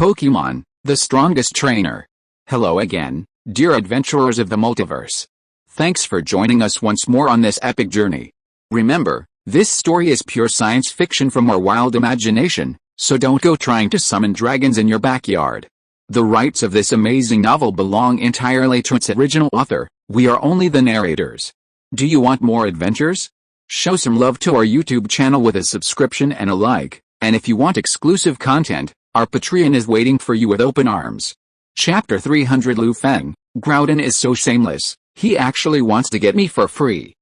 Pokémon, the strongest trainer. Hello again, dear adventurers of the multiverse. Thanks for joining us once more on this epic journey. Remember, this story is pure science fiction from our wild imagination, so don't go trying to summon dragons in your backyard. The rights of this amazing novel belong entirely to its original author. We are only the narrators. Do you want more adventures? Show some love to our YouTube channel with a subscription and a like, and if you want exclusive content, our Patreon is waiting for you with open arms. Chapter 300 Feng, Groudon is so shameless, he actually wants to get me for free.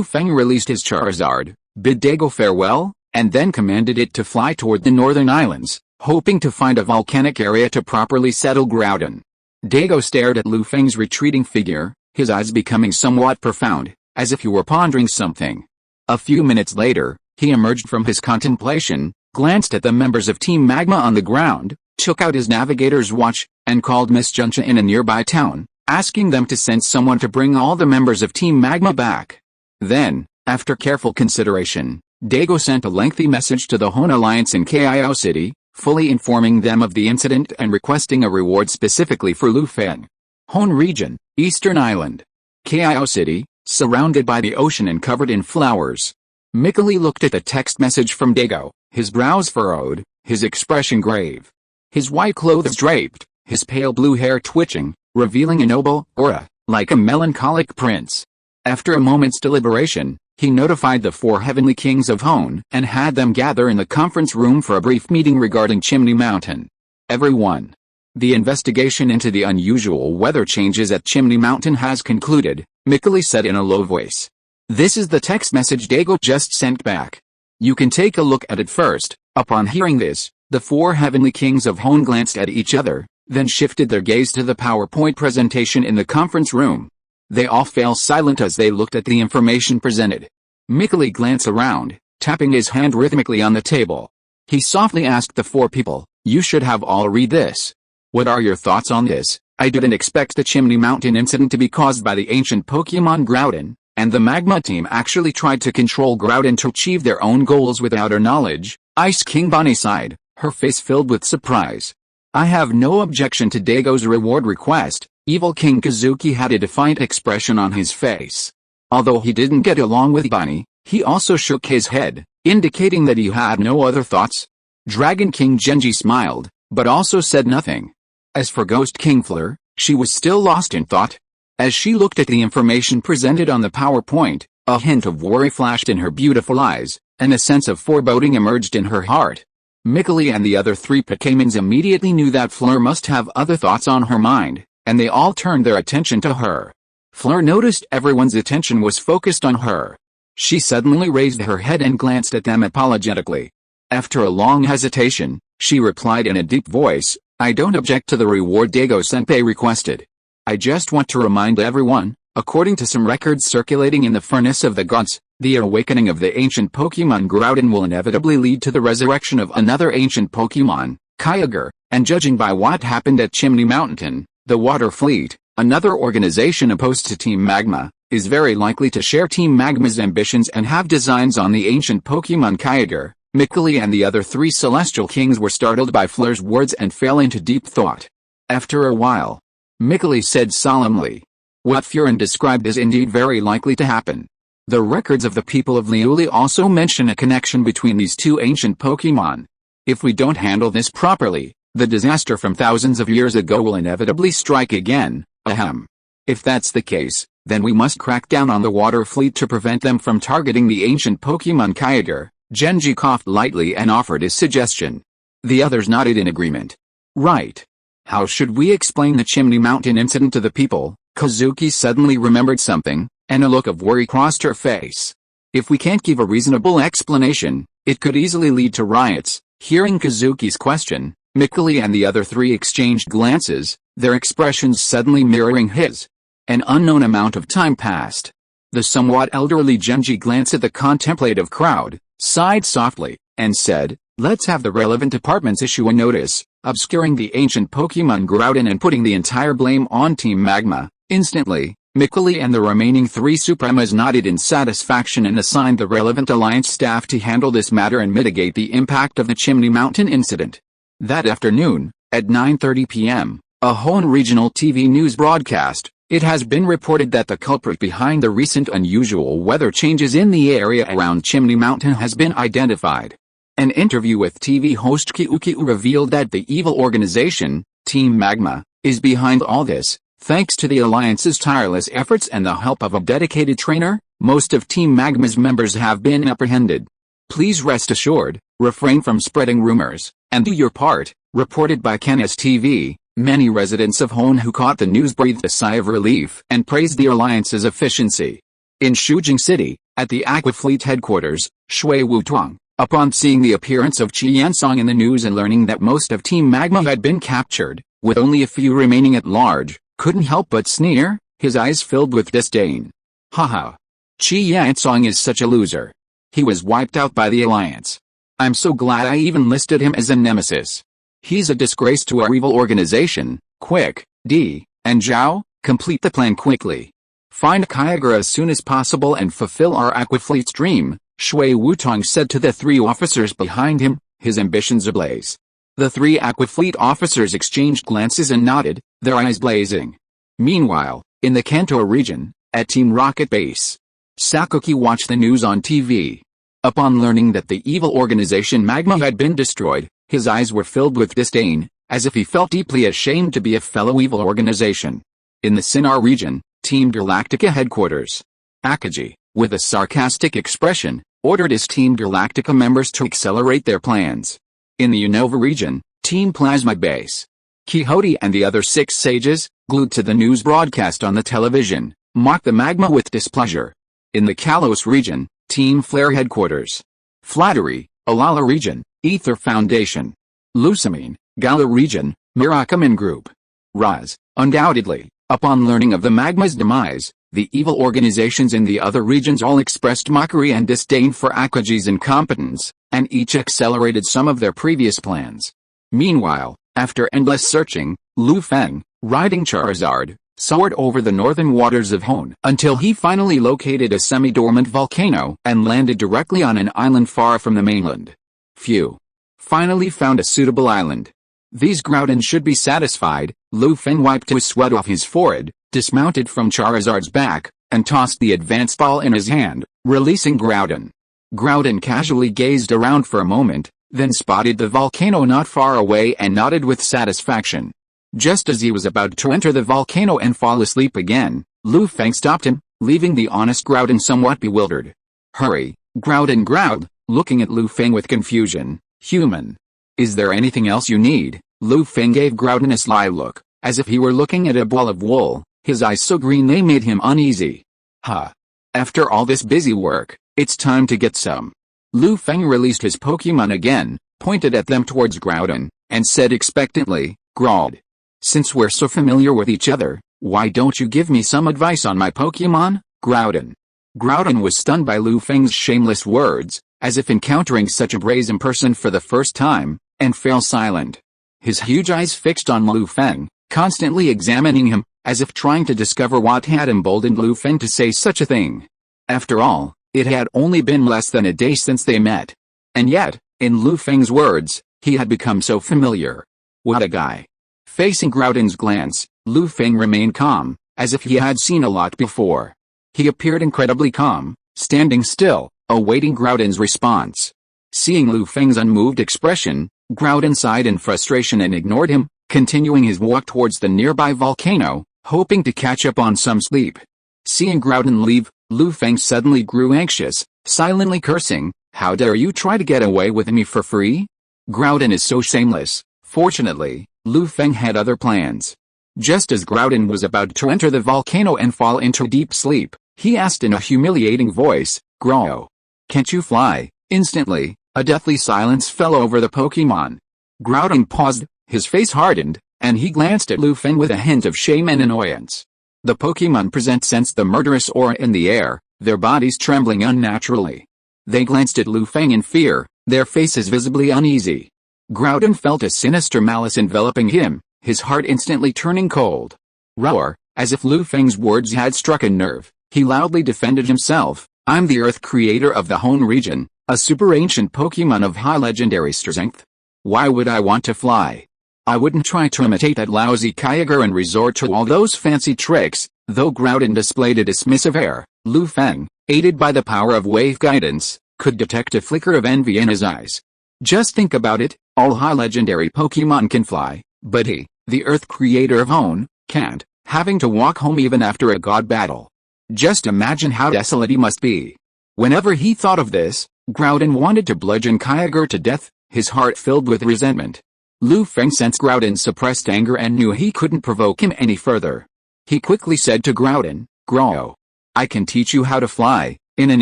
Feng released his Charizard, bid Dago farewell, and then commanded it to fly toward the northern islands, hoping to find a volcanic area to properly settle Groudon. Dago stared at Feng's retreating figure, his eyes becoming somewhat profound, as if he were pondering something. A few minutes later, he emerged from his contemplation, glanced at the members of Team Magma on the ground, took out his navigator's watch, and called Miss Juncha in a nearby town, asking them to send someone to bring all the members of Team Magma back. Then, after careful consideration, Dago sent a lengthy message to the Hoenn Alliance in Kio City, fully informing them of the incident and requesting a reward specifically for Feng. Hoenn Region, Eastern Island. Kio City, surrounded by the ocean and covered in flowers. Mikkeli looked at the text message from Dago, his brows furrowed, his expression grave. His white clothes draped, his pale blue hair twitching, revealing a noble aura, like a melancholic prince. After a moment's deliberation, he notified the 4 heavenly kings of Hoenn and had them gather in the conference room for a brief meeting regarding Chimney Mountain. Everyone. The investigation into the unusual weather changes at Chimney Mountain has concluded, Mikkeli said in a low voice. This is the text message Dago just sent back. You can take a look at it first. Upon hearing this, the 4 heavenly kings of Hoenn glanced at each other, then shifted their gaze to the PowerPoint presentation in the conference room. They all fell silent as they looked at the information presented. Mikkeli glanced around, tapping his hand rhythmically on the table. He softly asked the 4 people, you should have all read this. What are your thoughts on this? I didn't expect the Chimney Mountain incident to be caused by the ancient Pokémon Groudon, and the Magma team actually tried to control Groudon to achieve their own goals without our knowledge. Ice King Bonnie sighed, her face filled with surprise. I have no objection to Dago's reward request. Evil King Kazuki had a defiant expression on his face. Although he didn't get along with Bonnie, he also shook his head, indicating that he had no other thoughts. Dragon King Genji smiled, but also said nothing. As for Ghost King Fleur, she was still lost in thought. As she looked at the information presented on the PowerPoint, a hint of worry flashed in her beautiful eyes, and a sense of foreboding emerged in her heart. Mikkeli and the other 3 Pokémons immediately knew that Fleur must have other thoughts on her mind, and they all turned their attention to her. Fleur noticed everyone's attention was focused on her. She suddenly raised her head and glanced at them apologetically. After a long hesitation, she replied in a deep voice, I don't object to the reward Dago-senpai requested. I just want to remind everyone, according to some records circulating in the furnace of the gods, the awakening of the ancient Pokémon Groudon will inevitably lead to the resurrection of another ancient Pokémon, Kyogre, and judging by what happened at Chimney Mountain, the Water Fleet, another organization opposed to Team Magma, is very likely to share Team Magma's ambitions and have designs on the ancient Pokémon Kyogre. Mikkeli and the other 3 Celestial Kings were startled by Fleur's words and fell into deep thought. After a while, Mikkeli said solemnly, what Furin described is indeed very likely to happen. The records of the people of Liuli also mention a connection between these 2 ancient Pokémon. If we don't handle this properly, the disaster from thousands of years ago will inevitably strike again. Ahem. If that's the case, then we must crack down on the Water Fleet to prevent them from targeting the ancient Pokémon Kyogre. Genji coughed lightly and offered his suggestion. The others nodded in agreement. Right. How should we explain the Chimney Mountain incident to the people? Kazuki suddenly remembered something, and a look of worry crossed her face. If we can't give a reasonable explanation, it could easily lead to riots. Hearing Kazuki's question, Mikkeli and the other 3 exchanged glances, their expressions suddenly mirroring his. An unknown amount of time passed. The somewhat elderly Genji glanced at the contemplative crowd, sighed softly, and said, let's have the relevant departments issue a notice, obscuring the ancient Pokémon Groudon and putting the entire blame on Team Magma. Instantly, Mikkeli and the remaining 3 Supremas nodded in satisfaction and assigned the relevant alliance staff to handle this matter and mitigate the impact of the Chimney Mountain incident. That afternoon, At 9:30 p.m., a Hoenn regional TV news broadcast, it has been reported that the culprit behind the recent unusual weather changes in the area around Chimney Mountain has been identified. An interview with TV host Kiu revealed that the evil organization, Team Magma, is behind all this. Thanks to the Alliance's tireless efforts and the help of a dedicated trainer, most of Team Magma's members have been apprehended. Please rest assured, refrain from spreading rumors, and do your part, reported by Kennis TV. Many residents of Hoenn who caught the news breathed a sigh of relief and praised the Alliance's efficiency. In Shujing City, at the Aquafleet headquarters, Shui Wutuang, upon seeing the appearance of Qi Yansong in the news and learning that most of Team Magma had been captured, with only a few remaining at large, couldn't help but sneer, his eyes filled with disdain. Haha. Qi Yansong is such a loser. He was wiped out by the Alliance. I'm so glad I even listed him as a nemesis. He's a disgrace to our evil organization. Quick, D and Zhao, complete the plan quickly. Find Kyogre as soon as possible and fulfill our Aquafleet's dream, Shui Wutong said to the three officers behind him, his ambitions ablaze. The three Aquafleet officers exchanged glances and nodded, their eyes blazing. Meanwhile, in the Kanto region, at Team Rocket Base, Sakuki watched the news on TV. Upon learning that the evil organization Magma had been destroyed, his eyes were filled with disdain, as if he felt deeply ashamed to be a fellow evil organization. In the Sinnoh region, Team Galactica headquarters, Akaji, with a sarcastic expression, ordered his Team Galactica members to accelerate their plans. In the Unova region, Team Plasma Base, Quixote and the other 6 sages, glued to the news broadcast on the television, mocked the Magma with displeasure. In the Kalos region, Team Flare headquarters, Flattery, Alala region, Ether Foundation, Lusamine, Gala region, Mirakaman Group. Raz, undoubtedly, upon learning of the Magma's demise, the evil organizations in the other regions all expressed mockery and disdain for Akaji's incompetence, and each accelerated some of their previous plans. Meanwhile, after endless searching, Lu Feng, riding Charizard, soared over the northern waters of Hoenn until he finally located a semi-dormant volcano and landed directly on an island far from the mainland. Phew. Finally found a suitable island. These Groudon should be satisfied. Lu Feng wiped his sweat off his forehead, dismounted from Charizard's back, and tossed the advance ball in his hand, releasing Groudon. Groudon casually gazed around for a moment, then spotted the volcano not far away and nodded with satisfaction. Just as he was about to enter the volcano and fall asleep again, Lu Feng stopped him, leaving the honest Groudon somewhat bewildered. Hurry, Groudon growled, looking at Lu Feng with confusion. Human. Is there anything else you need? Lu Feng gave Groudon a sly look, as if he were looking at a ball of wool, his eyes so green they made him uneasy. Huh. After all this busy work, it's time to get some. Lu Feng released his Pokémon again, pointed at them towards Groudon, and said expectantly, Groud. Since we're so familiar with each other, why don't you give me some advice on my Pokémon, Groudon? Groudon was stunned by Lu Feng's shameless words, as if encountering such a brazen person for the first time, and fell silent. His huge eyes fixed on Lu Feng, constantly examining him, as if trying to discover what had emboldened Lu Feng to say such a thing. After all, it had only been less than a day since they met. And yet, in Lu Feng's words, he had become so familiar. What a guy. Facing Groudon's glance, Lu Feng remained calm, as if he had seen a lot before. He appeared incredibly calm, standing still, awaiting Groudon's response. Seeing Lu Feng's unmoved expression, Groudon sighed in frustration and ignored him, continuing his walk towards the nearby volcano, hoping to catch up on some sleep. Seeing Groudon leave, Lu Feng suddenly grew anxious, silently cursing, "How dare you try to get away with me for free? Groudon is so shameless." Fortunately, Lu Feng had other plans. Just as Groudon was about to enter the volcano and fall into deep sleep, he asked in a humiliating voice, "Grow. Can't you fly?" Instantly, a deathly silence fell over the Pokémon. Groudon paused, his face hardened, and he glanced at Lu Feng with a hint of shame and annoyance. The Pokémon present sensed the murderous aura in the air, their bodies trembling unnaturally. They glanced at Lu Feng in fear, their faces visibly uneasy. Groudon felt a sinister malice enveloping him, his heart instantly turning cold. Roar, as if Lu Feng's words had struck a nerve, he loudly defended himself. "I'm the Earth creator of the Hoenn region, a super ancient Pokémon of high legendary strength. Why would I want to fly? I wouldn't try to imitate that lousy Kyogre and resort to all those fancy tricks." Though Groudon displayed a dismissive air, Lu Feng, aided by the power of wave guidance, could detect a flicker of envy in his eyes. Just think about it, all high legendary Pokémon can fly, but he, the Earth creator of Hoenn, can't, having to walk home even after a god battle. Just imagine how desolate he must be. Whenever he thought of this, Groudon wanted to bludgeon Kyogre to death, his heart filled with resentment. Lu Feng sensed Groudon's suppressed anger and knew he couldn't provoke him any further. He quickly said to Groudon, "Grow. I can teach you how to fly." In an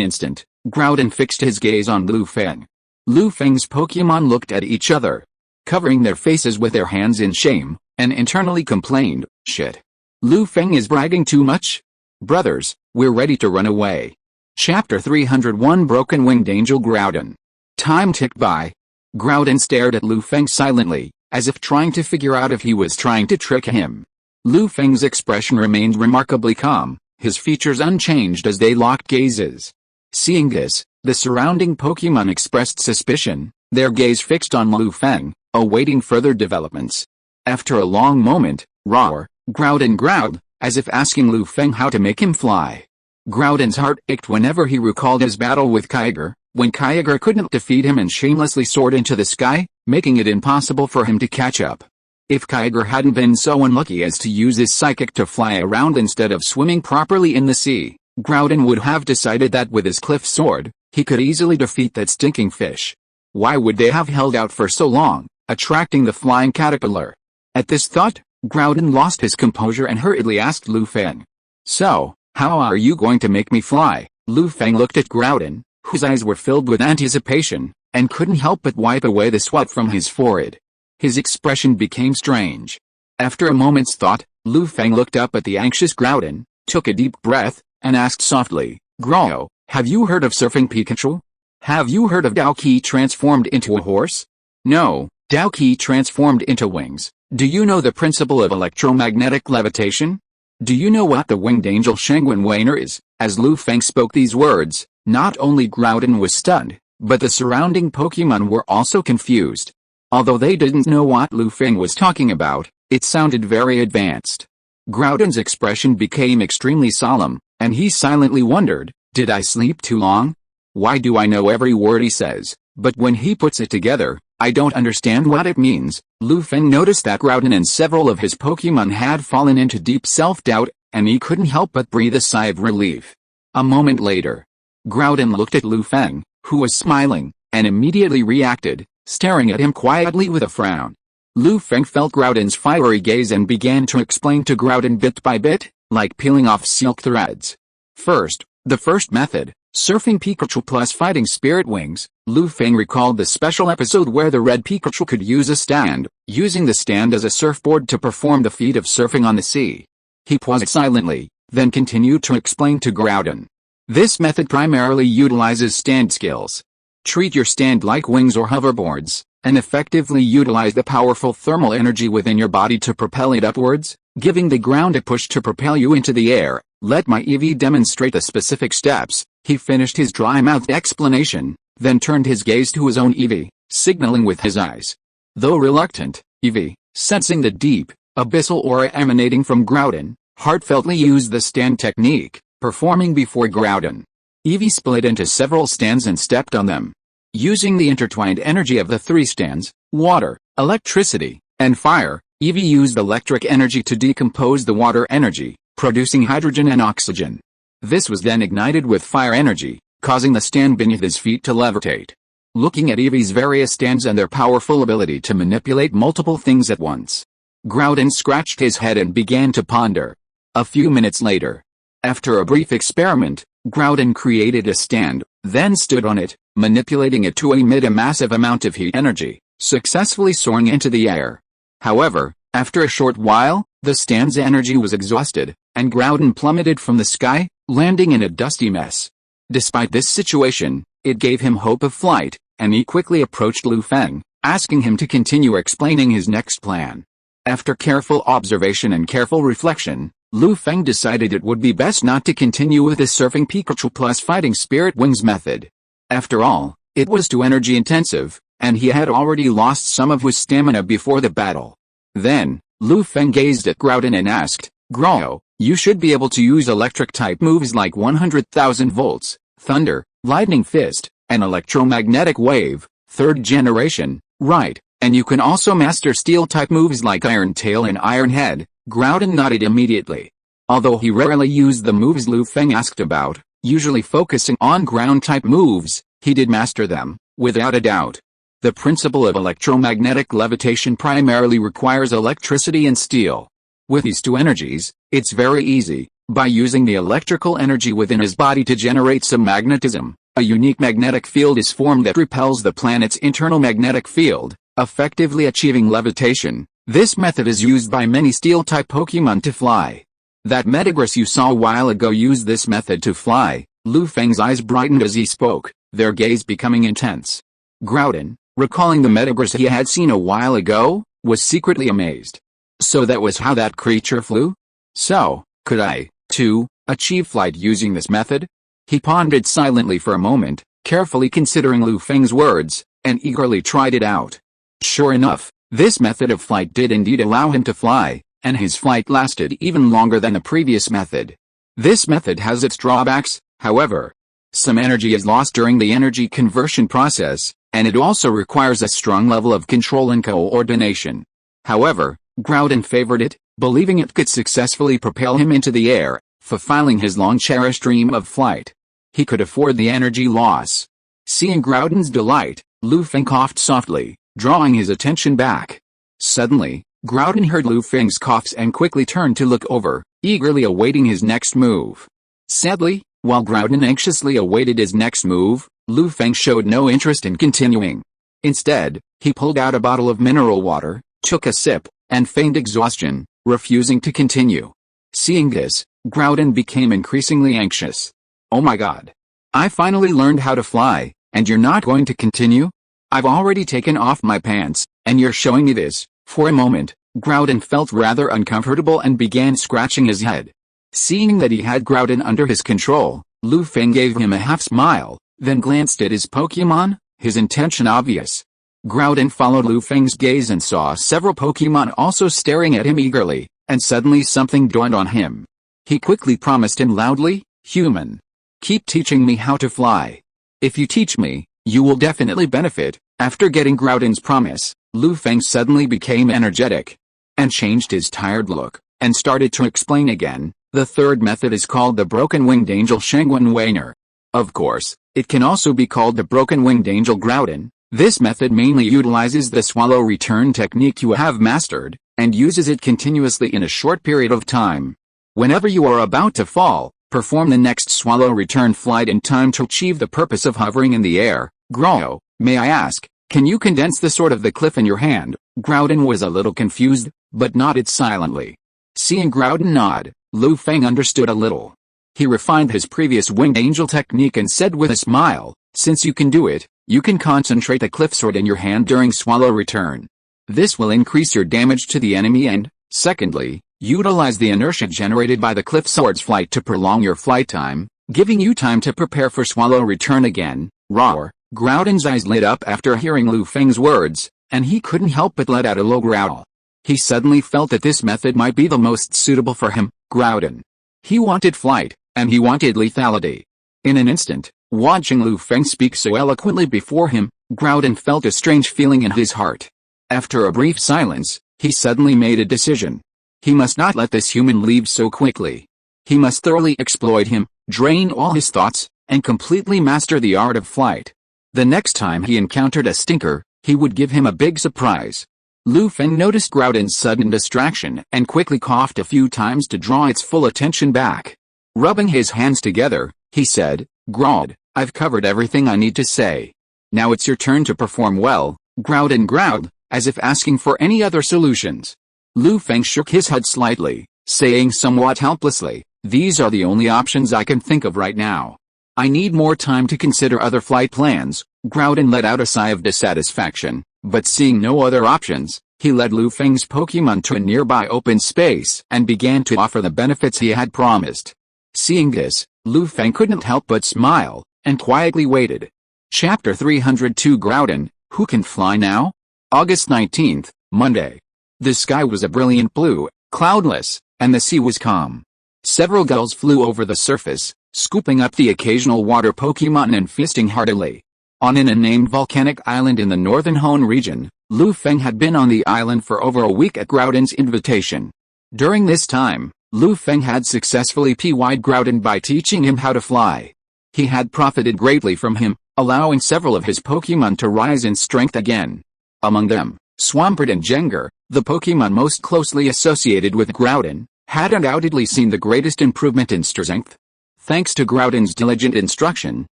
instant, Groudon fixed his gaze on Lu Feng. Lu Feng's Pokémon looked at each other, covering their faces with their hands in shame, and internally complained, "Shit. Lu Feng is bragging too much? Brothers, we're ready to run away." Chapter 301 Broken Winged Angel Groudon. Time ticked by. Groudon stared at Lu Feng silently, as if trying to figure out if he was trying to trick him. Lu Feng's expression remained remarkably calm, his features unchanged as they locked gazes. Seeing this, the surrounding Pokémon expressed suspicion, their gaze fixed on Lu Feng, awaiting further developments. After a long moment, Groudon growled, as if asking Lu Feng how to make him fly. Groudon's heart ached whenever he recalled his battle with Kyogre, when Kyogre couldn't defeat him and shamelessly soared into the sky, making it impossible for him to catch up. If Kyogre hadn't been so unlucky as to use his psychic to fly around instead of swimming properly in the sea, Groudon would have decided that with his cliff sword, he could easily defeat that stinking fish. Why would they have held out for so long, attracting the flying caterpillar? At this thought, Groudon lost his composure and hurriedly asked Lu Feng, "So, how are you going to make me fly?" Lu Feng looked at Groudon, whose eyes were filled with anticipation, and couldn't help but wipe away the sweat from his forehead. His expression became strange. After a moment's thought, Lu Feng looked up at the anxious Groudon, took a deep breath, and asked softly, "Grow, have you heard of surfing Pikachu? Have you heard of Dao-Ki transformed into a horse? No, Dao-Ki transformed into wings. Do you know the principle of electromagnetic levitation? Do you know what the winged angel Shangwen Wainer is?" As Lu Feng spoke these words, not only Groudon was stunned, but the surrounding Pokémon were also confused. Although they didn't know what Lu Feng was talking about, it sounded very advanced. Groudon's expression became extremely solemn, and he silently wondered, did I sleep too long? Why do I know every word he says, but when he puts it together, I don't understand what it means. Lu Feng noticed that Groudon and several of his Pokémon had fallen into deep self-doubt, and he couldn't help but breathe a sigh of relief. A moment later, Groudon looked at Lu Feng, who was smiling, and immediately reacted, staring at him quietly with a frown. Lu Feng felt Groudon's fiery gaze and began to explain to Groudon bit by bit, like peeling off silk threads. First, the first method, surfing Pikachu plus fighting spirit wings. Lu Feng recalled the special episode where the red Pikachu could use a stand, using the stand as a surfboard to perform the feat of surfing on the sea. He paused silently, then continued to explain to Groudon. This method primarily utilizes stand skills. Treat your stand like wings or hoverboards, and effectively utilize the powerful thermal energy within your body to propel it upwards, giving the ground a push to propel you into the air. Let my Eevee demonstrate the specific steps. He finished his dry-mouthed explanation, then turned his gaze to his own Eevee, signaling with his eyes. Though reluctant, Eevee, sensing the deep, abyssal aura emanating from Groudon, heartfeltly used the stand technique, performing before Groudon. Eevee split into several stands and stepped on them. Using the intertwined energy of the three stands, water, electricity, and fire, Eevee used electric energy to decompose the water energy, producing hydrogen and oxygen. This was then ignited with fire energy, causing the stand beneath his feet to levitate. Looking at Eevee's various stands and their powerful ability to manipulate multiple things at once, Groudon scratched his head and began to ponder. A few minutes later, after a brief experiment, Groudon created a stand, then stood on it, manipulating it to emit a massive amount of heat energy, successfully soaring into the air. However, after a short while, the stand's energy was exhausted, and Groudon plummeted from the sky, landing in a dusty mess. Despite this situation, it gave him hope of flight, and he quickly approached Lu Feng, asking him to continue explaining his next plan. After careful observation and careful reflection, Lu Feng decided it would be best not to continue with the surfing Pikachu plus fighting spirit wings method. After all, it was too energy intensive, and he had already lost some of his stamina before the battle. Then, Lu Feng gazed at Groudon and asked, "Grow, you should be able to use electric-type moves like 100,000 volts, thunder, lightning fist, and electromagnetic wave, 3rd generation, right? And you can also master steel-type moves like Iron Tail and Iron Head." Groudon nodded immediately. Although he rarely used the moves Lu Feng asked about, usually focusing on ground-type moves, he did master them, without a doubt. The principle of electromagnetic levitation primarily requires electricity and steel. With these two energies, it's very easy, by using the electrical energy within his body to generate some magnetism. A unique magnetic field is formed that repels the planet's internal magnetic field, effectively achieving levitation. This method is used by many steel-type Pokémon to fly. That Metagross you saw a while ago used this method to fly. Lu Feng's eyes brightened as he spoke, their gaze becoming intense. Groudon, recalling the Metagross he had seen a while ago, was secretly amazed. So that was how that creature flew? So, could I, too, achieve flight using this method? He pondered silently for a moment, carefully considering Lu Feng's words, and eagerly tried it out. Sure enough, this method of flight did indeed allow him to fly, and his flight lasted even longer than the previous method. This method has its drawbacks, however. Some energy is lost during the energy conversion process, and it also requires a strong level of control and coordination. However, Groudon favored it, believing it could successfully propel him into the air, fulfilling his long-cherished dream of flight. He could afford the energy loss. Seeing Groudon's delight, Lu Feng coughed softly, drawing his attention back. Suddenly, Groudon heard Lu Feng's coughs and quickly turned to look over, eagerly awaiting his next move. Sadly, while Groudon anxiously awaited his next move, Lu Feng showed no interest in continuing. Instead, he pulled out a bottle of mineral water, took a sip, and feigned exhaustion, refusing to continue. Seeing this, Groudon became increasingly anxious. "Oh my god. I finally learned how to fly, and you're not going to continue? I've already taken off my pants, and you're showing me this." For a moment, Groudon felt rather uncomfortable and began scratching his head. Seeing that he had Groudon under his control, Lu Feng gave him a half-smile, then glanced at his Pokémon, his intention obvious. Groudon followed Lu Feng's gaze and saw several Pokémon also staring at him eagerly, and suddenly something dawned on him. He quickly promised him loudly, "Human, keep teaching me how to fly. If you teach me, you will definitely benefit." After getting Groudon's promise, Lu Feng suddenly became energetic, and changed his tired look, and started to explain again. The third method is called the Broken-Winged Angel Shangwen Wainer. Of course, it can also be called the Broken-Winged Angel Groudon. This method mainly utilizes the swallow return technique you have mastered, and uses it continuously in a short period of time. Whenever you are about to fall, perform the next swallow return flight in time to achieve the purpose of hovering in the air. Grow, may I ask, can you condense the sword of the cliff in your hand? Groudon was a little confused, but nodded silently. Seeing Groudon nod, Lu Feng understood a little. He refined his previous winged angel technique and said with a smile, "Since you can do it, you can concentrate the cliff sword in your hand during swallow return. This will increase your damage to the enemy and, secondly, utilize the inertia generated by the cliff sword's flight to prolong your flight time, giving you time to prepare for swallow return again." Roar! Groudon's eyes lit up after hearing Lu Feng's words, and he couldn't help but let out a low growl. He suddenly felt that this method might be the most suitable for him, Groudon. He wanted flight, and he wanted lethality. In an instant, watching Lu Feng speak so eloquently before him, Groudon felt a strange feeling in his heart. After a brief silence, he suddenly made a decision. He must not let this human leave so quickly. He must thoroughly exploit him, drain all his thoughts, and completely master the art of flight. The next time he encountered a stinker, he would give him a big surprise. Lu Feng noticed Groudon's sudden distraction and quickly coughed a few times to draw its full attention back. Rubbing his hands together, he said, "Groud, I've covered everything I need to say. Now it's your turn to perform well." Groudon growled, as if asking for any other solutions. Lu Feng shook his head slightly, saying somewhat helplessly, "These are the only options I can think of right now. I need more time to consider other flight plans." Groudon let out a sigh of dissatisfaction, but seeing no other options, he led Lu Feng's Pokémon to a nearby open space and began to offer the benefits he had promised. Seeing this, Lu Feng couldn't help but smile, and quietly waited. Chapter 302 Groudon, Who Can Fly Now? August 19th, Monday. The sky was a brilliant blue, cloudless, and the sea was calm. Several gulls flew over the surface, scooping up the occasional water Pokémon and feasting heartily. On an unnamed volcanic island in the northern Hoenn region, Feng had been on the island for over a week at Groudon's invitation. During this time, Feng had successfully PY'd Groudon by teaching him how to fly. He had profited greatly from him, allowing several of his Pokémon to rise in strength again. Among them, Swampert and Jengar, the Pokémon most closely associated with Groudon, had undoubtedly seen the greatest improvement in strength. Thanks to Groudon's diligent instruction,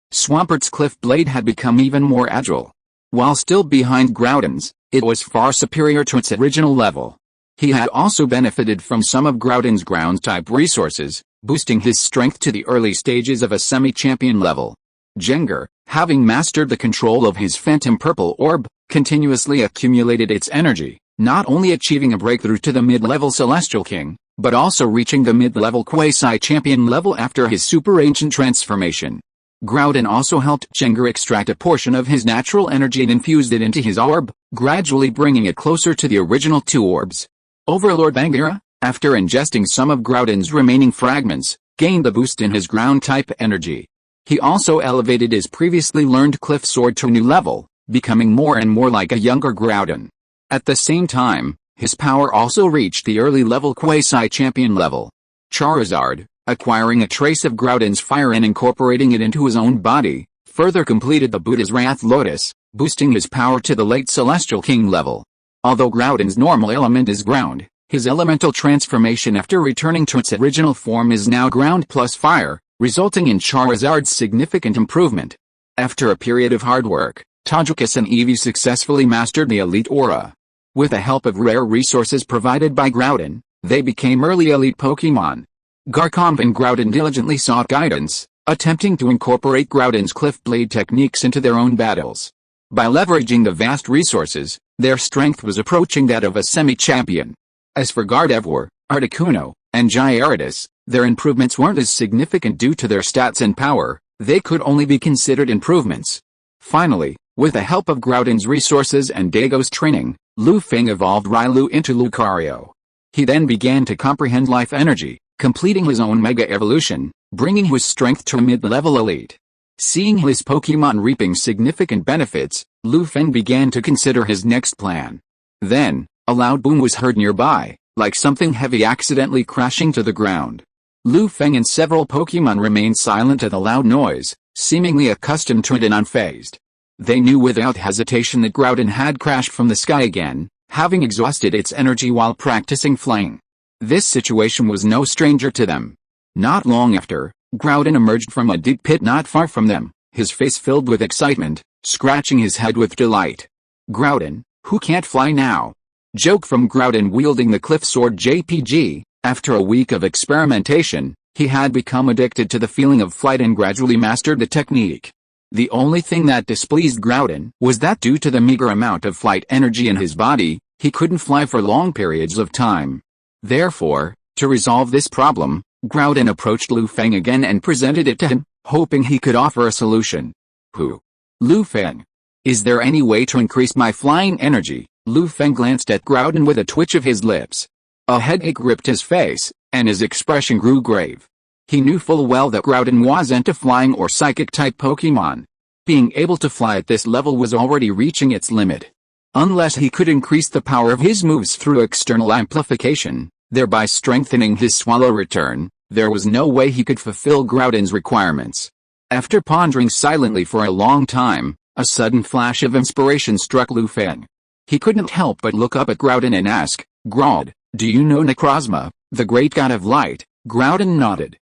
Swampert's Cliff Blade had become even more agile. While still behind Groudon's, it was far superior to its original level. He had also benefited from some of Groudon's ground-type resources, boosting his strength to the early stages of a semi-champion level. Jengar, having mastered the control of his phantom purple orb, continuously accumulated its energy, not only achieving a breakthrough to the mid-level Celestial King, but also reaching the mid-level quasi-champion level after his super ancient transformation. Groudon also helped Jengar extract a portion of his natural energy and infused it into his orb, gradually bringing it closer to the original two orbs. Overlord Bagheera, after ingesting some of Groudon's remaining fragments, gained a boost in his ground-type energy. He also elevated his previously learned Cliff Sword to a new level, becoming more and more like a younger Groudon. At the same time, his power also reached the early-level quasi-champion level. Charizard, acquiring a trace of Groudon's fire and incorporating it into his own body, further completed the Buddha's Wrath Lotus, boosting his power to the late Celestial King level. Although Groudon's normal element is ground, his elemental transformation after returning to its original form is now ground plus fire, resulting in Charizard's significant improvement. After a period of hard work, Togekiss and Eevee successfully mastered the Elite Aura. With the help of rare resources provided by Groudon, they became early elite Pokémon. Garchomp and Groudon diligently sought guidance, attempting to incorporate Groudon's Cliff Blade techniques into their own battles. By leveraging the vast resources, their strength was approaching that of a semi-champion. As for Gardevoir, Articuno, and Gyarados, their improvements weren't as significant due to their stats and power, they could only be considered improvements. Finally, with the help of Groudon's resources and Dago's training, Feng evolved Riolu into Lucario. He then began to comprehend life energy, completing his own Mega Evolution, bringing his strength to a mid-level elite. Seeing his Pokémon reaping significant benefits, Feng began to consider his next plan. Then, a loud boom was heard nearby, like something heavy accidentally crashing to the ground. Feng and several Pokémon remained silent at the loud noise, seemingly accustomed to it and unfazed. They knew without hesitation that Groudon had crashed from the sky again, having exhausted its energy while practicing flying. This situation was no stranger to them. Not long after, Groudon emerged from a deep pit not far from them, his face filled with excitement, scratching his head with delight. Groudon, who can't fly now? Joke from Groudon wielding the Cliff Sword JPG. After a week of experimentation, he had become addicted to the feeling of flight and gradually mastered the technique. The only thing that displeased Groudon was that due to the meager amount of flight energy in his body, he couldn't fly for long periods of time. Therefore, to resolve this problem, Groudon approached Feng again and presented it to him, hoping he could offer a solution. Feng. Is there any way to increase my flying energy? Feng glanced at Groudon with a twitch of his lips. A headache gripped his face, and his expression grew grave. He knew full well that Groudon wasn't a flying or psychic-type Pokémon. Being able to fly at this level was already reaching its limit. Unless he could increase the power of his moves through external amplification, thereby strengthening his swallow return, there was no way he could fulfill Groudon's requirements. After pondering silently for a long time, a sudden flash of inspiration struck Feng. He couldn't help but look up at Groudon and ask, "Groud, do you know Necrozma, the great god of light?" Groudon nodded.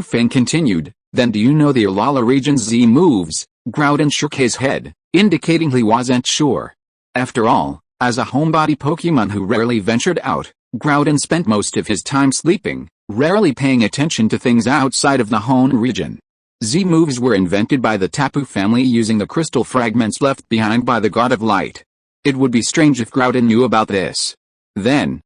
Feng continued, "Then do you know the Alola region's Z moves?" Groudon shook his head, indicating he wasn't sure. After all, as a homebody Pokémon who rarely ventured out, Groudon spent most of his time sleeping, rarely paying attention to things outside of the Hoenn region. Z moves were invented by the Tapu family using the crystal fragments left behind by the god of light. It would be strange if Groudon knew about this. Then,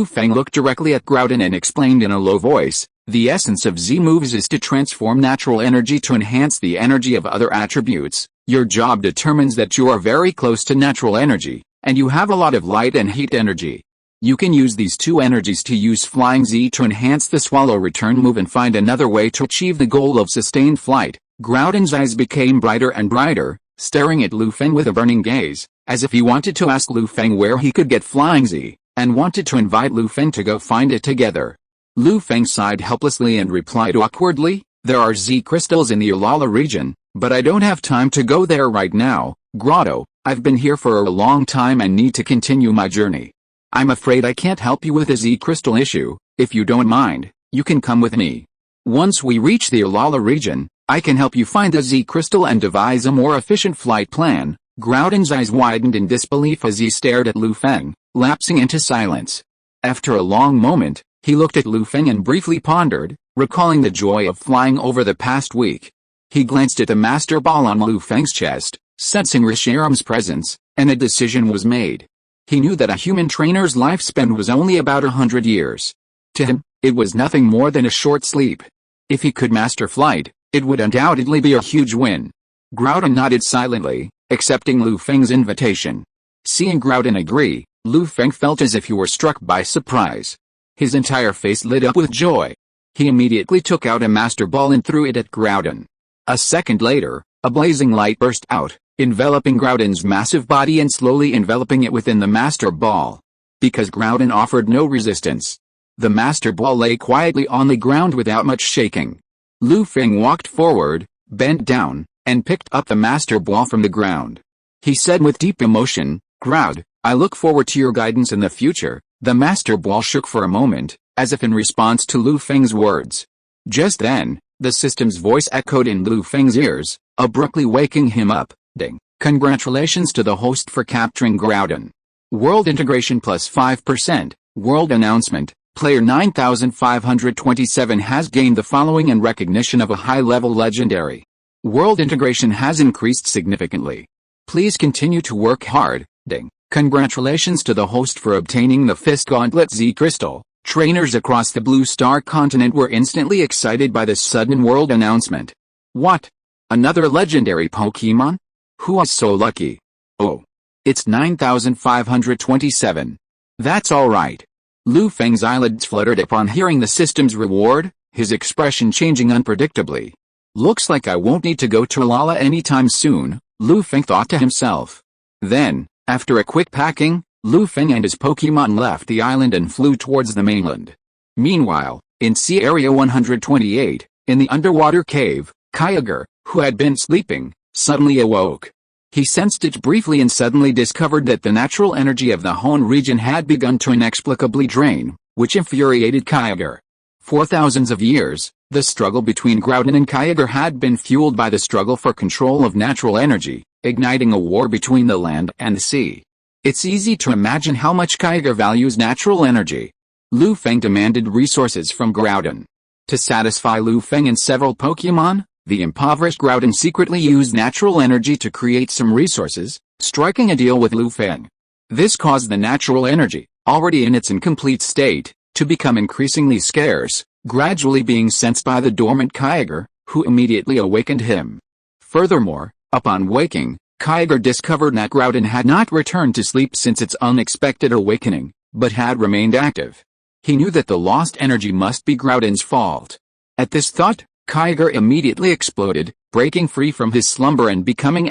Feng looked directly at Groudon and explained in a low voice, "The essence of Z moves is to transform natural energy to enhance the energy of other attributes. Your job determines that you are very close to natural energy, and you have a lot of light and heat energy. You can use these two energies to use Flying Z to enhance the swallow return move and find another way to achieve the goal of sustained flight. Groudon's eyes became brighter and brighter, staring at Lu Feng with a burning gaze, as if he wanted to ask Lu Feng where he could get Flying Z, and wanted to invite Lu Feng to go find it together. Lu Feng sighed helplessly and replied awkwardly, "There are Z crystals in the Ulala region, but I don't have time to go there right now, Grotto. I've been here for a long time and need to continue my journey. I'm afraid I can't help you with the Z crystal issue. If you don't mind, you can come with me. Once we reach the Ulala region, I can help you find the Z crystal and devise a more efficient flight plan." Groudon's eyes widened in disbelief as he stared at Lu Feng, lapsing into silence. After a long moment, he looked at Lu Feng and briefly pondered, recalling the joy of flying over the past week. He glanced at the master ball on Lu Feng's chest, sensing Reshiram's presence, and a decision was made. He knew that a human trainer's lifespan was only about 100 years. To him, it was nothing more than a short sleep. If he could master flight, it would undoubtedly be a huge win. Groudon nodded silently, accepting Lu Feng's invitation. Seeing Groudon agree, Lu Feng felt as if he were struck by surprise. His entire face lit up with joy. He immediately took out a master ball and threw it at Groudon. A second later, a blazing light burst out, enveloping Groudon's massive body and slowly enveloping it within the master ball. Because Groudon offered no resistance, the master ball lay quietly on the ground without much shaking. Lu Feng walked forward, bent down, and picked up the master ball from the ground. He said with deep emotion, "Groud, I look forward to your guidance in the future." The master ball shook for a moment, as if in response to Lu Feng's words. Just then, the system's voice echoed in Lu Feng's ears, abruptly waking him up. "Ding. Congratulations to the host for capturing Groudon. World integration plus 5%. World announcement. Player 9527 has gained the following in recognition of a high-level legendary. World integration has increased significantly. Please continue to work hard." Ding. Congratulations to the host for obtaining the Fist Gauntlet Z Crystal. Trainers across the Blue Star continent were instantly excited by this sudden world announcement. What? Another legendary Pokémon? Who was so lucky? Oh. It's 9527. That's alright. Lu Feng's eyelids fluttered upon hearing the system's reward, his expression changing unpredictably. Looks like I won't need to go to Ulala anytime soon, Lu Feng thought to himself. Then, after a quick packing, Lu Feng and his Pokémon left the island and flew towards the mainland. Meanwhile, in Sea Area 128, in the underwater cave, Kyogre, who had been sleeping, suddenly awoke. He sensed it briefly and suddenly discovered that the natural energy of the Hoenn region had begun to inexplicably drain, which infuriated Kyogre. For thousands of years, the struggle between Groudon and Kyogre had been fueled by the struggle for control of natural energy, igniting a war between the land and the sea. It's easy to imagine how much Kyogre values natural energy. Lu Feng demanded resources from Groudon. To satisfy Lu Feng and several Pokémon, the impoverished Groudon secretly used natural energy to create some resources, striking a deal with Lu Feng. This caused the natural energy, already in its incomplete state, to become increasingly scarce, gradually being sensed by the dormant Kyogre, who immediately awakened him. Furthermore, upon waking, Kyogre discovered that Groudon had not returned to sleep since its unexpected awakening, but had remained active. He knew that the lost energy must be Groudon's fault. At this thought, Kyogre immediately exploded, breaking free from his slumber and becoming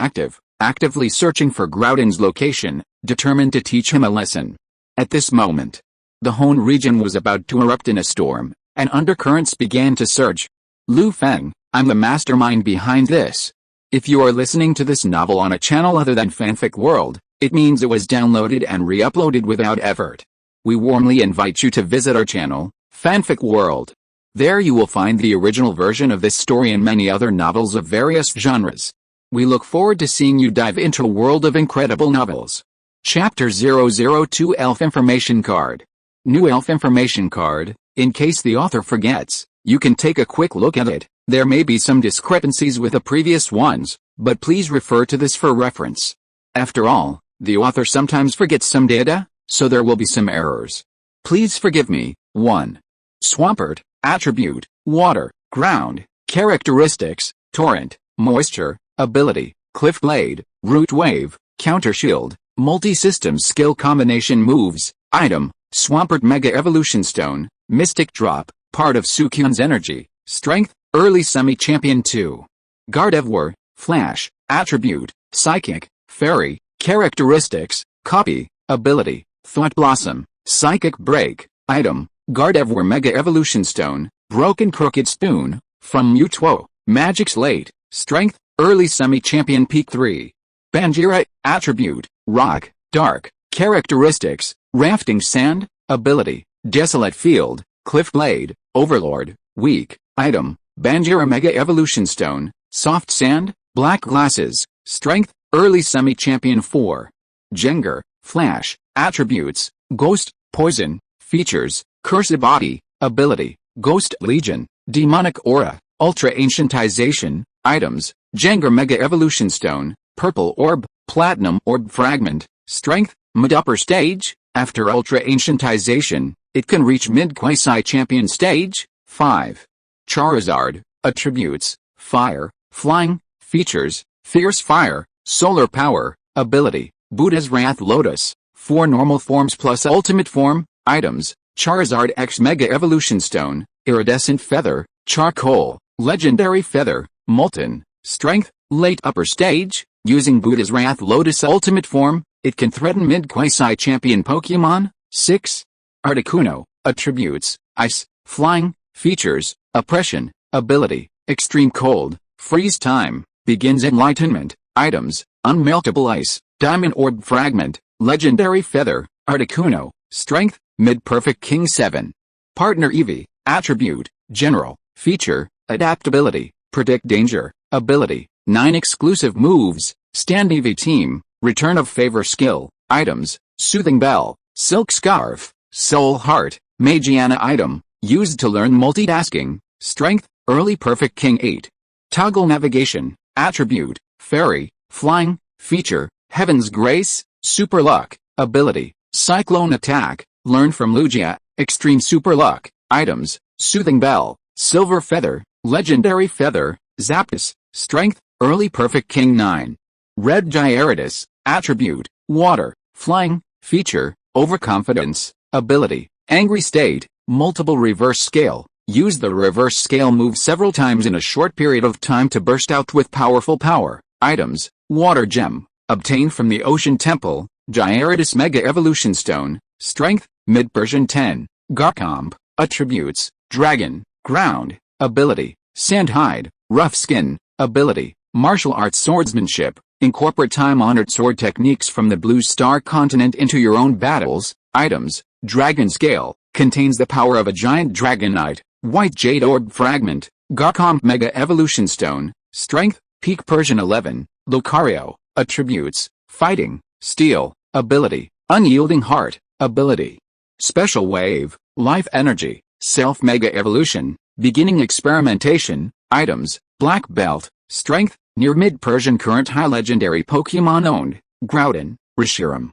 actively searching for Groudon's location, determined to teach him a lesson. At this moment, the Hoenn region was about to erupt in a storm, and undercurrents began to surge. Lu Feng, I'm the mastermind behind this. If you are listening to this novel on a channel other than Fanfic World, it means it was downloaded and re-uploaded without effort. We warmly invite you to visit our channel, Fanfic World. There you will find the original version of this story and many other novels of various genres. We look forward to seeing you dive into a world of incredible novels. Chapter 002 Elf Information Card. New Elf Information Card. In case the author forgets, you can take a quick look at it. There may be some discrepancies with the previous ones, but please refer to this for reference. After all, the author sometimes forgets some data, so there will be some errors. Please forgive me. 1. Swampert, attribute, water, ground, characteristics, torrent, moisture, ability, cliff blade, root wave, counter shield, multi-system skill combination moves, item, Swampert Mega Evolution Stone, Mystic Drop, part of Sukyun's energy, strength, early semi-champion 2. Gardevoir, Flash, attribute, Psychic, Fairy, characteristics, Copy, ability, Thought Blossom, Psychic Break, item, Gardevoir Mega Evolution Stone, Broken Crooked Spoon, from Mewtwo, Magic Slate, strength, early semi-champion peak 3. Banjira, attribute, Rock, Dark, characteristics, Rafting Sand, ability, Desolate Field, Cliff Blade, Overlord, weak, item, Banjira Mega Evolution Stone, Soft Sand, Black Glasses, strength, early semi-champion 4. Jengar, Flash, attributes, Ghost, Poison, features, Curse Body, ability, Ghost Legion, Demonic Aura, Ultra Ancientization, items, Jengar Mega Evolution Stone, Purple Orb, Platinum Orb Fragment, strength, mid-upper stage. After Ultra Ancientization, it can reach mid-quasi-champion stage. 5. Charizard, attributes, Fire, Flying, features, Fierce Fire, Solar Power, ability, Buddha's Wrath Lotus, 4 normal forms plus ultimate form, items, Charizard X Mega Evolution Stone, Iridescent Feather, Charcoal, Legendary Feather, Molten, strength, late upper stage. Using Buddha's Wrath Lotus ultimate form, it can threaten mid-quasi-champion Pokémon. 6. Articuno, attributes, Ice, Flying, features, Oppression, ability, Extreme Cold, Freeze Time, begins Enlightenment, items, Unmeltable Ice, Diamond Orb Fragment, Legendary Feather, Articuno, strength, mid-perfect King 7. Partner Eevee, attribute, General, feature, Adaptability, Predict Danger, ability, 9 exclusive moves, Stand Eevee Team, Return of Favor skill, items, Soothing Bell, Silk Scarf, Soul Heart, Magiana item, used to learn multitasking, strength, early perfect King 8. Toggle Navigation, attribute, Fairy, Flying, feature, Heaven's Grace, Super Luck, ability, Cyclone Attack, learn from Lugia, Extreme Super Luck, items, Soothing Bell, Silver Feather, Legendary Feather, Zapdos, strength, early perfect King 9. Red Gyarados, attribute, Water, Flying, feature, Overconfidence, ability, Angry State, multiple reverse scale, use the reverse scale move several times in a short period of time to burst out with powerful power, items, Water Gem, obtained from the Ocean Temple, Gyarados Mega Evolution Stone, strength, mid-Persian 10, Garchomp, attributes, Dragon, Ground, ability, Sandhide, Rough Skin, ability, Martial Arts Swordsmanship, incorporate time-honored sword techniques from the Blue Star continent into your own battles, items, Dragon Scale, contains the power of a giant Dragonite, White Jade Orb Fragment, Garchomp Mega Evolution Stone, strength, peak Persian 11, Lucario, attributes, Fighting, Steel, ability, Unyielding Heart, ability, Special Wave, Life Energy, Self Mega Evolution, Beginning Experimentation, items, Black Belt, strength, near mid-Persian current high legendary Pokémon owned, Groudon, Reshiram.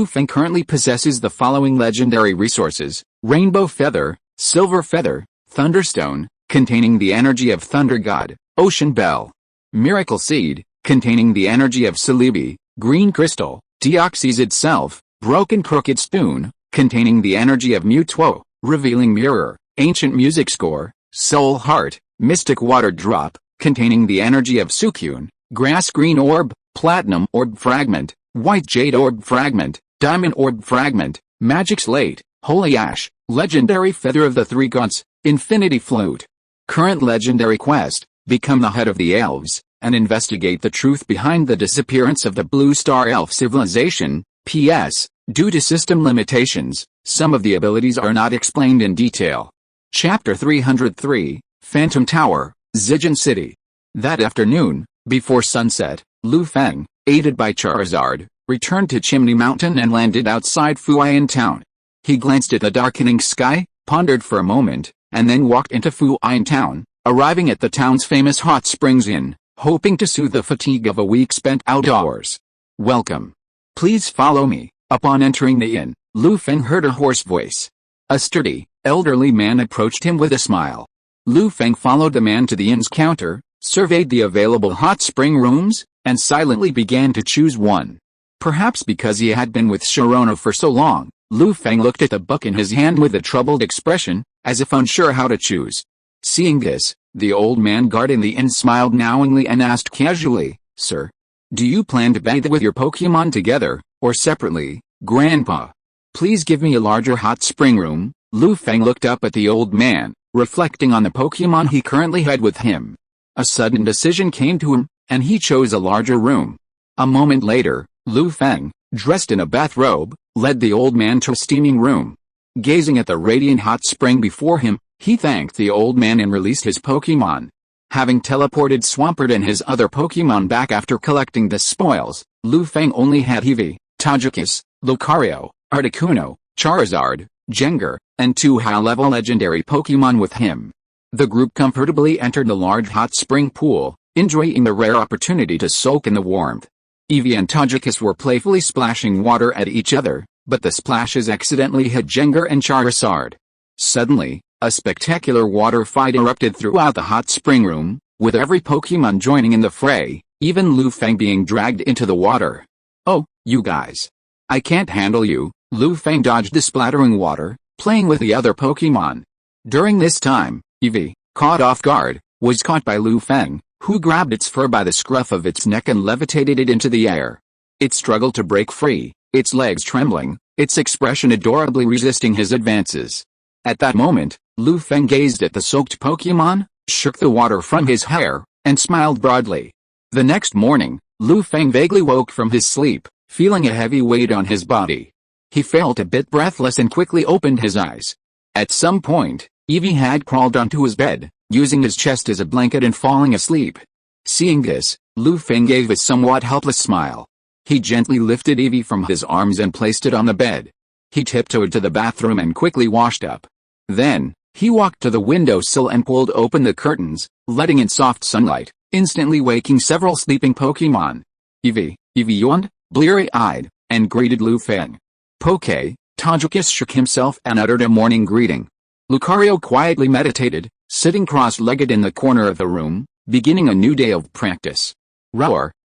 Feng currently possesses the following legendary resources, Rainbow Feather, Silver Feather, Thunderstone, containing the energy of Thunder God, Ocean Bell. Miracle Seed, containing the energy of Celebi, Green Crystal, Deoxys itself, Broken Crooked Spoon, containing the energy of Mewtwo, Revealing Mirror, Ancient Music Score, Soul Heart, Mystic Water Drop, containing the energy of Sukyun, Grass Green Orb, Platinum Orb Fragment, White Jade Orb Fragment, Diamond Orb Fragment, Magic Slate, Holy Ash, Legendary Feather of the Three Gods, Infinity Flute. Current legendary quest, become the head of the elves, and investigate the truth behind the disappearance of the Blue Star Elf civilization. P.S. Due to system limitations, some of the abilities are not explained in detail. Chapter 303, Phantom Tower, Zijin City. That afternoon, before sunset, Feng, aided by Charizard, returned to Chimney Mountain and landed outside Fuyan Town. He glanced at the darkening sky, pondered for a moment, and then walked into Fuyan Town, arriving at the town's famous hot springs inn, hoping to soothe the fatigue of a week spent outdoors. Welcome. Please follow me. Upon entering the inn, Feng heard a hoarse voice. A sturdy, elderly man approached him with a smile. Feng followed the man to the inn's counter, surveyed the available hot spring rooms, and silently began to choose one. Perhaps because he had been with Sharona for so long, Lu Feng looked at the book in his hand with a troubled expression, as if unsure how to choose. Seeing this, the old man guarding the inn smiled knowingly and asked casually, "Sir, do you plan to bathe with your Pokémon together, or separately, Grandpa? Please give me a larger hot spring room." Lu Feng looked up at the old man, reflecting on the Pokémon he currently had with him. A sudden decision came to him, and he chose a larger room. A moment later, Lu Feng, dressed in a bathrobe, led the old man to a steaming room. Gazing at the radiant hot spring before him, he thanked the old man and released his Pokémon. Having teleported Swampert and his other Pokémon back after collecting the spoils, Lu Feng only had Eevee, Togekiss, Lucario, Articuno, Charizard, Gengar, and 2 high-level legendary Pokémon with him. The group comfortably entered the large hot spring pool, enjoying the rare opportunity to soak in the warmth. Eevee and Togekiss were playfully splashing water at each other, but the splashes accidentally hit Gengar and Charizard. Suddenly, a spectacular water fight erupted throughout the hot spring room, with every Pokémon joining in the fray, even Lu Feng being dragged into the water. "Oh, you guys. I can't handle you." Lu Feng dodged the splattering water, playing with the other Pokémon. During this time, Eevee, caught off guard, was caught by Lu Feng, who grabbed its fur by the scruff of its neck and levitated it into the air. It struggled to break free, its legs trembling, its expression adorably resisting his advances. At that moment, Lu Feng gazed at the soaked Pokémon, shook the water from his hair, and smiled broadly. The next morning, Lu Feng vaguely woke from his sleep, feeling a heavy weight on his body. He felt a bit breathless and quickly opened his eyes. At some point, Eevee had crawled onto his bed, using his chest as a blanket and falling asleep. Seeing this, Lu Feng gave a somewhat helpless smile. He gently lifted Eevee from his arms and placed it on the bed. He tiptoed to the bathroom and quickly washed up. Then, he walked to the windowsill and pulled open the curtains, letting in soft sunlight, instantly waking several sleeping Pokémon. Eevee yawned, bleary-eyed, and greeted Lu Feng. Togekiss shook himself and uttered a morning greeting. Lucario quietly meditated, sitting cross-legged in the corner of the room, beginning a new day of practice.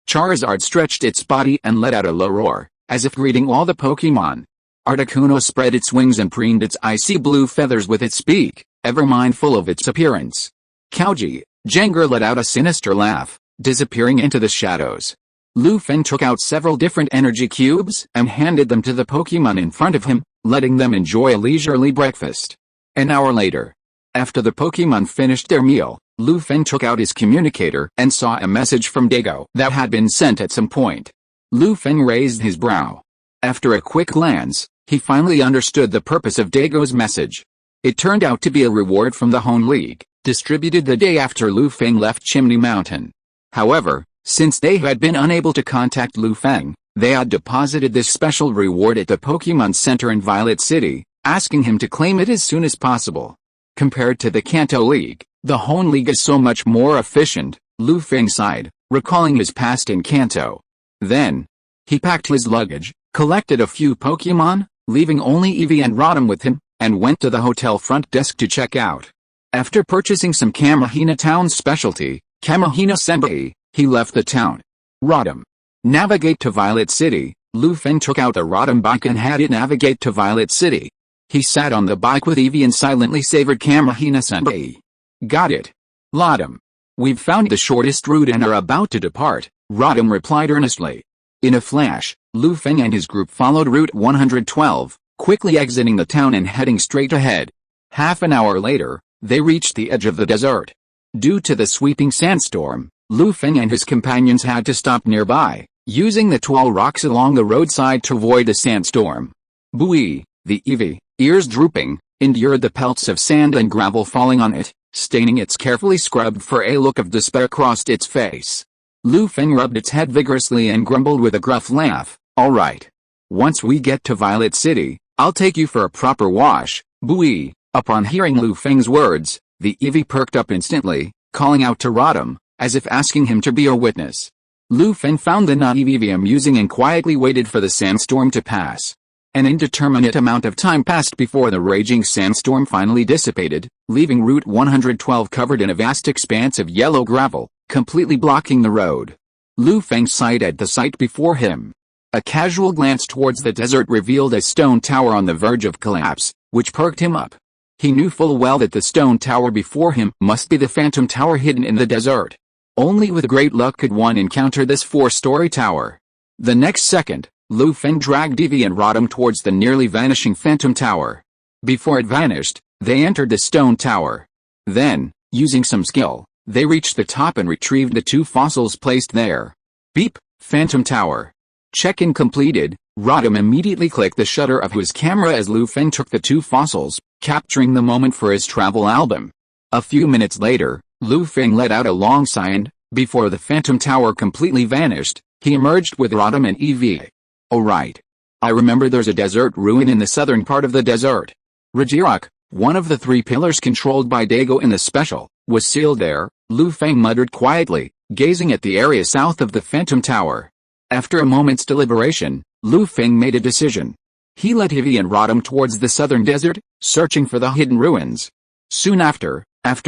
Charizard stretched its body and let out a low roar, as if greeting all the Pokémon. Articuno spread its wings and preened its icy blue feathers with its beak, ever mindful of its appearance. Gengar let out a sinister laugh, disappearing into the shadows. Lu Feng took out several different energy cubes and handed them to the Pokémon in front of him, letting them enjoy a leisurely breakfast. An hour later, after the Pokémon finished their meal, Lu Feng took out his communicator and saw a message from Dago that had been sent at some point. Lu Feng raised his brow. After a quick glance, he finally understood the purpose of Dago's message. It turned out to be a reward from the Hoenn League, distributed the day after Lu Feng left Chimney Mountain. However, since they had been unable to contact Lu Feng, they had deposited this special reward at the Pokémon Center in Violet City, asking him to claim it as soon as possible. Compared to the Kanto League, the Hoenn League is so much more efficient, Lu Feng sighed, recalling his past in Kanto. Then, he packed his luggage, collected a few Pokémon, leaving only Eevee and Rotom with him, and went to the hotel front desk to check out. After purchasing some Kamahina Town specialty, Kamahina Senbei, he left the town. Rotom. Navigate to Violet City. Lu Feng took out the Rotom bike and had it navigate to Violet City. He sat on the bike with Eevee and silently savored Kamahina Senbei. Got it. Rotom. We've found the shortest route and are about to depart, Rotom replied earnestly. In a flash, Lu Feng and his group followed Route 112, quickly exiting the town and heading straight ahead. Half an hour later, they reached the edge of the desert. Due to the sweeping sandstorm, Lu Feng and his companions had to stop nearby, using the tall rocks along the roadside to avoid the sandstorm. Bui, the Eevee, ears drooping, endured the pelts of sand and gravel falling on it, staining its carefully scrubbed fur. A look of despair crossed its face. Lu Feng rubbed its head vigorously and grumbled with a gruff laugh, "All right. Once we get to Violet City, I'll take you for a proper wash, Bui." Upon hearing Lu Feng's words, the Eevee perked up instantly, calling out to Rotom, as if asking him to be a witness. Lu Feng found the naive Eevee amusing and quietly waited for the sandstorm to pass. An indeterminate amount of time passed before the raging sandstorm finally dissipated, leaving Route 112 covered in a vast expanse of yellow gravel, completely blocking the road. Lu Feng sighed at the sight before him. A casual glance towards the desert revealed a stone tower on the verge of collapse, which perked him up. He knew full well that the stone tower before him must be the phantom tower hidden in the desert. Only with great luck could one encounter this 4-story tower. The next second, Lu Feng dragged Evie and Rodham towards the nearly vanishing phantom tower. Before it vanished, they entered the stone tower. Then, using some skill, they reached the top and retrieved the 2 fossils placed there. Beep, phantom tower. Check-in completed. Rodham immediately clicked the shutter of his camera as Lu Feng took the 2 fossils, capturing the moment for his travel album. A few minutes later, Lu Feng let out a long sigh and, before the phantom tower completely vanished, he emerged with Rodham and Evie. Oh right. I remember there's a desert ruin in the southern part of the desert. Rajirak, one of the 3 pillars controlled by Dago in the special, was sealed there, Lu Feng muttered quietly, gazing at the area south of the phantom tower. After a moment's deliberation, Lu Feng made a decision. He led Evie and Rodham towards the southern desert, searching for the hidden ruins. Soon after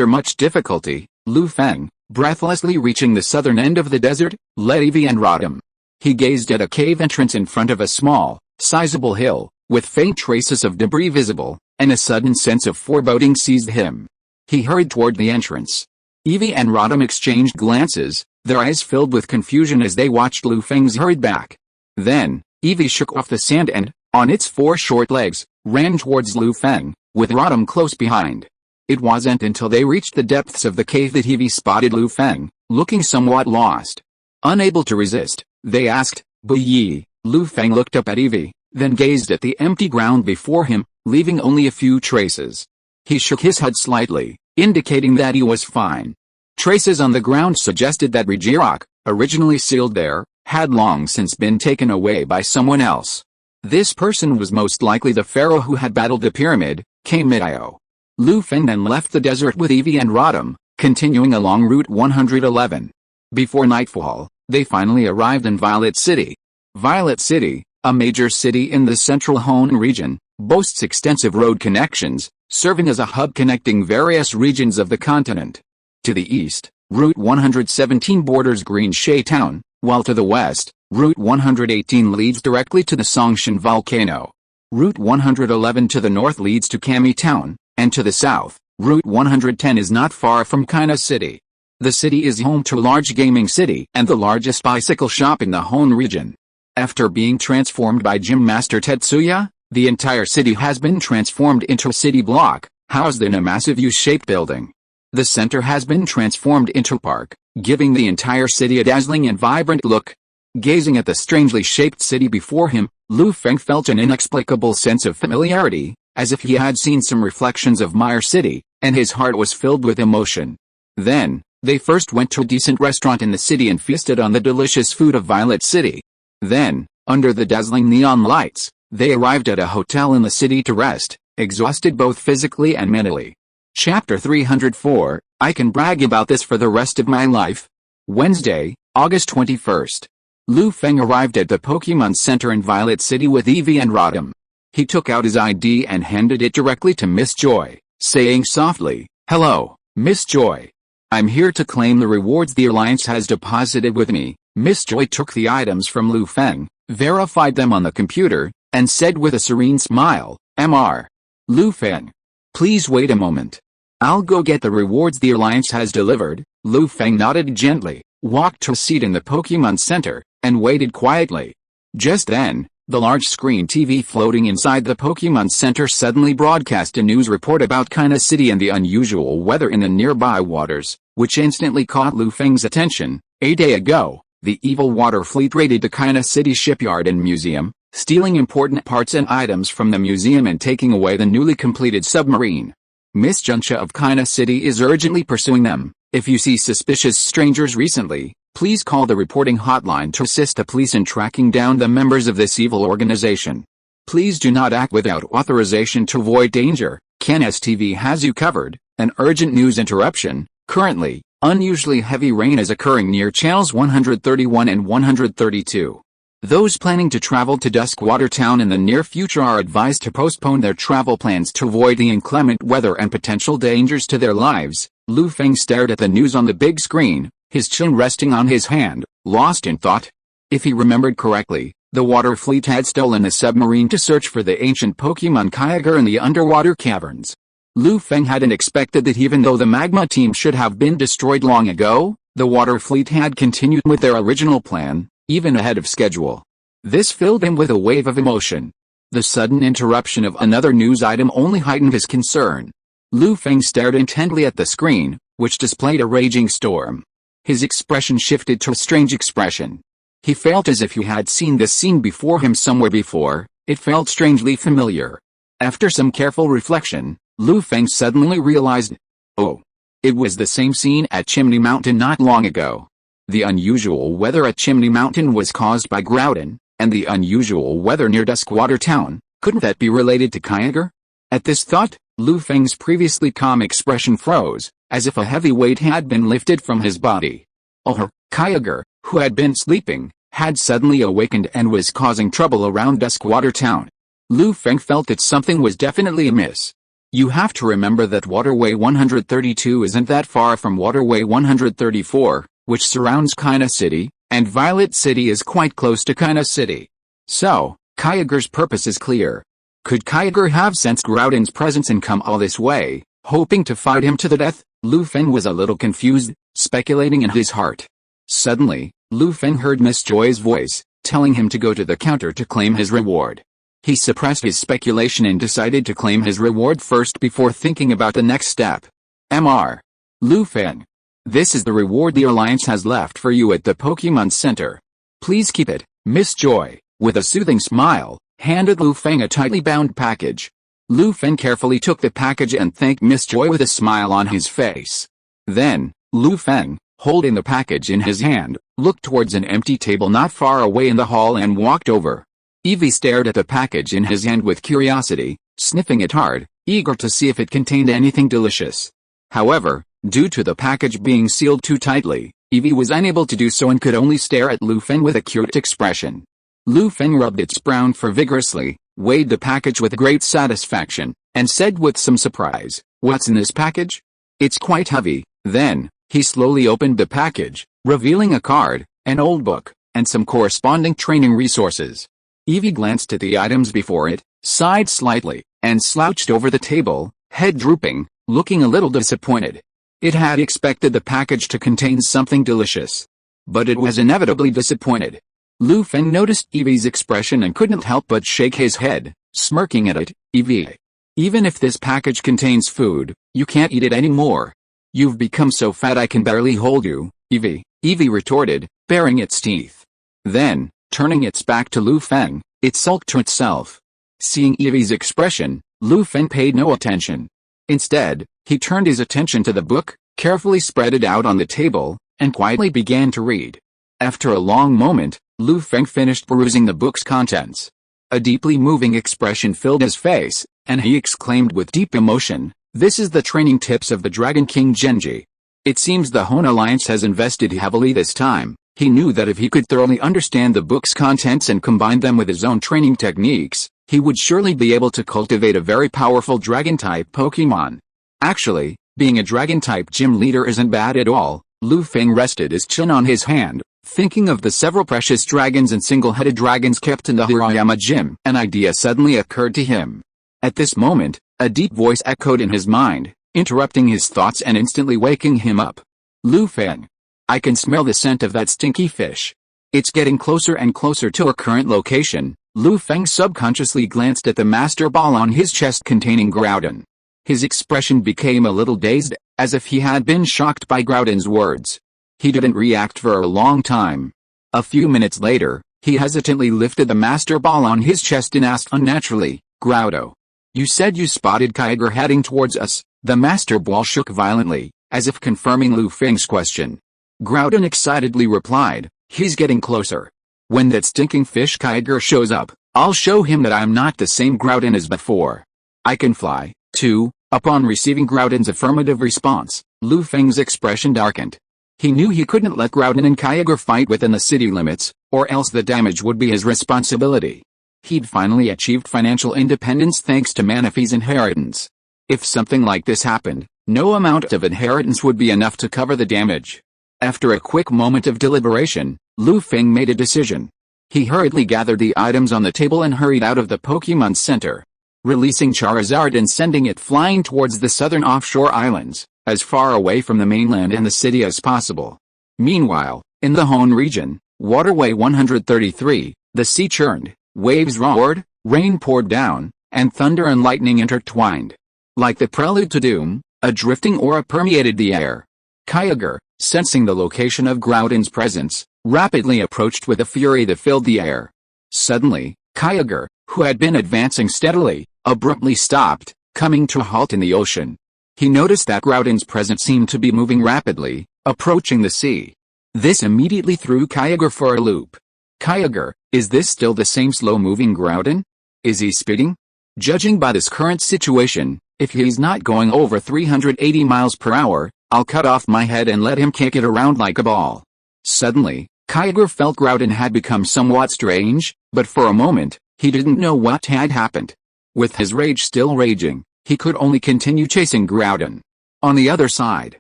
much difficulty, Lu Feng, breathlessly reaching the southern end of the desert, led Evie and Rodham. He gazed at a cave entrance in front of a small, sizable hill, with faint traces of debris visible, and a sudden sense of foreboding seized him. He hurried toward the entrance. Evie and Rodham exchanged glances, their eyes filled with confusion as they watched Lu Feng's hurried back. Then, Evie shook off the sand and, on its 4 short legs, ran towards Lu Feng, with Rodham close behind. It wasn't until they reached the depths of the cave that Evie spotted Lu Feng, looking somewhat lost. Unable to resist, they asked, "Bu Yi?" Lu Feng looked up at Evie, then gazed at the empty ground before him, leaving only a few traces. He shook his head slightly, indicating that he was fine. Traces on the ground suggested that Rajirak, originally sealed there, had long since been taken away by someone else. This person was most likely the pharaoh who had battled the pyramid, Kamidio. Lu Feng then left the desert with Evie and Rodham, continuing along Route 111. Before nightfall, they finally arrived in Violet City. Violet City, a major city in the central Hoenn region, boasts extensive road connections, serving as a hub connecting various regions of the continent. To the east, Route 117 borders Green Shay Town, while to the west, Route 118 leads directly to the Songshan volcano. Route 111 to the north leads to Kami Town, and to the south, Route 110 is not far from Kaina City. The city is home to a large gaming city and the largest bicycle shop in the Hoenn region. After being transformed by Gym Master Tetsuya, the entire city has been transformed into a city block, housed in a massive U-shaped building. The center has been transformed into a park, giving the entire city a dazzling and vibrant look. Gazing at the strangely shaped city before him, Lu Feng felt an inexplicable sense of familiarity, as if he had seen some reflections of Mire City, and his heart was filled with emotion. Then, they first went to a decent restaurant in the city and feasted on the delicious food of Violet City. Then, under the dazzling neon lights, they arrived at a hotel in the city to rest, exhausted both physically and mentally. Chapter 304, I can brag about this for the rest of my life. Wednesday, August 21st. Lu Feng arrived at the Pokémon Center in Violet City with Evie and Rodham. He took out his ID and handed it directly to Miss Joy, saying softly, "Hello, Miss Joy. I'm here to claim the rewards the Alliance has deposited with me." Miss Joy took the items from Lu Feng, verified them on the computer, and said with a serene smile, "Mr. Lu Feng. Please wait a moment. I'll go get the rewards the Alliance has delivered." Lu Feng nodded gently, walked to a seat in the Pokémon Center, and waited quietly. Just then, the large screen TV floating inside the Pokémon Center suddenly broadcast a news report about Kaina City and the unusual weather in the nearby waters, which instantly caught Lu Feng's attention. A day ago, the evil water fleet raided the Kaina City shipyard and museum, stealing important parts and items from the museum and taking away the newly completed submarine. Miss Juncha of Kaina City is urgently pursuing them. If you see suspicious strangers recently, please call the reporting hotline to assist the police in tracking down the members of this evil organization. Please do not act without authorization to avoid danger. Canis TV has you covered. An urgent news interruption. Currently, unusually heavy rain is occurring near channels 131 and 132. Those planning to travel to Duskwater Town in the near future are advised to postpone their travel plans to avoid the inclement weather and potential dangers to their lives. Lu Feng stared at the news on the big screen, his chin resting on his hand, lost in thought. If he remembered correctly, The water fleet had stolen a submarine to search for the ancient Pokémon Kyogre in the underwater caverns. Lu Feng hadn't expected that even though the magma team should have been destroyed long ago, the water fleet had continued with their original plan, even ahead of schedule. This filled him with a wave of emotion. The sudden interruption of another news item only heightened his concern. Lu Feng stared intently at the screen, which displayed a raging storm. His expression shifted to a strange expression. He felt as if he had seen this scene before him somewhere before. It felt strangely familiar. After some careful reflection, Lu Feng suddenly realized, oh, it was the same scene at Chimney Mountain not long ago. The unusual weather at Chimney Mountain was caused by Groudon, and the unusual weather near Duskwater Town, couldn't that be related to Kyogre? At this thought, Lu Feng's previously calm expression froze, as if a heavy weight had been lifted from his body. Oh, Kyogre, who had been sleeping, had suddenly awakened and was causing trouble around Duskwater Town. Lu Feng felt that something was definitely amiss. You have to remember that Waterway 132 isn't that far from Waterway 134, which surrounds China City, and Violet City is quite close to China City. So, Kyogre's purpose is clear. Could Kyogre have sensed Groudon's presence and come all this way, hoping to fight him to the death? Lu Feng was a little confused, speculating in his heart. Suddenly, Lu Feng heard Miss Joy's voice, telling him to go to the counter to claim his reward. He suppressed his speculation and decided to claim his reward first before thinking about the next step. Mr. Lu Feng. This is the reward the Alliance has left for you at the Pokémon Center. Please keep it. Miss Joy, with a soothing smile, handed Lu Feng a tightly bound package. Lu Feng carefully took the package and thanked Miss Joy with a smile on his face. Then, Lu Feng, holding the package in his hand, looked towards an empty table not far away in the hall and walked over. Eevee stared at the package in his hand with curiosity, sniffing it hard, eager to see if it contained anything delicious. However, due to the package being sealed too tightly, Eevee was unable to do so and could only stare at Lu Feng with a curious expression. Lu Feng rubbed its brown fur vigorously, weighed the package with great satisfaction, and said with some surprise, "What's in this package? It's quite heavy." Then, he slowly opened the package, revealing a card, an old book, and some corresponding training resources. Eevee glanced at the items before it, sighed slightly, and slouched over the table, head drooping, looking a little disappointed. It had expected the package to contain something delicious. But it was inevitably disappointed. Lu Feng noticed Eevee's expression and couldn't help but shake his head, smirking at it. "Eevee, even if this package contains food, you can't eat it anymore. You've become so fat I can barely hold you, Eevee," Eevee retorted, baring its teeth. Then, turning its back to Lu Feng, it sulked to itself. Seeing Eevee's expression, Lu Feng paid no attention. Instead, he turned his attention to the book, carefully spread it out on the table, and quietly began to read. After a long moment, Lu Feng finished perusing the book's contents. A deeply moving expression filled his face, and he exclaimed with deep emotion, "This is the training tips of the Dragon King Genji. It seems the Hoenn Alliance has invested heavily this time." He knew that if he could thoroughly understand the book's contents and combine them with his own training techniques, he would surely be able to cultivate a very powerful Dragon-type Pokémon. Actually, being a Dragon-type gym leader isn't bad at all. Lu Feng rested his chin on his hand, thinking of the several precious dragons and single-headed dragons kept in the Hirayama gym. An idea suddenly occurred to him. At this moment, a deep voice echoed in his mind, interrupting his thoughts and instantly waking him up. "Lu Feng, I can smell the scent of that stinky fish. It's getting closer and closer to our current location." Lu Feng subconsciously glanced at the master ball on his chest containing Groudon. His expression became a little dazed, as if he had been shocked by Groudon's words. He didn't react for a long time. A few minutes later, he hesitantly lifted the master ball on his chest and asked unnaturally, "Groudo, you said you spotted Kyogre heading towards us?" The master ball shook violently, as if confirming Lu Feng's question. Groudon excitedly replied, "He's getting closer. When that stinking fish Kyogre shows up, I'll show him that I'm not the same Groudon as before. I can fly, too." Upon receiving Groudon's affirmative response, Lu Feng's expression darkened. He knew he couldn't let Groudon and Kyogre fight within the city limits, or else the damage would be his responsibility. He'd finally achieved financial independence thanks to Manaphy's inheritance. If something like this happened, no amount of inheritance would be enough to cover the damage. After a quick moment of deliberation, Lu Feng made a decision. He hurriedly gathered the items on the table and hurried out of the Pokémon Center, releasing Charizard and sending it flying towards the southern offshore islands, as far away from the mainland and the city as possible. Meanwhile, in the Hoenn region, Waterway 133, the sea churned, waves roared, rain poured down, and thunder and lightning intertwined. Like the prelude to doom, a drifting aura permeated the air. Kyogre, sensing the location of Groudon's presence, rapidly approached with a fury that filled the air. Suddenly, Kyogre, who had been advancing steadily, abruptly stopped, coming to a halt in the ocean. He noticed that Groudon's presence seemed to be moving rapidly, approaching the sea. This immediately threw Kyogre for a loop. Kyogre, is this still the same slow-moving Groudon? Is he speeding? Judging by this current situation, if he's not going over 380 miles per hour, I'll cut off my head and let him kick it around like a ball. Suddenly, Kyogre felt Groudon had become somewhat strange, but for a moment, he didn't know what had happened. With his rage still raging, he could only continue chasing Groudon. On the other side,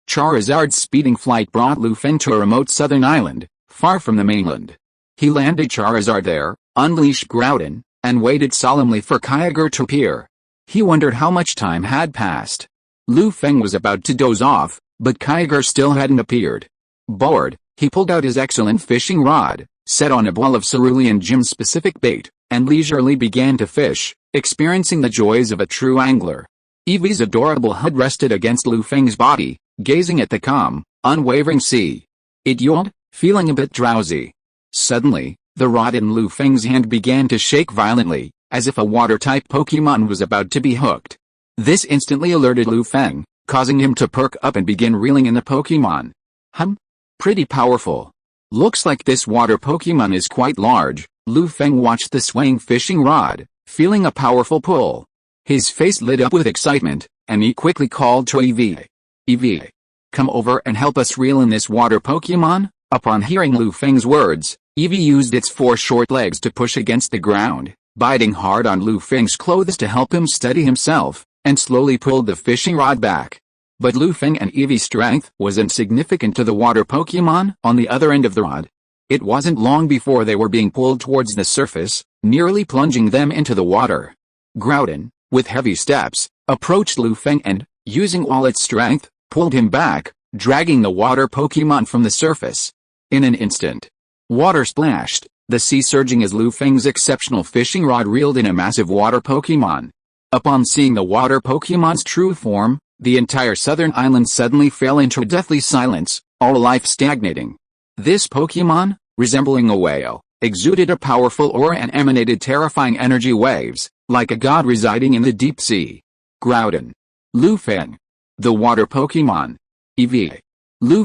Charizard's speeding flight brought Feng to a remote southern island, far from the mainland. He landed Charizard there, unleashed Groudon, and waited solemnly for Kyogre to appear. He wondered how much time had passed. Feng was about to doze off, but Kyogre still hadn't appeared. Bored, he pulled out his excellent fishing rod, set on a ball of cerulean gem-specific bait, and leisurely began to fish, experiencing the joys of a true angler. Eevee's adorable head rested against Feng's body, gazing at the calm, unwavering sea. It yawned, feeling a bit drowsy. Suddenly, the rod in Feng's hand began to shake violently, as if a water-type Pokémon was about to be hooked. This instantly alerted Feng, causing him to perk up and begin reeling in the Pokémon. Pretty powerful. Looks like this water Pokémon is quite large. Feng watched the swaying fishing rod, feeling a powerful pull. His face lit up with excitement, and he quickly called to Eevee. Eevee, come over and help us reel in this water Pokémon. Upon hearing Feng's words, Eevee used its 4 short legs to push against the ground, biting hard on Feng's clothes to help him steady himself, and slowly pulled the fishing rod back. But Feng and Eevee's strength was insignificant to the water Pokémon on the other end of the rod. It wasn't long before they were being pulled towards the surface, nearly plunging them into the water. Groudon, with heavy steps, approached Feng and, using all its strength, pulled him back, dragging the water Pokémon from the surface. In an instant, water splashed, the sea surging as Feng's exceptional fishing rod reeled in a massive water Pokémon. Upon seeing the water Pokémon's true form, the entire southern island suddenly fell into a deathly silence, all life stagnating. This Pokémon, resembling a whale, exuded a powerful aura and emanated terrifying energy waves, like a god residing in the deep sea. Groudon. Feng. The water Pokémon. Eevee.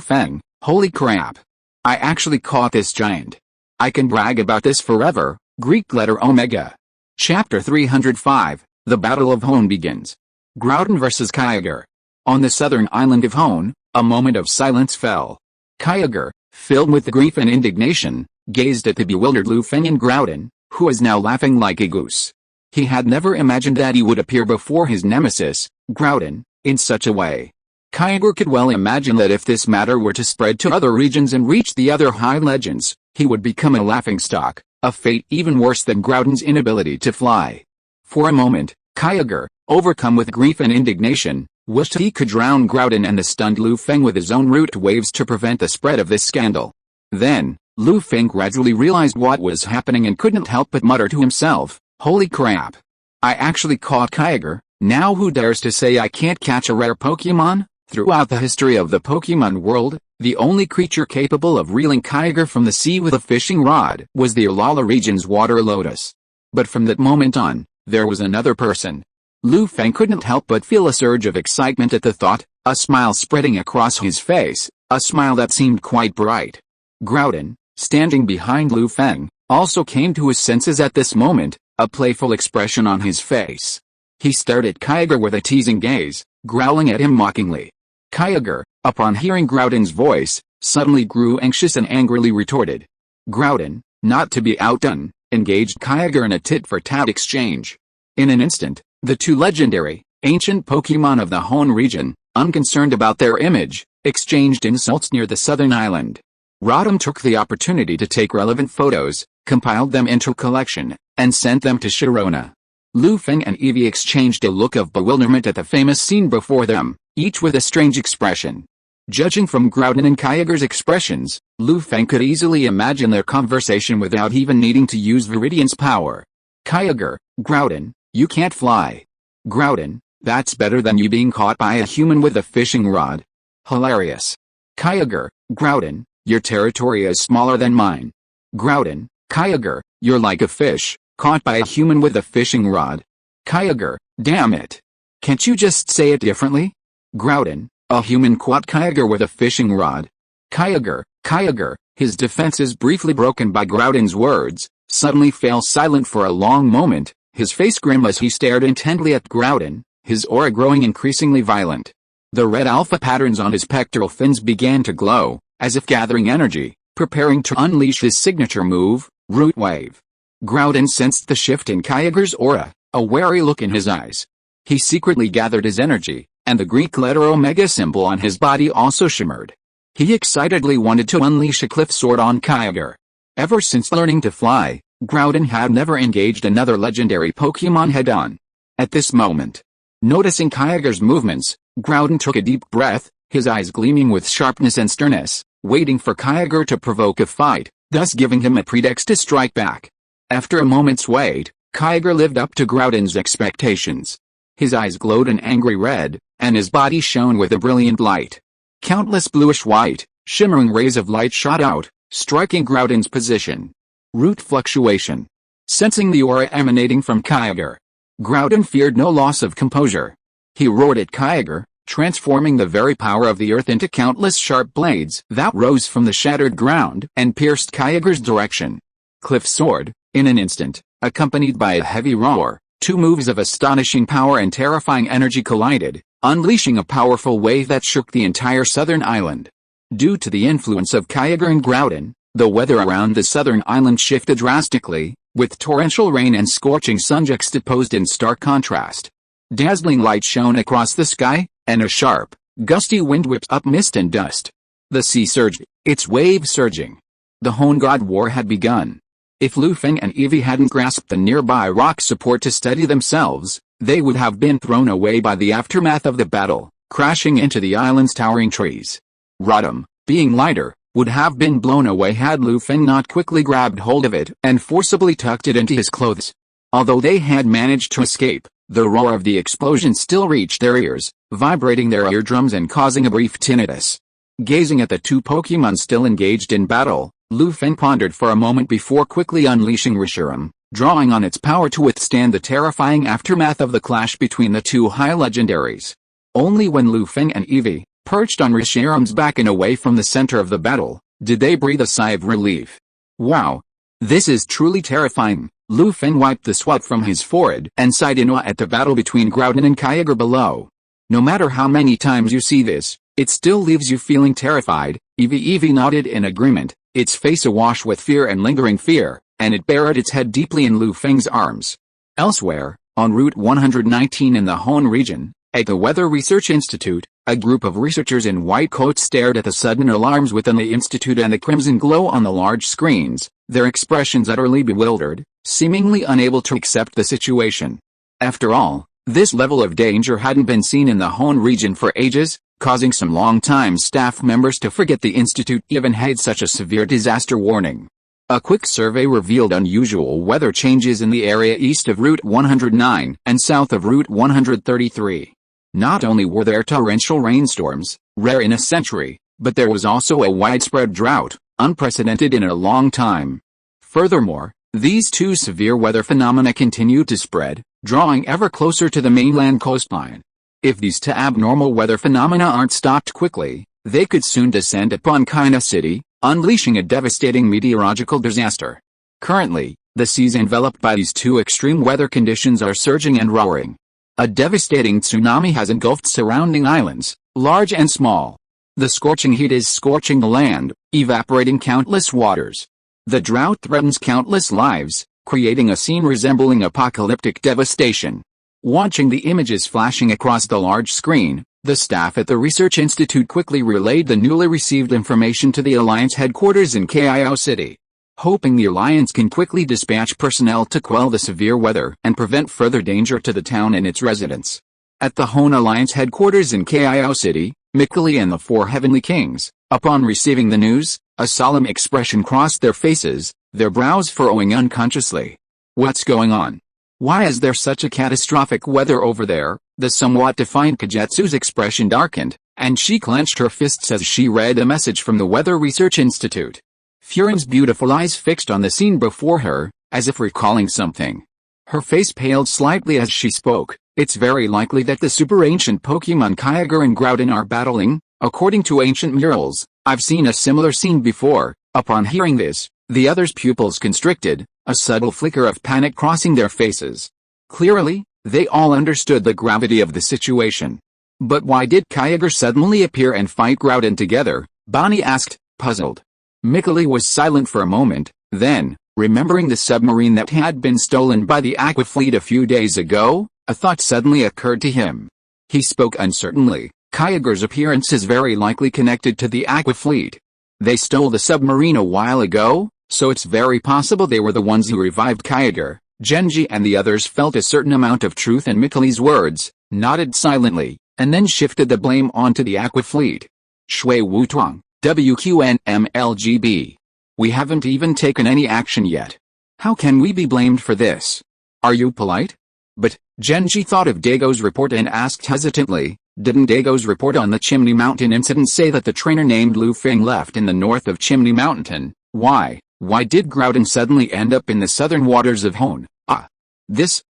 Feng, holy crap. I actually caught this giant. I can brag about this forever. Greek letter Omega. Chapter 305, The Battle of Hoenn begins. Groudon vs. Kyogre. On the southern island of Hoenn, a moment of silence fell. Kyogre, filled with grief and indignation, gazed at the bewildered Feng and Groudon, who was now laughing like a goose. He had never imagined that he would appear before his nemesis, Groudon, in such a way. Kyogre could well imagine that if this matter were to spread to other regions and reach the other high legends, he would become a laughingstock, a fate even worse than Groudon's inability to fly. For a moment, Kyogre, overcome with grief and indignation, wished he could drown Groudon and the stunned Feng with his own root waves to prevent the spread of this scandal. Then, Feng gradually realized what was happening and couldn't help but mutter to himself, holy crap. I actually caught Kyogre. Now who dares to say I can't catch a rare Pokémon? Throughout the history of the Pokémon world, the only creature capable of reeling Kyogre from the sea with a fishing rod was the Alola region's water lotus. But from that moment on, there was another person. Feng couldn't help but feel a surge of excitement at the thought, a smile spreading across his face, a smile that seemed quite bright. Groudon, standing behind Feng, also came to his senses at this moment, a playful expression on his face. He stared at Kyogre with a teasing gaze, growling at him mockingly. Kyogre, upon hearing Groudon's voice, suddenly grew anxious and angrily retorted. Groudon, not to be outdone, engaged Kyogre in a tit-for-tat exchange. In an instant, the two legendary, ancient Pokémon of the Hoenn region, unconcerned about their image, exchanged insults near the southern island. Rodham took the opportunity to take relevant photos, compiled them into a collection, and sent them to Sharona. Lu Feng and Evie exchanged a look of bewilderment at the famous scene before them, each with a strange expression. Judging from Groudon and Kyogre's expressions, Lu Feng could easily imagine their conversation without even needing to use Viridian's power. Kyogre, Groudon, you can't fly. Groudon, that's better than you being caught by a human with a fishing rod. Hilarious. Kyogre, Groudon, your territory is smaller than mine. Groudon, Kyogre, you're like a fish, caught by a human with a fishing rod. Kyogre, damn it. Can't you just say it differently? Groudon, a human caught Kyogre with a fishing rod. Kyogre, his defenses briefly broken by Groudon's words, suddenly fell silent for a long moment, his face grim as he stared intently at Groudon, his aura growing increasingly violent. The red alpha patterns on his pectoral fins began to glow, as if gathering energy, preparing to unleash his signature move, Root Wave. Groudon sensed the shift in Kyogre's aura, a wary look in his eyes. He secretly gathered his energy, and the Greek letter Omega symbol on his body also shimmered. He excitedly wanted to unleash a cliff sword on Kyogre. Ever since learning to fly, Groudon had never engaged another legendary Pokémon head-on. At this moment, noticing Kyogre's movements, Groudon took a deep breath, his eyes gleaming with sharpness and sternness, waiting for Kyogre to provoke a fight, thus giving him a pretext to strike back. After a moment's wait, Kyogre lived up to Groudon's expectations. His eyes glowed an angry red, and his body shone with a brilliant light. Countless bluish-white, shimmering rays of light shot out, striking Groudon's position. Root fluctuation. Sensing the aura emanating from Kyogre, Groudon feared no loss of composure. He roared at Kyogre, transforming the very power of the earth into countless sharp blades that rose from the shattered ground and pierced Kyogre's direction. Cliff Sword, in an instant, accompanied by a heavy roar, two moves of astonishing power and terrifying energy collided, unleashing a powerful wave that shook the entire southern island. Due to the influence of Kyogre and Groudon, the weather around the southern island shifted drastically, with torrential rain and scorching sun juxtaposed in stark contrast. Dazzling light shone across the sky, and a sharp, gusty wind whipped up mist and dust. The sea surged, its waves surging. The Hoenn God War had begun. If Lu Feng and Evie hadn't grasped the nearby rock support to steady themselves, they would have been thrown away by the aftermath of the battle, crashing into the island's towering trees. Rodham, being lighter, would have been blown away had Lu Feng not quickly grabbed hold of it and forcibly tucked it into his clothes. Although they had managed to escape, the roar of the explosion still reached their ears, vibrating their eardrums and causing a brief tinnitus. Gazing at the two Pokémon still engaged in battle, Lu Feng pondered for a moment before quickly unleashing Reshiram, drawing on its power to withstand the terrifying aftermath of the clash between the two high legendaries. Only when Lu Feng and Evie, perched on Reshiram's back and away from the center of the battle, did they breathe a sigh of relief. Wow! This is truly terrifying. Lu Feng wiped the sweat from his forehead and sighed in awe at the battle between Groudon and Kyogre below. No matter how many times you see this, it still leaves you feeling terrified. Evie nodded in agreement, its face awash with fear and lingering fear, and it buried its head deeply in Lu Feng's arms. Elsewhere, on Route 119 in the Hoenn region, at the Weather Research Institute, a group of researchers in white coats stared at the sudden alarms within the institute and the crimson glow on the large screens, their expressions utterly bewildered, seemingly unable to accept the situation. After all, this level of danger hadn't been seen in the Hoenn region for ages, causing some long-time staff members to forget the institute even had such a severe disaster warning. A quick survey revealed unusual weather changes in the area east of Route 109 and south of Route 133. Not only were there torrential rainstorms, rare in a century, but there was also a widespread drought, unprecedented in a long time. Furthermore, these two severe weather phenomena continued to spread, drawing ever closer to the mainland coastline. If these two abnormal weather phenomena aren't stopped quickly, they could soon descend upon China City, unleashing a devastating meteorological disaster. Currently, the seas enveloped by these two extreme weather conditions are surging and roaring. A devastating tsunami has engulfed surrounding islands, large and small. The scorching heat is scorching the land, evaporating countless waters. The drought threatens countless lives, creating a scene resembling apocalyptic devastation. Watching the images flashing across the large screen, The staff at the research institute quickly relayed the newly received information to the Alliance headquarters in Kao City, hoping the Alliance can quickly dispatch personnel to quell the severe weather and prevent further danger to the town and its residents. At the Hoenn Alliance headquarters in Kao City, Mikali and the four heavenly kings, upon receiving the news, a solemn expression crossed their faces, their brows furrowing unconsciously. What's going on? Why is there such a catastrophic weather over there? The somewhat defiant Kagetsu's expression darkened, and she clenched her fists as she read a message from the Weather Research Institute. Furin's beautiful eyes fixed on the scene before her, as if recalling something. Her face paled slightly as she spoke. It's very likely that the super-ancient Pokémon Kyogre and Groudon are battling. According to ancient murals, I've seen a similar scene before. Upon hearing this, the others' pupils constricted, a subtle flicker of panic crossing their faces. Clearly, they all understood the gravity of the situation. But why did Kyogre suddenly appear and fight Groudon together? Bonnie asked, puzzled. Mikali was silent for a moment, then, remembering the submarine that had been stolen by the Aqua Fleet a few days ago, a thought suddenly occurred to him. He spoke uncertainly. Kyogre's appearance is very likely connected to the Aqua Fleet. They stole the submarine a while ago, so it's very possible they were the ones who revived Kyogre. Genji and the others felt a certain amount of truth in Mikali's words, nodded silently, and then shifted the blame onto the Aqua Fleet. Shui Wutong, WQNMLGB. We haven't even taken any action yet. How can we be blamed for this? Are you polite? But, Genji thought of Dago's report and asked hesitantly, didn't Dago's report on the Chimney Mountain incident say that the trainer named Feng left in the north of Chimney Mountain? Why did Groudon suddenly end up in the southern waters of Hoenn?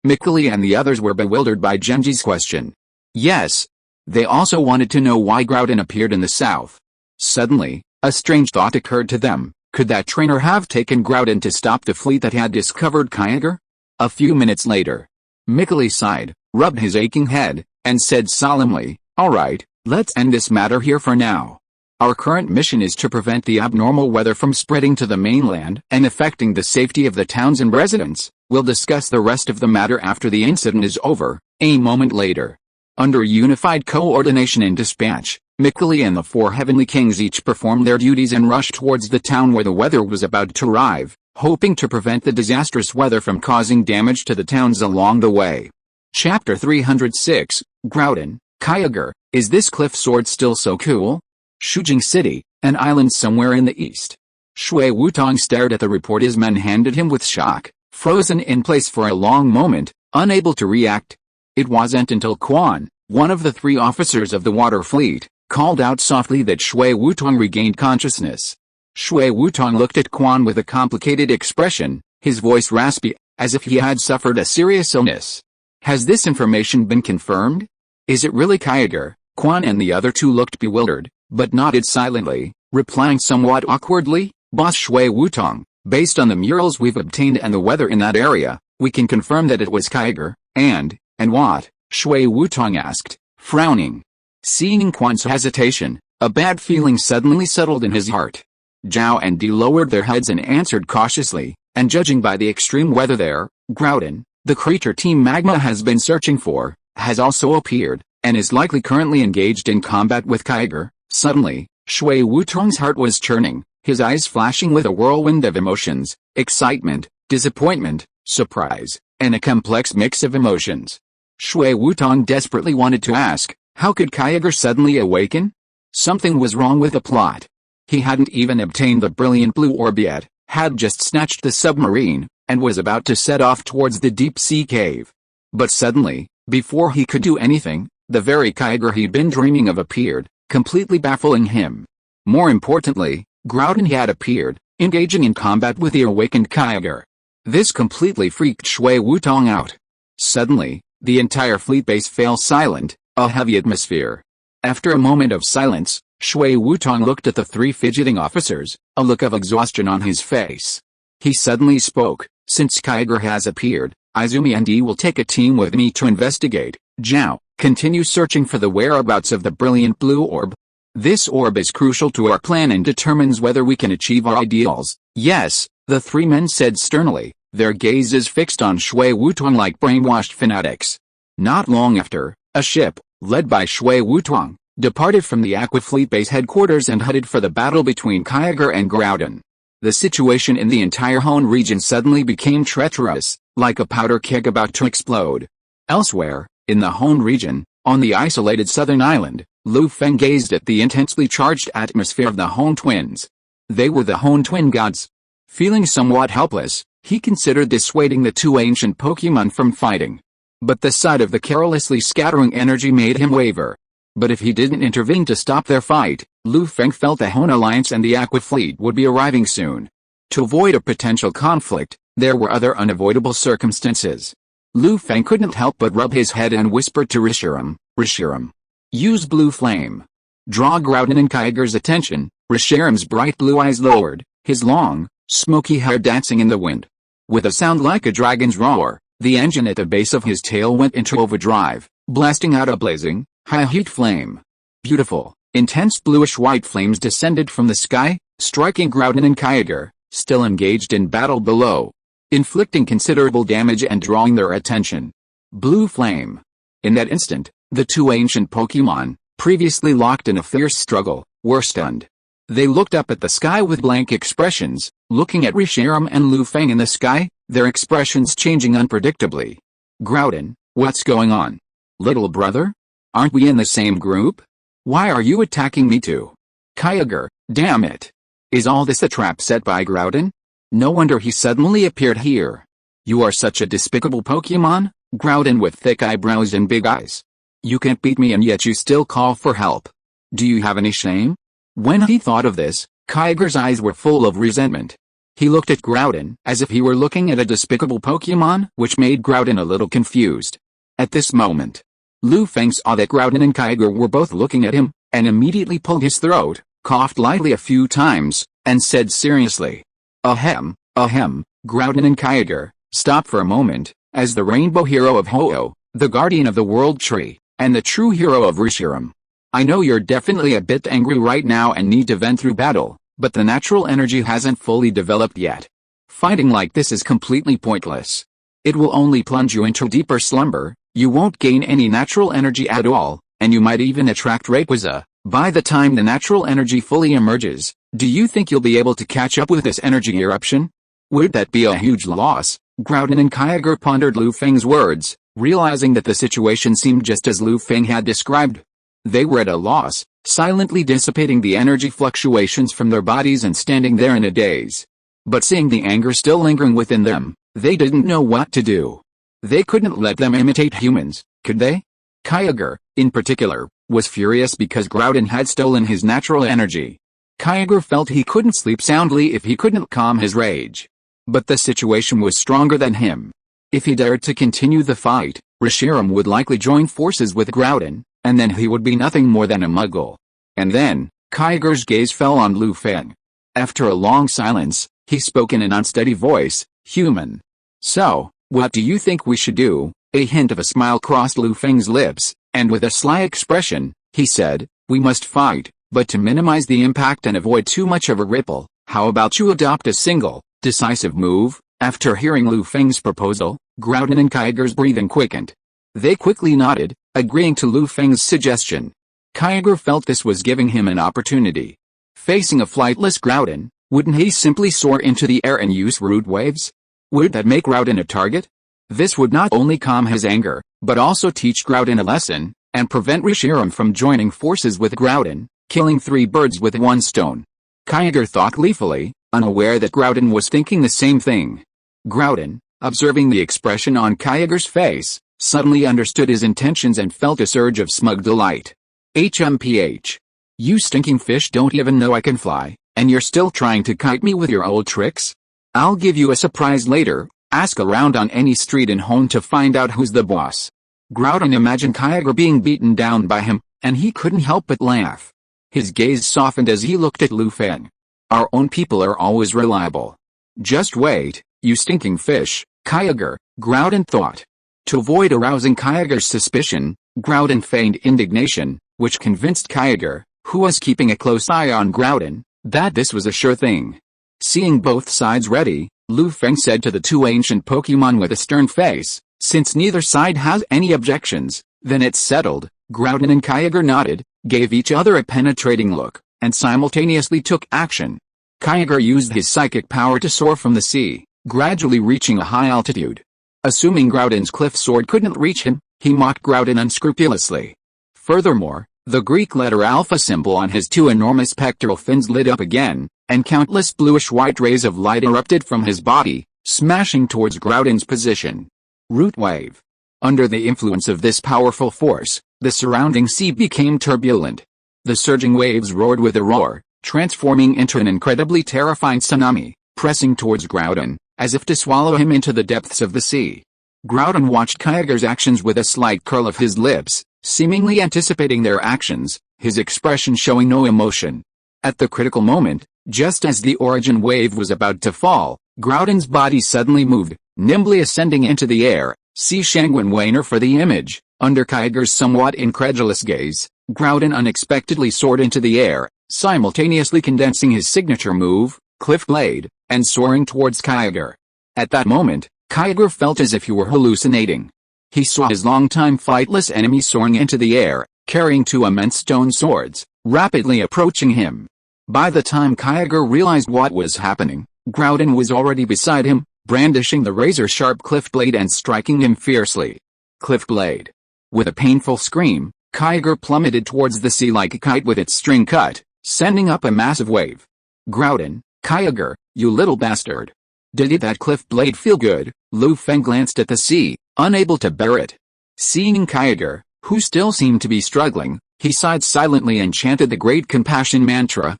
Mikali and the others were bewildered by Genji's question. Yes. They also wanted to know why Groudon appeared in the south. Suddenly, a strange thought occurred to them. Could that trainer have taken Groudon to stop the fleet that had discovered Kyogre? A few minutes later, Mikali sighed, rubbed his aching head, and said solemnly, alright, let's end this matter here for now. Our current mission is to prevent the abnormal weather from spreading to the mainland and affecting the safety of the towns and residents. We'll discuss the rest of the matter after the incident is over. A moment later, under unified coordination and dispatch, Mikali and the four heavenly kings each performed their duties and rushed towards the town where the weather was about to arrive, hoping to prevent the disastrous weather from causing damage to the towns along the way. Chapter 306, Groudon, Kyogre, is this cliff sword still so cool? Shujing City, an island somewhere in the east. Shui Wutong stared at the report his men handed him with shock, frozen in place for a long moment, unable to react. It wasn't until Quan, one of the three officers of the water fleet, called out softly that Shui Wutong regained consciousness. Shui Wutong looked at Quan with a complicated expression, his voice raspy, as if he had suffered a serious illness. Has this information been confirmed? Is it really Kyogre? Quan and the other two looked bewildered, but nodded silently, replying somewhat awkwardly, Boss Shui Wutong, based on the murals we've obtained and the weather in that area, we can confirm that it was Kyogre. And what? Shui Wutong asked, frowning. Seeing Quan's hesitation, a bad feeling suddenly settled in his heart. Zhao and Di lowered their heads and answered cautiously, and judging by the extreme weather there, Groudon, the creature Team Magma has been searching for, has also appeared, and is likely currently engaged in combat with Kyogre. Suddenly, Shui Wutong's heart was churning, his eyes flashing with a whirlwind of emotions, excitement, disappointment, surprise, and a complex mix of emotions. Shui Wutong desperately wanted to ask, how could Kyogre suddenly awaken? Something was wrong with the plot. He hadn't even obtained the brilliant blue orb yet, had just snatched the submarine, and was about to set off towards the deep-sea cave. But suddenly, before he could do anything, the very Kyogre he'd been dreaming of appeared, completely baffling him. More importantly, Groudon had appeared, engaging in combat with the awakened Kyogre. This completely freaked Shui Wutong out. Suddenly, the entire fleet base fell silent, a heavy atmosphere. After a moment of silence, Shui Wutong looked at the three fidgeting officers, a look of exhaustion on his face. He suddenly spoke, since Kyogre has appeared, Izumi and Yi will take a team with me to investigate. Zhao, continue searching for the whereabouts of the brilliant blue orb. This orb is crucial to our plan and determines whether we can achieve our ideals. Yes, the three men said sternly, their gazes fixed on Shui Wutong like brainwashed fanatics. Not long after, a ship, led by Shui Wutuang, departed from the Aqua Fleet base headquarters and headed for the battle between Kyogre and Groudon. The situation in the entire Hoenn region suddenly became treacherous, like a powder keg about to explode. Elsewhere, in the Hoenn region, on the isolated southern island, Feng gazed at the intensely charged atmosphere of the Hoenn twins. They were the Hoenn twin gods. Feeling somewhat helpless, he considered dissuading the two ancient Pokémon from fighting. But the sight of the carelessly scattering energy made him waver. But if he didn't intervene to stop their fight, Feng felt the Hoenn Alliance and the Aqua Fleet would be arriving soon. To avoid a potential conflict, there were other unavoidable circumstances. Feng couldn't help but rub his head and whispered to Reshiram. Use blue flame. Draw Groudon and Kyogre's attention. Reshiram's bright blue eyes lowered, his long, smoky hair dancing in the wind. With a sound like a dragon's roar, the engine at the base of his tail went into overdrive, blasting out a blazing, high-heat flame. Beautiful, intense bluish-white flames descended from the sky, striking Groudon and Kyogre, still engaged in battle below, inflicting considerable damage and drawing their attention. Blue flame. In that instant, the two ancient Pokémon, previously locked in a fierce struggle, were stunned. They looked up at the sky with blank expressions, looking at Reshiram and Feng in the sky, their expressions changing unpredictably. Groudon, what's going on? Little brother? Aren't we in the same group? Why are you attacking me too? Kyogre, damn it. Is all this a trap set by Groudon? No wonder he suddenly appeared here. You are such a despicable Pokémon, Groudon with thick eyebrows and big eyes. You can't beat me and yet you still call for help. Do you have any shame? When he thought of this, Kyogre's eyes were full of resentment. He looked at Groudon as if he were looking at a despicable Pokémon, which made Groudon a little confused. At this moment, Feng saw that Groudon and Kyogre were both looking at him, and immediately pulled his throat, coughed lightly a few times, and said seriously, Ahem, Groudon and Kyogre, stop for a moment, as the rainbow hero of Ho-Oh, the guardian of the world tree, and the true hero of Reshiram. I know you're definitely a bit angry right now and need to vent through battle, but the natural energy hasn't fully developed yet. Fighting like this is completely pointless. It will only plunge you into deeper slumber, you won't gain any natural energy at all, and you might even attract Rayquaza. By the time the natural energy fully emerges, do you think you'll be able to catch up with this energy eruption? Would that be a huge loss? Groudon and Kyogre pondered Feng's words, realizing that the situation seemed just as Feng had described. They were at a loss, silently dissipating the energy fluctuations from their bodies and standing there in a daze. But seeing the anger still lingering within them, they didn't know what to do. They couldn't let them imitate humans, could they? Kyogre, in particular, was furious because Groudon had stolen his natural energy. Kyogre felt he couldn't sleep soundly if he couldn't calm his rage. But the situation was stronger than him. If he dared to continue the fight, Reshiram would likely join forces with Groudon, and then he would be nothing more than a muggle. And then, Kyogre's gaze fell on Feng. After a long silence, he spoke in an unsteady voice, human. So, what do you think we should do? A hint of a smile crossed Feng's lips, and with a sly expression, he said, we must fight, but to minimize the impact and avoid too much of a ripple, how about you adopt a single, decisive move? After hearing Feng's proposal, Groudon and Kyogre's breathing quickened. They quickly nodded, agreeing to Feng's suggestion. Kyogre felt this was giving him an opportunity. Facing a flightless Groudon, wouldn't he simply soar into the air and use rude waves? Would that make Groudon a target? This would not only calm his anger, but also teach Groudon a lesson, and prevent Reshiram from joining forces with Groudon, killing three birds with one stone. Kyogre thought gleefully, unaware that Groudon was thinking the same thing. Groudon, observing the expression on Kyogre's face, suddenly understood his intentions and felt a surge of smug delight. HMPH. You stinking fish don't even know I can fly, and you're still trying to kite me with your old tricks? I'll give you a surprise later, ask around on any street in Hoenn to find out who's the boss. Groudon imagined Kyogre being beaten down by him, and he couldn't help but laugh. His gaze softened as he looked at Feng. Our own people are always reliable. Just wait, you stinking fish, Kyogre, Groudon thought. To avoid arousing Kyogre's suspicion, Groudon feigned indignation, which convinced Kyogre, who was keeping a close eye on Groudon, that this was a sure thing. Seeing both sides ready, Feng said to the two ancient Pokémon with a stern face, since neither side has any objections, then it's settled, Groudon and Kyogre nodded, gave each other a penetrating look, and simultaneously took action. Kyogre used his psychic power to soar from the sea, gradually reaching a high altitude. Assuming Groudon's cliff sword couldn't reach him, he mocked Groudon unscrupulously. Furthermore, the Greek letter alpha symbol on his two enormous pectoral fins lit up again, and countless bluish-white rays of light erupted from his body, smashing towards Groudon's position. Root wave. Under the influence of this powerful force, the surrounding sea became turbulent. The surging waves roared with a roar, transforming into an incredibly terrifying tsunami, pressing towards Groudon, as if to swallow him into the depths of the sea. Groudon watched Kyogre's actions with a slight curl of his lips, seemingly anticipating their actions, his expression showing no emotion. At the critical moment, just as the origin wave was about to fall, Groudon's body suddenly moved, nimbly ascending into the air. See Shangwen Wainer for the image. Under Kyogre's somewhat incredulous gaze, Groudon unexpectedly soared into the air, simultaneously condensing his signature move, Cliff Blade, and soaring towards Kyogre. At that moment, Kyogre felt as if he were hallucinating. He saw his longtime fightless enemy soaring into the air, carrying two immense stone swords, rapidly approaching him. By the time Kyogre realized what was happening, Groudon was already beside him, brandishing the razor-sharp Cliff Blade and striking him fiercely. Cliff Blade. With a painful scream, Kyogre plummeted towards the sea like a kite with its string cut, sending up a massive wave. Groudon, Kyogre, you little bastard. Did that Cliff Blade feel good? Feng glanced at the sea, unable to bear it. Seeing Kyogre, who still seemed to be struggling, he sighed silently and chanted the great compassion mantra.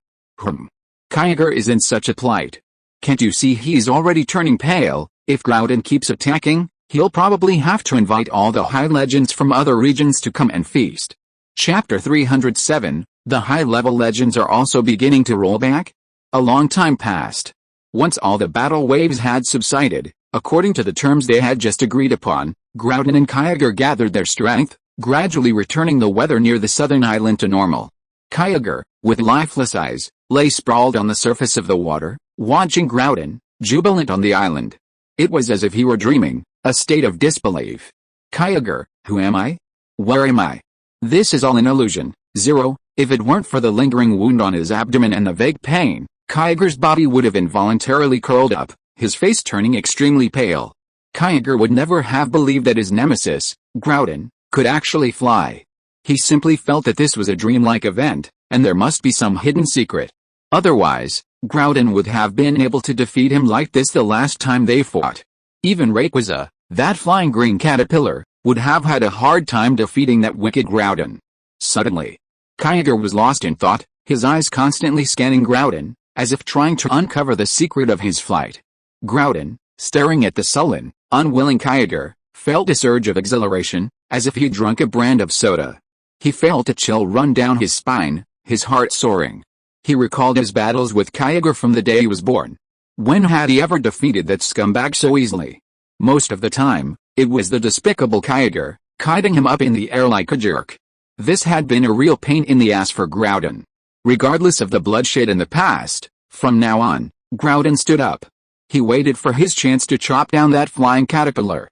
Kyogre is in such a plight. Can't you see he's already turning pale? If Groudon keeps attacking, he'll probably have to invite all the high legends from other regions to come and feast. Chapter 307, the high-level legends are also beginning to roll back? A long time passed. Once all the battle waves had subsided, according to the terms they had just agreed upon, Groudon and Kyogre gathered their strength, gradually returning the weather near the southern island to normal. Kyogre, with lifeless eyes, lay sprawled on the surface of the water, watching Groudon, jubilant on the island. It was as if he were dreaming, a state of disbelief. Kyogre, who am I? Where am I? This is all an illusion. Zero. If it weren't for the lingering wound on his abdomen and the vague pain, Kyogre's body would have involuntarily curled up, his face turning extremely pale. Kyogre would never have believed that his nemesis, Groudon, could actually fly. He simply felt that this was a dreamlike event, and there must be some hidden secret. Otherwise, Groudon would have been able to defeat him like this the last time they fought. Even Rayquaza, that flying green caterpillar, would have had a hard time defeating that wicked Groudon. Suddenly, Kyogre was lost in thought, his eyes constantly scanning Groudon, as if trying to uncover the secret of his flight. Groudon, staring at the sullen, unwilling Kyogre, felt a surge of exhilaration, as if he'd drunk a brand of soda. He felt a chill run down his spine, his heart soaring. He recalled his battles with Kyogre from the day he was born. When had he ever defeated that scumbag so easily? Most of the time, it was the despicable Kyogre, kiting him up in the air like a jerk. This had been a real pain in the ass for Groudon. Regardless of the bloodshed in the past, from now on, Groudon stood up. He waited for his chance to chop down that flying caterpillar.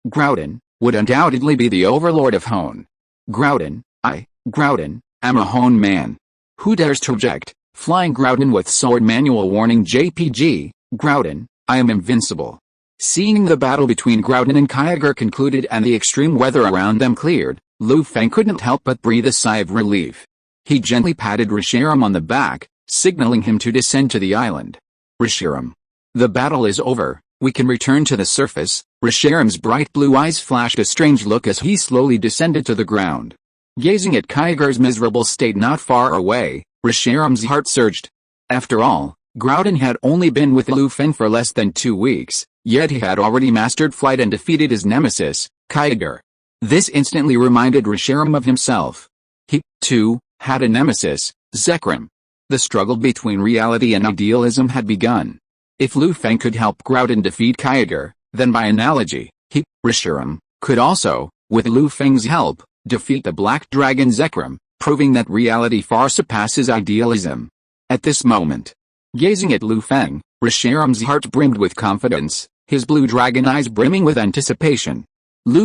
Groudon, would undoubtedly be the overlord of Hoenn. Groudon, Groudon, am a Hoenn man. Who dares to object? Flying Groudon with sword manual warning JPG, Groudon, I am invincible. Seeing the battle between Groudon and Kyogre concluded and the extreme weather around them cleared, Feng couldn't help but breathe a sigh of relief. He gently patted Reshiram on the back, signaling him to descend to the island. Reshiram. The battle is over, we can return to the surface. Reshiram's bright blue eyes flashed a strange look as he slowly descended to the ground. Gazing at Kyogre's miserable state not far away, Reshiram's heart surged. After all, Groudon had only been with Feng for less than 2 weeks, yet he had already mastered flight and defeated his nemesis, Kyogre. This instantly reminded Reshiram of himself. He, too, had a nemesis, Zekrom. The struggle between reality and idealism had begun. If Feng could help Groudon defeat Kyogre, then by analogy, he, Reshiram, could also, with Feng's help, defeat the Black Dragon Zekrom, proving that reality far surpasses idealism. At this moment, gazing at Feng, Reshiram's heart brimmed with confidence, his blue dragon eyes brimming with anticipation.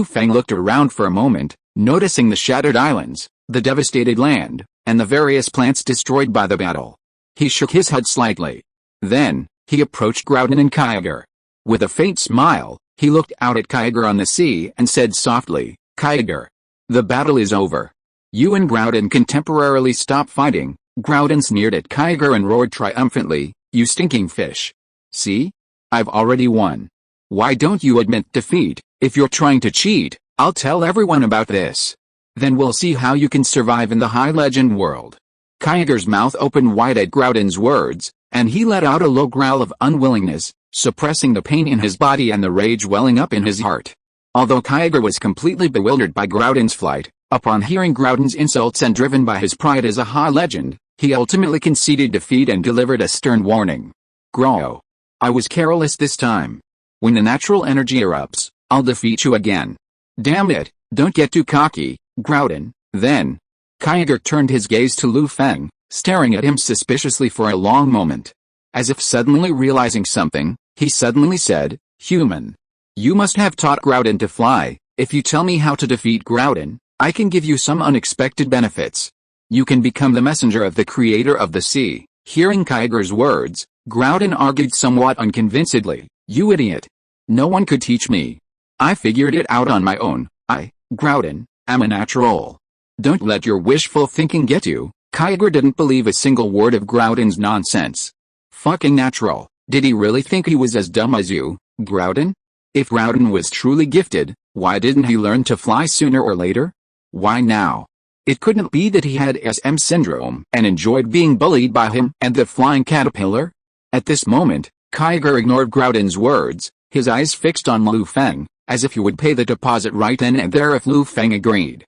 Feng looked around for a moment, noticing the shattered islands, the devastated land, and the various plants destroyed by the battle. He shook his head slightly. Then, he approached Groudon and Kyogre. With a faint smile, he looked out at Kyogre on the sea and said softly, "Kyogre, the battle is over. You and Groudon can temporarily stop fighting." Groudon sneered at Kyogre and roared triumphantly, "You stinking fish. See? I've already won. Why don't you admit defeat? If you're trying to cheat, I'll tell everyone about this. Then we'll see how you can survive in the high legend world." Kyogre's mouth opened wide at Groudon's words, and he let out a low growl of unwillingness, suppressing the pain in his body and the rage welling up in his heart. Although Kyogre was completely bewildered by Groudon's flight, upon hearing Groudon's insults and driven by his pride as a high legend, he ultimately conceded defeat and delivered a stern warning. "Grow. I was careless this time. When the natural energy erupts, I'll defeat you again. Damn it, don't get too cocky, Groudon." Then, Kyogre turned his gaze to Feng, staring at him suspiciously for a long moment. As if suddenly realizing something, he suddenly said, "Human. You must have taught Groudon to fly. If you tell me how to defeat Groudon, I can give you some unexpected benefits. You can become the messenger of the creator of the sea." Hearing Kyogre's words, Groudon argued somewhat unconvincedly, "You idiot. No one could teach me. I figured it out on my own. I, Groudon, am a natural. Don't let your wishful thinking get you." Kyogre didn't believe a single word of Groudon's nonsense. Fucking natural. Did he really think he was as dumb as you, Groudon? If Groudon was truly gifted, why didn't he learn to fly sooner or later? Why now? It couldn't be that he had SM syndrome and enjoyed being bullied by him and the flying caterpillar? At this moment, Kyogre ignored Groudon's words, his eyes fixed on Feng, as if he would pay the deposit right then and there if Feng agreed.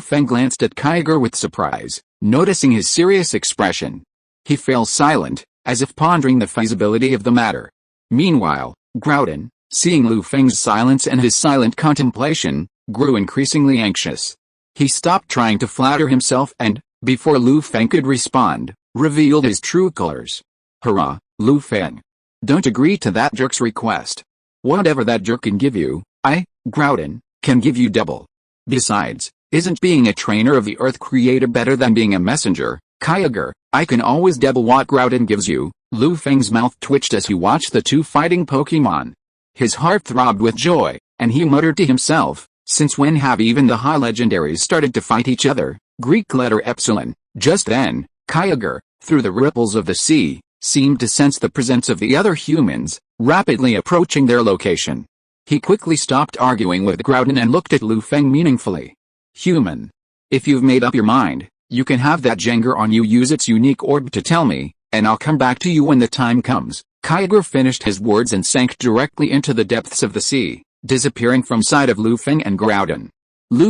Feng glanced at Kyogre with surprise, noticing his serious expression. He fell silent, as if pondering the feasibility of the matter. Meanwhile, Groudon, seeing Feng's silence and his silent contemplation, grew increasingly anxious. He stopped trying to flatter himself and, before Feng could respond, revealed his true colors. "Hurrah, Feng. Don't agree to that jerk's request. Whatever that jerk can give you, I, Groudon, can give you double. Besides, isn't being a trainer of the Earth Creator better than being a messenger, Kyogre? I can always double what Groudon gives you." Feng's mouth twitched as he watched the two fighting Pokémon. His heart throbbed with joy, and he muttered to himself, "Since when have even the high legendaries started to fight each other?" Greek letter Epsilon. Just then, Kyogre, through the ripples of the sea, seemed to sense the presence of the other humans, rapidly approaching their location. He quickly stopped arguing with Groudon and looked at Feng meaningfully. "Human. If you've made up your mind, you can have that Jengar on you use its unique orb to tell me, and I'll come back to you when the time comes." Kyogre finished his words and sank directly into the depths of the sea, disappearing from sight of Feng and Groudon.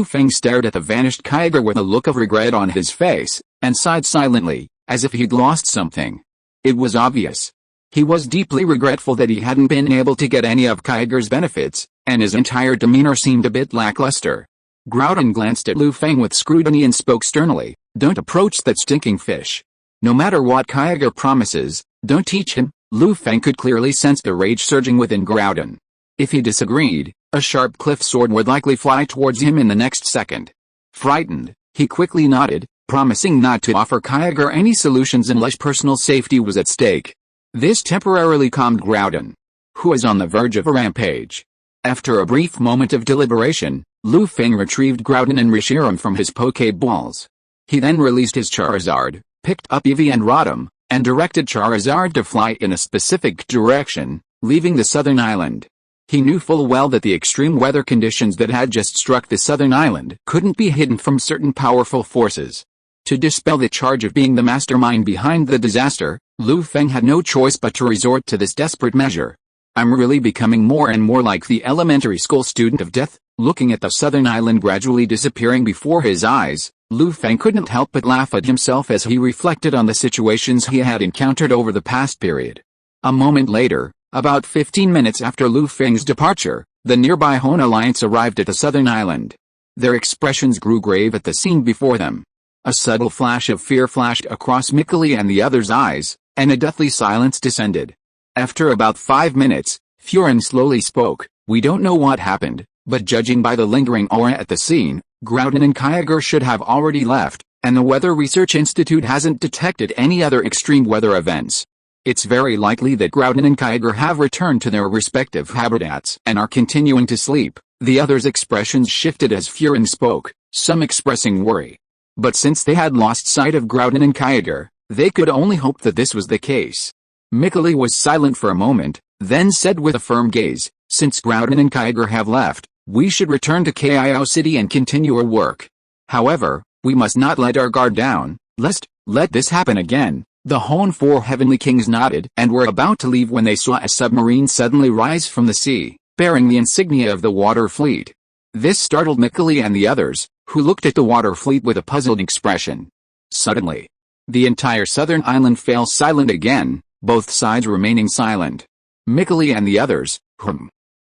Feng stared at the vanished Kyogre with a look of regret on his face, and sighed silently, as if he'd lost something. It was obvious. He was deeply regretful that he hadn't been able to get any of Kyogre's benefits, and his entire demeanor seemed a bit lackluster. Groudon glanced at Feng with scrutiny and spoke sternly, "Don't approach that stinking fish. No matter what Kyogre promises, don't teach him." Feng could clearly sense the rage surging within Groudon. If he disagreed, a sharp cliff sword would likely fly towards him in the next second. Frightened, he quickly nodded, promising not to offer Kyogre any solutions unless personal safety was at stake. This temporarily calmed Groudon, who was on the verge of a rampage. After a brief moment of deliberation, Feng retrieved Groudon and Reshiram from his Pokeballs. He then released his Charizard, picked up Eevee and Rotom, and directed Charizard to fly in a specific direction, leaving the southern island. He knew full well that the extreme weather conditions that had just struck the southern island couldn't be hidden from certain powerful forces. To dispel the charge of being the mastermind behind the disaster, Feng had no choice but to resort to this desperate measure. "I'm really becoming more and more like the elementary school student of death." Looking at the southern island gradually disappearing before his eyes, Feng couldn't help but laugh at himself as he reflected on the situations he had encountered over the past period. A moment later, about 15 minutes after Feng's departure, the nearby Hoenn alliance arrived at the southern island. Their expressions grew grave at the scene before them. A subtle flash of fear flashed across Mikali and the others' eyes, and a deathly silence descended. After about 5 minutes, Hoenn slowly spoke, "We don't know what happened, but judging by the lingering aura at the scene, Groudon and Kyogre should have already left, and the Weather Research Institute hasn't detected any other extreme weather events. It's very likely that Groudon and Kyogre have returned to their respective habitats and are continuing to sleep. The others' expressions shifted as Hoenn spoke, some expressing worry. But since they had lost sight of Groudon and Kyogre, they could only hope that this was the case. Mikali was silent for a moment, then said with a firm gaze, "Since Groudon and Kyogre have left, we should return to Kio City and continue our work. However, we must not let our guard down, lest let this happen again." The Hoenn four heavenly kings nodded and were about to leave when they saw a submarine suddenly rise from the sea, bearing the insignia of the water fleet. This startled Mikali and the others, who looked at the water fleet with a puzzled expression. Suddenly, the entire southern island fell silent again, both sides remaining silent. Mikali and the others,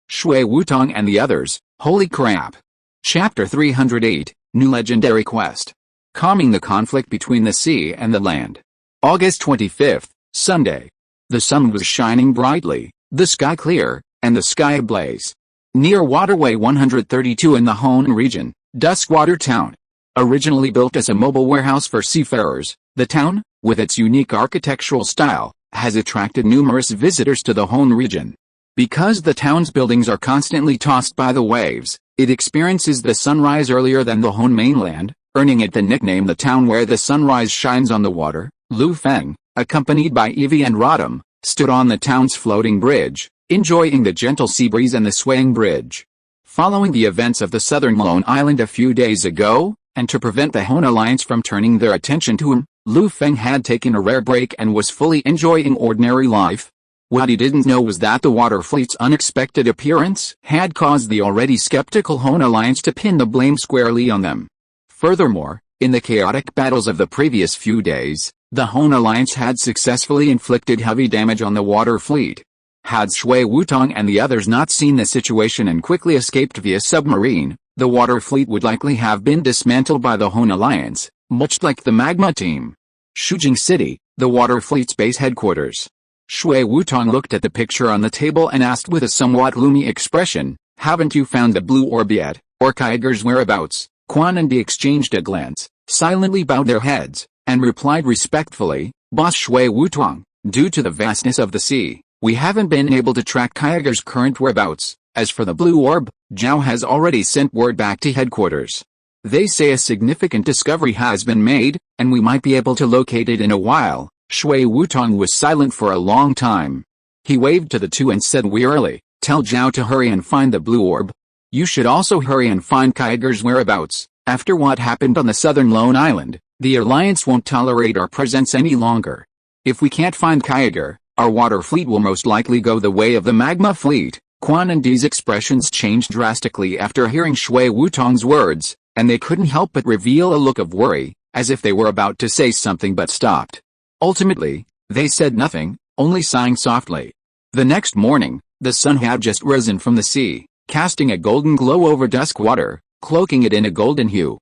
Shui Wutong and the others, holy crap. Chapter 308, New Legendary Quest. Calming the conflict between the sea and the land. August 25th, Sunday. The sun was shining brightly, the sky clear, and the sky ablaze. Near Waterway 132 in the Hoenn region, Duskwater Town. Originally built as a mobile warehouse for seafarers, the town, with its unique architectural style, has attracted numerous visitors to the Hoenn region. Because the town's buildings are constantly tossed by the waves, it experiences the sunrise earlier than the Hoenn mainland, earning it the nickname the town where the sunrise shines on the water. Feng, accompanied by Eevee and Rotom, stood on the town's floating bridge, enjoying the gentle sea breeze and the swaying bridge. Following the events of the southern lone island a few days ago, and to prevent the Hoenn Alliance from turning their attention to him, Feng had taken a rare break and was fully enjoying ordinary life. What he didn't know was that the water fleet's unexpected appearance had caused the already skeptical Hoenn Alliance to pin the blame squarely on them. Furthermore, in the chaotic battles of the previous few days, the Hoenn Alliance had successfully inflicted heavy damage on the water fleet. Had Shui Wutong and the others not seen the situation and quickly escaped via submarine, the water fleet would likely have been dismantled by the Hoenn Alliance, much like the Magma team. Shujing City, the water fleet's base headquarters. Shui Wutong looked at the picture on the table and asked with a somewhat gloomy expression, "Haven't you found the blue orb yet, or Kyogre's whereabouts?" Quan and Di exchanged a glance, silently bowed their heads, and replied respectfully, "Boss Shui Wutong, due to the vastness of the sea, we haven't been able to track Kyogre's current whereabouts. As for the blue orb, Zhao has already sent word back to headquarters. They say a significant discovery has been made, and we might be able to locate it in a while." Shui Wutong was silent for a long time. He waved to the two and said wearily, "Tell Zhao to hurry and find the blue orb. You should also hurry and find Kyogre's whereabouts. After what happened on the southern lone island, the Alliance won't tolerate our presence any longer. If we can't find Kyogre, our water fleet will most likely go the way of the Magma fleet." Quan and Di's expressions changed drastically after hearing Shui Wutong's words, and they couldn't help but reveal a look of worry, as if they were about to say something but stopped. Ultimately, they said nothing, only sighing softly. The next morning, the sun had just risen from the sea, casting a golden glow over Duskwater, cloaking it in a golden hue.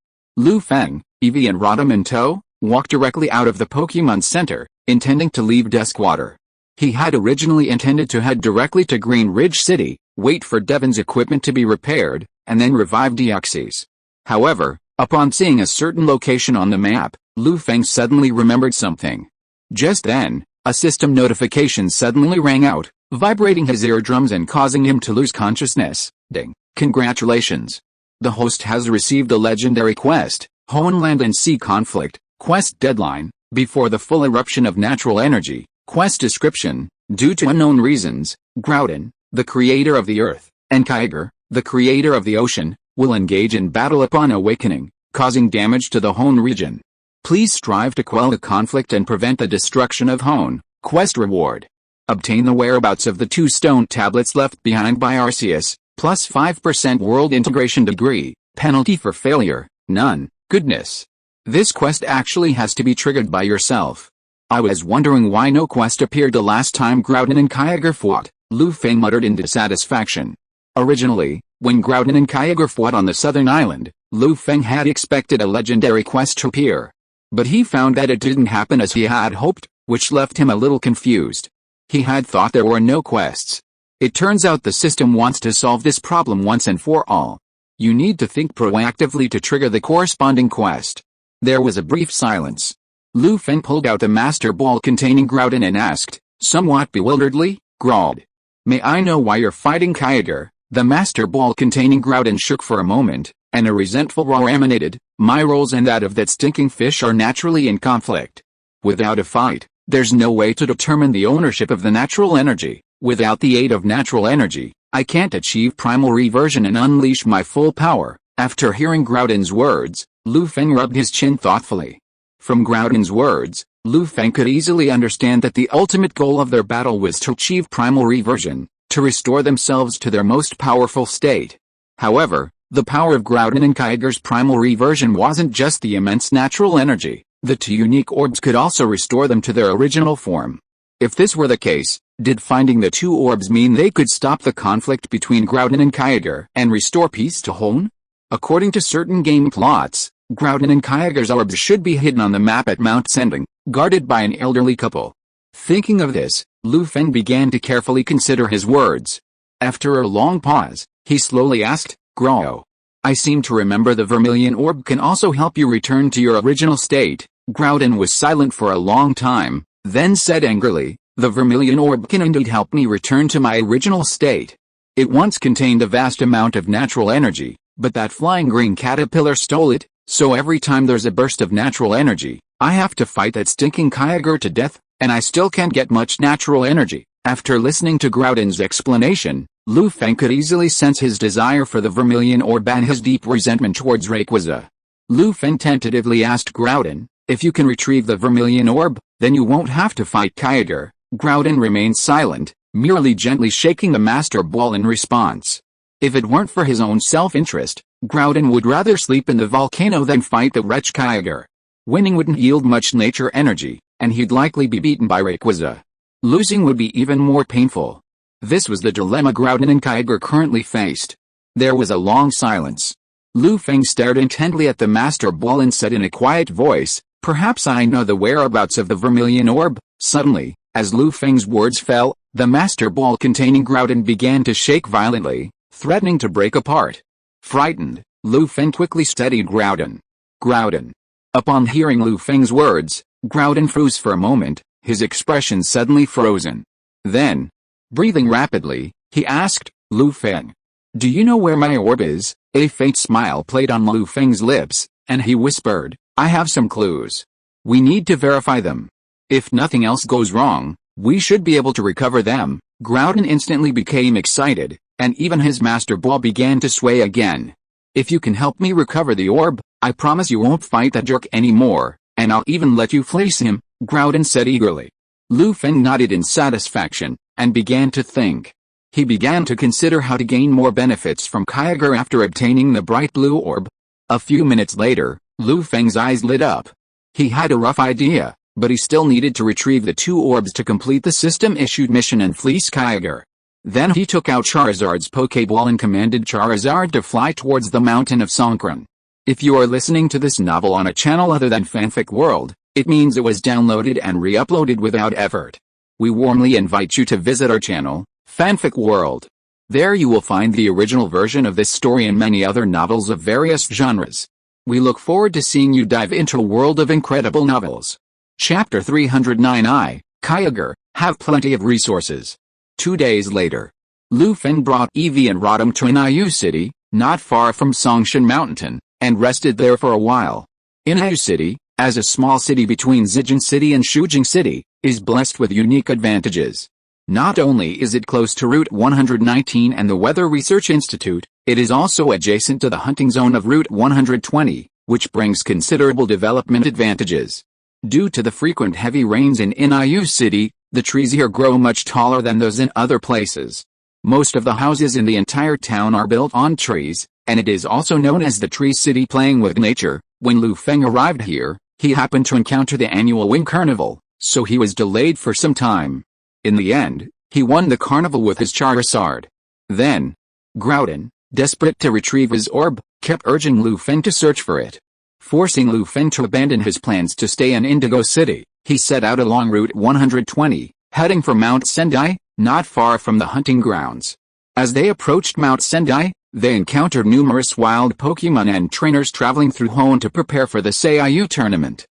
Feng, Eevee and Rotom in tow, walked directly out of the Pokémon Center, intending to leave Duskwater. He had originally intended to head directly to Green Ridge City, wait for Devon's equipment to be repaired, and then revive Deoxys. However, upon seeing a certain location on the map, Feng suddenly remembered something. Just then, a system notification suddenly rang out, vibrating his eardrums and causing him to lose consciousness. Ding! Congratulations! The host has received a legendary quest, Hoenn Land and Sea Conflict, quest deadline, before the full eruption of natural energy. Quest description: due to unknown reasons, Groudon, the creator of the earth, and Kyogre, the creator of the ocean, will engage in battle upon awakening, causing damage to the Hoenn region. Please strive to quell the conflict and prevent the destruction of Hoenn. Quest reward: obtain the whereabouts of the 2 stone tablets left behind by Arceus, plus 5% world integration degree, penalty for failure, none. Goodness. This quest actually has to be triggered by yourself. I was wondering why no quest appeared the last time Groudon and Kyogre fought, Feng muttered in dissatisfaction. Originally, when Groudon and Kyogre fought on the southern island, Feng had expected a legendary quest to appear. But he found that it didn't happen as he had hoped, which left him a little confused. He had thought there were no quests. It turns out the system wants to solve this problem once and for all. You need to think proactively to trigger the corresponding quest. There was a brief silence. Lu Feng pulled out the master ball containing Groudon and asked, somewhat bewilderedly, Groud. May I know why you're fighting Kyogre? The master ball containing Groudon shook for a moment, and a resentful roar emanated. My roles and that of that stinking fish are naturally in conflict. Without a fight, there's no way to determine the ownership of the natural energy. Without the aid of natural energy, I can't achieve primal reversion and unleash my full power. After hearing Groudon's words, Lu Feng rubbed his chin thoughtfully. From Groudon's words, Lu Feng could easily understand that the ultimate goal of their battle was to achieve primal reversion, to restore themselves to their most powerful state. However, the power of Groudon and Kyogre's primal reversion wasn't just the immense natural energy. The two unique orbs could also restore them to their original form. If this were the case, did finding the two orbs mean they could stop the conflict between Groudon and Kyogre and restore peace to Hoenn? According to certain game plots, Groudon and Kyogre's orbs should be hidden on the map at Mount Sending, guarded by an elderly couple. Thinking of this, Lu Feng began to carefully consider his words. After a long pause, he slowly asked, Grow. I seem to remember the Vermilion Orb can also help you return to your original state. Groudon was silent for a long time, then said angrily, the Vermilion Orb can indeed help me return to my original state. It once contained a vast amount of natural energy, but that flying green caterpillar stole it, so every time there's a burst of natural energy, I have to fight that stinking Kyogre to death, and I still can't get much natural energy. After listening to Groudon's explanation, Lu Feng could easily sense his desire for the Vermilion Orb and his deep resentment towards Rayquaza. Lu Feng tentatively asked Groudon, if you can retrieve the Vermilion Orb, then you won't have to fight Kyogre. Groudon remained silent, merely gently shaking the Master Ball in response. If it weren't for his own self-interest, Groudon would rather sleep in the volcano than fight the wretch Kyogre. Winning wouldn't yield much nature energy, and he'd likely be beaten by Rayquaza. Losing would be even more painful. This was the dilemma Groudon and Kyogre currently faced. There was a long silence. Lu Feng stared intently at the Master Ball and said in a quiet voice, perhaps I know the whereabouts of the Vermilion Orb. Suddenly, as Lu Feng's words fell, the Master Ball containing Groudon began to shake violently, threatening to break apart. Frightened, Lu Feng quickly steadied Groudon. Groudon. Upon hearing Lu Feng's words, Groudon froze for a moment, his expression suddenly frozen. Then, breathing rapidly, he asked, Lu Feng. Do you know where my orb is? A faint smile played on Lu Feng's lips, and he whispered, I have some clues. We need to verify them. If nothing else goes wrong, we should be able to recover them. Groudon instantly became excited, and even his Master Ball began to sway again. If you can help me recover the orb, I promise you won't fight that jerk anymore, and I'll even let you fleece him, Groudon said eagerly. Lu Feng nodded in satisfaction, and began to think. He began to consider how to gain more benefits from Kyogre after obtaining the bright blue orb. A few minutes later, Lu Feng's eyes lit up. He had a rough idea, but he still needed to retrieve the two orbs to complete the system-issued mission and fleece Kyogre. Then he took out Charizard's Pokéball and commanded Charizard to fly towards the mountain of Songkran. If you are listening to this novel on a channel other than Fanfic World, it means it was downloaded and re-uploaded without effort. We warmly invite you to visit our channel, Fanfic World. There you will find the original version of this story and many other novels of various genres. We look forward to seeing you dive into a world of incredible novels. Chapter 309I, Kyogre, have plenty of resources. 2 days later, Lu Feng brought Eevee and Rotom to Inayu City, not far from Songshan Mountain, and rested there for a while. Inayu City, as a small city between Zijin City and Shujing City, is blessed with unique advantages. Not only is it close to Route 119 and the Weather Research Institute, it is also adjacent to the hunting zone of Route 120, which brings considerable development advantages. Due to the frequent heavy rains in Inayu City, the trees here grow much taller than those in other places. Most of the houses in the entire town are built on trees, and it is also known as the Tree City. Playing with nature. When Lu Feng arrived here, he happened to encounter the annual Wind Carnival, so he was delayed for some time. In the end, he won the carnival with his Charizard. Then, Groudon, desperate to retrieve his orb, kept urging Lu Feng to search for it. Forcing Lu Feng to abandon his plans to stay in Indigo City, he set out along Route 120, heading for Mount Sendai. not far from the hunting grounds. As they approached Mount Sendai, they encountered numerous wild Pokémon and trainers traveling through Hoenn to prepare for the Saiyu tournament.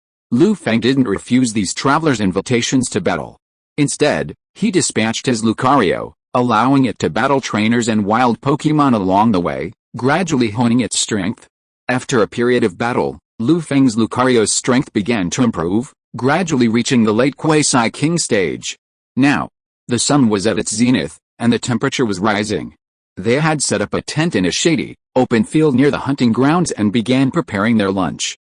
Feng didn't refuse these travelers' invitations to battle. Instead, he dispatched his Lucario, allowing it to battle trainers and wild Pokémon along the way, gradually honing its strength. After a period of battle, Feng's Lucario's strength began to improve, gradually reaching the late Quasi-King stage. Now, the sun was at its zenith, and the temperature was rising. They had set up a tent in a shady, open field near the hunting grounds and began preparing their lunch.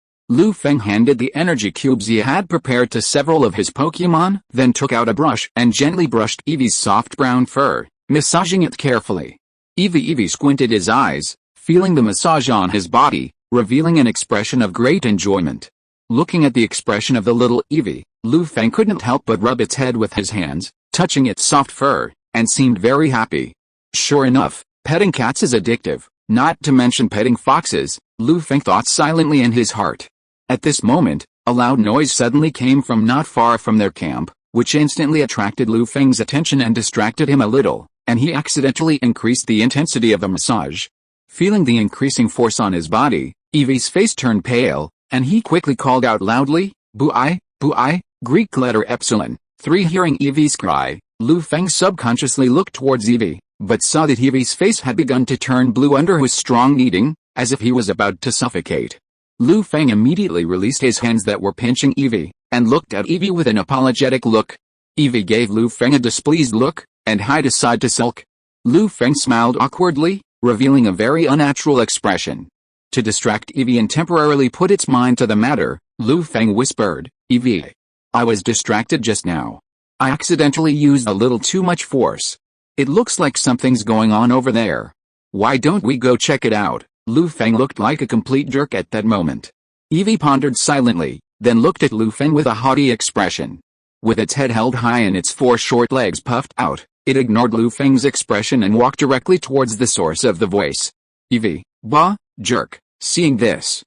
Feng handed the energy cubes he had prepared to several of his Pokémon, then took out a brush and gently brushed Eevee's soft brown fur, massaging it carefully. Eevee squinted his eyes, feeling the massage on his body, revealing an expression of great enjoyment. Looking at the expression of the little Eevee, Feng couldn't help but rub its head with his hands, touching its soft fur, and seemed very happy. Sure enough, petting cats is addictive, not to mention petting foxes, Feng thought silently in his heart. At this moment, a loud noise suddenly came from not far from their camp, which instantly attracted Feng's attention and distracted him a little, and he accidentally increased the intensity of the massage. Feeling the increasing force on his body, Eevee's face turned pale, and he quickly called out loudly, "Boo-I, boo-I," Greek letter epsilon. 3 Hearing Eevee's cry, Feng subconsciously looked towards Eevee, but saw that Eevee's face had begun to turn blue under his strong kneading, as if he was about to suffocate. Feng immediately released his hands that were pinching Eevee, and looked at Eevee with an apologetic look. Eevee gave Feng a displeased look, and hied aside to sulk. Feng smiled awkwardly, revealing a very unnatural expression. To distract Eevee and temporarily put its mind to the matter, Feng whispered, "Eevee, I was distracted just now. I accidentally used a little too much force. It looks like something's going on over there. Why don't we go check it out?" Feng looked like a complete jerk at that moment. Eevee pondered silently, then looked at Feng with a haughty expression. With its head held high and its 4 short legs puffed out, it ignored Feng's expression and walked directly towards the source of the voice. "Eevee, bah, jerk." Seeing this,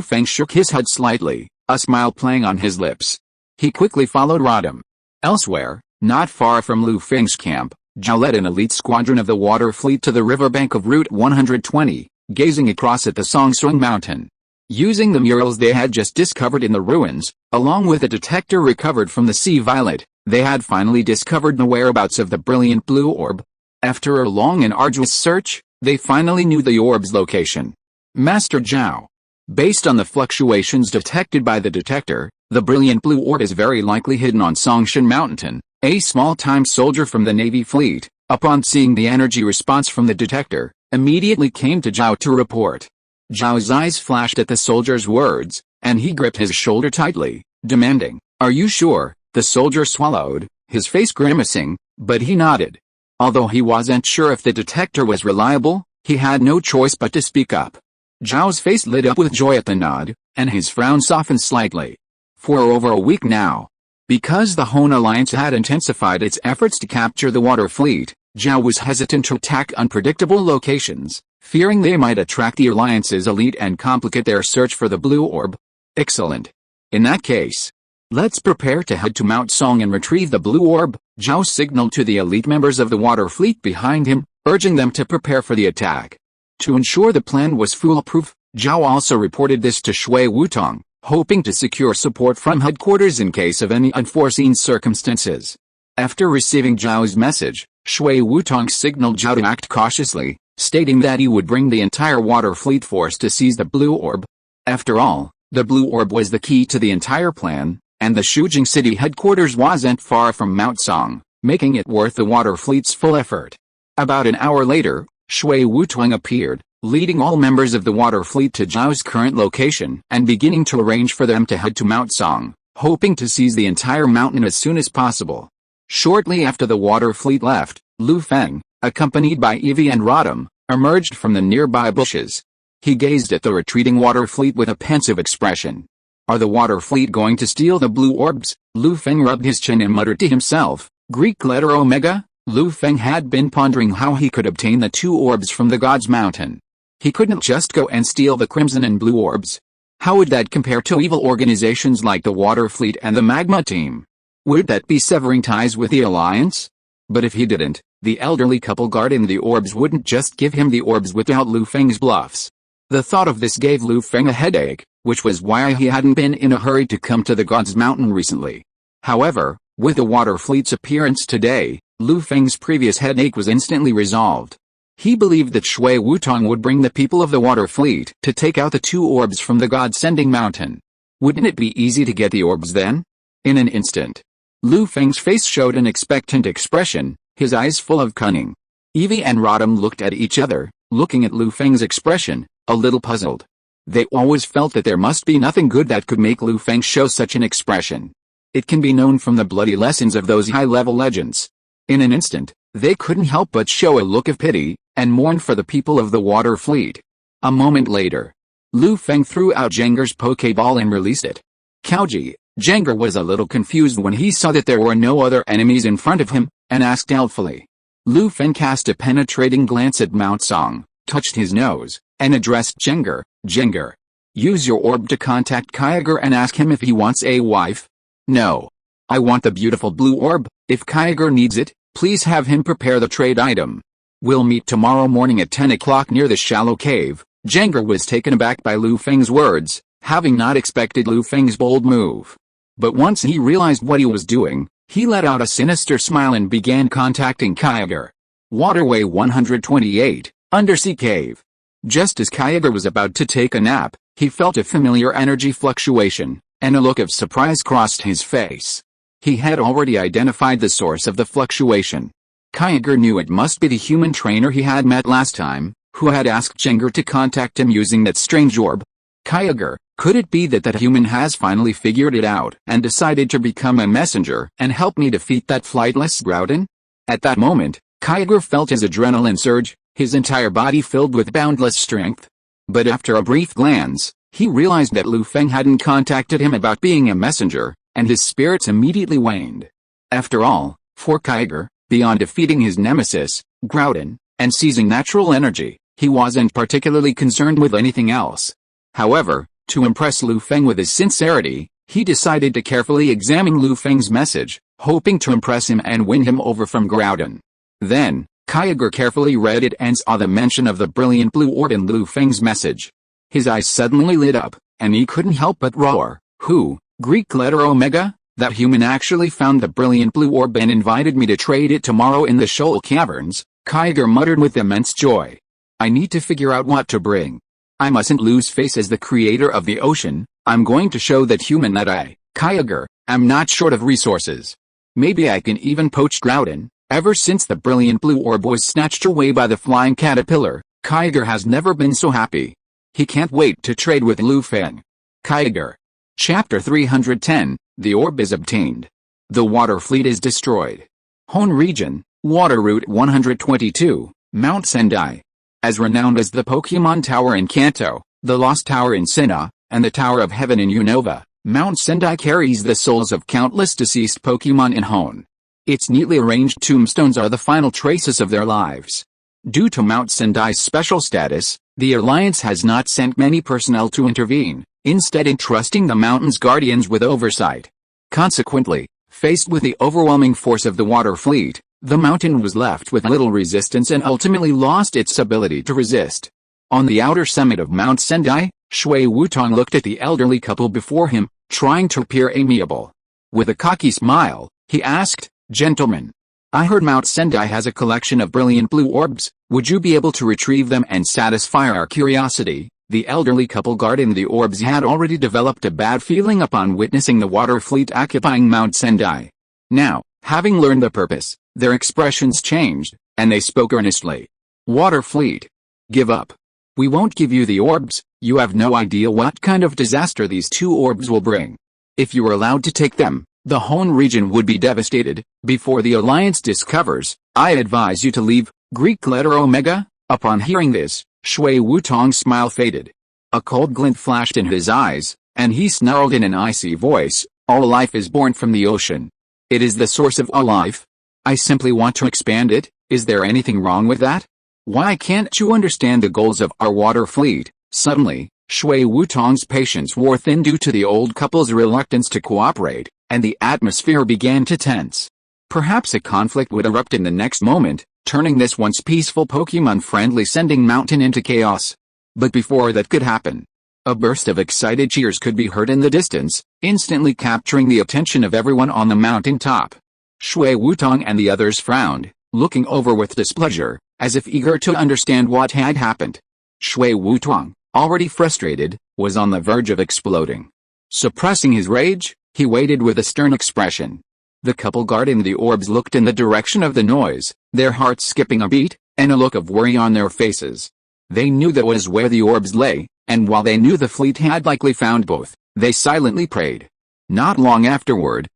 Feng shook his head slightly, a smile playing on his lips. He quickly followed Rodham. Elsewhere, not far from Feng's camp, Zhao led an elite squadron of the water fleet to the riverbank of Route 120. Gazing across at the Songsung Mountain. Using the murals they had just discovered in the ruins, along with a detector recovered from the Sea Violet, they had finally discovered the whereabouts of the brilliant blue orb. After a long and arduous search, they finally knew the orb's location. Master Zhao. Based on the fluctuations detected by the detector, the brilliant blue orb is very likely hidden on Songshan Mountain. A small-time soldier from the Navy fleet, upon seeing the energy response from the detector, immediately came to Zhao to report. Zhao's eyes flashed at the soldier's words, and he gripped his shoulder tightly, demanding, "Are you sure?" The soldier swallowed, his face grimacing, but he nodded. Although he wasn't sure if the detector was reliable, he had no choice but to speak up. Zhao's face lit up with joy at the nod, and his frown softened slightly. For over a week now, because the Hoenn Alliance had intensified its efforts to capture the water fleet, Zhao was hesitant to attack unpredictable locations, fearing they might attract the Alliance's elite and complicate their search for the blue orb. Excellent. In that case, let's prepare to head to Mount Song and retrieve the blue orb, Zhao signaled to the elite members of the water fleet behind him, urging them to prepare for the attack. To ensure the plan was foolproof, Zhao also reported this to Shui Wutong, hoping to secure support from headquarters in case of any unforeseen circumstances. After receiving Zhao's message, Shui Wutong signaled Zhao to act cautiously, stating that he would bring the entire water fleet force to seize the blue orb. After all, the blue orb was the key to the entire plan, and the Shujing city headquarters wasn't far from Mount Song, making it worth the water fleet's full effort. About an hour later, Shui Wutong appeared, leading all members of the water fleet to Zhao's current location and beginning to arrange for them to head to Mount Song, hoping to seize the entire mountain as soon as possible. Shortly after the water fleet left, Feng, accompanied by Eevee and Rodham, emerged from the nearby bushes. He gazed at the retreating water fleet with a pensive expression. Are the water fleet going to steal the blue orbs? Feng rubbed his chin and muttered to himself, Greek letter Omega. Feng had been pondering how he could obtain the 2 orbs from the God's Mountain. He couldn't just go and steal the crimson and blue orbs. How would that compare to evil organizations like the water fleet and the magma team? Would that be severing ties with the Alliance? But if he didn't, the elderly couple guarding the orbs wouldn't just give him the orbs without Lu Feng's bluffs. The thought of this gave Lu Feng a headache, which was why he hadn't been in a hurry to come to the God's Mountain recently. However, with the water fleet's appearance today, Lu Feng's previous headache was instantly resolved. He believed that Shui Wutong would bring the people of the water fleet to take out the 2 orbs from the God-sending mountain. Wouldn't it be easy to get the orbs then? In an instant, Lu Feng's face showed an expectant expression, his eyes full of cunning. Evie and Rodham looked at each other, looking at Lu Feng's expression, a little puzzled. They always felt that there must be nothing good that could make Lu Feng show such an expression. It can be known from the bloody lessons of those high-level legends. In an instant, they couldn't help but show a look of pity, and mourn for the people of the water fleet. A moment later, Lu Feng threw out Jenger's Pokeball and released it. Kaoji, Jenger was a little confused when he saw that there were no other enemies in front of him, and asked doubtfully. Lu Feng cast a penetrating glance at Mount Song, touched his nose, and addressed Jenger. Jenger, use your orb to contact Kyogre and ask him if he wants a wife. No. I want the beautiful blue orb. If Kyogre needs it, please have him prepare the trade item. We'll meet tomorrow morning at 10 o'clock near the shallow cave. Jenger was taken aback by Lu Feng's words, having not expected Lu Feng's bold move. But once he realized what he was doing, he let out a sinister smile and began contacting Kyogre. Waterway 128, Undersea Cave. Just as Kyogre was about to take a nap, he felt a familiar energy fluctuation, and a look of surprise crossed his face. He had already identified the source of the fluctuation. Kyogre knew it must be the human trainer he had met last time, who had asked Jenger to contact him using that strange orb. Kyogre, could it be that human has finally figured it out and decided to become a messenger and help me defeat that flightless Groudon? At that moment, Kyogre felt his adrenaline surge, his entire body filled with boundless strength. But after a brief glance, he realized that Lu Feng hadn't contacted him about being a messenger, and his spirits immediately waned. After all, for Kyogre, beyond defeating his nemesis, Groudon, and seizing natural energy, he wasn't particularly concerned with anything else. However, to impress Lu Feng with his sincerity, he decided to carefully examine Lu Feng's message, hoping to impress him and win him over from Groudon. Then, Kyogre carefully read it and saw the mention of the brilliant blue orb in Lu Feng's message. His eyes suddenly lit up, and he couldn't help but roar. Who, Greek letter Omega? That human actually found the brilliant blue orb and invited me to trade it tomorrow in the Shoal Caverns, Kyogre muttered with immense joy. I need to figure out what to bring. I mustn't lose face as the creator of the ocean. I'm going to show that human that I, Kyogre, am not short of resources. Maybe I can even poach Groudon. Ever since the brilliant blue orb was snatched away by the flying caterpillar, Kyogre has never been so happy. He can't wait to trade with Lu Feng. Kyogre. Chapter 310, The Orb is obtained. The water fleet is destroyed. Hoenn region, Water Route 122, Mount Sendai. As renowned as the Pokémon Tower in Kanto, the Lost Tower in Sinnoh, and the Tower of Heaven in Unova, Mount Sendai carries the souls of countless deceased Pokémon in Hoenn. Its neatly arranged tombstones are the final traces of their lives. Due to Mount Sendai's special status, the Alliance has not sent many personnel to intervene, instead entrusting the mountain's guardians with oversight. Consequently, faced with the overwhelming force of the water fleet, the mountain was left with little resistance and ultimately lost its ability to resist. On the outer summit of Mount Sendai, Shui Wutong looked at the elderly couple before him, trying to appear amiable. With a cocky smile, he asked, Gentlemen, I heard Mount Sendai has a collection of brilliant blue orbs. Would you be able to retrieve them and satisfy our curiosity? The elderly couple guarding the orbs had already developed a bad feeling upon witnessing the water fleet occupying Mount Sendai. Now, having learned the purpose, their expressions changed, and they spoke earnestly. Water fleet. Give up. We won't give you the orbs. You have no idea what kind of disaster these 2 orbs will bring. If you were allowed to take them, the Hoenn region would be devastated. Before the Alliance discovers, I advise you to leave. Greek letter Omega. Upon hearing this, Shui Wutong's smile faded. A cold glint flashed in his eyes, and he snarled in an icy voice, All life is born from the ocean. It is the source of all life. I simply want to expand it. Is there anything wrong with that? Why can't you understand the goals of our water fleet? Suddenly, Shui Wutong's patience wore thin due to the old couple's reluctance to cooperate, and the atmosphere began to tense. Perhaps a conflict would erupt in the next moment, turning this once peaceful Pokémon-friendly sending mountain into chaos. But before that could happen, a burst of excited cheers could be heard in the distance, instantly capturing the attention of everyone on the mountain top. Shui Wutong and the others frowned, looking over with displeasure, as if eager to understand what had happened. Shui Wutong, already frustrated, was on the verge of exploding. Suppressing his rage, he waited with a stern expression. The couple guarding the orbs looked in the direction of the noise, their hearts skipping a beat, and a look of worry on their faces. They knew that was where the orbs lay, and while they knew the fleet had likely found both, they silently prayed. Not long afterward,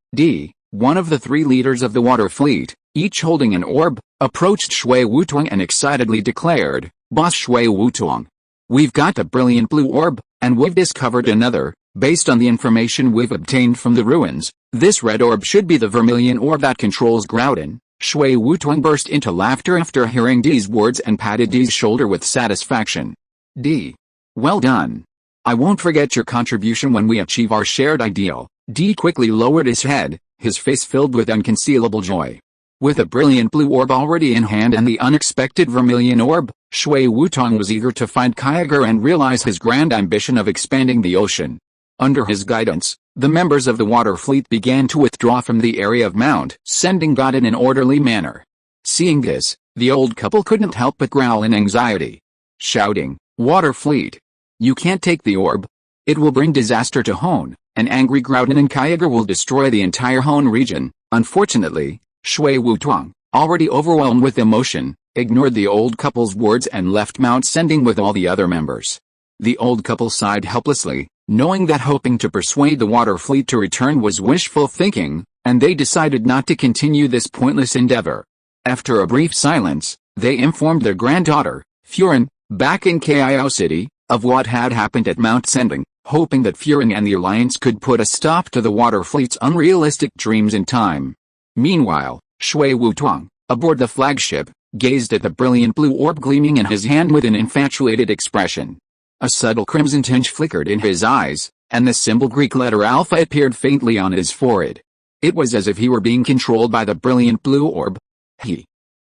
one of the 3 leaders of the water fleet, each holding an orb, approached Shui Wutong and excitedly declared, "Boss Shui Wutong, we've got the brilliant blue orb, and we've discovered another. Based on the information we've obtained from the ruins, this red orb should be the vermilion orb that controls Groudon." Shui Wutong burst into laughter after hearing D's words and patted D's shoulder with satisfaction. "D. Well done. I won't forget your contribution when we achieve our shared ideal." D quickly lowered his head, his face filled with unconcealable joy. With a brilliant blue orb already in hand and the unexpected vermilion orb, Shui Wutong was eager to find Kyogre and realize his grand ambition of expanding the ocean. Under his guidance, the members of the water fleet began to withdraw from the area of Mount Sending God in an orderly manner. Seeing this, the old couple couldn't help but growl in anxiety. Shouting, "Water fleet! You can't take the orb. It will bring disaster to Hoenn, and angry Groudon and Kyogre will destroy the entire Hoenn region." Unfortunately, Shui Wutong, already overwhelmed with emotion, ignored the old couple's words and left Mount Sending with all the other members. The old couple sighed helplessly, knowing that hoping to persuade the water fleet to return was wishful thinking, and they decided not to continue this pointless endeavor. After a brief silence, they informed their granddaughter, Feng, back in Kio City, of what had happened at Mount Sending, hoping that Feng and the Alliance could put a stop to the water fleet's unrealistic dreams in time. Meanwhile, Shui Wutong, aboard the flagship, gazed at the brilliant blue orb gleaming in his hand with an infatuated expression. A subtle crimson tinge flickered in his eyes, and the symbol Greek letter Alpha appeared faintly on his forehead. It was as if he were being controlled by the brilliant blue orb.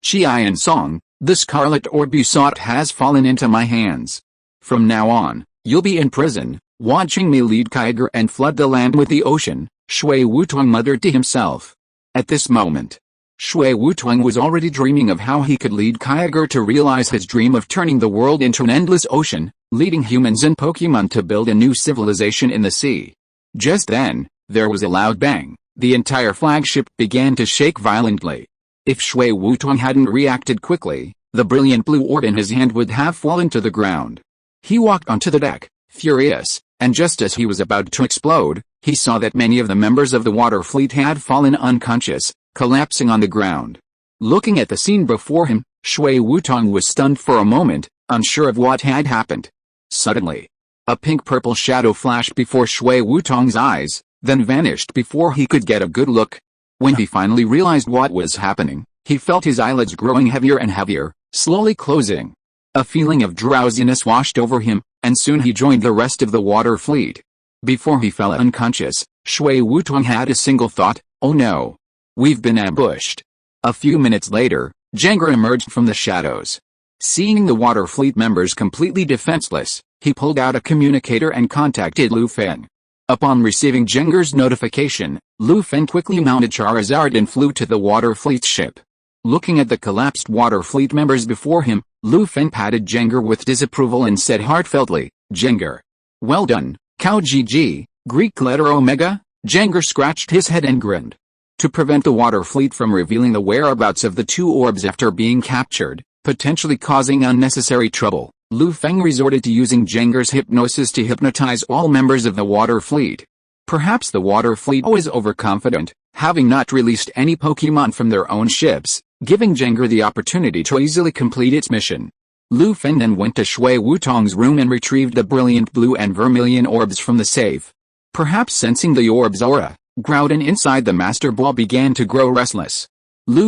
Qian Song, the scarlet orb you sought has fallen into my hands. From now on, you'll be in prison, watching me lead Kyogre and flood the land with the ocean, Shui Wutong muttered to himself. At this moment, Shui Wutong was already dreaming of how he could lead Kyogre to realize his dream of turning the world into an endless ocean, leading humans and Pokémon to build a new civilization in the sea. Just then, there was a loud bang. The entire flagship began to shake violently. If Shui Wutong hadn't reacted quickly, the brilliant blue orb in his hand would have fallen to the ground. He walked onto the deck, furious, and just as he was about to explode, he saw that many of the members of the water fleet had fallen unconscious, collapsing on the ground. Looking at the scene before him, Shui Wutong was stunned for a moment, unsure of what had happened. Suddenly, a pink-purple shadow flashed before Shui Wutong's eyes, then vanished before he could get a good look. When he finally realized what was happening, he felt his eyelids growing heavier and heavier, slowly closing. A feeling of drowsiness washed over him, and soon he joined the rest of the water fleet. Before he fell unconscious, Shui Wutong had a single thought, "Oh no! We've been ambushed." A few minutes later, Jengar emerged from the shadows. Seeing the water fleet members completely defenseless, he pulled out a communicator and contacted Feng. Upon receiving Jengar's notification, Feng quickly mounted Charizard and flew to the water fleet's ship. Looking at the collapsed water fleet members before him, Feng patted Jengar with disapproval and said heartfeltly, "Jengar. Well done, Cow GG, Greek letter Omega." Jengar scratched his head and grinned. To prevent the water fleet from revealing the whereabouts of the 2 orbs after being captured, potentially causing unnecessary trouble, Feng resorted to using Jengar's hypnosis to hypnotize all members of the water fleet. Perhaps the water fleet was overconfident, having not released any Pokémon from their own ships, giving Jengar the opportunity to easily complete its mission. Feng then went to Shui Wutong's room and retrieved the brilliant blue and vermilion orbs from the safe. Perhaps sensing the orb's aura, Groudon inside the Master Ball began to grow restless.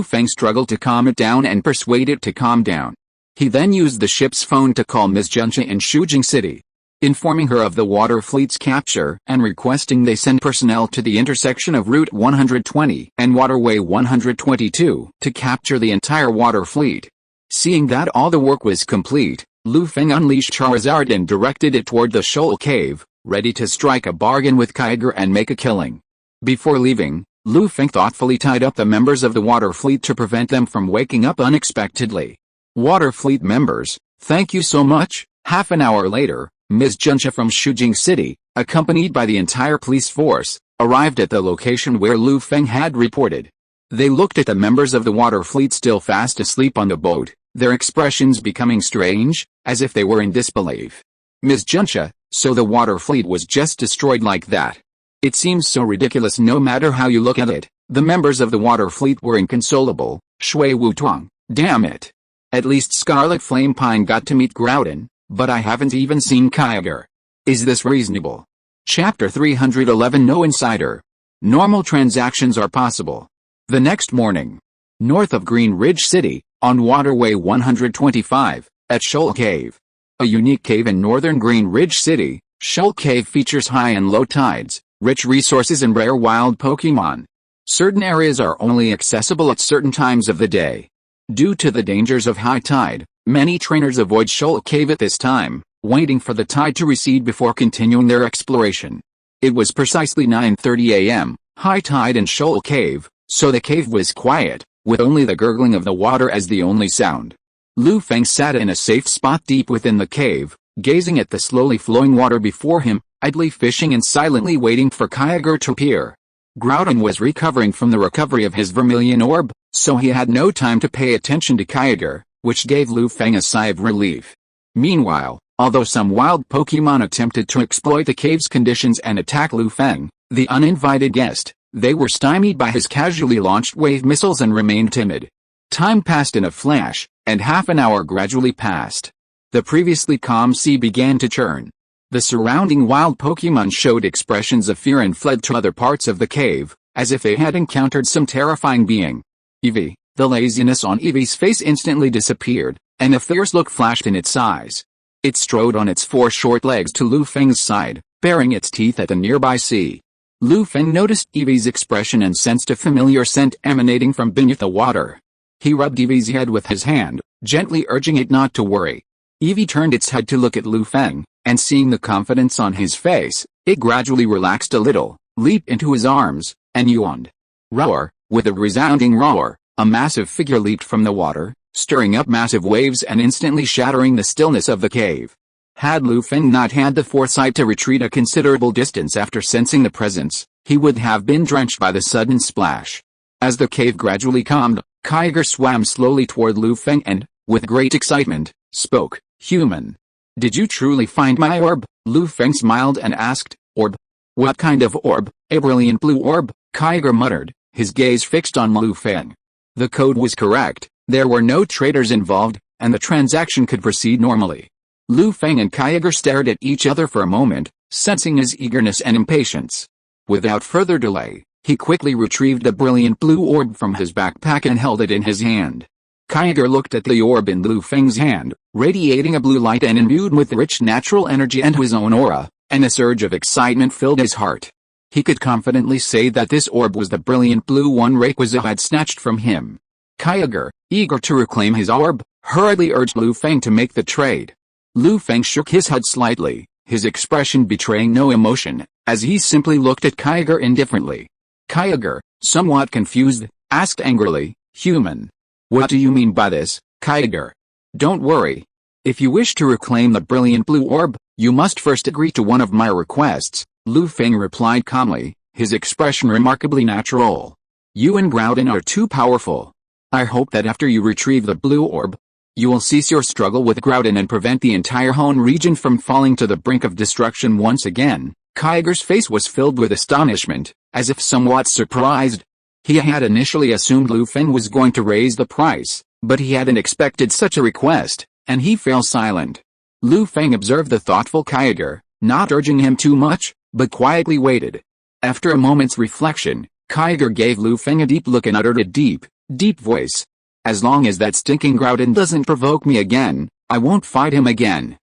Feng struggled to calm it down and persuade it to calm down. He then used the ship's phone to call Ms. Juncha in Shujing City. informing her of the water fleet's capture and requesting they send personnel to the intersection of Route 120 and Waterway 122 to capture the entire water fleet. Seeing that all the work was complete, Lu Feng unleashed Charizard and directed it toward the Shoal Cave, ready to strike a bargain with Kyogre and make a killing. Before leaving, Lu Feng thoughtfully tied up the members of the water fleet to prevent them from waking up unexpectedly. Water fleet members, thank you so much. Half an hour later, Ms. Juncha from Shujing City, accompanied by the entire police force, arrived at the location where Lu Feng had reported. They looked at the members of the water fleet still fast asleep on the boat, their expressions becoming strange, as if they were in disbelief. Ms. Juncha, so the water fleet was just destroyed like that? It seems so ridiculous no matter how you look at it. The members of the water fleet were inconsolable. Shui Wutuang, damn it. At least Scarlet Flame Pine got to meet Groudon, but I haven't even seen Kyogre. Is this reasonable? Chapter 311 No Insider. Normal transactions are possible. The next morning, north of Green Ridge City, on Waterway 125, at Shoal Cave. A unique cave in northern Green Ridge City, Shoal Cave features high and low tides, rich resources and rare wild Pokémon. Certain areas are only accessible at certain times of the day. Due to the dangers of high tide, many trainers avoid Shoal Cave at this time, waiting for the tide to recede before continuing their exploration. It was precisely 9:30 a.m., high tide in Shoal Cave, so the cave was quiet, with only the gurgling of the water as the only sound. Lu Feng sat in a safe spot deep within the cave, gazing at the slowly flowing water before him, idly fishing and silently waiting for Kyogre to appear. Groudon was recovering from the recovery of his vermilion orb, so he had no time to pay attention to Kyogre, which gave Lu Feng a sigh of relief. Meanwhile, although some wild Pokémon attempted to exploit the cave's conditions and attack Lu Feng, the uninvited guest, they were stymied by his casually launched wave missiles and remained timid. Time passed in a flash, and half an hour gradually passed. The previously calm sea began to churn. The surrounding wild Pokémon showed expressions of fear and fled to other parts of the cave, as if they had encountered some terrifying being. Eevee, the laziness on Eevee's face instantly disappeared, and a fierce look flashed in its eyes. It strode on its four short legs to Lu Feng's side, baring its teeth at the nearby sea. Lu Feng noticed Eevee's expression and sensed a familiar scent emanating from beneath the water. He rubbed Eevee's head with his hand, gently urging it not to worry. Eevee turned its head to look at Lu Feng, and seeing the confidence on his face, it gradually relaxed a little, leaped into his arms, and yawned. Roar! With a resounding roar, a massive figure leaped from the water, stirring up massive waves and instantly shattering the stillness of the cave. Had Lu Feng not had the foresight to retreat a considerable distance after sensing the presence, he would have been drenched by the sudden splash. As the cave gradually calmed, Kyogre swam slowly toward Lu Feng and, with great excitement, spoke, "Human. Did you truly find my orb?" Lu Feng smiled and asked, "Orb? What kind of orb?" "A brilliant blue orb," Kyogre muttered, his gaze fixed on Lu Feng. The code was correct, there were no traders involved, and the transaction could proceed normally. Lu Feng and Kyogre stared at each other for a moment, sensing his eagerness and impatience. Without further delay, he quickly retrieved the brilliant blue orb from his backpack and held it in his hand. Kyogre looked at the orb in Lu Feng's hand, radiating a blue light and imbued with rich natural energy and his own aura, and a surge of excitement filled his heart. He could confidently say that this orb was the brilliant blue one Rayquaza had snatched from him. Kyogre, eager to reclaim his orb, hurriedly urged Lu Feng to make the trade. Lu Feng shook his head slightly, his expression betraying no emotion, as he simply looked at Kyogre indifferently. Kyogre, somewhat confused, asked angrily, "Human. What do you mean by this, Kyogre?" "Don't worry. If you wish to reclaim the brilliant blue orb, you must first agree to one of my requests," Lu Feng replied calmly, his expression remarkably natural. "You and Groudon are too powerful. I hope that after you retrieve the blue orb, you will cease your struggle with Groudon and prevent the entire Hoenn region from falling to the brink of destruction once again." Kyogre's face was filled with astonishment, as if somewhat surprised. He had initially assumed Lu Feng was going to raise the price, but he hadn't expected such a request, and he fell silent. Lu Feng observed the thoughtful Kyogre, not urging him too much, but quietly waited. After a moment's reflection, Kyogre gave Lu Feng a deep look and uttered a deep, deep voice. "As long as that stinking Groudon doesn't provoke me again, I won't fight him again."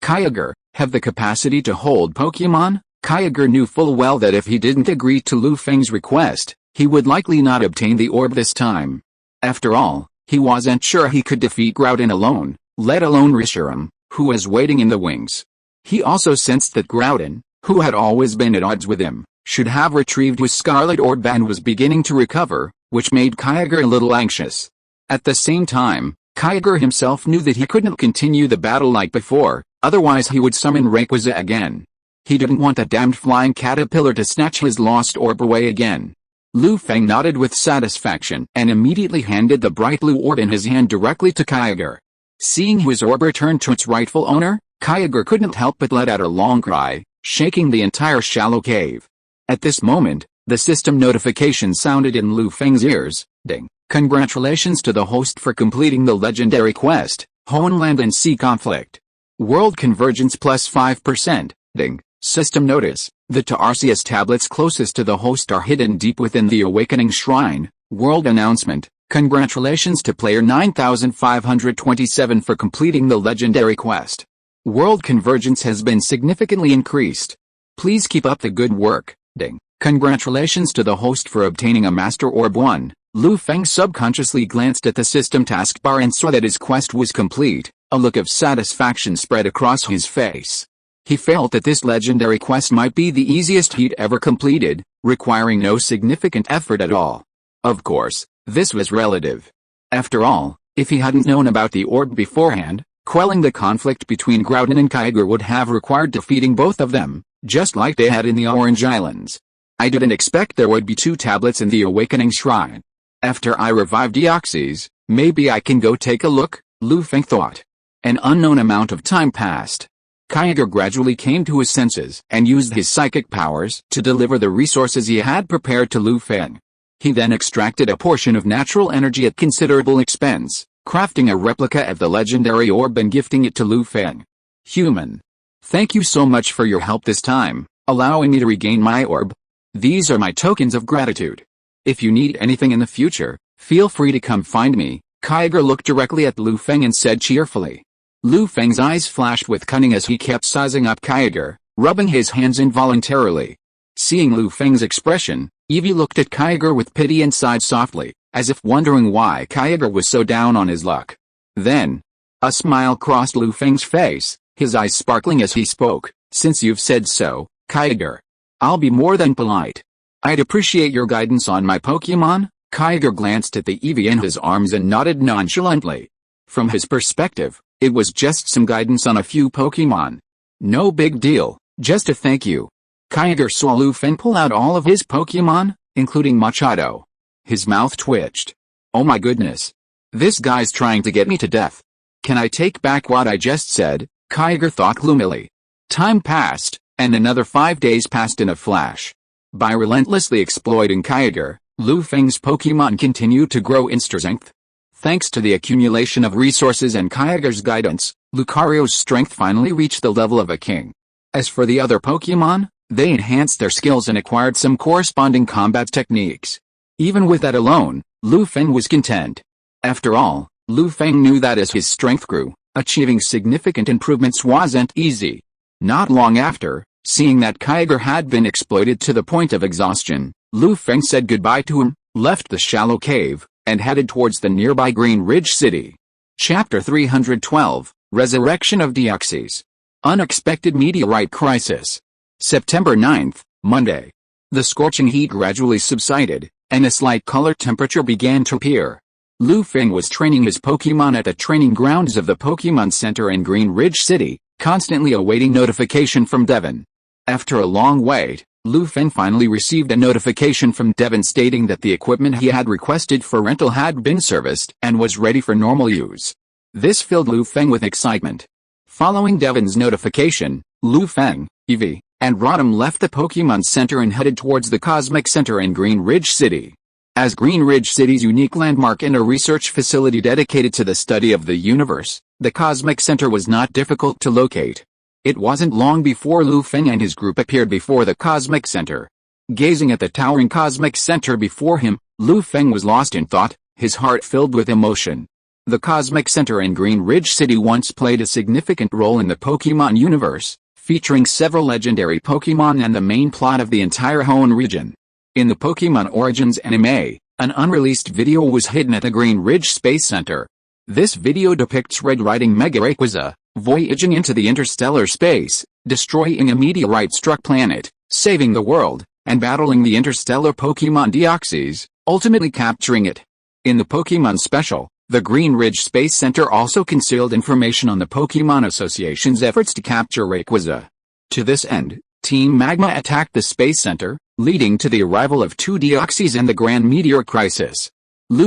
Kyogre, have the capacity to hold Pokémon? Kyogre knew full well that if he didn't agree to Lu Feng's request, he would likely not obtain the orb this time. After all, he wasn't sure he could defeat Groudon alone, let alone Reshiram, who was waiting in the wings. He also sensed that Groudon, who had always been at odds with him, should have retrieved his Scarlet Orb and was beginning to recover, which made Kyogre a little anxious. At the same time, Kyogre himself knew that he couldn't continue the battle like before, otherwise he would summon Rayquaza again. He didn't want a damned flying caterpillar to snatch his lost orb away again. Lu Feng nodded with satisfaction and immediately handed the bright blue orb in his hand directly to Kyogre. Seeing his orb return to its rightful owner, Kyogre couldn't help but let out a long cry, shaking the entire shallow cave. At this moment, the system notification sounded in Lu Feng's ears. Ding! Congratulations to the host for completing the legendary quest, Hoenn Land and Sea Conflict. World Convergence plus 5%. Ding! System notice: the Tarsius tablets closest to the host are hidden deep within the Awakening Shrine. World announcement: congratulations to player 9527 for completing the legendary quest. World convergence has been significantly increased. Please keep up the good work. Ding! Congratulations to the host for obtaining a Master Orb 1. Lu Feng subconsciously glanced at the system taskbar and saw that his quest was complete. A look of satisfaction spread across his face. He felt that this legendary quest might be the easiest he'd ever completed, requiring no significant effort at all. Of course, this was relative. After all, if he hadn't known about the orb beforehand, quelling the conflict between Groudon and Kyogre would have required defeating both of them, just like they had in the Orange Islands. I didn't expect there would be 2 tablets in the Awakening Shrine. After I revive Deoxys, maybe I can go take a look, Lu Feng thought. An unknown amount of time passed. Kyogre gradually came to his senses and used his psychic powers to deliver the resources he had prepared to Lu Feng. He then extracted a portion of natural energy at considerable expense, crafting a replica of the legendary orb and gifting it to Lu Feng. Human. Thank you so much for your help this time, allowing me to regain my orb. These are my tokens of gratitude. If you need anything in the future, feel free to come find me. Kyogre looked directly at Lu Feng and said cheerfully. Lu Feng's eyes flashed with cunning as he kept sizing up Kyogre, rubbing his hands involuntarily. Seeing Lu Feng's expression, Eevee looked at Kyogre with pity and sighed softly, as if wondering why Kyogre was so down on his luck. Then, a smile crossed Lu Feng's face, his eyes sparkling as he spoke. Since you've said so, Kyogre, I'll be more than polite. I'd appreciate your guidance on my Pokémon. Kyogre glanced at the Eevee in his arms and nodded nonchalantly. From his perspective, it was just some guidance on a few Pokémon. No big deal, just a thank you. Kyogre saw Lu Feng pull out all of his Pokémon, including Machado. His mouth twitched. Oh my goodness. This guy's trying to get me to death. Can I take back what I just said? Kyogre thought gloomily. Time passed, and another 5 days passed in a flash. By relentlessly exploiting Kyogre, Lu Feng's Pokémon continued to grow in strength. Thanks to the accumulation of resources and Kyogre's guidance, Lucario's strength finally reached the level of a king. As for the other Pokémon, they enhanced their skills and acquired some corresponding combat techniques. Even with that alone, Lu Feng was content. After all, Lu Feng knew that as his strength grew, achieving significant improvements wasn't easy. Not long after, seeing that Kyogre had been exploited to the point of exhaustion, Lu Feng said goodbye to him, left the shallow cave, and headed towards the nearby Green Ridge City. Chapter 312, Resurrection of Deoxys. Unexpected meteorite crisis. September 9th, Monday. The scorching heat gradually subsided, and a slight color temperature began to appear. Lu Feng was training his Pokémon at the training grounds of the Pokémon Center in Green Ridge City, constantly awaiting notification from Devon. After a long wait, Lu Feng finally received a notification from Devon stating that the equipment he had requested for rental had been serviced and was ready for normal use. This filled Lu Feng with excitement. Following Devon's notification, Lu Feng, Eevee, and Rotom left the Pokémon Center and headed towards the Cosmic Center in Green Ridge City. As Green Ridge City's unique landmark and a research facility dedicated to the study of the universe, the Cosmic Center was not difficult to locate. It wasn't long before Lu Feng and his group appeared before the Cosmic Center. Gazing at the towering Cosmic Center before him, Lu Feng was lost in thought, his heart filled with emotion. The Cosmic Center in Green Ridge City once played a significant role in the Pokémon universe, featuring several legendary Pokémon and the main plot of the entire Hoenn region. In the Pokémon Origins anime, an unreleased video was hidden at the Green Ridge Space Center. This video depicts Red riding Mega Rayquaza, voyaging into the interstellar space, destroying a meteorite-struck planet, saving the world, and battling the interstellar Pokémon Deoxys, ultimately capturing it. In the Pokémon Special, the Green Ridge Space Center also concealed information on the Pokémon Association's efforts to capture Rayquaza. To this end, Team Magma attacked the Space Center, leading to the arrival of 2 Deoxys and the Grand Meteor Crisis.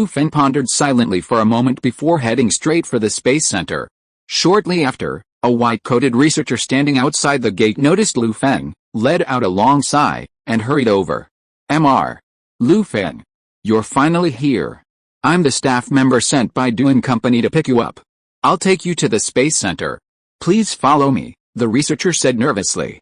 Feng pondered silently for a moment before heading straight for the Space Center. Shortly after, a white-coated researcher standing outside the gate noticed Feng, let out a long sigh, and hurried over. "Mr. Feng. You're finally here. I'm the staff member sent by Hoenn Company to pick you up. I'll take you to the Space Center. Please follow me," the researcher said nervously.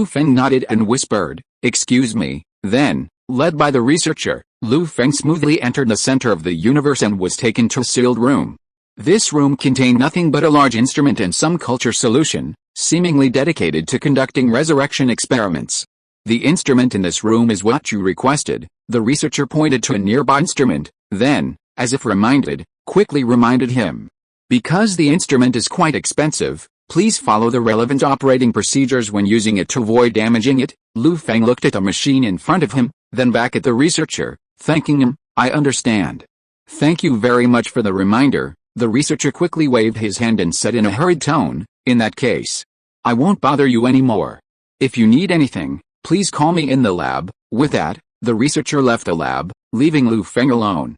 Feng nodded and whispered, "Excuse me." Then, led by the researcher, Feng smoothly entered the center of the universe and was taken to a sealed room. This room contained nothing but a large instrument and some culture solution, seemingly dedicated to conducting resurrection experiments. "The instrument in this room is what you requested," the researcher pointed to a nearby instrument, then, as if quickly reminded him. "Because the instrument is quite expensive, please follow the relevant operating procedures when using it to avoid damaging it." Feng looked at the machine in front of him, then back at the researcher, thanking him. "I understand. Thank you very much for the reminder." The researcher quickly waved his hand and said in a hurried tone, "In that case, I won't bother you anymore. If you need anything, please call me in the lab." With that, the researcher left the lab, leaving Feng alone.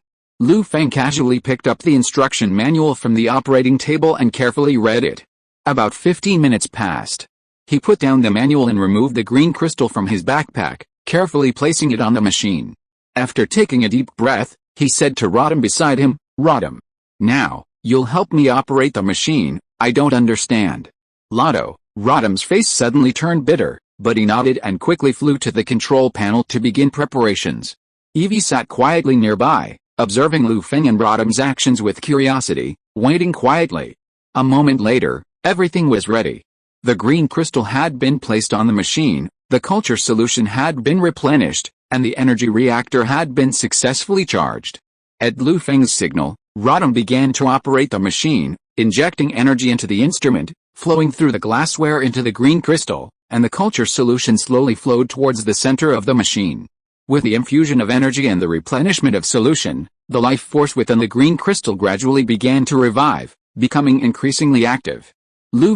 Feng casually picked up the instruction manual from the operating table and carefully read it. About 15 minutes passed. He put down the manual and removed the green crystal from his backpack, carefully placing it on the machine. After taking a deep breath, he said to Rotom beside him, "Rotom, now, you'll help me operate the machine. I don't understand." Rotom's face suddenly turned bitter, but he nodded and quickly flew to the control panel to begin preparations. Eevee sat quietly nearby, observing Feng and Rotom's actions with curiosity, waiting quietly. A moment later, everything was ready. The green crystal had been placed on the machine, the culture solution had been replenished, and the energy reactor had been successfully charged. At Feng's signal, Rotom began to operate the machine, injecting energy into the instrument, flowing through the glassware into the green crystal, and the culture solution slowly flowed towards the center of the machine. With the infusion of energy and the replenishment of solution, the life force within the green crystal gradually began to revive, becoming increasingly active.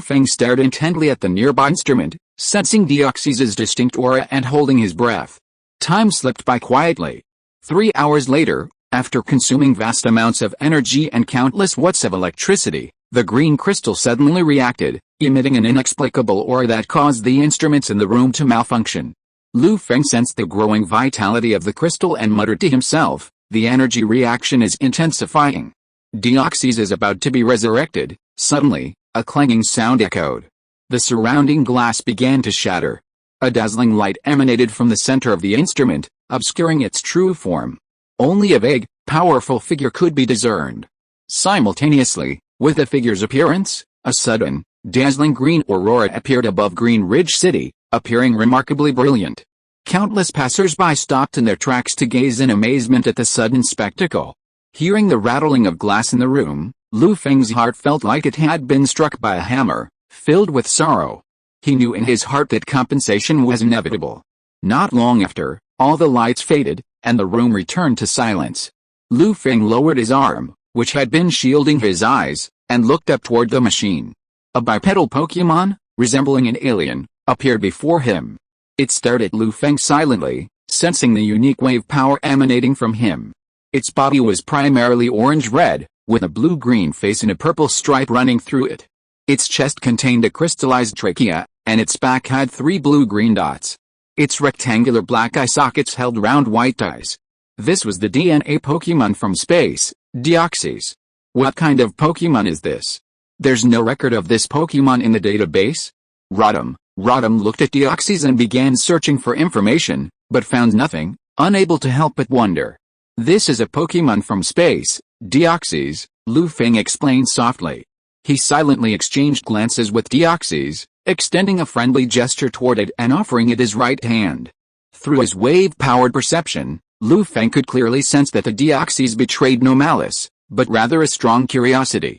Feng stared intently at the nearby instrument, sensing Deoxys' distinct aura and holding his breath. Time slipped by quietly. 3 hours later, after consuming vast amounts of energy and countless watts of electricity, the green crystal suddenly reacted, emitting an inexplicable aura that caused the instruments in the room to malfunction. Feng sensed the growing vitality of the crystal and muttered to himself, "The energy reaction is intensifying. Deoxys is about to be resurrected." Suddenly, a clanging sound echoed. The surrounding glass began to shatter. A dazzling light emanated from the center of the instrument, obscuring its true form. Only a vague, powerful figure could be discerned. Simultaneously, with the figure's appearance, a sudden, dazzling green aurora appeared above Green Ridge City, appearing remarkably brilliant. Countless passers-by stopped in their tracks to gaze in amazement at the sudden spectacle. Hearing the rattling of glass in the room, Feng's heart felt like it had been struck by a hammer, filled with sorrow. He knew in his heart that compensation was inevitable. Not long after, all the lights faded, and the room returned to silence. Feng lowered his arm, which had been shielding his eyes, and looked up toward the machine. A bipedal Pokémon, resembling an alien, appeared before him. It stared at Feng silently, sensing the unique wave power emanating from him. Its body was primarily orange-red, with a blue-green face and a purple stripe running through it. Its chest contained a crystallized trachea, and its back had 3 blue-green dots. Its rectangular black eye sockets held round white eyes. This was the DNA Pokémon from space, Deoxys. What kind of Pokémon is this? There's no record of this Pokémon in the database? Rotom looked at Deoxys and began searching for information, but found nothing, unable to help but wonder. "This is a Pokémon from space, Deoxys," Feng explained softly. He silently exchanged glances with Deoxys, extending a friendly gesture toward it and offering it his right hand. Through his wave-powered perception, Feng could clearly sense that the Deoxys betrayed no malice, but rather a strong curiosity.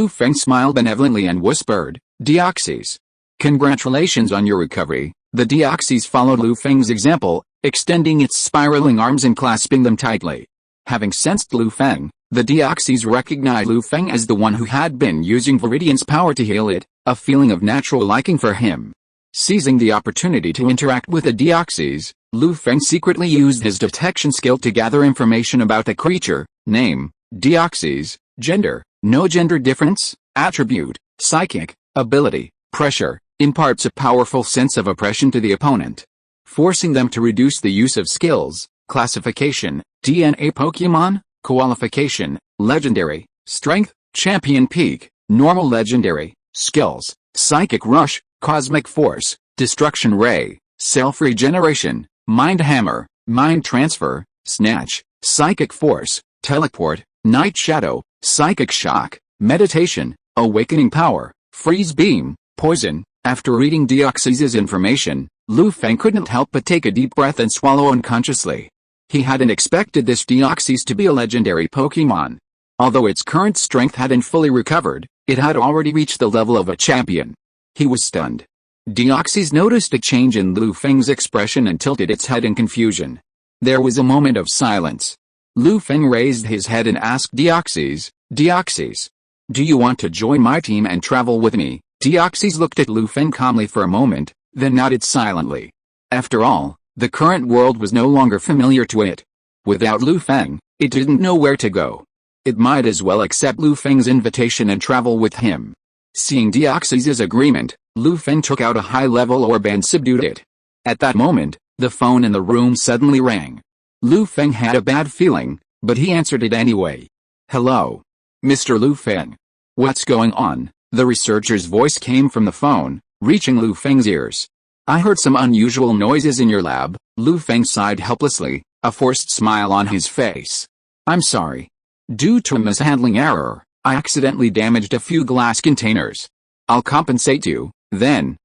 Feng smiled benevolently and whispered, "Deoxys. Congratulations on your recovery." The Deoxys followed Feng's example, extending its spiraling arms and clasping them tightly. Having sensed Feng, the Deoxys recognized Feng as the one who had been using Viridian's power to heal it, a feeling of natural liking for him. Seizing the opportunity to interact with the Deoxys, Feng secretly used his detection skill to gather information about the creature: name, Deoxys, gender, no gender difference, attribute, psychic, ability, pressure, imparts a powerful sense of oppression to the opponent, forcing them to reduce the use of skills. Classification: DNA Pokémon, qualification, legendary, strength, champion peak, normal legendary, skills, psychic rush, cosmic force, destruction ray, self-regeneration, mind hammer, mind transfer, snatch, psychic force, teleport, night shadow, psychic shock, meditation, awakening power, freeze beam, poison. After reading Deoxys' information, Feng couldn't help but take a deep breath and swallow unconsciously. He hadn't expected this Deoxys to be a legendary Pokémon. Although its current strength hadn't fully recovered, it had already reached the level of a champion. He was stunned. Deoxys noticed a change in Feng's expression and tilted its head in confusion. There was a moment of silence. Feng raised his head and asked Deoxys, "Deoxys, do you want to join my team and travel with me?" Deoxys looked at Feng calmly for a moment, then nodded silently. After all, the current world was no longer familiar to it. Without Feng, it didn't know where to go. It might as well accept Feng's invitation and travel with him. Seeing Deoxys' agreement, Feng took out a high-level orb and subdued it. At that moment, the phone in the room suddenly rang. Feng had a bad feeling, but he answered it anyway. "Hello. Mr. Feng. What's going on?" The researcher's voice came from the phone, reaching Feng's ears. "I heard some unusual noises in your lab." Feng sighed helplessly, a forced smile on his face. "I'm sorry. Due to a mishandling error, I accidentally damaged a few glass containers. I'll compensate you, then."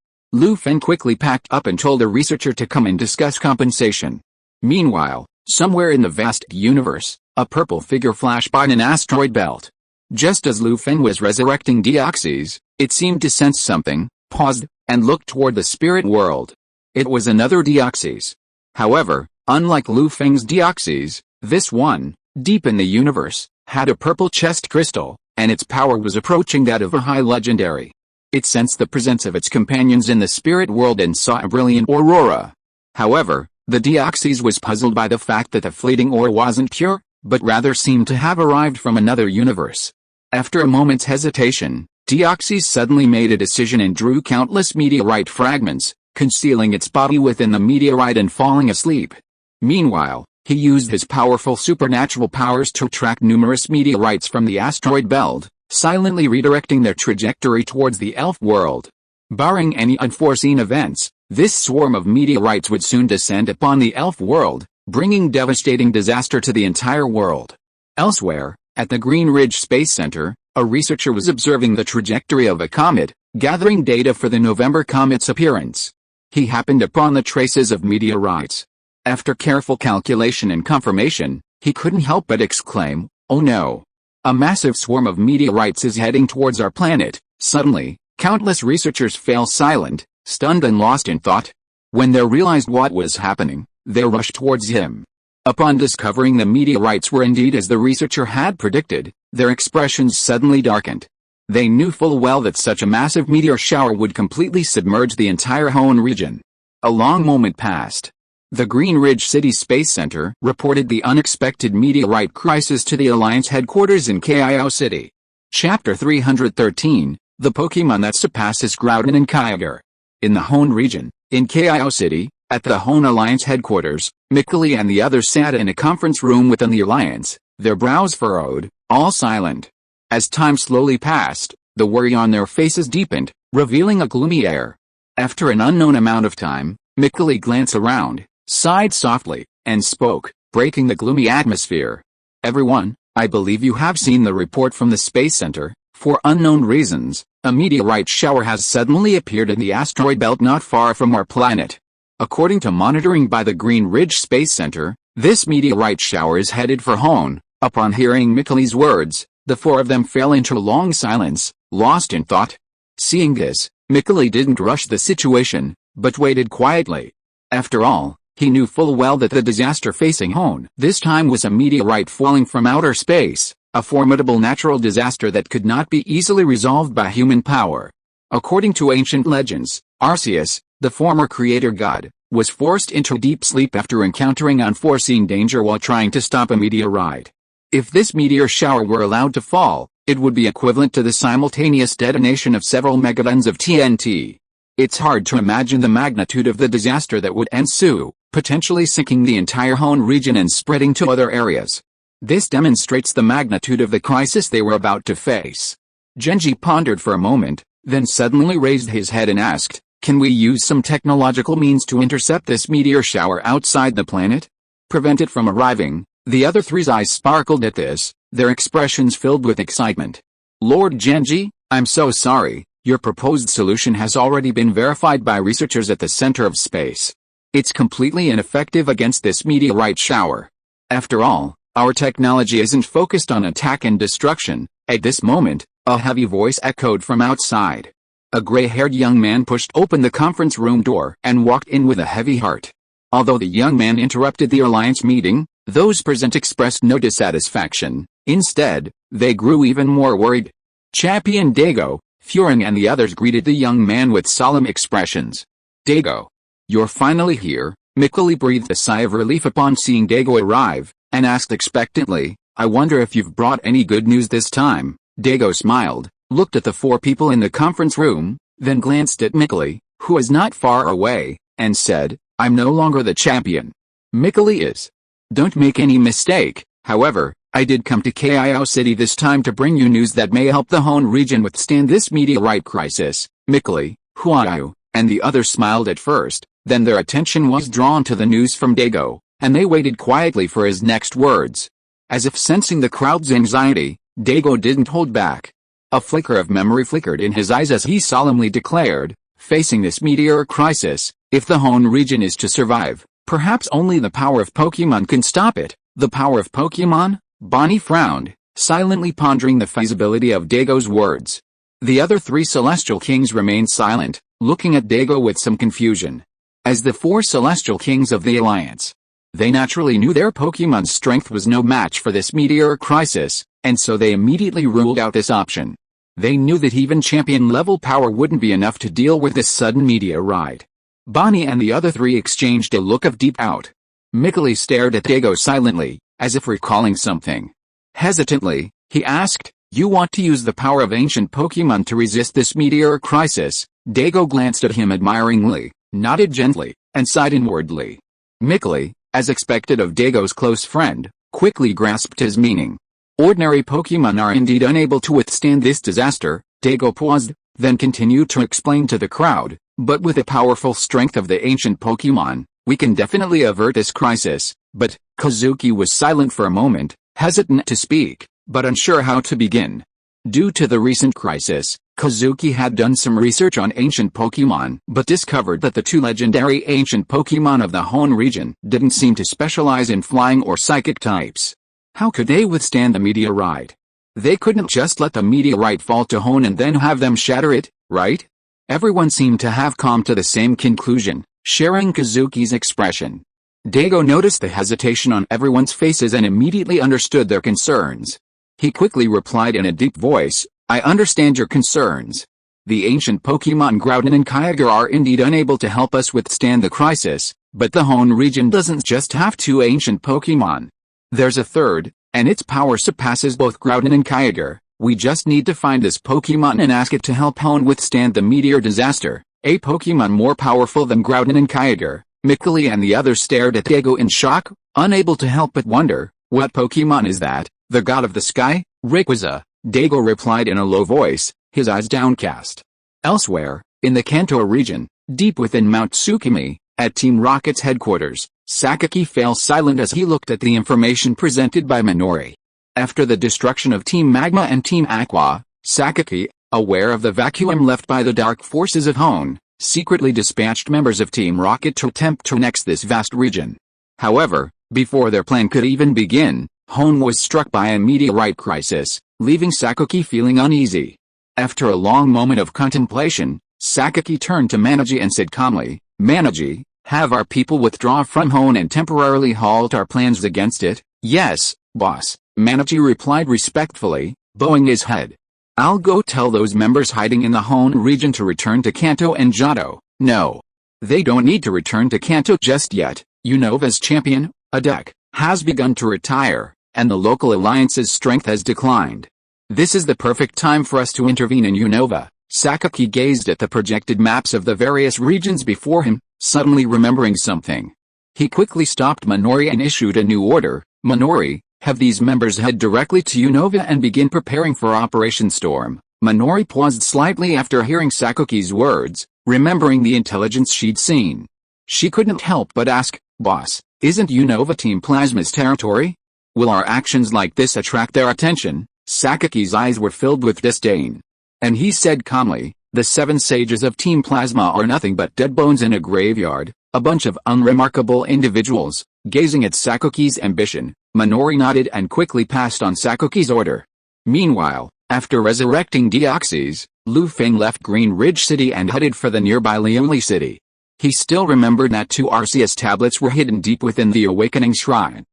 Feng quickly packed up and told the researcher to come and discuss compensation. Meanwhile, somewhere in the vast universe, a purple figure flashed by in an asteroid belt. Just as Feng was resurrecting Deoxys, it seemed to sense something, paused, and looked toward the spirit world. It was another Deoxys. However, unlike Feng's Deoxys, this one, deep in the universe, had a purple chest crystal, and its power was approaching that of a high legendary. It sensed the presence of its companions in the spirit world and saw a brilliant aurora. However, the Deoxys was puzzled by the fact that the fleeting aura wasn't pure, but rather seemed to have arrived from another universe. After a moment's hesitation, Deoxys suddenly made a decision and drew countless meteorite fragments, concealing its body within the meteorite and falling asleep. Meanwhile, he used his powerful supernatural powers to track numerous meteorites from the asteroid belt, silently redirecting their trajectory towards the elf world. Barring any unforeseen events, this swarm of meteorites would soon descend upon the elf world, bringing devastating disaster to the entire world. Elsewhere, at the Green Ridge Space Center, a researcher was observing the trajectory of a comet, gathering data for the November comet's appearance. He happened upon the traces of meteorites. After careful calculation and confirmation, he couldn't help but exclaim, "Oh no! A massive swarm of meteorites is heading towards our planet." Suddenly, countless researchers fell silent, stunned and lost in thought. When they realized what was happening, they rushed towards him. Upon discovering the meteorites were indeed as the researcher had predicted, their expressions suddenly darkened. They knew full well that such a massive meteor shower would completely submerge the entire Hoenn region. A long moment passed. The Green Ridge City Space Center reported the unexpected meteorite crisis to the Alliance headquarters in Kyo City. Chapter 313, The Pokémon That Surpasses Groudon and Kyogre. In the Hoenn region, in Kyo City, at the Hoenn Alliance headquarters, Mikuli and the others sat in a conference room within the Alliance, their brows furrowed, all silent. As time slowly passed, the worry on their faces deepened, revealing a gloomy air. After an unknown amount of time, Mikuli glanced around, sighed softly, and spoke, breaking the gloomy atmosphere. "Everyone, I believe you have seen the report from the Space Center. For unknown reasons, a meteorite shower has suddenly appeared in the asteroid belt not far from our planet. According to monitoring by the Green Ridge Space Center, this meteorite shower is headed for Hoenn. Upon hearing Mikkeli's words, the four of them fell into a long silence, lost in thought. Seeing this, Mikkeli didn't rush the situation, but waited quietly. After all, he knew full well that the disaster facing Hoenn this time was a meteorite falling from outer space, a formidable natural disaster that could not be easily resolved by human power. According to ancient legends, Arceus, the former creator god, was forced into deep sleep after encountering unforeseen danger while trying to stop a meteorite. If this meteor shower were allowed to fall, it would be equivalent to the simultaneous detonation of several megatons of TNT. It's hard to imagine the magnitude of the disaster that would ensue, potentially sinking the entire Hoenn region and spreading to other areas. This demonstrates the magnitude of the crisis they were about to face. Genji pondered for a moment, then suddenly raised his head and asked, "Can we use some technological means to intercept this meteor shower outside the planet? Prevent it from arriving?" The other three's eyes sparkled at this, their expressions filled with excitement. "Lord Genji, I'm so sorry, your proposed solution has already been verified by researchers at the center of space. It's completely ineffective against this meteorite shower. After all, our technology isn't focused on attack and destruction." At this moment, a heavy voice echoed from outside. A gray-haired young man pushed open the conference room door and walked in with a heavy heart. Although the young man interrupted the alliance meeting, those present expressed no dissatisfaction. Instead, they grew even more worried. Champion Dago, Feng and the others greeted the young man with solemn expressions. "Dago, you're finally here." Mikkeli breathed a sigh of relief upon seeing Dago arrive, and asked expectantly, "I wonder if you've brought any good news this time." Dago smiled, looked at the four people in the conference room, then glanced at Mikkeli, who was not far away, and said, "I'm no longer the champion. Mikkeli is. Don't make any mistake, however, I did come to Kio City this time to bring you news that may help the Hoenn region withstand this meteorite crisis." Mikkeli, Huayu, and the others smiled at first, then their attention was drawn to the news from Dago, and they waited quietly for his next words. As if sensing the crowd's anxiety, Dago didn't hold back. A flicker of memory flickered in his eyes as he solemnly declared, "Facing this meteor crisis, if the Hoenn region is to survive, perhaps only the power of Pokémon can stop it." The power of Pokémon? Bonnie frowned, silently pondering the feasibility of Dago's words. The other three Celestial Kings remained silent, looking at Dago with some confusion. As the four Celestial Kings of the Alliance, they naturally knew their Pokémon's strength was no match for this meteor crisis, and so they immediately ruled out this option. They knew that even champion-level power wouldn't be enough to deal with this sudden meteorite. Bonnie and the other three exchanged a look of deep doubt. Mikkeli stared at Dago silently, as if recalling something. Hesitantly, he asked, "You want to use the power of ancient Pokémon to resist this meteor crisis?" Dago glanced at him admiringly, nodded gently, and sighed inwardly. Mikkeli, as expected of Dago's close friend, quickly grasped his meaning. Ordinary Pokémon are indeed unable to withstand this disaster. Dago paused, then continued to explain to the crowd, "But with the powerful strength of the ancient Pokémon, we can definitely avert this crisis." But Kazuki was silent for a moment, hesitant to speak, but unsure how to begin. Due to the recent crisis, Kazuki had done some research on ancient Pokémon but discovered that the two legendary ancient Pokémon of the Hoenn region didn't seem to specialize in flying or psychic types. How could they withstand the meteorite? They couldn't just let the meteorite fall to Hoenn and then have them shatter it, right? Everyone seemed to have come to the same conclusion, sharing Kazuki's expression. Dago noticed the hesitation on everyone's faces and immediately understood their concerns. He quickly replied in a deep voice, "I understand your concerns. The ancient Pokémon Groudon and Kyogre are indeed unable to help us withstand the crisis, but the Hoenn region doesn't just have two ancient Pokémon. There's a third, and its power surpasses both Groudon and Kyogre. We just need to find this Pokémon and ask it to help Hoenn withstand the meteor disaster." A Pokémon more powerful than Groudon and Kyogre? Mikkeli and the others stared at Dago in shock, unable to help but wonder, "What Pokémon is that? The god of the sky?" "Rayquaza," Dago replied in a low voice, his eyes downcast. Elsewhere, in the Kanto region, deep within Mount Tsukimi, at Team Rocket's headquarters, Sakaki fell silent as he looked at the information presented by Minori. After the destruction of Team Magma and Team Aqua, Sakaki, aware of the vacuum left by the dark forces of Hoenn, secretly dispatched members of Team Rocket to attempt to annex this vast region. However, before their plan could even begin, Hoenn was struck by a meteorite crisis, leaving Sakaki feeling uneasy. After a long moment of contemplation, Sakaki turned to Manji and said calmly, "Manji, have our people withdraw from Hoenn and temporarily halt our plans against it?" "Yes, boss," Manji replied respectfully, bowing his head. "I'll go tell those members hiding in the Hoenn region to return to Kanto and Johto." "No. They don't need to return to Kanto just yet. Unova's champion, Adek, has begun to retire, and the local alliance's strength has declined. This is the perfect time for us to intervene in Unova." Sakaki gazed at the projected maps of the various regions before him, suddenly remembering something. He quickly stopped Minori and issued a new order. "Minori, have these members head directly to Unova and begin preparing for Operation Storm." Minori paused slightly after hearing Sakaki's words, remembering the intelligence she'd seen. She couldn't help but ask, "Boss, isn't Unova Team Plasma's territory? Will our actions like this attract their attention?" Sakaki's eyes were filled with disdain. And he said calmly, "The 7 sages of Team Plasma are nothing but dead bones in a graveyard, a bunch of unremarkable individuals." Gazing at Sakaki's ambition, Minori nodded and quickly passed on Sakaki's order. Meanwhile, after resurrecting Deoxys, Feng left Green Ridge City and headed for the nearby Liuli City. He still remembered that 2 Arceus tablets were hidden deep within the Awakening Shrine.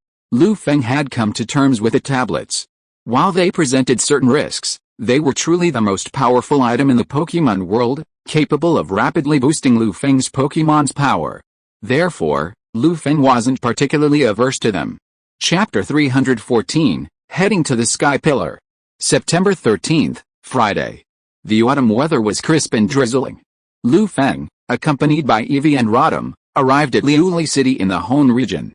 Feng had come to terms with the tablets. While they presented certain risks, they were truly the most powerful item in the Pokémon world, capable of rapidly boosting Feng's Pokémon's power. Therefore, Feng wasn't particularly averse to them. Chapter 314, Heading to the Sky Pillar. September 13th, Friday. The autumn weather was crisp and drizzling. Feng, accompanied by Eevee and Rotom, arrived at Liuli City in the Hoenn region.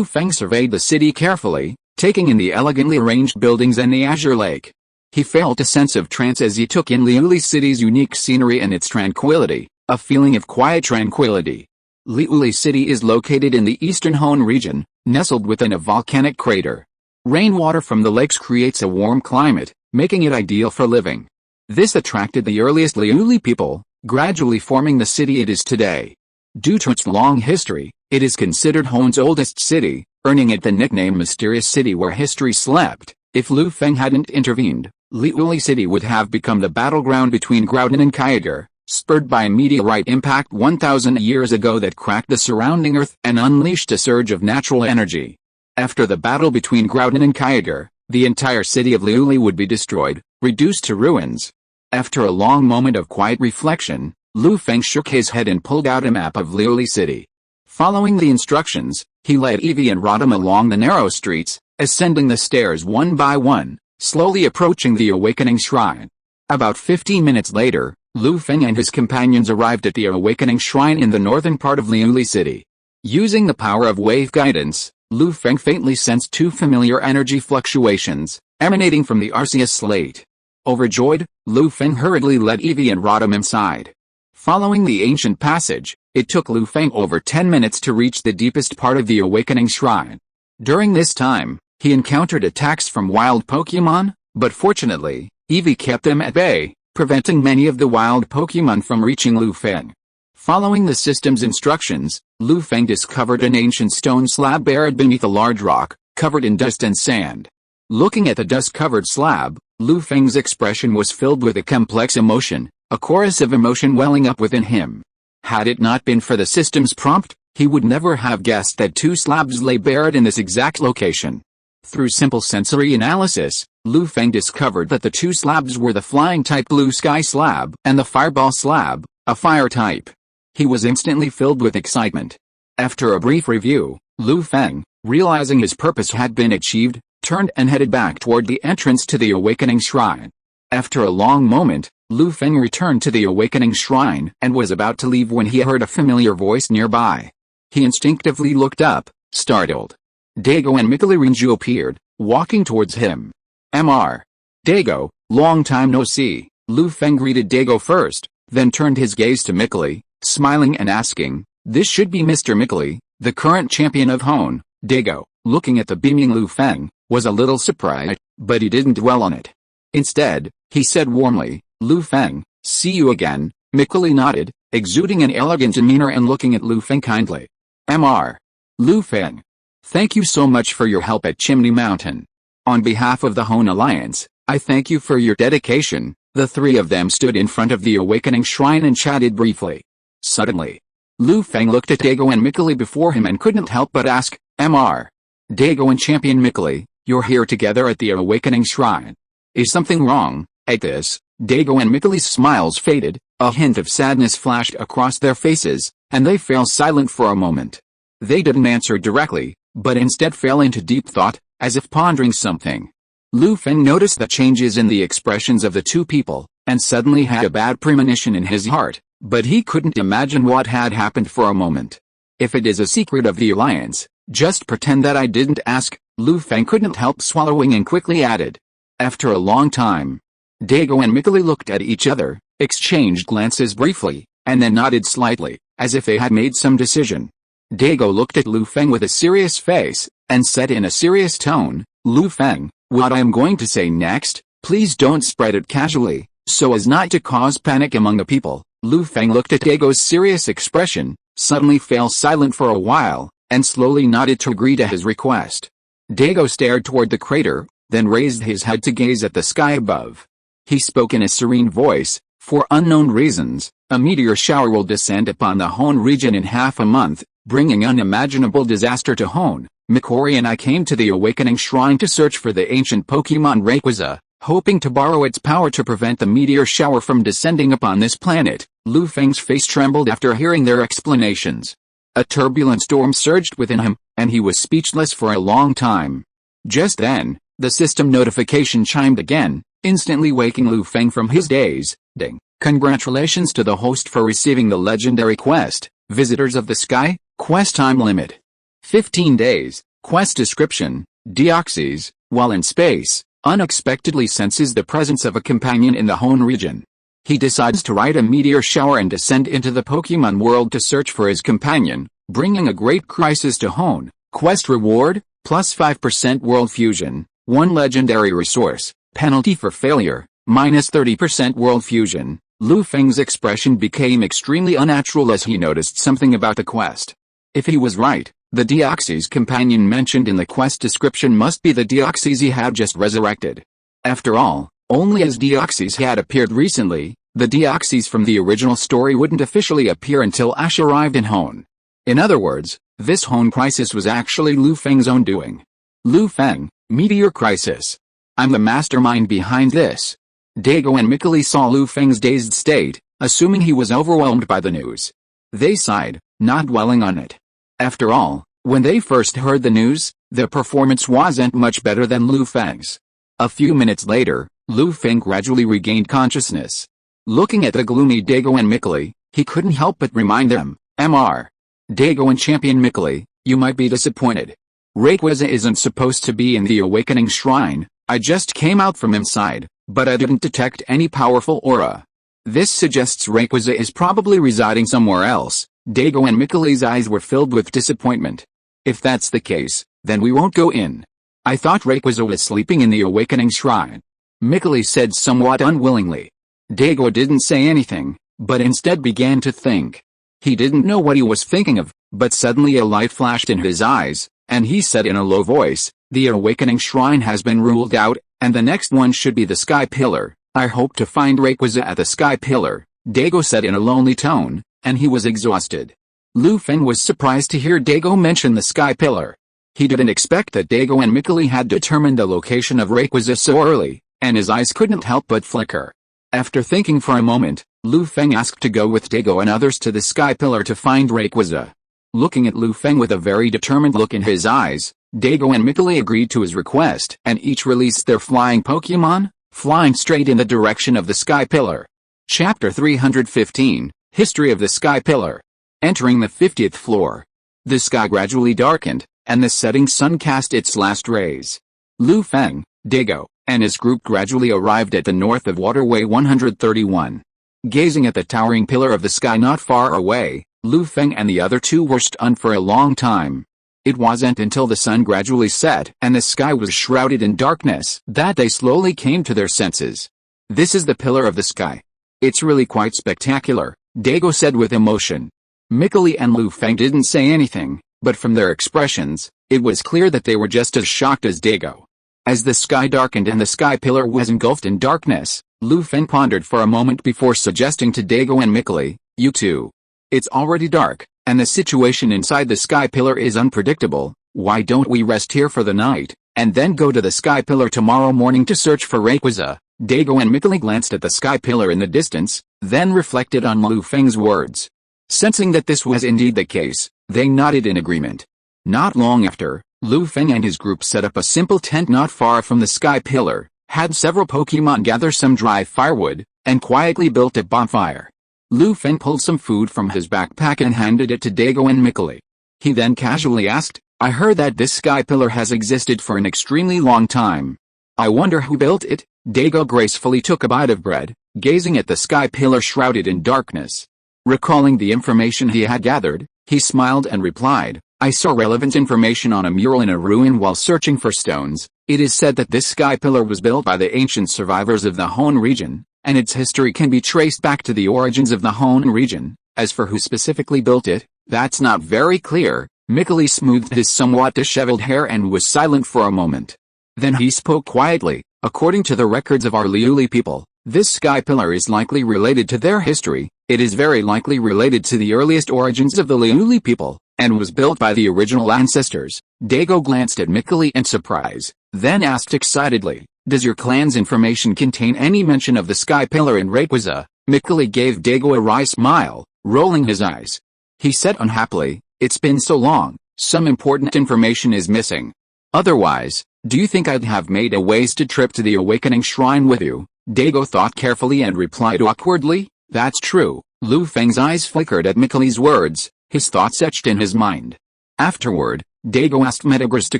Feng surveyed the city carefully, taking in the elegantly arranged buildings and the azure lake. He felt a sense of trance as he took in Liuli City's unique scenery and its tranquility, a feeling of quiet tranquility. Liuli City is located in the eastern Hoenn region, nestled within a volcanic crater. Rainwater from the lakes creates a warm climate, making it ideal for living. This attracted the earliest Liuli people, gradually forming the city it is today. Due to its long history, it is considered Hoenn's oldest city, earning it the nickname Mysterious City where history slept. If Feng hadn't intervened, Liuli City would have become the battleground between Groudon and Kyogre, spurred by a meteorite impact 1,000 years ago that cracked the surrounding earth and unleashed a surge of natural energy. After the battle between Groudon and Kyogre, the entire city of Liuli would be destroyed, reduced to ruins. After a long moment of quiet reflection, Feng shook his head and pulled out a map of Liuli City. Following the instructions, he led Eevee and Rotom along the narrow streets, ascending the stairs one by one, slowly approaching the Awakening Shrine. About 15 minutes later, Feng and his companions arrived at the Awakening Shrine in the northern part of Liuli City. Using the power of wave guidance, Feng faintly sensed 2 familiar energy fluctuations, emanating from the Arceus slate. Overjoyed, Feng hurriedly led Eevee and Rotom inside. Following the ancient passage, it took Feng over 10 minutes to reach the deepest part of the Awakening Shrine. During this time, he encountered attacks from wild Pokémon, but fortunately, Eevee kept them at bay, preventing many of the wild Pokémon from reaching Feng. Following the system's instructions, Feng discovered an ancient stone slab buried beneath a large rock, covered in dust and sand. Looking at the dust-covered slab, Feng's expression was filled with a complex emotion, a chorus of emotion welling up within him. Had it not been for the system's prompt, he would never have guessed that 2 slabs lay buried in this exact location. Through simple sensory analysis, Feng discovered that the 2 slabs were the flying-type blue sky slab and the fireball slab, a fire type. He was instantly filled with excitement. After a brief review, Feng, realizing his purpose had been achieved, turned and headed back toward the entrance to the Awakening Shrine. After a long moment, Feng returned to the Awakening Shrine and was about to leave when he heard a familiar voice nearby. He instinctively looked up, startled. Dago and Michelangelo appeared, walking towards him. Mr. Dago, long time no see. Feng greeted Dago first, then turned his gaze to Michele, smiling and asking, "This should be Mr. Michele, the current champion of Hoenn." Dago, looking at the beaming Feng, was a little surprised, but he didn't dwell on it. Instead, he said warmly, "Lu Feng, see you again." Mickley nodded, exuding an elegant demeanor and looking at Lu Feng kindly. Mr. Lu Feng. Thank you so much for your help at Chimney Mountain. On behalf of the Hoenn Alliance, I thank you for your dedication. The three of them stood in front of the awakening shrine and chatted briefly. Suddenly, Lu Feng looked at Dago and Mickley before him and couldn't help but ask, Mr. Dago and Champion Mickley, you're here together at the awakening shrine. Is something wrong? At this, Dago and Mickley's smiles faded, a hint of sadness flashed across their faces, and they fell silent for a moment. They didn't answer directly, but instead fell into deep thought, as if pondering something. Lu Feng noticed the changes in the expressions of the two people, and suddenly had a bad premonition in his heart, but he couldn't imagine what had happened for a moment. If it is a secret of the Alliance, just pretend that I didn't ask, Lu Feng couldn't help swallowing and quickly added. After a long time, Dago and Mickley looked at each other, exchanged glances briefly, and then nodded slightly, as if they had made some decision. Dago looked at Lu Feng with a serious face, and said in a serious tone, Lu Feng, what I am going to say next, please don't spread it casually, so as not to cause panic among the people. Lu Feng looked at Dago's serious expression, suddenly fell silent for a while, and slowly nodded to agree to his request. Dago stared toward the crater, then raised his head to gaze at the sky above. He spoke in a serene voice, for unknown reasons, a meteor shower will descend upon the Hoenn region in half a month, bringing unimaginable disaster to Hoenn. Mikori and I came to the awakening shrine to search for the ancient Pokémon Rayquaza, hoping to borrow its power to prevent the meteor shower from descending upon this planet. Lu Feng's face trembled after hearing their explanations. A turbulent storm surged within him, and he was speechless for a long time. Just then, the system notification chimed again, instantly waking Lu Feng from his daze. Ding. Congratulations to the host for receiving the legendary quest, Visitors of the Sky. Quest time limit: 15 days. Quest description: Deoxys, while in space, unexpectedly senses the presence of a companion in the Hoenn region. He decides to ride a meteor shower and descend into the Pokémon world to search for his companion, bringing a great crisis to Hoenn. Quest reward: plus 5% world fusion, 1 legendary resource. Penalty for failure: minus 30% world fusion. Lu Feng's expression became extremely unnatural as he noticed something about the quest. If he was right, the Deoxys companion mentioned in the quest description must be the Deoxys he had just resurrected. After all, only as Deoxys had appeared recently, the Deoxys from the original story wouldn't officially appear until Ash arrived in Hoenn. In other words, this Hoenn crisis was actually Lu Feng's own doing. Lu Feng, meteor crisis. I'm the mastermind behind this. Dago and Mickley saw Lu Feng's dazed state, assuming he was overwhelmed by the news. They sighed, not dwelling on it. After all, when they first heard the news, their performance wasn't much better than Lu Feng's. A few minutes later, Lu Feng gradually regained consciousness. Looking at the gloomy Dago and Mickley, he couldn't help but remind them, Mr. Dago and Champion Mickley, you might be disappointed. Rayquaza isn't supposed to be in the awakening shrine. I just came out from inside, but I didn't detect any powerful aura. This suggests Rayquaza is probably residing somewhere else. Dago and Mickley's eyes were filled with disappointment. If that's the case, then we won't go in. I thought Rayquaza was sleeping in the awakening shrine. Mickley said somewhat unwillingly. Dago didn't say anything, but instead began to think. He didn't know what he was thinking of, but suddenly a light flashed in his eyes, and he said in a low voice, the awakening shrine has been ruled out, and the next one should be the Sky Pillar. I hope to find Rayquaza at the Sky Pillar, Dago said in a lonely tone, and he was exhausted. Lu Feng was surprised to hear Dago mention the Sky Pillar. He didn't expect that Dago and Mickley had determined the location of Rayquaza so early, and his eyes couldn't help but flicker. After thinking for a moment, Lu Feng asked to go with Dago and others to the Sky Pillar to find Rayquaza. Looking at Lu Feng with a very determined look in his eyes, Dago and Mickley agreed to his request and each released their flying Pokémon, flying straight in the direction of the Sky Pillar. Chapter 315, History of the Sky Pillar. Entering the 50th floor. The sky gradually darkened, and the setting sun cast its last rays. Lu Feng, Dago, and his group gradually arrived at the north of Waterway 131. Gazing at the towering pillar of the sky not far away, Lu Feng and the other two were stunned for a long time. It wasn't until the sun gradually set and the sky was shrouded in darkness that they slowly came to their senses. "This is the pillar of the sky. It's really quite spectacular," Dago said with emotion. Mikkeli and Lu Feng didn't say anything, but from their expressions, it was clear that they were just as shocked as Dago. As the sky darkened and the sky pillar was engulfed in darkness, Lu Feng pondered for a moment before suggesting to Dago and Mikkeli, "You two. It's already dark, and the situation inside the sky pillar is unpredictable. Why don't we rest here for the night, and then go to the sky pillar tomorrow morning to search for Rayquaza?" Dago and Mikkeli glanced at the sky pillar in the distance, then reflected on Lu Feng's words. Sensing that this was indeed the case, they nodded in agreement. Not long after, Lu Feng and his group set up a simple tent not far from the sky pillar, had several Pokémon gather some dry firewood, and quietly built a bonfire. Lu Feng pulled some food from his backpack and handed it to Dago and Mikkeli. He then casually asked, "I heard that this sky pillar has existed for an extremely long time. I wonder who built it?" Dago gracefully took a bite of bread, gazing at the sky pillar shrouded in darkness. Recalling the information he had gathered, he smiled and replied, "I saw relevant information on a mural in a ruin while searching for stones. It is said that this sky pillar was built by the ancient survivors of the Hoenn region, and its history can be traced back to the origins of the Hoenn region. As for who specifically built it, that's not very clear." Mikkeli smoothed his somewhat disheveled hair and was silent for a moment. Then he spoke quietly, "According to the records of our Liuli people, this sky pillar is likely related to their history. It is very likely related to the earliest origins of the Liuli people, and was built by the original ancestors." Dago glanced at Mikkeli in surprise, then asked excitedly, "Does your clan's information contain any mention of the sky pillar in Rayquaza?" Mikkeli gave Dago a wry smile, rolling his eyes. He said unhappily, "It's been so long, some important information is missing. Otherwise, do you think I'd have made a wasted trip to the Awakening Shrine with you?" Dago thought carefully and replied awkwardly, "That's true." Lu Feng's eyes flickered at Mikkeli's words, his thoughts etched in his mind. Afterward, Dago asked Metagross to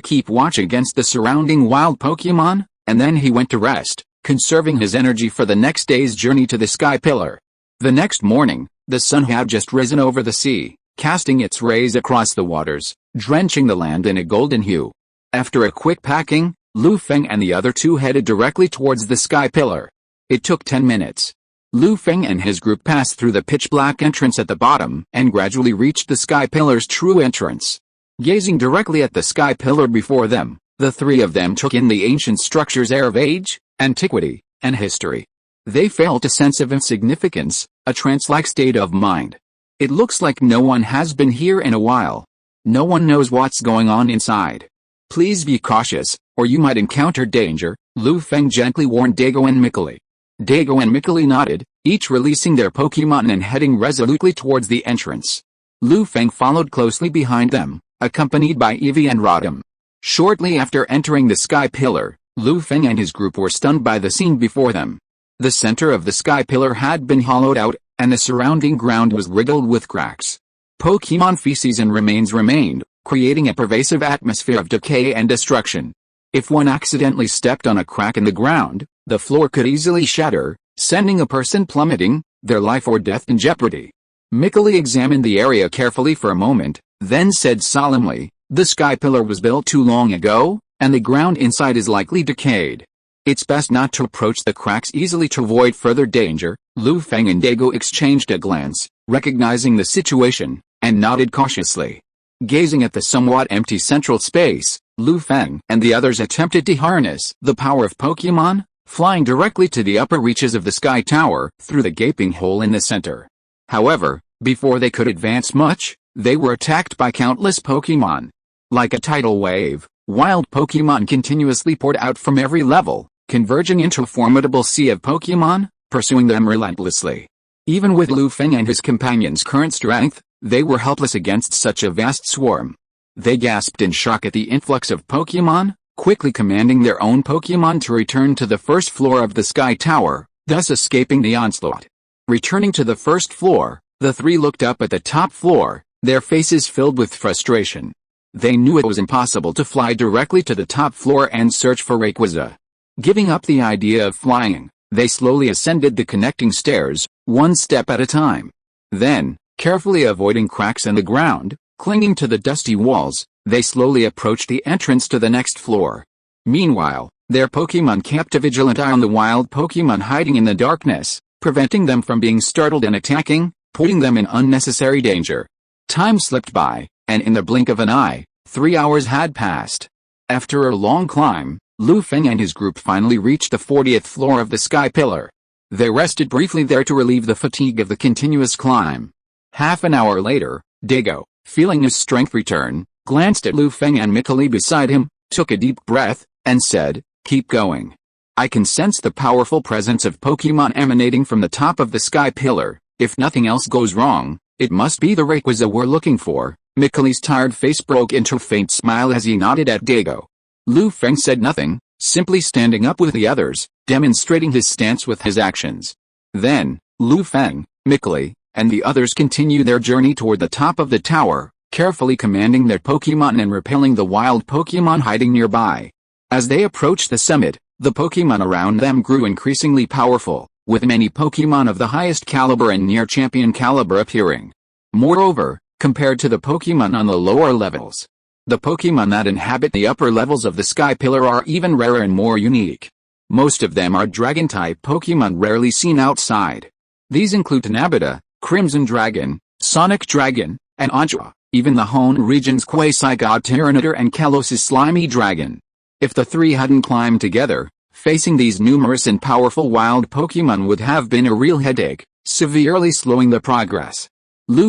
keep watch against the surrounding wild Pokémon, and then he went to rest, conserving his energy for the next day's journey to the sky pillar. The next morning, the sun had just risen over the sea, casting its rays across the waters, drenching the land in a golden hue. After a quick packing, Lu Feng and the other two headed directly towards the sky pillar. It took 10 minutes. Lu Feng and his group passed through the pitch-black entrance at the bottom and gradually reached the sky pillar's true entrance. Gazing directly at the sky pillar before them, the three of them took in the ancient structure's air of age, antiquity, and history. They felt a sense of insignificance, a trance-like state of mind. It looks like no one has been here in a while. No one knows what's going on inside. Please be cautious, or you might encounter danger, Lu Feng gently warned Dago and Mikkeli. Dago and Mikkeli nodded, each releasing their Pokémon and heading resolutely towards the entrance. Lu Feng followed closely behind them, accompanied by Eevee and Rotom. Shortly after entering the sky pillar, Lu Feng and his group were stunned by the scene before them. The center of the sky pillar had been hollowed out, and the surrounding ground was riddled with cracks. Pokémon feces and remains remained, creating a pervasive atmosphere of decay and destruction. If one accidentally stepped on a crack in the ground, the floor could easily shatter, sending a person plummeting, their life or death in jeopardy. Mikkeli examined the area carefully for a moment, then said solemnly, "The sky pillar was built too long ago, and the ground inside is likely decayed. It's best not to approach the cracks easily to avoid further danger." Lu Feng and Dago exchanged a glance, recognizing the situation, and nodded cautiously. Gazing at the somewhat empty central space, Lu Feng and the others attempted to harness the power of Pokémon, flying directly to the upper reaches of the sky tower through the gaping hole in the center. However, before they could advance much, they were attacked by countless Pokémon. Like a tidal wave, wild Pokémon continuously poured out from every level, converging into a formidable sea of Pokémon, pursuing them relentlessly. Even with Lu Feng and his companions' current strength, they were helpless against such a vast swarm. They gasped in shock at the influx of Pokémon, quickly commanding their own Pokémon to return to the first floor of the sky tower, thus escaping the onslaught. Returning to the first floor, the three looked up at the top floor, their faces filled with frustration. They knew it was impossible to fly directly to the top floor and search for Rayquaza. Giving up the idea of flying, they slowly ascended the connecting stairs, one step at a time. Then, carefully avoiding cracks in the ground, Clinging to the dusty walls, they slowly approached the entrance to the next floor. Meanwhile, their Pokémon kept a vigilant eye on the wild Pokémon hiding in the darkness, preventing them from being startled and attacking, putting them in unnecessary danger. Time slipped by, and in the blink of an eye, 3 hours had passed. After a long climb, Feng and his group finally reached the 40th floor of the Sky Pillar. They rested briefly there to relieve the fatigue of the continuous climb. Half an hour later, Dago, feeling his strength return, glanced at Feng and Mikali beside him, took a deep breath, and said, "Keep going. I can sense the powerful presence of Pokémon emanating from the top of the Sky Pillar. If nothing else goes wrong, it must be the Rayquaza we're looking for." Mikali's tired face broke into a faint smile as he nodded at Dago. Feng said nothing, simply standing up with the others, demonstrating his stance with his actions. Then, Feng, Mikali, and the others continued their journey toward the top of the tower, carefully commanding their Pokémon and repelling the wild Pokémon hiding nearby. As they approached the summit, the Pokémon around them grew increasingly powerful, with many Pokémon of the highest caliber and near champion caliber appearing. Moreover, compared to the Pokémon on the lower levels, the Pokémon that inhabit the upper levels of the Sky Pillar are even rarer and more unique. Most of them are Dragon-type Pokémon rarely seen outside. These include Tanabata, Crimson Dragon, Sonic Dragon, and Anjua, even the Hoenn region's quasi-god Tyranitar and Kalos's Slimy Dragon. If the three hadn't climbed together, facing these numerous and powerful wild Pokémon would have been a real headache, severely slowing the progress.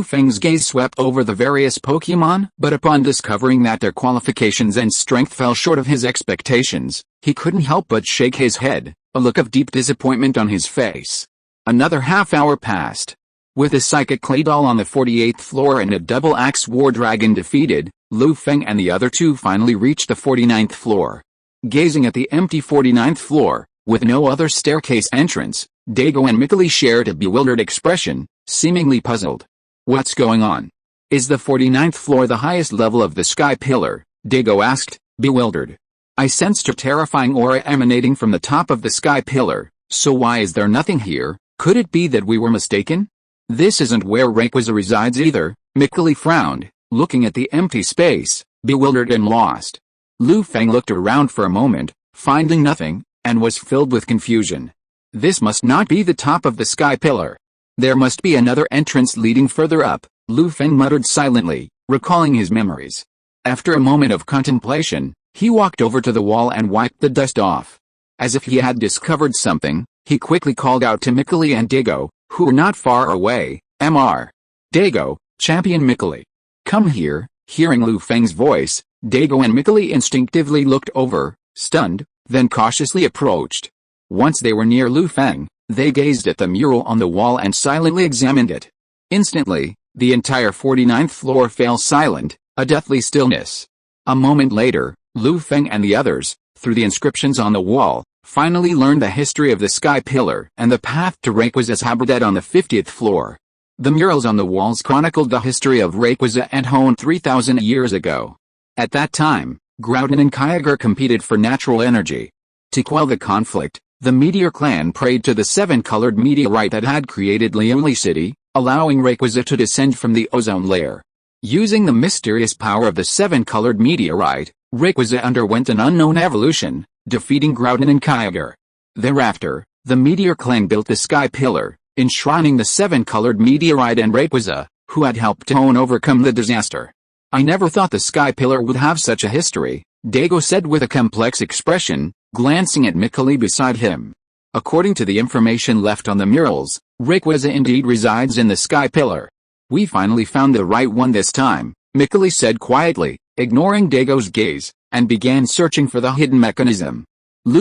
Feng's gaze swept over the various Pokémon, but upon discovering that their qualifications and strength fell short of his expectations, he couldn't help but shake his head, a look of deep disappointment on his face. Another half hour passed. With a Psychic Claydol on the 48th floor and a Double Axe War Dragon defeated, Feng and the other two finally reached the 49th floor. Gazing at the empty 49th floor, with no other staircase entrance, Dago and Mikali shared a bewildered expression, seemingly puzzled. "What's going on? Is the 49th floor the highest level of the Sky Pillar?" Dago asked, bewildered. "I sensed a terrifying aura emanating from the top of the Sky Pillar, so why is there nothing here? Could it be that we were mistaken? This isn't where Rayquaza resides either." Mikali frowned, looking at the empty space, bewildered and lost. Feng looked around for a moment, finding nothing, and was filled with confusion. This must not be the top of the Sky Pillar. There must be another entrance leading further up, Feng muttered silently, recalling his memories. After a moment of contemplation, he walked over to the wall and wiped the dust off. As if he had discovered something, he quickly called out to Mikali and Dago, who were not far away. "Mr. Dago, Champion Mikali. Come here." Hearing Feng's voice, Dago and Mikali instinctively looked over, stunned, then cautiously approached. Once they were near Feng, they gazed at the mural on the wall and silently examined it. Instantly, the entire 49th floor fell silent, a deathly stillness. A moment later, Feng and the others, through the inscriptions on the wall, finally learned the history of the Sky Pillar and the path to Rayquaza's habitat on the 50th floor. The murals on the walls chronicled the history of Rayquaza and Hoenn 3,000 years ago. At that time, Groudon and Kyogre competed for natural energy. To quell the conflict, the Meteor Clan prayed to the seven-colored meteorite that had created Leone City, allowing Rayquaza to descend from the ozone layer. Using the mysterious power of the seven-colored meteorite, Rayquaza underwent an unknown evolution, defeating Groudon and Kyogre. Thereafter, the Meteor Clan built the Sky Pillar, enshrining the seven-colored meteorite and Rayquaza, who had helped Hoenn overcome the disaster. "I never thought the Sky Pillar would have such a history," Dago said with a complex expression, glancing at Mikali beside him. "According to the information left on the murals, Rayquaza indeed resides in the Sky Pillar." "We finally found the right one this time," Mikali said quietly, ignoring Dago's gaze, and began searching for the hidden mechanism.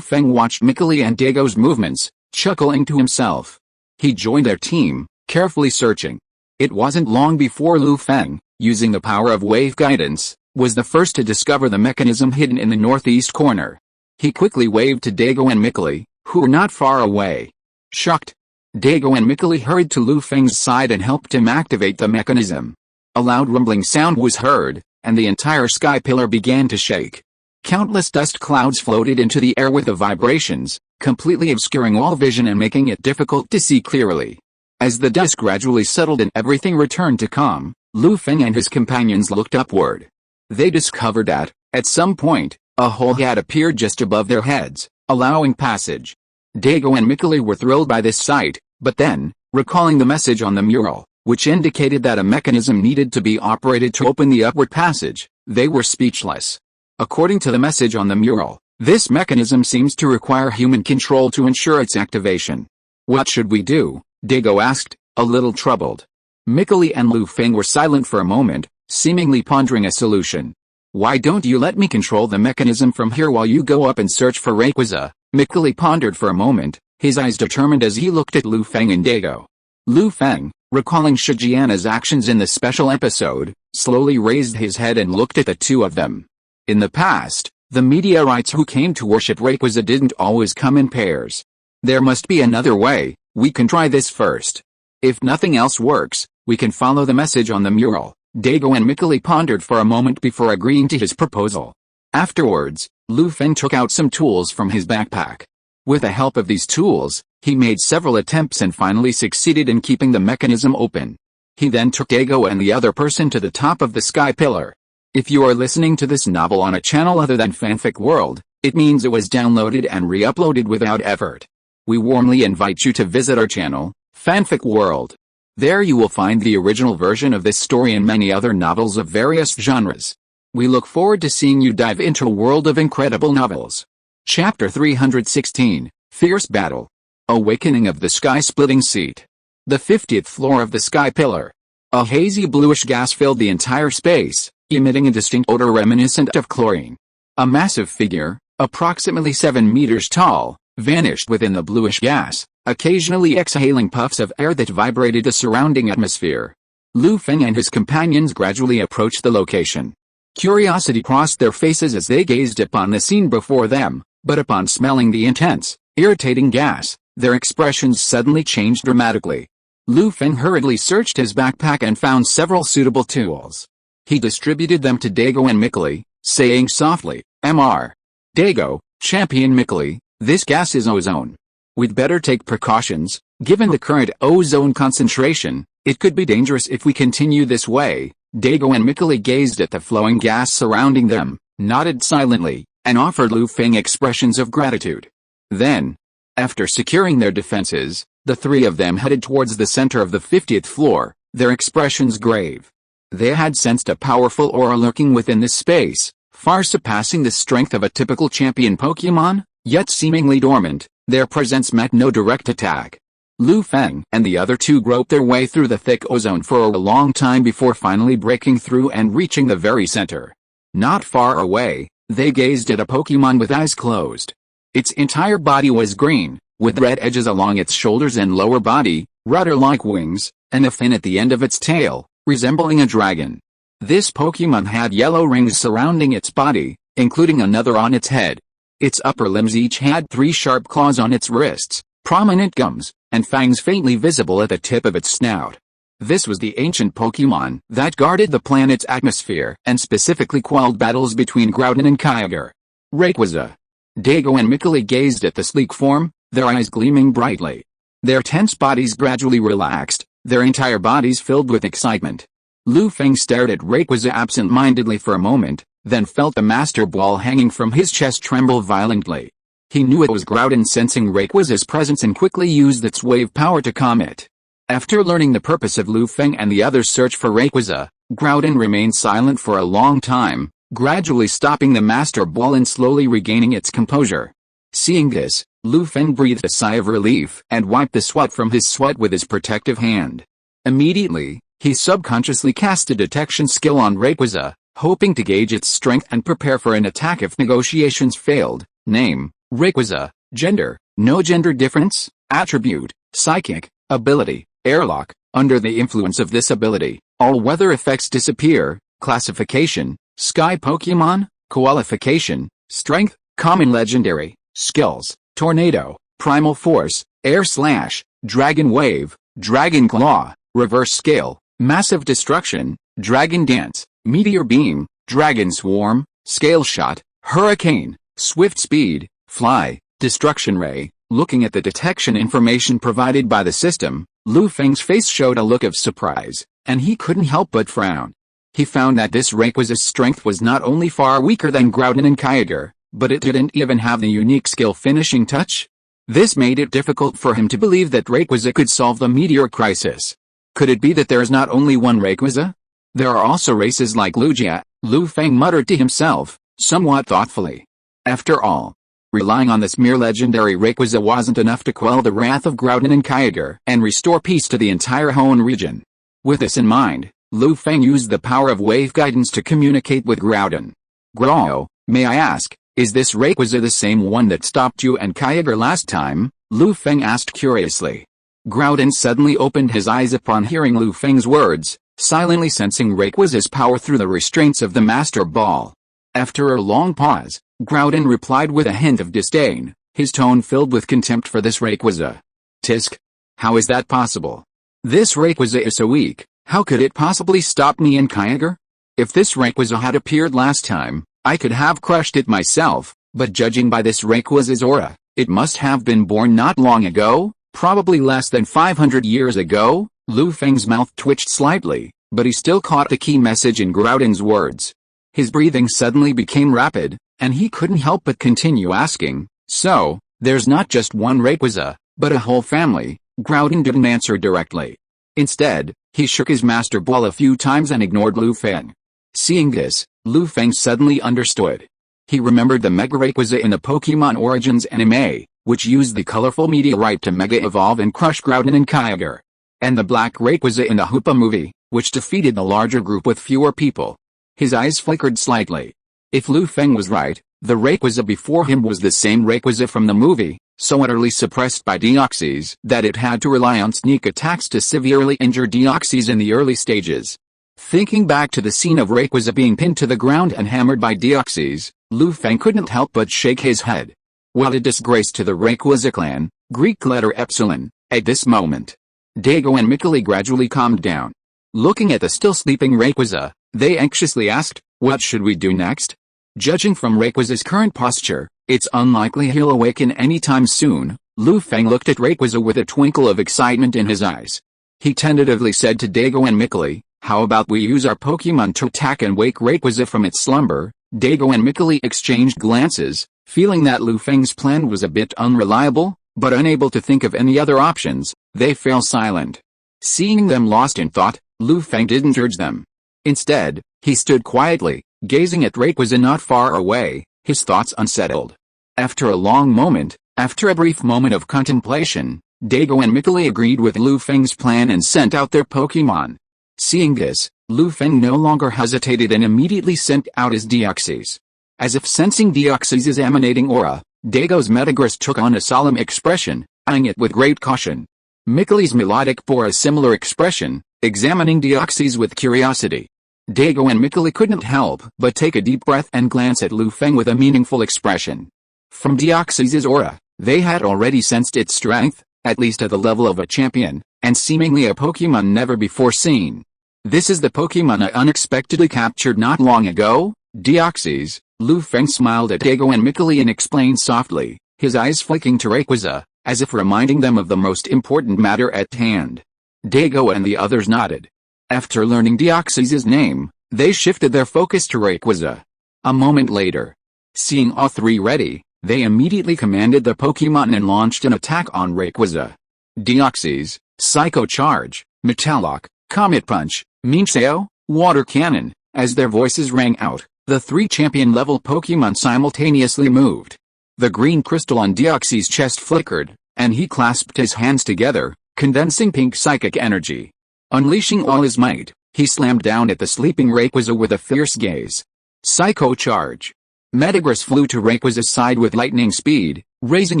Feng watched Mikali and Dago's movements, chuckling to himself. He joined their team, carefully searching. It wasn't long before Feng, using the power of wave guidance, was the first to discover the mechanism hidden in the northeast corner. He quickly waved to Dago and Mikali, who were not far away. Shocked, Dago and Mikali hurried to Feng's side and helped him activate the mechanism. A loud rumbling sound was heard, and the entire Sky Pillar began to shake. Countless dust clouds floated into the air with the vibrations, completely obscuring all vision and making it difficult to see clearly. As the dust gradually settled and everything returned to calm, Lu Feng and his companions looked upward. They discovered that, at some point, a hole had appeared just above their heads, allowing passage. Dago and Mikuli were thrilled by this sight, but then, recalling the message on the mural, which indicated that a mechanism needed to be operated to open the upward passage, they were speechless. According to the message on the mural, this mechanism seems to require human control to ensure its activation. What should we do? Dago asked, a little troubled. Mikuli and Lu Feng were silent for a moment, seemingly pondering a solution. Why don't you let me control the mechanism from here while you go up and search for Rayquaza? Mikuli pondered for a moment, his eyes determined as he looked at Lu Feng and Dago. Lu Feng, recalling Shijiana's actions in the special episode, slowly raised his head and looked at the two of them. In the past, the meteorites who came to worship Rayquaza didn't always come in pairs. There must be another way. We can try this first. If nothing else works, we can follow the message on the mural. Dago and Mikuli pondered for a moment before agreeing to his proposal. Afterwards, Lu Feng took out some tools from his backpack. With the help of these tools, he made several attempts and finally succeeded in keeping the mechanism open. He then took Dago and the other person to the top of the sky pillar. If you are listening to this novel on a channel other than Fanfic World, it means it was downloaded and re-uploaded without effort. We warmly invite you to visit our channel, Fanfic World. There you will find the original version of this story and many other novels of various genres. We look forward to seeing you dive into a world of incredible novels. Chapter 316, Fierce Battle. Awakening of the Sky-Splitting Seat. The 50th floor of the Sky Pillar. A hazy bluish gas filled the entire space, emitting a distinct odor reminiscent of chlorine. A massive figure, approximately 7 meters tall, vanished within the bluish gas, occasionally exhaling puffs of air that vibrated the surrounding atmosphere. Lu Feng and his companions gradually approached the location. Curiosity crossed their faces as they gazed upon the scene before them, but upon smelling the intense, irritating gas, their expressions suddenly changed dramatically. Lu Feng hurriedly searched his backpack and found several suitable tools. He distributed them to Dago and Mikuli, saying softly, "Mr. Dago, Champion Mikuli, this gas is ozone. We'd better take precautions. Given the current ozone concentration, it could be dangerous if we continue this way." Dago and Mikuli gazed at the flowing gas surrounding them, nodded silently, and offered Lu Feng expressions of gratitude. Then, after securing their defenses, the three of them headed towards the center of the 50th floor, their expressions grave. They had sensed a powerful aura lurking within this space, far surpassing the strength of a typical champion Pokémon, yet seemingly dormant. Their presence met no direct attack. Lu Feng and the other two groped their way through the thick ozone for a long time before finally breaking through and reaching the very center. Not far away, they gazed at a Pokémon with eyes closed. Its entire body was green, with red edges along its shoulders and lower body, rudder-like wings, and a fin at the end of its tail, resembling a dragon. This Pokémon had yellow rings surrounding its body, including another on its head. Its upper limbs each had 3 sharp claws on its wrists, prominent gums, and fangs faintly visible at the tip of its snout. This was the ancient Pokémon that guarded the planet's atmosphere and specifically quelled battles between Groudon and Kyogre. Rayquaza. Dago and Mikuli gazed at the sleek form, their eyes gleaming brightly. Their tense bodies gradually relaxed, their entire bodies filled with excitement. Lu Feng stared at Rayquaza absent-mindedly for a moment, then felt the Master Ball hanging from his chest tremble violently. He knew it was Groudon sensing Rayquaza's presence and quickly used its wave power to calm it. After learning the purpose of Lu Feng and the others' search for Rayquaza, Groudon remained silent for a long time, gradually stopping the Master Ball and slowly regaining its composure. Seeing this, Lu Feng breathed a sigh of relief and wiped the sweat from his sweat with his protective hand. Immediately, he subconsciously cast a detection skill on Rayquaza, hoping to gauge its strength and prepare for an attack if negotiations failed. Name, Rayquaza. Gender, no gender difference. Attribute, psychic. Ability, airlock. Under the influence of this ability, all weather effects disappear. Classification, Sky Pokémon. Qualification, Strength, Common Legendary. Skills, Tornado, Primal Force, Air Slash, Dragon Wave, Dragon Claw, Reverse Scale, Massive Destruction, Dragon Dance, Meteor Beam, Dragon Swarm, Scale Shot, Hurricane, Swift Speed, Fly, Destruction Ray. Looking at the detection information provided by the system, Lu Feng's face showed a look of surprise. and he couldn't help but frown. He found that this Rayquaza's strength was not only far weaker than Groudon and Kyogre, but it didn't even have the unique skill finishing touch. This made it difficult for him to believe that Rayquaza could solve the meteor crisis. Could it be that there is not only one Rayquaza? There are also races like Lugia, Lu Feng muttered to himself, somewhat thoughtfully. After all, relying on this mere legendary Rayquaza wasn't enough to quell the wrath of Groudon and Kyogre and restore peace to the entire Hoenn region. With this in mind, Lu Feng used the power of wave guidance to communicate with Groudon. "Grow, may I ask, is this Rayquaza the same one that stopped you and Kyogre last time?" Lu Feng asked curiously. Groudon suddenly opened his eyes upon hearing Lu Feng's words, silently sensing Rayquaza's power through the restraints of the Master Ball. After a long pause, Groudon replied with a hint of disdain, his tone filled with contempt for this Rayquaza. "Tisk! How is that possible? This Rayquaza is so weak, how could it possibly stop me and Kyogre? If this Rayquaza had appeared last time, I could have crushed it myself, but judging by this Rayquaza's aura, it must have been born not long ago, probably less than 500 years ago." Lu Feng's mouth twitched slightly, but he still caught the key message in Groudon's words. His breathing suddenly became rapid, and he couldn't help but continue asking, "So, there's not just one Rayquaza, but a whole family?" Groudon didn't answer directly. Instead, he shook his Master Ball a few times and ignored Lu Feng. Seeing this, Lu Feng suddenly understood. He remembered the Mega Rayquaza in the Pokémon Origins anime, which used the colorful meteorite to Mega Evolve and crush Groudon and Kyogre. And the Black Rayquaza in the Hoopa movie, which defeated the larger group with fewer people. His eyes flickered slightly. If Lu Feng was right, the Rayquaza before him was the same Rayquaza from the movie, so utterly suppressed by Deoxys that it had to rely on sneak attacks to severely injure Deoxys in the early stages. Thinking back to the scene of Rayquaza being pinned to the ground and hammered by Deoxys, Lu Feng couldn't help but shake his head. What a disgrace to the Rayquaza clan, Greek letter Epsilon, at this moment. Dago and Mikuli gradually calmed down. Looking at the still sleeping Rayquaza, they anxiously asked, "What should we do next?" Judging from Rayquaza's current posture, it's unlikely he'll awaken anytime soon. Lu Feng looked at Rayquaza with a twinkle of excitement in his eyes. He tentatively said to Dago and Mikuli, "How about we use our Pokémon to attack and wake Rayquaza from its slumber?" Dago and Mikuli exchanged glances, feeling that Lu Feng's plan was a bit unreliable, but unable to think of any other options, they fell silent. Seeing them lost in thought, Lu Feng didn't urge them. Instead, he stood quietly, gazing at Rayquaza not far away, his thoughts unsettled. After a long moment, after a brief moment of contemplation, Dago and Mikuli agreed with Lu Feng's plan and sent out their Pokémon. Seeing this, Lu Feng no longer hesitated and immediately sent out his Deoxys. As if sensing Deoxys' emanating aura, Dago's Metagross took on a solemn expression, eyeing it with great caution. Mikuli's Melodic bore a similar expression, examining Deoxys with curiosity. Dago and Mikuli couldn't help but take a deep breath and glance at Lu Feng with a meaningful expression. From Deoxys' aura, they had already sensed its strength, at least at the level of a champion, and seemingly a Pokémon never before seen. "This is the Pokémon I unexpectedly captured not long ago, Deoxys." Lu Feng smiled at Dago and Mikuli and explained softly, his eyes flicking to Rayquaza, as if reminding them of the most important matter at hand. Dago and the others nodded. After learning Deoxys' name, they shifted their focus to Rayquaza. A moment later, seeing all three ready, they immediately commanded the Pokémon and launched an attack on Rayquaza. Deoxys, Psycho Charge, Metallock, Comet Punch, Mincheo, Water Cannon. As their voices rang out, the three champion-level Pokémon simultaneously moved. The green crystal on Deoxys' chest flickered, and he clasped his hands together, condensing pink psychic energy. Unleashing all his might, he slammed down at the sleeping Rayquaza with a fierce gaze. Psycho Charge. Metagross flew to Rayquaza's side with lightning speed, raising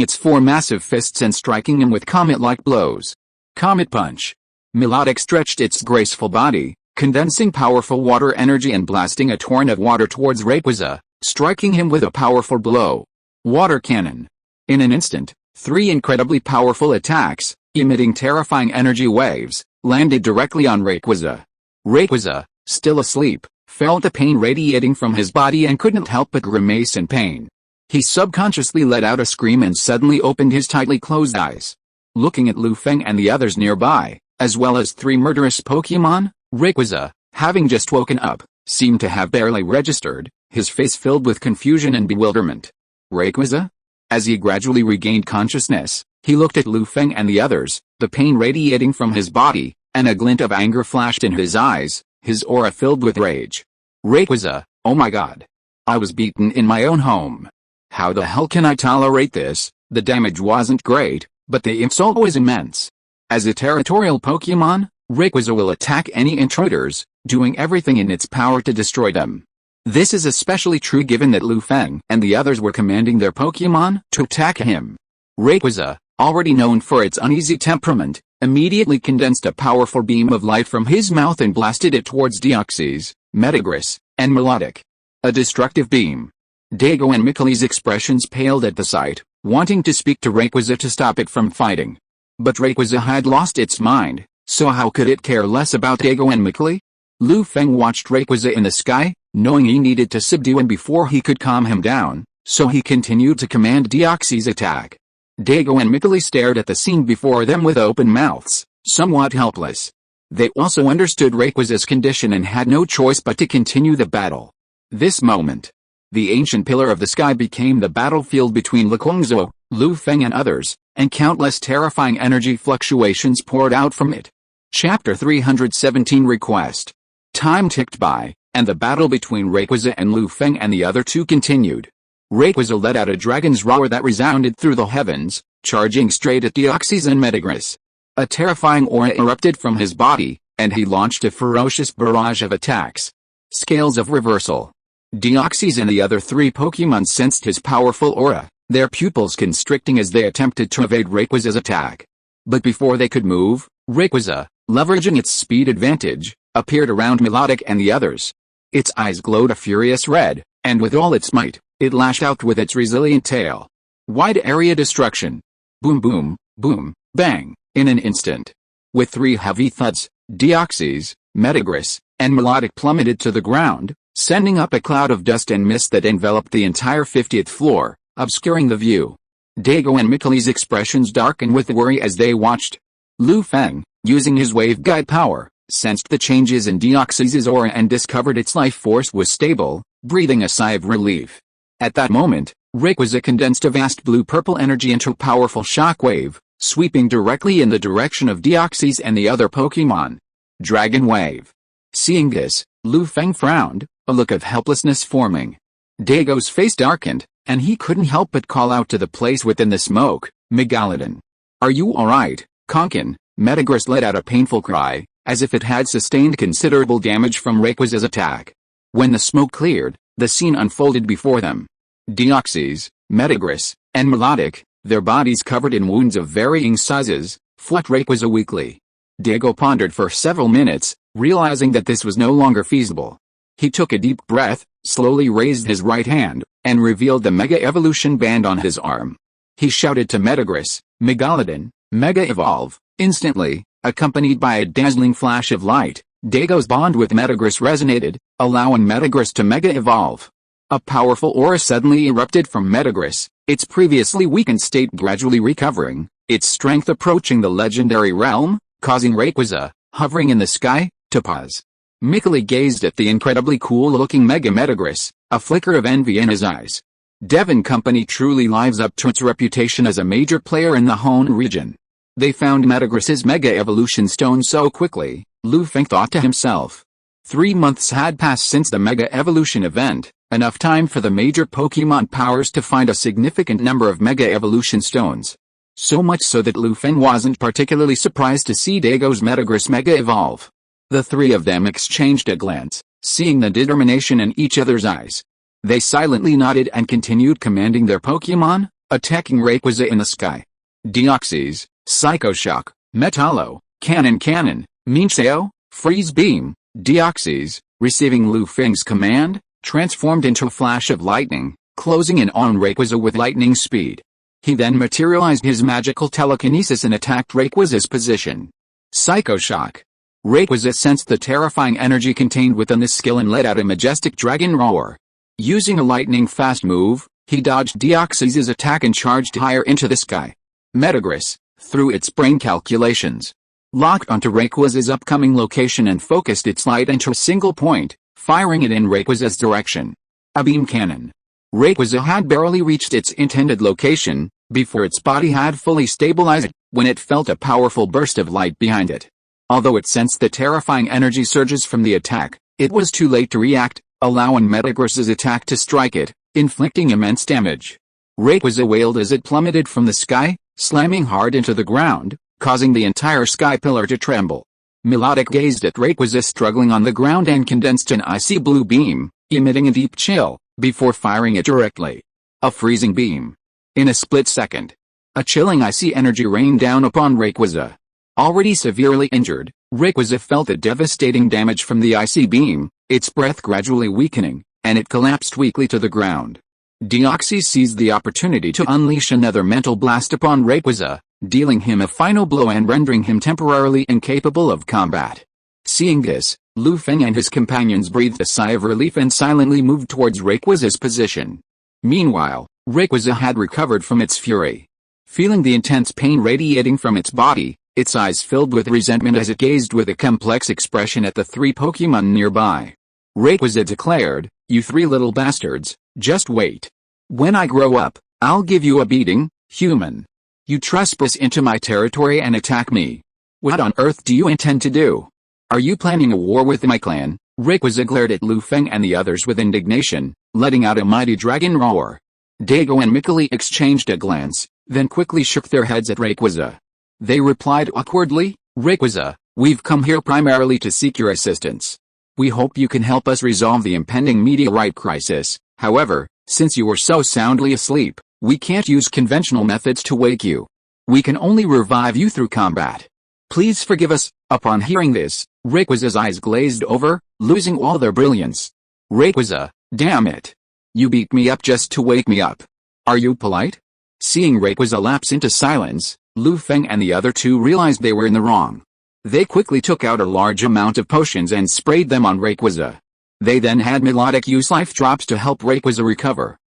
its four massive fists and striking him with comet-like blows. Comet Punch. Melodic stretched its graceful body, condensing powerful water energy and blasting a torrent of water towards Rayquaza, striking him with a powerful blow. Water Cannon. In an instant, three incredibly powerful attacks, emitting terrifying energy waves, landed directly on Rayquaza. Rayquaza, still asleep, felt the pain radiating from his body and couldn't help but grimace in pain. He subconsciously let out a scream and suddenly opened his tightly closed eyes. Looking at Lu Feng and the others nearby, as well as three murderous Pokémon, Rayquaza, having just woken up, seemed to have barely registered, his face filled with confusion and bewilderment. Rayquaza? As he gradually regained consciousness, he looked at Lu Feng and the others, the pain radiating from his body, and a glint of anger flashed in his eyes, his aura filled with rage. Rayquaza, oh my god. I was beaten in my own home. How the hell can I tolerate this? The damage wasn't great, but the insult was immense. As a territorial Pokémon, Rayquaza will attack any intruders, doing everything in its power to destroy them. This is especially true given that Lu Feng and the others were commanding their Pokémon to attack him. Rayquaza, already known for its uneasy temperament, immediately condensed a powerful beam of light from his mouth and blasted it towards Deoxys, Metagross, and Melodic. A destructive beam. Dago and Mikile's expressions paled at the sight, wanting to speak to Rayquaza to stop it from fighting. But Rayquaza had lost its mind, so how could it care less about Dago and Mikile? Lu Feng watched Rayquaza in the sky, knowing he needed to subdue him before he could calm him down, so he continued to command Deoxys' attack. Dago and Mikile stared at the scene before them with open mouths, somewhat helpless. They also understood Rayquaza's condition and had no choice but to continue the battle. This moment, the ancient pillar of the sky became the battlefield between Lekuangzhou, Lu Feng and others, and countless terrifying energy fluctuations poured out from it. Chapter 317 Request. Time ticked by, and the battle between Rayquaza and Lu Feng and the other two continued. Rayquaza let out a dragon's roar that resounded through the heavens, charging straight at Deoxys and Metagross. A terrifying aura erupted from his body, and he launched a ferocious barrage of attacks. Scales of reversal. Deoxys and the other three Pokémon sensed his powerful aura, their pupils constricting as they attempted to evade Rayquaza's attack. But before they could move, Rayquaza, leveraging its speed advantage, appeared around Melodic and the others. Its eyes glowed a furious red, and with all its might, it lashed out with its resilient tail. Wide area destruction. Boom boom, boom, bang, in an instant. With three heavy thuds, Deoxys, Metagross, and Melodic plummeted to the ground, sending up a cloud of dust and mist that enveloped the entire 50th floor, obscuring the view. Dago and Mikile's expressions darkened with worry as they watched. Lu Feng, using his wave guide power, sensed the changes in Deoxys' aura and discovered its life force was stable, breathing a sigh of relief. At that moment, Rayquaza condensed a vast blue-purple energy into a powerful shockwave, sweeping directly in the direction of Deoxys and the other Pokémon. Dragon Wave. Seeing this, Lu Feng frowned, a look of helplessness forming. Dago's face darkened, and he couldn't help but call out to the place within the smoke, Megalodon. Are you alright, Konkin? Metagross let out a painful cry, as if it had sustained considerable damage from Rayquaza's attack. When the smoke cleared, the scene unfolded before them. Deoxys, Metagross, and Melodic, their bodies covered in wounds of varying sizes, fought Rayquaza weakly. Dago pondered for several minutes, realizing that this was no longer feasible. He took a deep breath, slowly raised his right hand, and revealed the Mega Evolution band on his arm. He shouted to Metagross, Megalodon, Mega Evolve. Instantly, accompanied by a dazzling flash of light, Dago's bond with Metagross resonated, allowing Metagross to Mega Evolve. A powerful aura suddenly erupted from Metagross, its previously weakened state gradually recovering, its strength approaching the legendary realm, causing Rayquaza, hovering in the sky, to pause. Mikile gazed at the incredibly cool-looking Mega Metagross, a flicker of envy in his eyes. Devon Company truly lives up to its reputation as a major player in the Hoenn region. They found Metagross's Mega Evolution Stone so quickly, Lu Feng thought to himself. 3 months had passed since the Mega Evolution event, enough time for the major Pokémon powers to find a significant number of Mega Evolution Stones. So much so that Lu Feng wasn't particularly surprised to see Dago's Metagross Mega Evolve. The three of them exchanged a glance, seeing the determination in each other's eyes. They silently nodded and continued commanding their Pokémon, attacking Rayquaza in the sky. Deoxys, Psycho Shock, Metallo, Cannon, Mincheo, Freeze Beam. Deoxys, receiving Lu Feng's command, transformed into a flash of lightning, closing in on Rayquaza with lightning speed. He then materialized his magical telekinesis and attacked Rayquaza's position. Psycho Shock. Rayquaza sensed the terrifying energy contained within this skill and let out a majestic dragon roar. Using a lightning-fast move, he dodged Deoxys' attack and charged higher into the sky. Metagross, through its brain calculations, locked onto Rayquaza's upcoming location and focused its light into a single point, firing it in Rayquaza's direction. A beam cannon. Rayquaza had barely reached its intended location before its body had fully stabilized when it felt a powerful burst of light behind it. Although it sensed the terrifying energy surges from the attack, it was too late to react, allowing Metagross's attack to strike it, inflicting immense damage. Rayquaza wailed as it plummeted from the sky, slamming hard into the ground, causing the entire sky pillar to tremble. Milotic gazed at Rayquaza struggling on the ground and condensed an icy blue beam, emitting a deep chill, before firing it directly. A freezing beam. In a split second, a chilling icy energy rained down upon Rayquaza. Already severely injured, Rayquaza felt the devastating damage from the icy beam, its breath gradually weakening, and it collapsed weakly to the ground. Deoxys seized the opportunity to unleash another mental blast upon Rayquaza, dealing him a final blow and rendering him temporarily incapable of combat. Seeing this, Feng and his companions breathed a sigh of relief and silently moved towards Rayquaza's position. Meanwhile, Rayquaza had recovered from its fury. Feeling the intense pain radiating from its body, its eyes filled with resentment as it gazed with a complex expression at the three Pokémon nearby. Rayquaza declared, "You three little bastards, just wait. When I grow up, I'll give you a beating, human. You trespass into my territory and attack me. What on earth do you intend to do? Are you planning a war with my clan?" Rayquaza glared at Feng and the others with indignation, letting out a mighty dragon roar. Dago and Mikali exchanged a glance, then quickly shook their heads at Rayquaza. They replied awkwardly, "Rayquaza, we've come here primarily to seek your assistance. We hope you can help us resolve the impending meteorite crisis. However, since you were so soundly asleep, we can't use conventional methods to wake you. We can only revive you through combat. Please forgive us." Upon hearing this, Rayquaza's eyes glazed over, losing all their brilliance. "Rayquaza, damn it. You beat me up just to wake me up. Are you polite?" Seeing Rayquaza lapse into silence, Feng and the other two realized they were in the wrong. They quickly took out a large amount of potions and sprayed them on Rayquaza. They then had Milotic use life drops to help Rayquaza recover.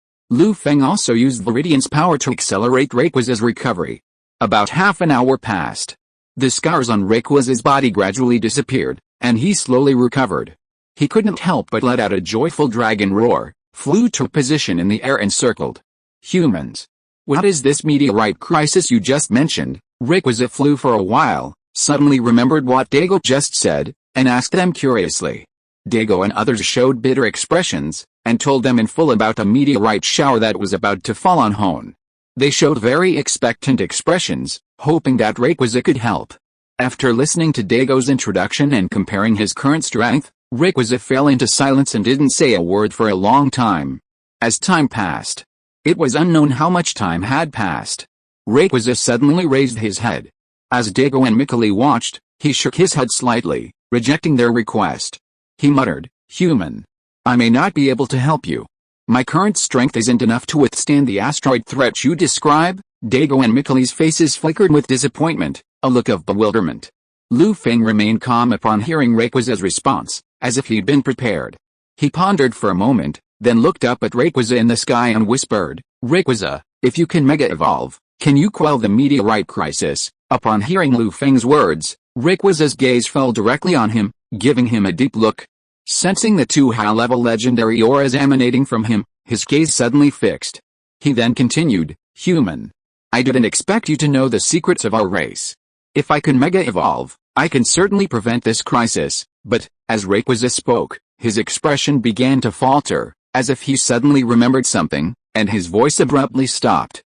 Feng also used Viridian's power to accelerate Rayquaza's recovery. About half an hour passed. The scars on Rayquaza's body gradually disappeared, and he slowly recovered. He couldn't help but let out a joyful dragon roar, flew to a position in the air and circled. "Humans. What is this meteorite crisis you just mentioned?" Rayquaza flew for a while, suddenly remembered what Dago just said, and asked them curiously. Dago and others showed bitter expressions, and told them in full about a meteorite shower that was about to fall on Hoenn. They showed very expectant expressions, hoping that Rayquaza could help. After listening to Dago's introduction and comparing his current strength, Rayquaza fell into silence and didn't say a word for a long time. As time passed, it was unknown how much time had passed. Rayquaza suddenly raised his head. As Dago and Mikali watched, he shook his head slightly, rejecting their request. He muttered, "Human. I may not be able to help you. My current strength isn't enough to withstand the asteroid threat you describe." Dago and Mikali's faces flickered with disappointment, a look of bewilderment. Feng remained calm upon hearing Rayquaza's response, as if he'd been prepared. He pondered for a moment, then looked up at Rayquaza in the sky and whispered, "Rayquaza, if you can mega-evolve, can you quell the meteorite crisis?" Upon hearing Feng's words, Rayquaza's gaze fell directly on him, giving him a deep look. Sensing the two high-level legendary auras emanating from him, his gaze suddenly fixed. He then continued, "Human. I didn't expect you to know the secrets of our race. If I can mega-evolve, I can certainly prevent this crisis." But, as Rayquaza spoke, his expression began to falter, as if he suddenly remembered something, and his voice abruptly stopped.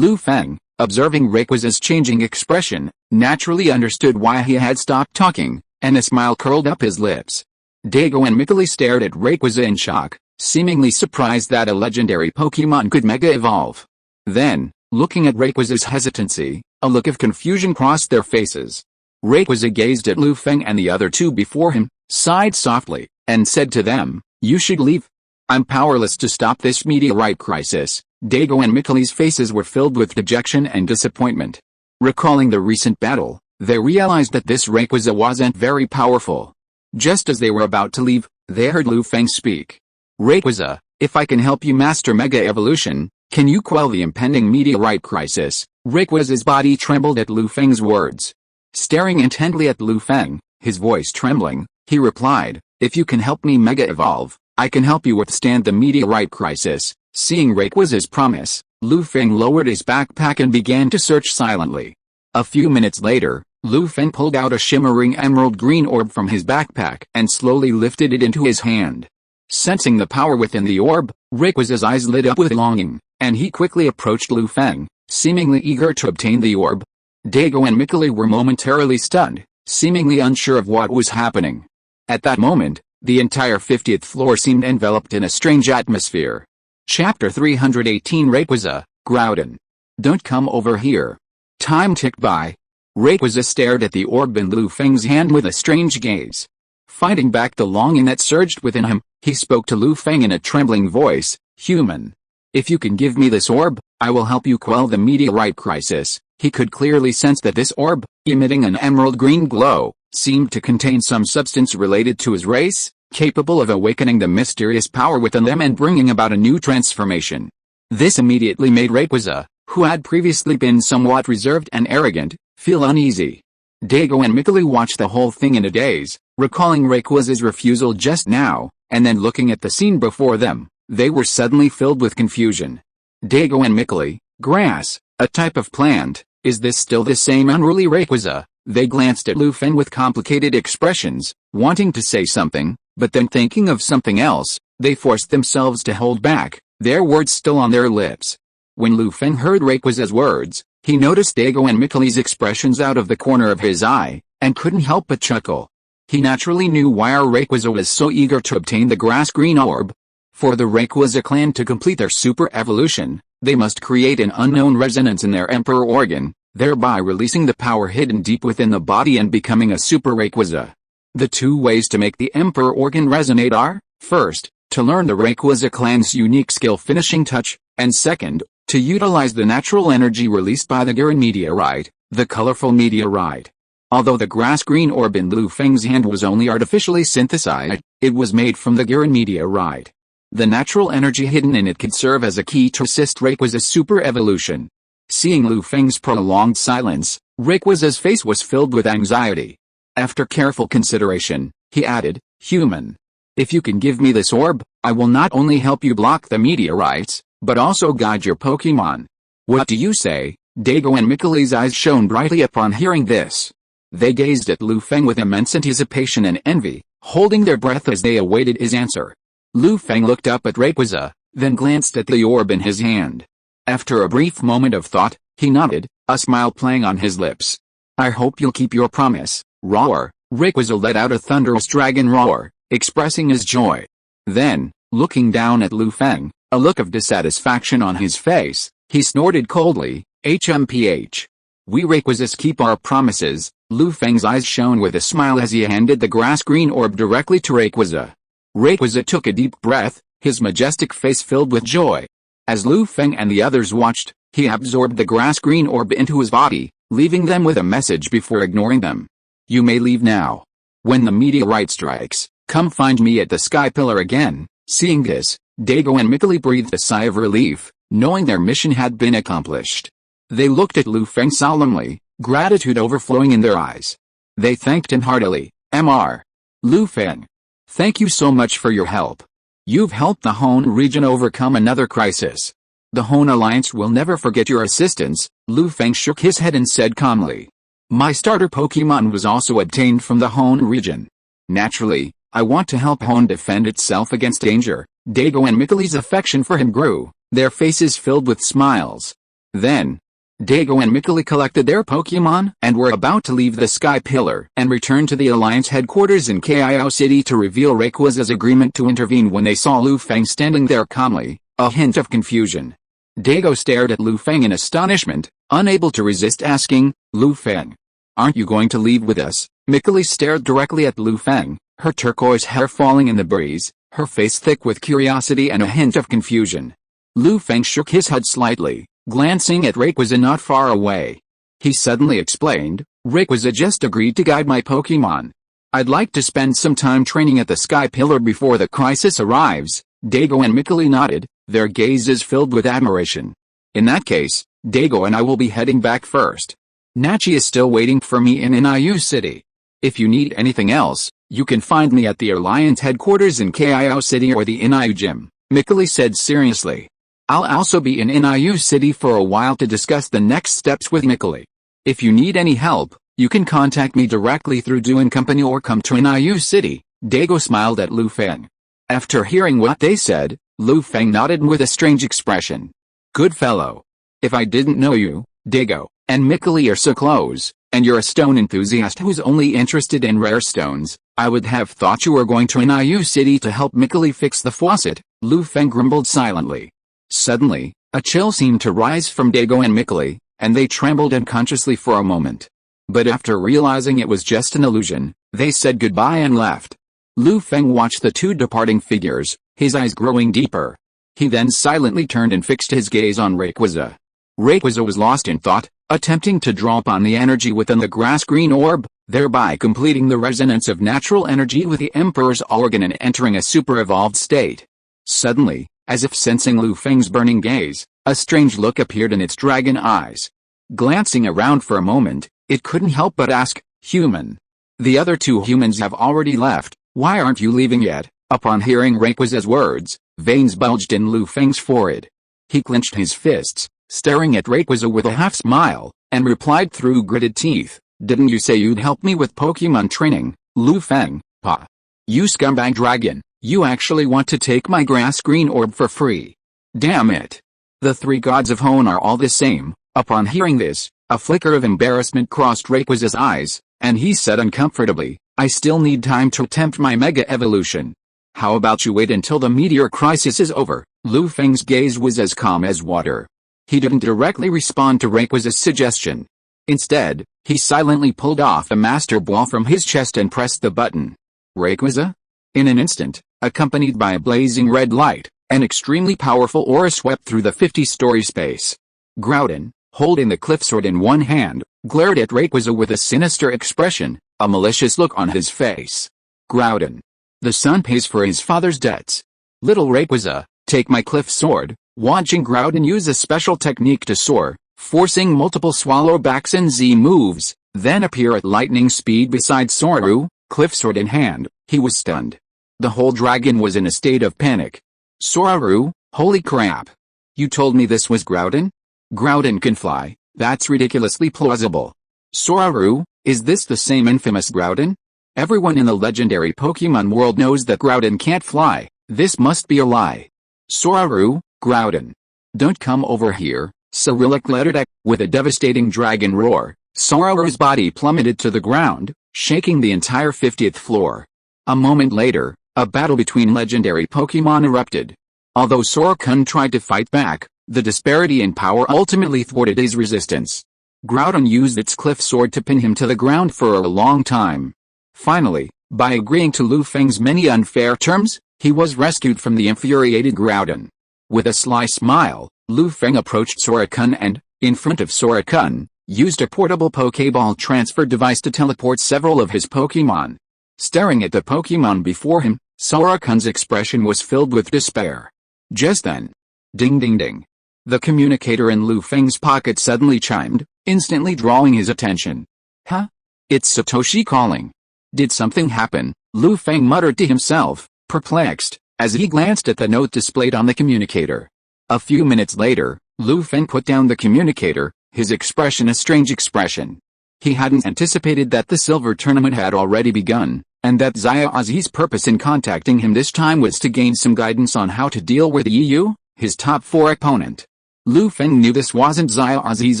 Feng, observing Rayquaza's changing expression, naturally understood why he had stopped talking, and a smile curled up his lips. Dago and Mikali stared at Rayquaza in shock, seemingly surprised that a legendary Pokémon could mega-evolve. Then, looking at Rayquaza's hesitancy, a look of confusion crossed their faces. Rayquaza gazed at Feng and the other two before him, sighed softly, and said to them, "You should leave. I'm powerless to stop this meteorite crisis." Dago and Mikali's faces were filled with dejection and disappointment. Recalling the recent battle, they realized that this Rayquaza wasn't very powerful. Just as they were about to leave, they heard Feng speak. "Rayquaza, if I can help you master Mega Evolution, can you quell the impending meteorite crisis?" Rayquaza's body trembled at Feng's words. Staring intently at Lu Feng, his voice trembling, he replied, "If you can help me Mega Evolve, I can help you withstand the meteorite crisis." Seeing Rayquaza's promise, Lu Feng lowered his backpack and began to search silently. A few minutes later, Lu Feng pulled out a shimmering emerald green orb from his backpack and slowly lifted it into his hand. Sensing the power within the orb, Rayquaza's eyes lit up with longing, and he quickly approached Lu Feng, seemingly eager to obtain the orb. Dago and Mikuli were momentarily stunned, seemingly unsure of what was happening. At that moment, the entire 50th floor seemed enveloped in a strange atmosphere. Chapter 318 Rayquaza, Groudon. Don't come over here. Time ticked by. Rayquaza stared at the orb in Lu Feng's hand with a strange gaze. Fighting back the longing that surged within him, he spoke to Lu Feng in a trembling voice, "Human. If you can give me this orb, I will help you quell the meteorite crisis." He could clearly sense that this orb, emitting an emerald green glow, seemed to contain some substance related to his race, capable of awakening the mysterious power within them and bringing about a new transformation. This immediately made Rayquaza, who had previously been somewhat reserved and arrogant, feel uneasy. Dago and Mikuli watched the whole thing in a daze, recalling Rayquaza's refusal just now, and then looking at the scene before them, they were suddenly filled with confusion. Dago and Mikuli, grass, a type of plant, is this still the same unruly Rayquaza? They glanced at Lu Feng with complicated expressions, wanting to say something, but then thinking of something else, they forced themselves to hold back, their words still on their lips. When Lu Feng heard Rayquaza's words, he noticed Dago and Mikuli's expressions out of the corner of his eye, and couldn't help but chuckle. He naturally knew why our Rayquaza was so eager to obtain the grass-green orb. For the Rayquaza clan to complete their super evolution, they must create an unknown resonance in their Emperor organ, thereby releasing the power hidden deep within the body and becoming a Super Rayquaza. The two ways to make the Emperor organ resonate are, first, to learn the Rayquaza clan's unique skill finishing touch, and second, to utilize the natural energy released by the Garen meteorite, the colorful meteorite. Although the grass-green orb in Lu Feng's hand was only artificially synthesized, it was made from the Garen meteorite. The natural energy hidden in it could serve as a key to assist Rayquaza's super evolution. Seeing Lu Feng's prolonged silence, Rayquaza's face was filled with anxiety. After careful consideration, he added, "Human. If you can give me this orb, I will not only help you block the meteorites, but also guide your Pokémon." "What do you say?" Dago and Mikuli's eyes shone brightly upon hearing this. They gazed at Lu Feng with immense anticipation and envy, holding their breath as they awaited his answer. Lu Feng looked up at Rayquaza, then glanced at the orb in his hand. After a brief moment of thought, he nodded, a smile playing on his lips. "I hope you'll keep your promise." Roar! Rayquaza let out a thunderous dragon roar, expressing his joy. Then, looking down at Lu Feng, a look of dissatisfaction on his face, he snorted coldly, "HMPH. We Rayquazas keep our promises." Lu Feng's eyes shone with a smile as he handed the grass-green orb directly to Rayquaza. Rayquaza took a deep breath, his majestic face filled with joy. As Lu Feng and the others watched, he absorbed the grass-green orb into his body, leaving them with a message before ignoring them. "You may leave now. When the meteorite strikes, come find me at the Sky Pillar again." Seeing this, Dago and Mikuli breathed a sigh of relief, knowing their mission had been accomplished. They looked at Lu Feng solemnly, gratitude overflowing in their eyes. They thanked him heartily. Mr. Lu Feng. Thank you so much for your help. You've helped the Hoenn region overcome another crisis. The Hoenn Alliance will never forget your assistance." Lu Feng shook his head and said calmly. "My starter Pokémon was also obtained from the Hoenn region. Naturally, I want to help Hoenn defend itself against danger." Dago and Mikuli's affection for him grew, their faces filled with smiles. Then, Dago and Mikuli collected their Pokémon and were about to leave the Sky Pillar and return to the Alliance headquarters in Kio City to reveal Rayquaza's agreement to intervene when they saw Lu Feng standing there calmly, a hint of confusion. Dago stared at Lu Feng in astonishment, unable to resist asking, "Lu Feng, aren't you going to leave with us?" Mikuli stared directly at Lu Feng, her turquoise hair falling in the breeze, her face thick with curiosity and a hint of confusion. Lu Feng shook his head slightly, glancing at Rayquaza not far away. He suddenly explained, "Rayquaza just agreed to guide my Pokémon. I'd like to spend some time training at the Sky Pillar before the crisis arrives." Dago and Mikuli nodded, their gazes filled with admiration. "In that case, Dago and I will be heading back first. Nachi is still waiting for me in NIU City. If you need anything else, you can find me at the Alliance headquarters in KIO City or the NIU gym, Mikali said seriously. I'll also be in NIU City for a while to discuss the next steps with Mikali. If you need any help, you can contact me directly through Do & Company or come to NIU City. Dago smiled at Lu Feng. After hearing what they said, Lu Feng nodded with a strange expression. Good fellow. If I didn't know you, Dago, and Mikali are so close, and you're a stone enthusiast who's only interested in rare stones, I would have thought you were going to NIU City to help Mikali fix the faucet, Lu Feng grumbled silently. Suddenly, a chill seemed to rise from Dago and Mikali, and they trembled unconsciously for a moment. But after realizing it was just an illusion, they said goodbye and left. Lu Feng watched the two departing figures, his eyes growing deeper. He then silently turned and fixed his gaze on Rayquaza. Rayquaza was lost in thought, attempting to draw upon the energy within the grass-green orb, thereby completing the resonance of natural energy with the Emperor's organ and entering a super-evolved state. Suddenly, as if sensing Lu Feng's burning gaze, a strange look appeared in its dragon eyes. Glancing around for a moment, it couldn't help but ask, "Human? The other two humans have already left, why aren't you leaving yet?" Upon hearing Rayquaza's words, veins bulged in Lu Feng's forehead. He clenched his fists, staring at Rayquaza with a half-smile, and replied through gritted teeth, "Didn't you say you'd help me with Pokémon training, Lu Feng, pa? You scumbag dragon, you actually want to take my grass-green orb for free? Damn it. The three gods of Hoenn are all the same." Upon hearing this, a flicker of embarrassment crossed Rayquaza's eyes, and he said uncomfortably, "I still need time to attempt my Mega Evolution. How about you wait until the meteor crisis is over?" Lu Feng's gaze was as calm as water. He didn't directly respond to Rayquaza's suggestion. Instead, he silently pulled off a Master Ball from his chest and pressed the button. Rayquaza? In an instant, accompanied by a blazing red light, an extremely powerful aura swept through the 50-story space. Groudon, holding the cliff sword in one hand, glared at Rayquaza with a sinister expression, a malicious look on his face. Groudon. The son pays for his father's debts. Little Rayquaza, take my cliff sword. Watching Groudon use a special technique to soar, forcing multiple swallow backs and Z moves, then appear at lightning speed beside Soaru, cliff sword in hand, he was stunned. The whole dragon was in a state of panic. Soaru, holy crap. You told me this was Groudon? Groudon can fly, that's ridiculously plausible. Soaru, is this the same infamous Groudon? Everyone in the legendary Pokémon world knows that Groudon can't fly, this must be a lie. Soaru, Groudon. Don't come over here, Cyrillic lettered at. With a devastating dragon roar, Soaru's body plummeted to the ground, shaking the entire 50th floor. A moment later, a battle between legendary Pokémon erupted. Although Suicune tried to fight back, the disparity in power ultimately thwarted his resistance. Groudon used its cliff sword to pin him to the ground for a long time. Finally, by agreeing to Lu Feng's many unfair terms, he was rescued from the infuriated Groudon. With a sly smile, Lu Feng approached Suicune and, in front of Suicune, used a portable Pokéball transfer device to teleport several of his Pokémon. Staring at the Pokémon before him, Suicune's expression was filled with despair. Just then, ding ding ding. The communicator in Lu Feng's pocket suddenly chimed, instantly drawing his attention. Huh? It's Satoshi calling. Did something happen? Lu Feng muttered to himself, perplexed, as he glanced at the note displayed on the communicator. A few minutes later, Lu Feng put down the communicator, his expression a strange expression. He hadn't anticipated that the silver tournament had already begun, and that Xiaozi's purpose in contacting him this time was to gain some guidance on how to deal with Yu, his top 4 opponent. Lu Feng knew this wasn't Xiaozi's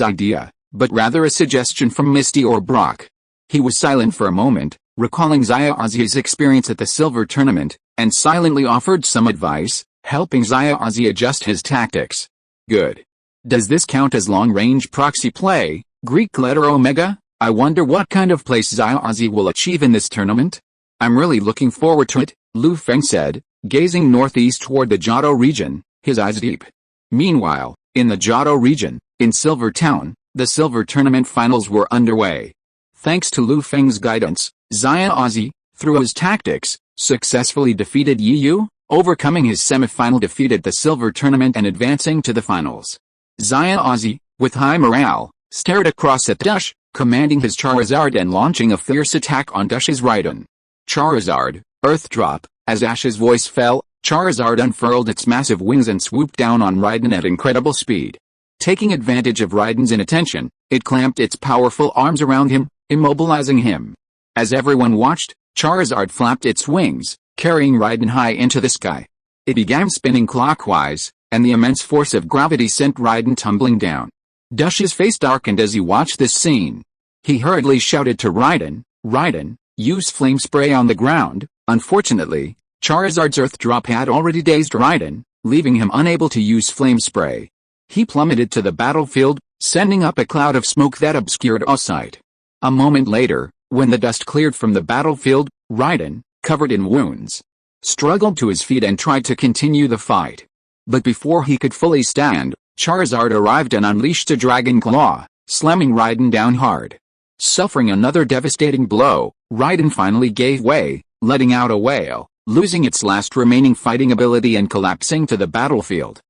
idea, but rather a suggestion from Misty or Brock. He was silent for a moment, recalling Xiaozi's experience at the silver tournament, and silently offered some advice, helping Xiaozi adjust his tactics. Good. Does this count as long-range proxy play, Greek letter Omega? I wonder what kind of place Xiaozi will achieve in this tournament? I'm really looking forward to it, Lu Feng said, gazing northeast toward the Johto region, his eyes deep. Meanwhile, in the Johto region, in Silver Town, the silver tournament finals were underway. Thanks to Lu Feng's guidance, Xiaozi, through his tactics, successfully defeated Yu, overcoming his semi-final defeat at the silver tournament and advancing to the finals. Xiaozi, with high morale, stared across at Dash, commanding his Charizard and launching a fierce attack on Ash's Raiden. Charizard, Earth Drop. As Ash's voice fell, Charizard unfurled its massive wings and swooped down on Raiden at incredible speed. Taking advantage of Raiden's inattention, it clamped its powerful arms around him, immobilizing him. As everyone watched, Charizard flapped its wings, carrying Raiden high into the sky. It began spinning clockwise, and the immense force of gravity sent Raiden tumbling down. Ash's face darkened as he watched this scene. He hurriedly shouted to Raiden, "Raiden, use flame spray on the ground." Unfortunately, Charizard's Earth Drop had already dazed Raiden, leaving him unable to use flame spray. He plummeted to the battlefield, sending up a cloud of smoke that obscured all sight. A moment later, when the dust cleared from the battlefield, Raiden, covered in wounds, struggled to his feet and tried to continue the fight. But before he could fully stand, Charizard arrived and unleashed a Dragon Claw, slamming Raiden down hard. Suffering another devastating blow, Raiden finally gave way, letting out a wail, losing its last remaining fighting ability and collapsing to the battlefield.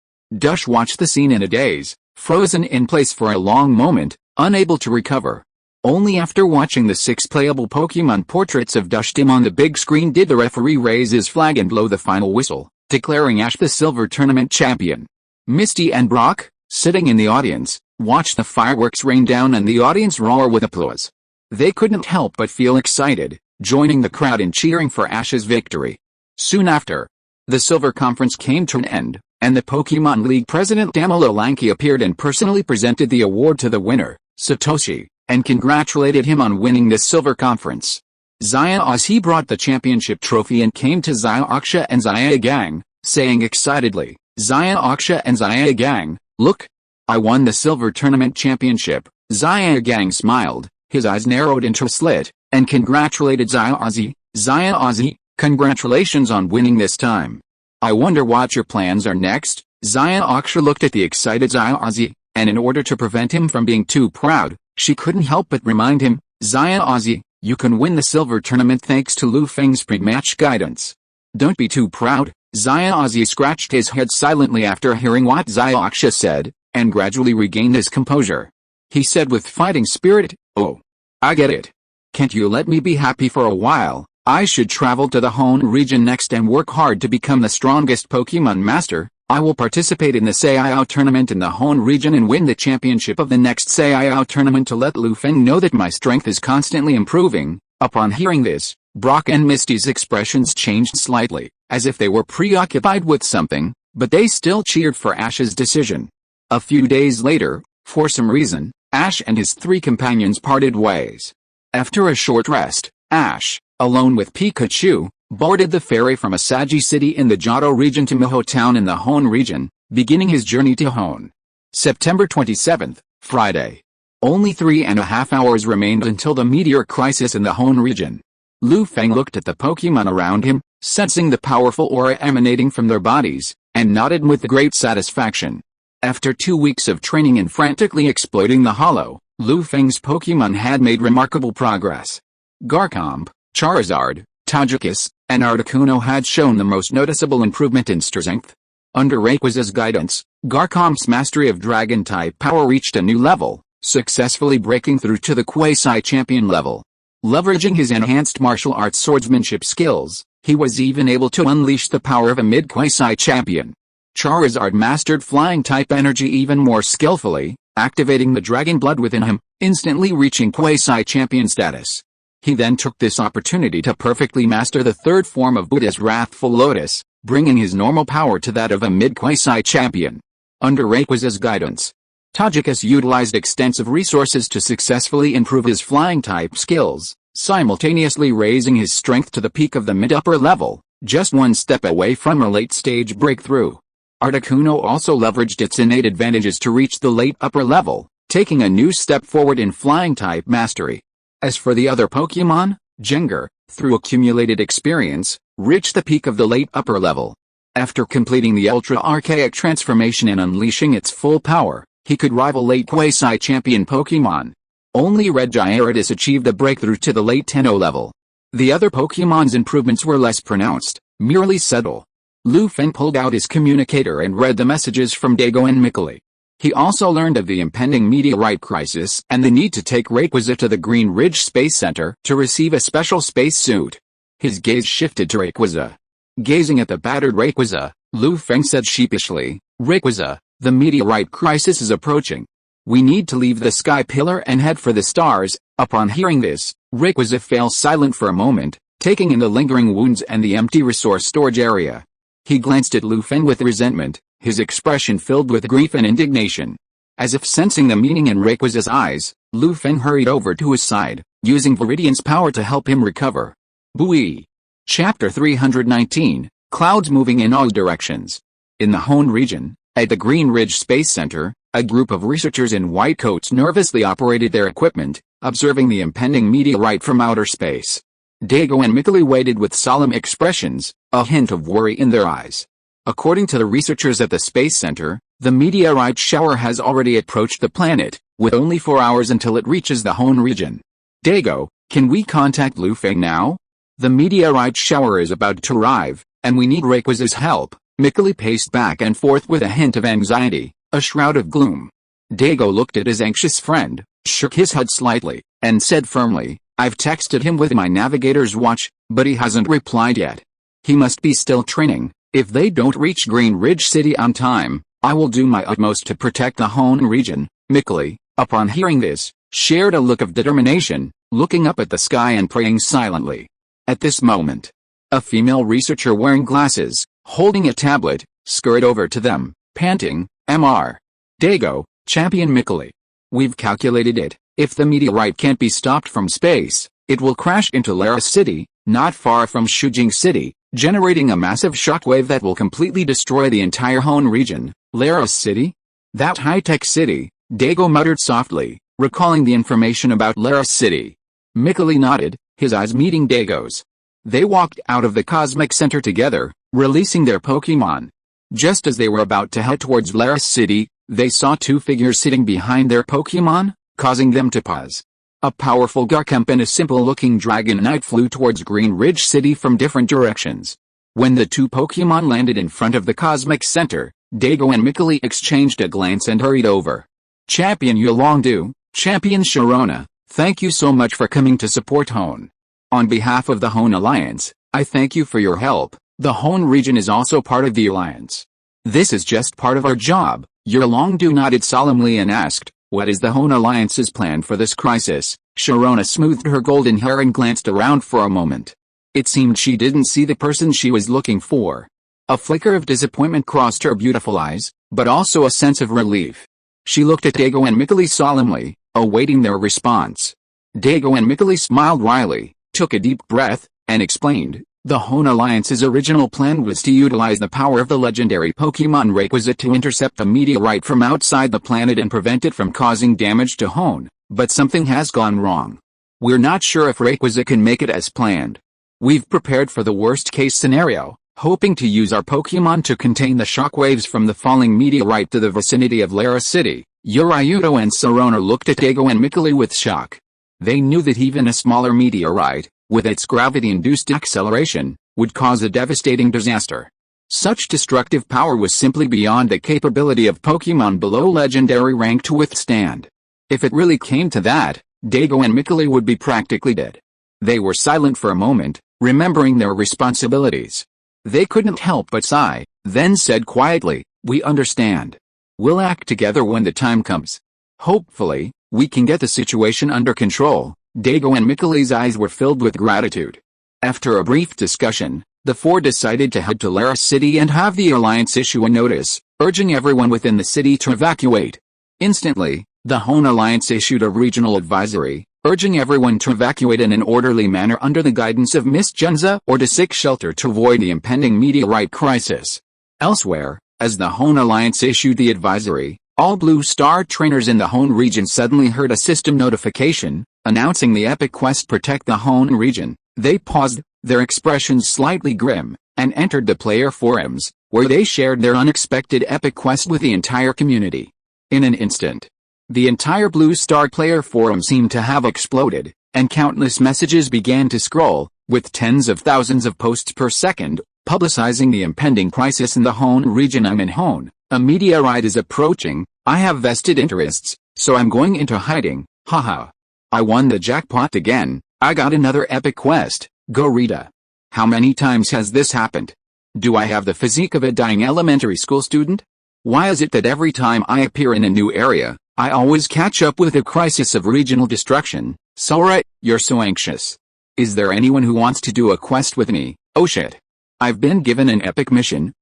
Ash watched the scene in a daze, frozen in place for a long moment, unable to recover. Only after watching the 6 playable Pokémon portraits of Ash on the big screen did the referee raise his flag and blow the final whistle, declaring Ash the Silver Tournament champion. Misty and Brock, sitting in the audience, watched the fireworks rain down and the audience roar with applause. They couldn't help but feel excited, joining the crowd in cheering for Ash's victory. Soon after, the Silver Conference came to an end, and the Pokémon League president Damalo Lanky appeared and personally presented the award to the winner, Satoshi, and congratulated him on winning this Silver Conference. He brought the championship trophy and came to Aksha and Gang, saying excitedly, "Aksha and Gang, look! I won the Silver Tournament Championship." Gang smiled, his eyes narrowed into a slit, and congratulated Ozzy, congratulations on winning this time. I wonder what your plans are next." Aksha looked at the excited Ozzy, and in order to prevent him from being too proud, she couldn't help but remind him, "Ozzy, you can win the Silver Tournament thanks to Feng's pre-match guidance. Don't be too proud." Ozzy scratched his head silently after hearing what Aksha said, and gradually regained his composure. He said with fighting spirit, "Oh, I get it. Can't you let me be happy for a while? I should travel to the Hoenn region next and work hard to become the strongest Pokémon master. I will participate in the SYO tournament in the Hoenn region and win the championship of the next SYO tournament to let Feng know that my strength is constantly improving." Upon hearing this, Brock and Misty's expressions changed slightly, as if they were preoccupied with something, but they still cheered for Ash's decision. A few days later, for some reason, Ash and his 3 companions parted ways. After a short rest, Ash, alone with Pikachu, boarded the ferry from Asagi City in the Johto region to Miho Town in the Hoenn region, beginning his journey to Hoenn. September 27th, Friday. Only 3.5 hours remained until the meteor crisis in the Hoenn region. Feng looked at the Pokémon around him, sensing the powerful aura emanating from their bodies, and nodded with great satisfaction. After 2 weeks of training and frantically exploiting the Hollow, Feng's Pokémon had made remarkable progress. Garchomp, Charizard, Togekiss, and Articuno had shown the most noticeable improvement in strength. Under Rayquaza's guidance, Garchomp's mastery of Dragon-type power reached a new level, successfully breaking through to the quasi-champion level. Leveraging his enhanced martial arts swordsmanship skills, he was even able to unleash the power of a mid-quasi-champion. Charizard mastered flying-type energy even more skillfully, activating the dragon blood within him, instantly reaching quasi-champion status. He then took this opportunity to perfectly master the 3rd form of Buddha's Wrathful Lotus, bringing his normal power to that of a mid-quasi-champion. Under Rayquaza's guidance, Togekiss utilized extensive resources to successfully improve his flying-type skills, simultaneously raising his strength to the peak of the mid-upper level, just one step away from a late-stage breakthrough. Articuno also leveraged its innate advantages to reach the late upper level, taking a new step forward in flying-type mastery. As for the other Pokémon, Gengar, through accumulated experience, reached the peak of the late upper level. After completing the Ultra-Archaic transformation and unleashing its full power, he could rival late quasi-champion Pokémon. Only Regiarius achieved a breakthrough to the late Tenno level. The other Pokémon's improvements were less pronounced, merely subtle. Feng pulled out his communicator and read the messages from Dago and Mikali. He also learned of the impending meteorite crisis and the need to take Rayquaza to the Green Ridge Space Center to receive a special space suit. His gaze shifted to Rayquaza. Gazing at the battered Rayquaza, Feng said sheepishly, "Rayquaza, the meteorite crisis is approaching. We need to leave the Sky Pillar and head for the stars." Upon hearing this, Rayquaza fell silent for a moment, taking in the lingering wounds and the empty resource storage area. He glanced at Feng with resentment, his expression filled with grief and indignation. As if sensing the meaning in Rayquaza's eyes, Feng hurried over to his side, using Viridian's power to help him recover. Bui. Chapter 319, Clouds Moving in All Directions. In the Hoenn region, at the Green Ridge Space Center, a group of researchers in white coats nervously operated their equipment, observing the impending meteorite from outer space. Dago and Mikali waited with solemn expressions, a hint of worry in their eyes. According to the researchers at the Space Center, the meteorite shower has already approached the planet, with only 4 hours until it reaches the Hoenn region. Dago, can we contact Feng now? The meteorite shower is about to arrive, and we need Rayquaza's help. Mikali paced back and forth with a hint of anxiety, a shroud of gloom. Dago looked at his anxious friend, shook his head slightly, and said firmly, "I've texted him with my navigator's watch, but he hasn't replied yet. He must be still training. If they don't reach Green Ridge City on time, I will do my utmost to protect the Hoenn region." Mikali, upon hearing this, shared a look of determination, looking up at the sky and praying silently. At this moment, a female researcher wearing glasses, holding a tablet, scurried over to them, panting, "Mr. Dago, Champion Mikali. We've calculated it. If the meteorite can't be stopped from space, it will crash into Lara City, not far from Shujing City, generating a massive shockwave that will completely destroy the entire Hoenn region." Lara City? That high-tech city, Dago muttered softly, recalling the information about Lara City. Mikali nodded, his eyes meeting Dago's. They walked out of the Cosmic Center together, releasing their Pokémon. Just as they were about to head towards Lara City, they saw two figures sitting behind their Pokémon, causing them to pause. A powerful Garchomp and a simple-looking Dragonite flew towards Green Ridge City from different directions. When the two Pokémon landed in front of the Cosmic Center, Dago and Mikali exchanged a glance and hurried over. "Champion Yolongdu, Champion Sharona, thank you so much for coming to support Hoenn. On behalf of the Hoenn Alliance, I thank you for your help. The Hoenn region is also part of the Alliance. This is just part of our job." Yolongdu nodded solemnly and asked, "What is the Hoenn Alliance's plan for this crisis?" Sharona smoothed her golden hair and glanced around for a moment. It seemed she didn't see the person she was looking for. A flicker of disappointment crossed her beautiful eyes, but also a sense of relief. She looked at Dago and Mikali solemnly, awaiting their response. Dago and Mikali smiled wryly, took a deep breath, and explained, "The Hoenn Alliance's original plan was to utilize the power of the legendary Pokémon Rayquaza to intercept the meteorite from outside the planet and prevent it from causing damage to Hoenn, but something has gone wrong. We're not sure if Rayquaza can make it as planned. We've prepared for the worst-case scenario, hoping to use our Pokémon to contain the shockwaves from the falling meteorite to the vicinity of Lara City." Yurayuto and Sharona looked at Dago and Mikali with shock. They knew that even a smaller meteorite, with its gravity-induced acceleration, would cause a devastating disaster. Such destructive power was simply beyond the capability of Pokémon below legendary rank to withstand. If it really came to that, Dago and Mikali would be practically dead. They were silent for a moment, remembering their responsibilities. They couldn't help but sigh, then said quietly, "We understand. We'll act together when the time comes. Hopefully, we can get the situation under control." Dago and Mikali's eyes were filled with gratitude. After a brief discussion, the four decided to head to Lara City and have the Alliance issue a notice, urging everyone within the city to evacuate. Instantly, the Hoenn Alliance issued a regional advisory, urging everyone to evacuate in an orderly manner under the guidance of Miss Junza or to seek shelter to avoid the impending meteorite crisis. Elsewhere, as the Hoenn Alliance issued the advisory, all Blue Star trainers in the Hoenn region suddenly heard a system notification, announcing the epic quest Protect the Hoenn region. They paused, their expressions slightly grim, and entered the player forums, where they shared their unexpected epic quest with the entire community. In an instant, the entire Blue Star player forum seemed to have exploded, and countless messages began to scroll, with tens of thousands of posts per second, publicizing the impending crisis in the Hoenn region. "I'm in Hoenn, A meteorite is approaching, I have vested interests, so I'm going into hiding, haha. I won the jackpot again, I got another epic quest, go Rita. How many times has this happened? Do I have the physique of a dying elementary school student? Why is it that every time I appear in a new area, I always catch up with a crisis of regional destruction? Sora, you're so anxious. Is there anyone who wants to do a quest with me? Oh shit. I've been given an epic mission,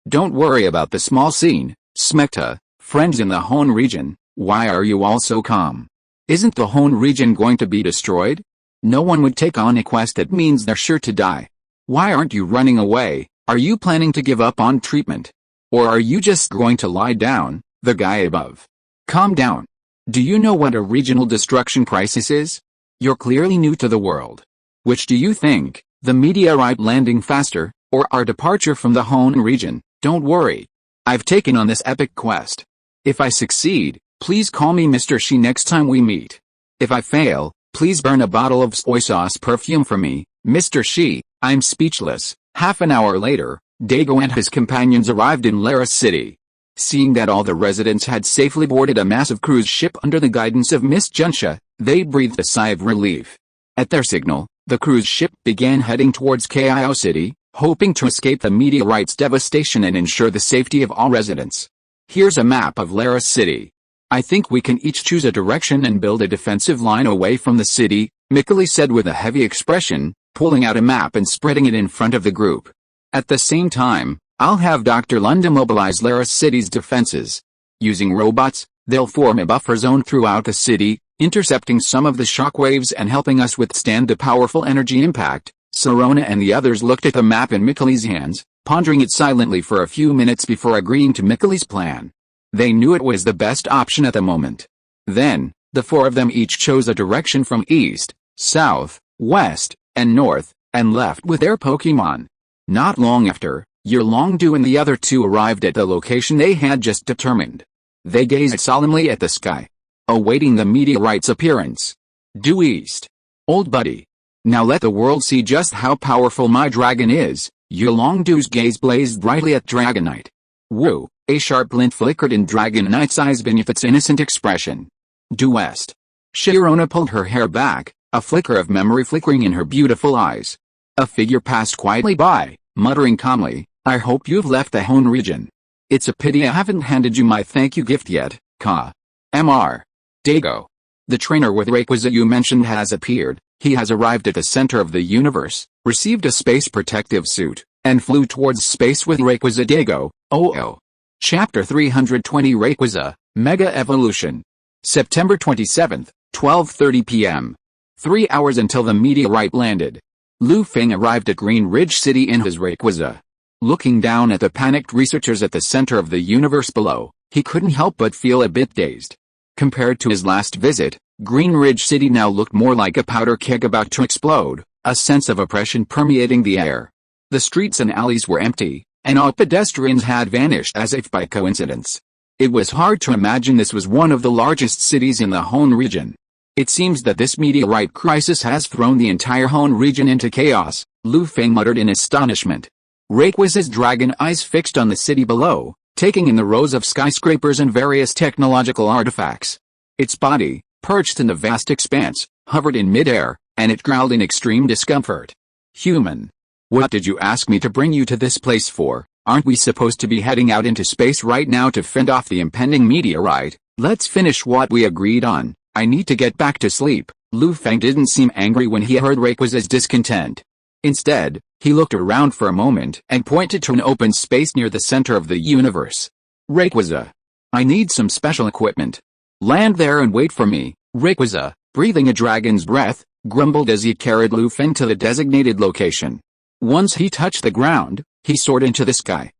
Don't worry about the small scene, Smecta, friends in the Hoenn region, why are you all so calm? Isn't the Hoenn region going to be destroyed? No one would take on a quest that means they're sure to die. Why aren't you running away? Are you planning to give up on treatment? Or are you just going to lie down, the guy above? Calm down. Do you know what a regional destruction crisis is? You're clearly new to the world. Which do you think, the meteorite landing faster, or our departure from the Hoenn region? Don't worry. I've taken on this epic quest. If I succeed, please call me Mr. Shi next time we meet. If I fail, please burn a bottle of soy sauce perfume for me, Mr. Shi. I'm speechless. Half an hour later, Dago and his companions arrived in Lara City. Seeing that all the residents had safely boarded a massive cruise ship under the guidance of Miss Junsha, they breathed a sigh of relief. At their signal, the cruise ship began heading towards Kio City, hoping to escape the meteorite's devastation and ensure the safety of all residents. Here's a map of Lara City. I think we can each choose a direction and build a defensive line away from the city, Mikali said with a heavy expression, pulling out a map and spreading it in front of the group. At the same time, I'll have Dr. Lunda mobilize Lara City's defenses. Using robots, they'll form a buffer zone throughout the city, intercepting some of the shockwaves and helping us withstand the powerful energy impact. Sorona and the others looked at the map in Mikali's hands, pondering it silently for a few minutes before agreeing to Mikali's plan. They knew it was the best option at the moment. Then, the four of them each chose a direction from east, south, west, and north, and left with their Pokémon. Not long after, Yirlongdu and the other two arrived at the location they had just determined. They gazed solemnly at the sky, awaiting the meteorite's appearance. Due east. Old buddy. Now let the world see just how powerful my dragon is. Yirlongdu's gaze blazed brightly at Dragonite. Woo, a sharp glint flickered in Dragonite's eyes beneath its innocent expression. Due west. Sharona pulled her hair back, a flicker of memory flickering in her beautiful eyes. A figure passed quietly by, muttering calmly, I hope you've left the Hoenn region. It's a pity I haven't handed you my thank you gift yet, Ka. Mr. Dago. The trainer with Rayquaza you mentioned has appeared. He has arrived at the center of the universe, received a space protective suit, and flew towards space with Rayquaza Dago. Oh. Chapter 320 Rayquaza, Mega Evolution. September 27th, 12:30 p.m. 3 hours until the meteorite landed. Feng arrived at Green Ridge City in his Rayquaza. Looking down at the panicked researchers at the center of the universe below, he couldn't help but feel a bit dazed. Compared to his last visit, Green Ridge City now looked more like a powder keg about to explode, a sense of oppression permeating the air. The streets and alleys were empty, and all pedestrians had vanished as if by coincidence. It was hard to imagine this was one of the largest cities in the Hoenn region. It seems that this meteorite crisis has thrown the entire Hoenn region into chaos, Feng muttered in astonishment. Rayquaza's dragon eyes fixed on the city below, taking in the rows of skyscrapers and various technological artifacts. Its body, perched in the vast expanse, hovered in midair, and it growled in extreme discomfort. Human. What did you ask me to bring you to this place for? Aren't we supposed to be heading out into space right now to fend off the impending meteorite? Let's finish what we agreed on. I need to get back to sleep. Feng didn't seem angry when he heard Rayquaza's discontent. Instead, he looked around for a moment and pointed to an open space near the center of the universe. Rayquaza. I need some special equipment. Land there and wait for me. Rayquaza, breathing a dragon's breath, grumbled as he carried Feng to the designated location. Once he touched the ground, he soared into the sky.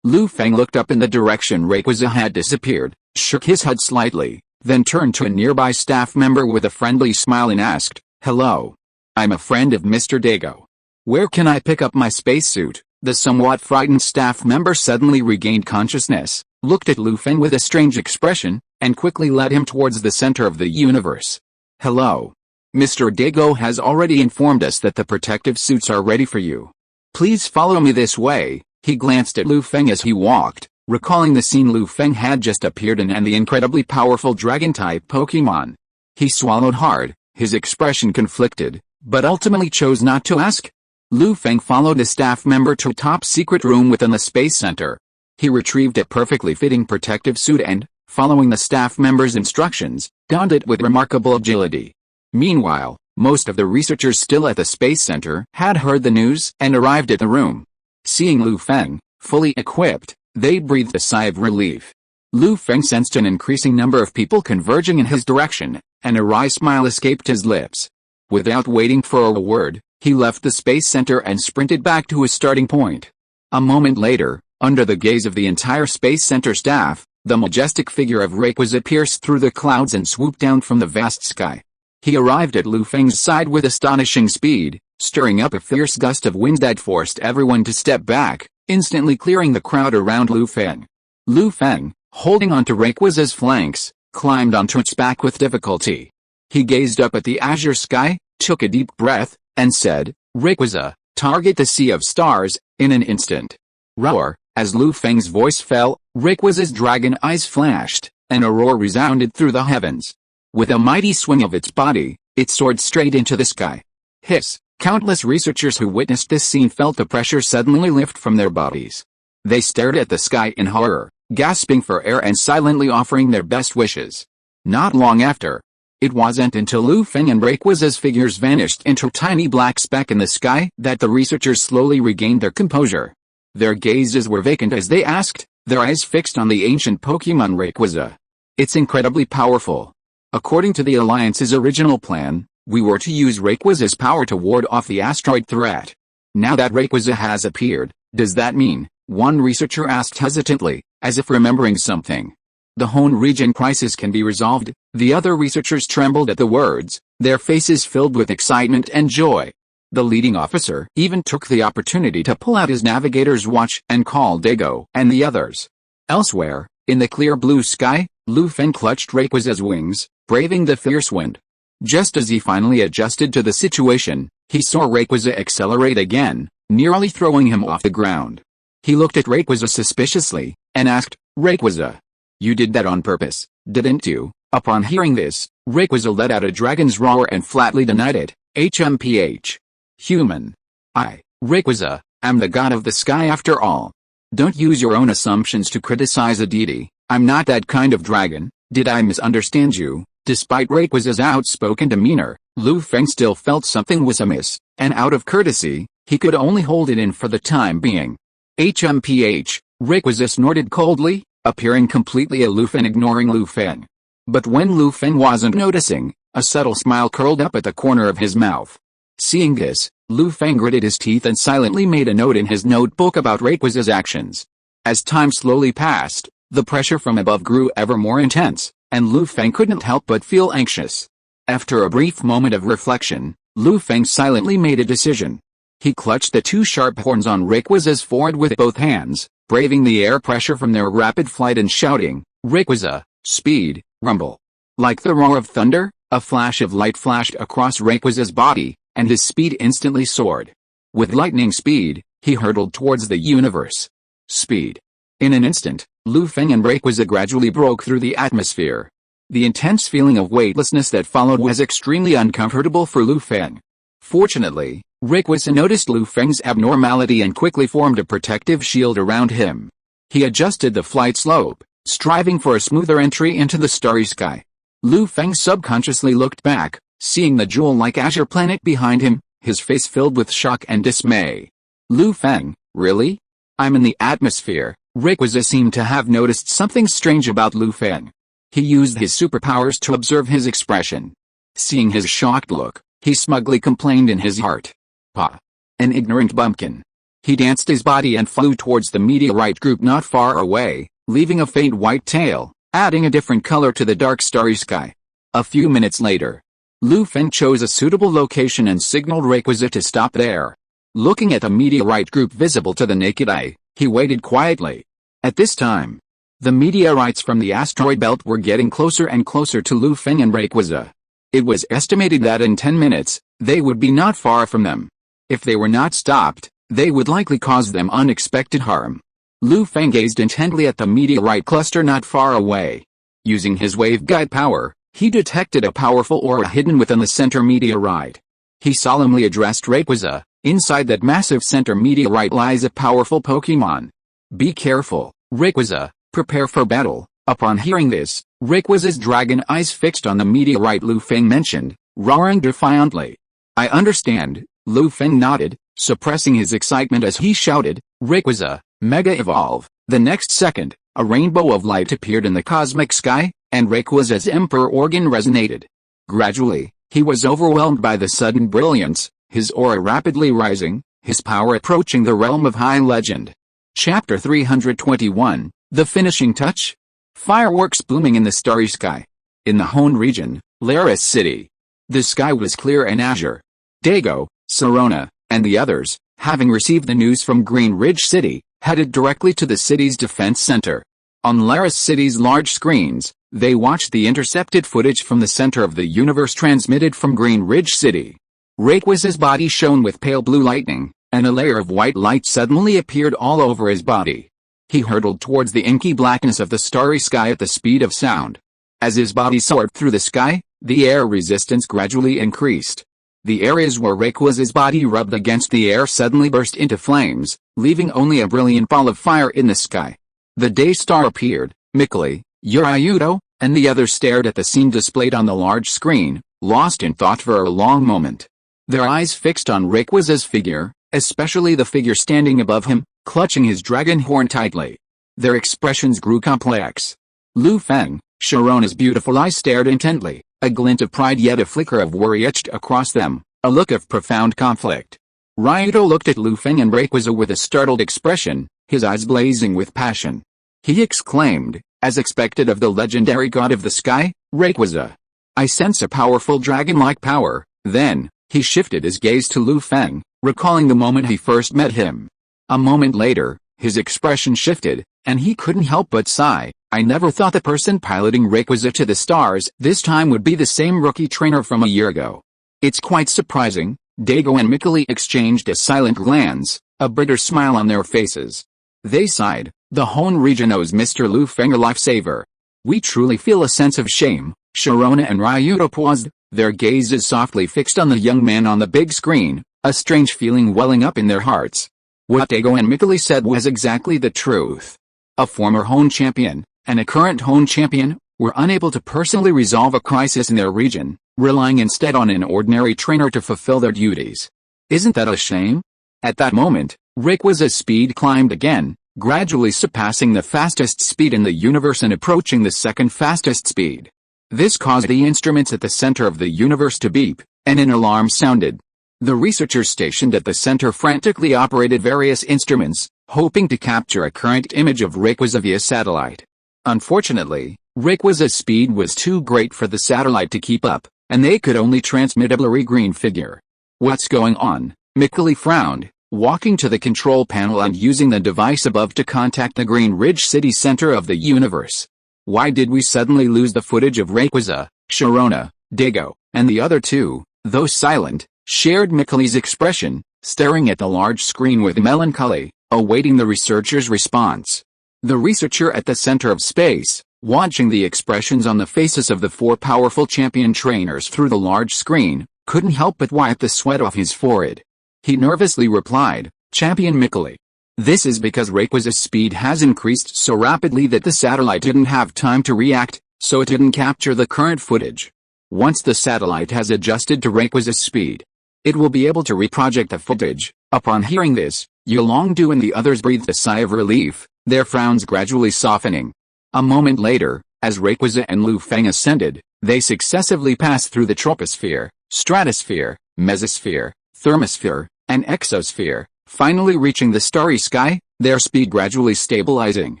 Feng looked up in the direction Rayquaza had disappeared, shook his head slightly, then turned to a nearby staff member with a friendly smile and asked, Hello. I'm a friend of Mr. Dago. Where can I pick up my spacesuit? The somewhat frightened staff member suddenly regained consciousness, looked at Feng with a strange expression, and quickly led him towards the center of the universe. Hello. Mr. Dago has already informed us that the protective suits are ready for you. Please follow me this way. He glanced at Lu Feng as he walked, recalling the scene Lu Feng had just appeared in and the incredibly powerful dragon-type Pokémon. He swallowed hard, his expression conflicted, but ultimately chose not to ask. Lu Feng followed a staff member to a top-secret room within the Space Center. He retrieved a perfectly fitting protective suit and, following the staff member's instructions, donned it with remarkable agility. Meanwhile, most of the researchers still at the Space Center had heard the news and arrived at the room. Seeing Lu Feng, fully equipped, they breathed a sigh of relief. Lu Feng sensed an increasing number of people converging in his direction, and a wry smile escaped his lips. Without waiting for a word, he left the Space Center and sprinted back to his starting point. A moment later, under the gaze of the entire Space Center staff, the majestic figure of Rayquaza pierced through the clouds and swooped down from the vast sky. He arrived at Lu Feng's side with astonishing speed, stirring up a fierce gust of wind that forced everyone to step back, instantly clearing the crowd around Lu Feng. Lu Feng, holding onto Rayquaza's flanks, climbed onto its back with difficulty. He gazed up at the azure sky, took a deep breath, and said, "Rayquaza, target the sea of stars." In an instant. Roar! As Lu Feng's voice fell, Rayquaza's dragon eyes flashed, and a roar resounded through the heavens. With a mighty swing of its body, it soared straight into the sky. Hiss! Countless researchers who witnessed this scene felt the pressure suddenly lift from their bodies. They stared at the sky in horror, gasping for air and silently offering their best wishes. Not long after. It wasn't until Lu Feng and Rayquaza's figures vanished into a tiny black speck in the sky that the researchers slowly regained their composure. Their gazes were vacant as they asked, their eyes fixed on the ancient Pokémon Rayquaza. "It's incredibly powerful. According to the Alliance's original plan, we were to use Rayquaza's power to ward off the asteroid threat. Now that Rayquaza has appeared, does that mean?" one researcher asked hesitantly, as if remembering something. "The Hoenn region crisis can be resolved." The other researchers trembled at the words, their faces filled with excitement and joy. The leading officer even took the opportunity to pull out his navigator's watch and call Dago and the others. Elsewhere, in the clear blue sky, Lu Feng clutched Rayquaza's wings, braving the fierce wind. Just as he finally adjusted to the situation, he saw Rayquaza accelerate again, nearly throwing him off the ground. He looked at Rayquaza suspiciously, and asked, "Rayquaza, you did that on purpose, didn't you?" Upon hearing this, Rayquaza let out a dragon's roar and flatly denied it. HMPH. Human. I, Rayquaza, am the god of the sky after all. Don't use your own assumptions to criticize a deity. I'm not that kind of dragon. Did I misunderstand you? Despite Rayquaza's outspoken demeanor, Lu Feng still felt something was amiss, and out of courtesy, he could only hold it in for the time being. HMPH, Rayquaza snorted coldly, appearing completely aloof and ignoring Lu Feng. But when Lu Feng wasn't noticing, a subtle smile curled up at the corner of his mouth. Seeing this, Lu Feng gritted his teeth and silently made a note in his notebook about Rayquaza's actions. As time slowly passed, the pressure from above grew ever more intense, and Lu Feng couldn't help but feel anxious. After a brief moment of reflection, Lu Feng silently made a decision. He clutched the two sharp horns on Rayquaza's forehead with both hands, braving the air pressure from their rapid flight and shouting, "Rayquaza, speed, rumble." Like the roar of thunder, a flash of light flashed across Rayquaza's body, and his speed instantly soared. With lightning speed, he hurtled towards the universe. Speed. In an instant, Lu Feng and Rayquaza gradually broke through the atmosphere. The intense feeling of weightlessness that followed was extremely uncomfortable for Lu Feng. Fortunately, Rayquaza noticed Lu Feng's abnormality and quickly formed a protective shield around him. He adjusted the flight slope, striving for a smoother entry into the starry sky. Lu Feng subconsciously looked back, seeing the jewel-like azure planet behind him, his face filled with shock and dismay. "Lu Feng, really? I'm in the atmosphere." Rayquaza seemed to have noticed something strange about Lu Feng. He used his superpowers to observe his expression. Seeing his shocked look, he smugly complained in his heart. "Pa. An ignorant bumpkin." He danced his body and flew towards the meteorite group not far away, leaving a faint white tail, adding a different color to the dark starry sky. A few minutes later, Lu Feng chose a suitable location and signaled Rayquaza to stop there. Looking at the meteorite group visible to the naked eye, he waited quietly. At this time, the meteorites from the asteroid belt were getting closer and closer to Lu Feng and Rayquaza. It was estimated that in 10 minutes, they would be not far from them. If they were not stopped, They would likely cause them unexpected harm. Lu Feng gazed intently at the meteorite cluster not far away. Using his waveguide power, he detected a powerful aura hidden within the center meteorite. He solemnly addressed Rayquaza. Inside that massive center meteorite lies a powerful Pokémon. Be careful, Rayquaza, prepare for battle. Upon hearing this, Rayquaza's dragon eyes fixed on the meteorite Lu Feng mentioned, roaring defiantly. I understand, Lu Feng nodded, suppressing his excitement as he shouted, Rayquaza, Mega Evolve. The next second, a rainbow of light appeared in the cosmic sky, and Rayquaza's Emperor organ resonated. Gradually, he was overwhelmed by the sudden brilliance, his aura rapidly rising, his power approaching the realm of high legend. Chapter 321, The Finishing Touch? Fireworks blooming in the starry sky. In the Hoenn region, Laris City. The sky was clear and azure. Dago, Serona, and the others, having received the news from Green Ridge City, headed directly to the city's defense center. On Laris City's large screens, they watched the intercepted footage from the center of the universe transmitted from Green Ridge City. Rayquaza's body shone with pale blue lightning, and a layer of white light suddenly appeared all over his body. He hurtled towards the inky blackness of the starry sky at the speed of sound. As his body soared through the sky, the air resistance gradually increased. The areas where Rayquaza's body rubbed against the air suddenly burst into flames, leaving only a brilliant ball of fire in the sky. The day star appeared. Mikali, Yurayudo, and the others stared at the scene displayed on the large screen, lost in thought for a long moment. Their eyes fixed on Rayquaza's figure, especially the figure standing above him, clutching his dragon horn tightly. Their expressions grew complex. Lu Feng, Sharona's beautiful eyes stared intently, a glint of pride yet a flicker of worry etched across them, a look of profound conflict. Ryudo looked at Lu Feng and Rayquaza with a startled expression, his eyes blazing with passion. He exclaimed, as expected of the legendary god of the sky, Rayquaza. I sense a powerful dragon-like power. Then, he shifted his gaze to Lu Feng, recalling the moment he first met him. A moment later, his expression shifted, and he couldn't help but sigh. I never thought the person piloting Rayquaza to the stars this time would be the same rookie trainer from a year ago. It's quite surprising. Dago and Mikali exchanged a silent glance, a bitter smile on their faces. They sighed. The Hoenn region owes Mr. Lu Feng a lifesaver. We truly feel a sense of shame. Sharona and Ryudo paused, their gazes softly fixed on the young man on the big screen, a strange feeling welling up in their hearts. What Dago and Mikali said was exactly the truth. A former Hoenn champion, and a current Hoenn champion, were unable to personally resolve a crisis in their region, relying instead on an ordinary trainer to fulfill their duties. Isn't that a shame? At that moment, Rayquaza's speed climbed again, gradually surpassing the fastest speed in the universe and approaching the second fastest speed. This caused the instruments at the center of the universe to beep, and an alarm sounded. The researchers stationed at the center frantically operated various instruments, hoping to capture a current image of Rayquaza via satellite. Unfortunately, Rayquaza's speed was too great for the satellite to keep up, and they could only transmit a blurry green figure. What's going on? Mikali frowned, walking to the control panel and using the device above to contact the Green Ridge City center of the universe. Why did we suddenly lose the footage of Rayquaza? Sharona, Dago, and the other two, though silent, shared Mikali's expression, staring at the large screen with melancholy, awaiting the researcher's response. The researcher at the center of space, watching the expressions on the faces of the four powerful champion trainers through the large screen, couldn't help but wipe the sweat off his forehead. He nervously replied, Champion Mikali. This is because Rayquaza's speed has increased so rapidly that the satellite didn't have time to react, so it didn't capture the current footage. Once the satellite has adjusted to Rayquaza's speed, it will be able to reproject the footage. Upon hearing this, Yolongdu and the others breathed a sigh of relief, their frowns gradually softening. A moment later, as Rayquaza and Lu Feng ascended, they successively passed through the troposphere, stratosphere, mesosphere, thermosphere, and exosphere, finally reaching the starry sky, their speed gradually stabilizing.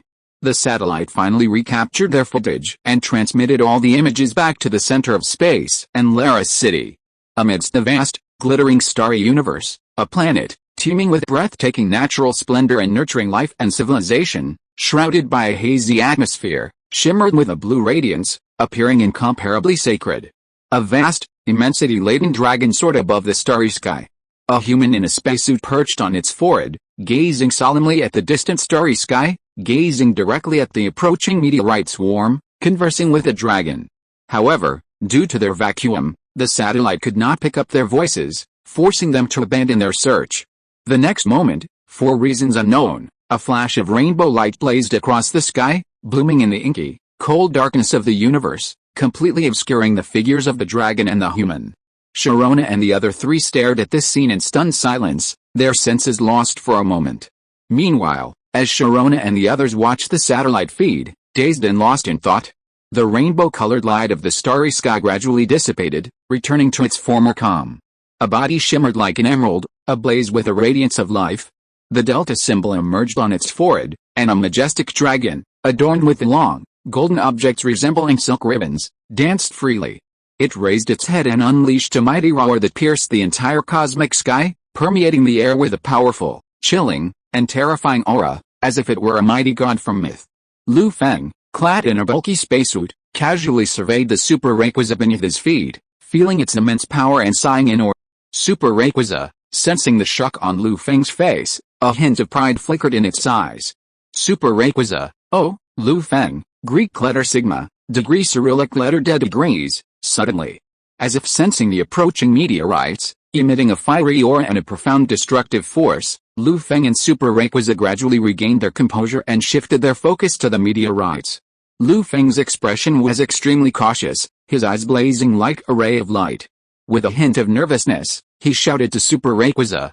The satellite finally recaptured their footage and transmitted all the images back to the center of space and Laris City. Amidst the vast, glittering starry universe, a planet, teeming with breathtaking natural splendor and nurturing life and civilization, shrouded by a hazy atmosphere, shimmered with a blue radiance, appearing incomparably sacred. A vast, immensity-laden dragon soared above the starry sky. A human in a spacesuit perched on its forehead, gazing solemnly at the distant starry sky, gazing directly at the approaching meteorite swarm, conversing with a dragon. However, due to their vacuum, the satellite could not pick up their voices, forcing them to abandon their search. The next moment, for reasons unknown, a flash of rainbow light blazed across the sky, blooming in the inky, cold darkness of the universe, completely obscuring the figures of the dragon and the human. Sharona and the other three stared at this scene in stunned silence, their senses lost for a moment. Meanwhile, as Sharona and the others watched the satellite feed, dazed and lost in thought, the rainbow-colored light of the starry sky gradually dissipated, returning to its former calm. A body shimmered like an emerald, ablaze with a radiance of life. The delta symbol emerged on its forehead, and a majestic dragon, adorned with long, golden objects resembling silk ribbons, danced freely. It raised its head and unleashed a mighty roar that pierced the entire cosmic sky, permeating the air with a powerful, chilling, and terrifying aura, as if it were a mighty god from myth. Lu Feng, clad in a bulky spacesuit, casually surveyed the Super Rayquaza beneath his feet, feeling its immense power and sighing in awe. Super Rayquaza, sensing the shock on Lu Feng's face, a hint of pride flickered in its eyes. Super Rayquaza, oh, Lu Feng, Greek letter sigma, degree Cyrillic letter de degrees, suddenly. As if sensing the approaching meteorites, emitting a fiery aura and a profound destructive force, Lu Feng and Super Rayquaza gradually regained their composure and shifted their focus to the meteorites. Lu Feng's expression was extremely cautious, his eyes blazing like a ray of light. With a hint of nervousness, he shouted to Super Rayquaza,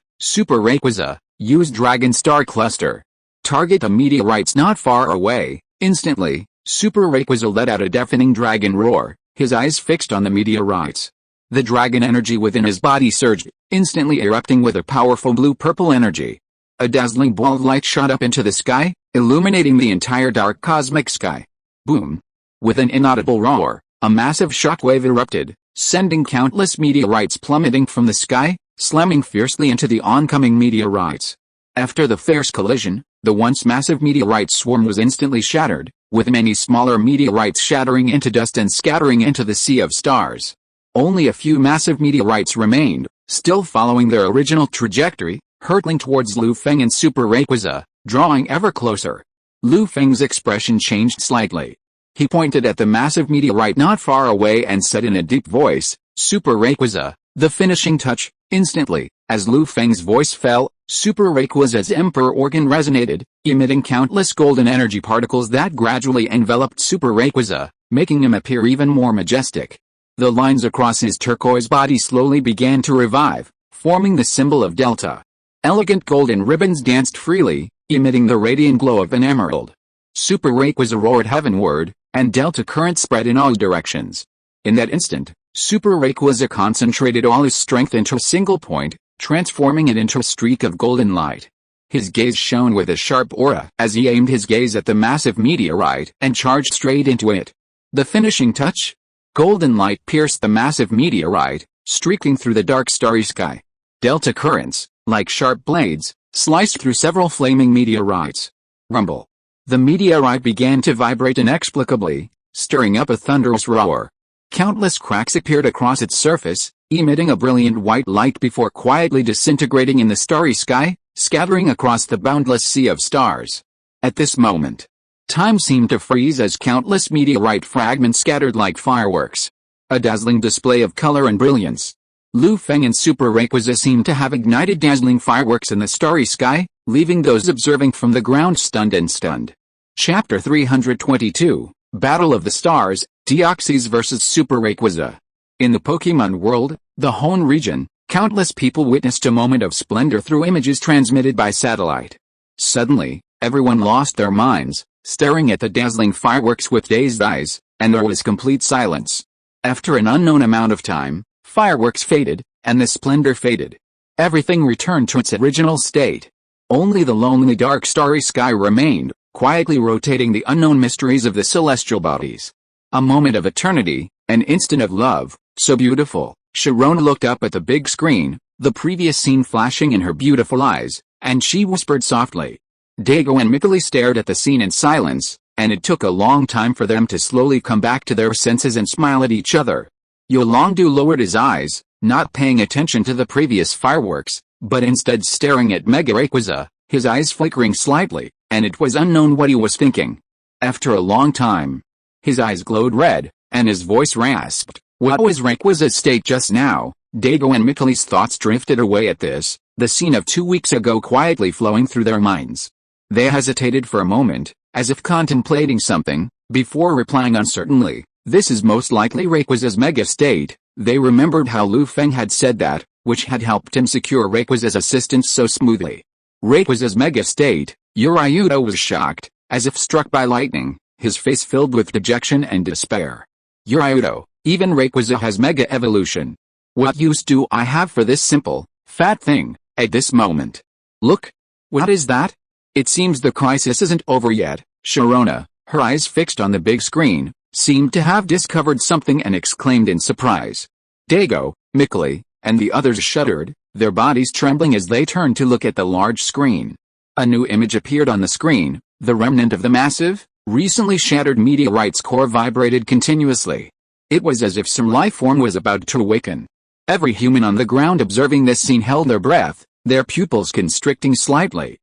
use Dragon Star Cluster. Target the meteorites not far away. Instantly, Super Rayquaza let out a deafening dragon roar, his eyes fixed on the meteorites. The dragon energy within his body surged, instantly erupting with a powerful blue-purple energy. A dazzling ball of light shot up into the sky, illuminating the entire dark cosmic sky. Boom! With an inaudible roar, a massive shockwave erupted, sending countless meteorites plummeting from the sky, slamming fiercely into the oncoming meteorites. After the fierce collision, the once massive meteorite swarm was instantly shattered, with many smaller meteorites shattering into dust and scattering into the sea of stars. Only a few massive meteorites remained, still following their original trajectory, hurtling towards Lu Feng and Super Rayquaza, drawing ever closer. Lu Feng's expression changed slightly. He pointed at the massive meteorite not far away and said in a deep voice, Super Rayquaza, the finishing touch. Instantly, as Lu Feng's voice fell, Super Rayquaza's emperor organ resonated, emitting countless golden energy particles that gradually enveloped Super Rayquaza, making him appear even more majestic. The lines across his turquoise body slowly began to revive, forming the symbol of Delta. Elegant golden ribbons danced freely, emitting the radiant glow of an emerald. Super Rayquaza roared heavenward, and Delta current spread in all directions. In that instant, Super Rayquaza concentrated all his strength into a single point, transforming it into a streak of golden light. His gaze shone with a sharp aura as he aimed his gaze at the massive meteorite and charged straight into it. The finishing touch? Golden light pierced the massive meteorite, streaking through the dark starry sky. Delta currents, like sharp blades, sliced through several flaming meteorites. Rumble. The meteorite began to vibrate inexplicably, stirring up a thunderous roar. Countless cracks appeared across its surface, emitting a brilliant white light before quietly disintegrating in the starry sky, scattering across the boundless sea of stars. At this moment, time seemed to freeze as countless meteorite fragments scattered like fireworks. A dazzling display of color and brilliance. Lu Feng and Super Rayquaza seemed to have ignited dazzling fireworks in the starry sky, leaving those observing from the ground stunned. Chapter 322, Battle of the Stars, Deoxys vs Super Rayquaza. In the Pokémon world, the Hoenn region, countless people witnessed a moment of splendor through images transmitted by satellite. Suddenly, everyone lost their minds, staring at the dazzling fireworks with dazed eyes, and there was complete silence. After an unknown amount of time, fireworks faded, and the splendor faded. Everything returned to its original state. Only the lonely dark starry sky remained, quietly rotating the unknown mysteries of the celestial bodies. A moment of eternity, an instant of love, so beautiful. Sharona looked up at the big screen, the previous scene flashing in her beautiful eyes, and she whispered softly. Dago and Mikali stared at the scene in silence, and it took a long time for them to slowly come back to their senses and smile at each other. Yolongdu lowered his eyes, not paying attention to the previous fireworks, but instead staring at Mega Rayquaza, his eyes flickering slightly, and it was unknown what he was thinking. After a long time, his eyes glowed red, and his voice rasped. What was Rayquaza's state just now? Dago and Mikali's thoughts drifted away at this, the scene of 2 weeks ago quietly flowing through their minds. They hesitated for a moment, as if contemplating something, before replying uncertainly. This is most likely Rayquaza's mega state. They remembered how Feng had said that, which had helped him secure Rayquaza's assistance so smoothly. Rayquaza's mega state. Uriudo was shocked, as if struck by lightning, his face filled with dejection and despair. Uriudo, even Rayquaza has mega evolution. What use do I have for this simple, fat thing, at this moment? Look! What is that? It seems the crisis isn't over yet. Sharona, her eyes fixed on the big screen, seemed to have discovered something and exclaimed in surprise. Dago, Mikali, and the others shuddered, their bodies trembling as they turned to look at the large screen. A new image appeared on the screen. The remnant of the massive, recently shattered meteorite's core vibrated continuously. It was as if some life form was about to awaken. Every human on the ground observing this scene held their breath, their pupils constricting slightly.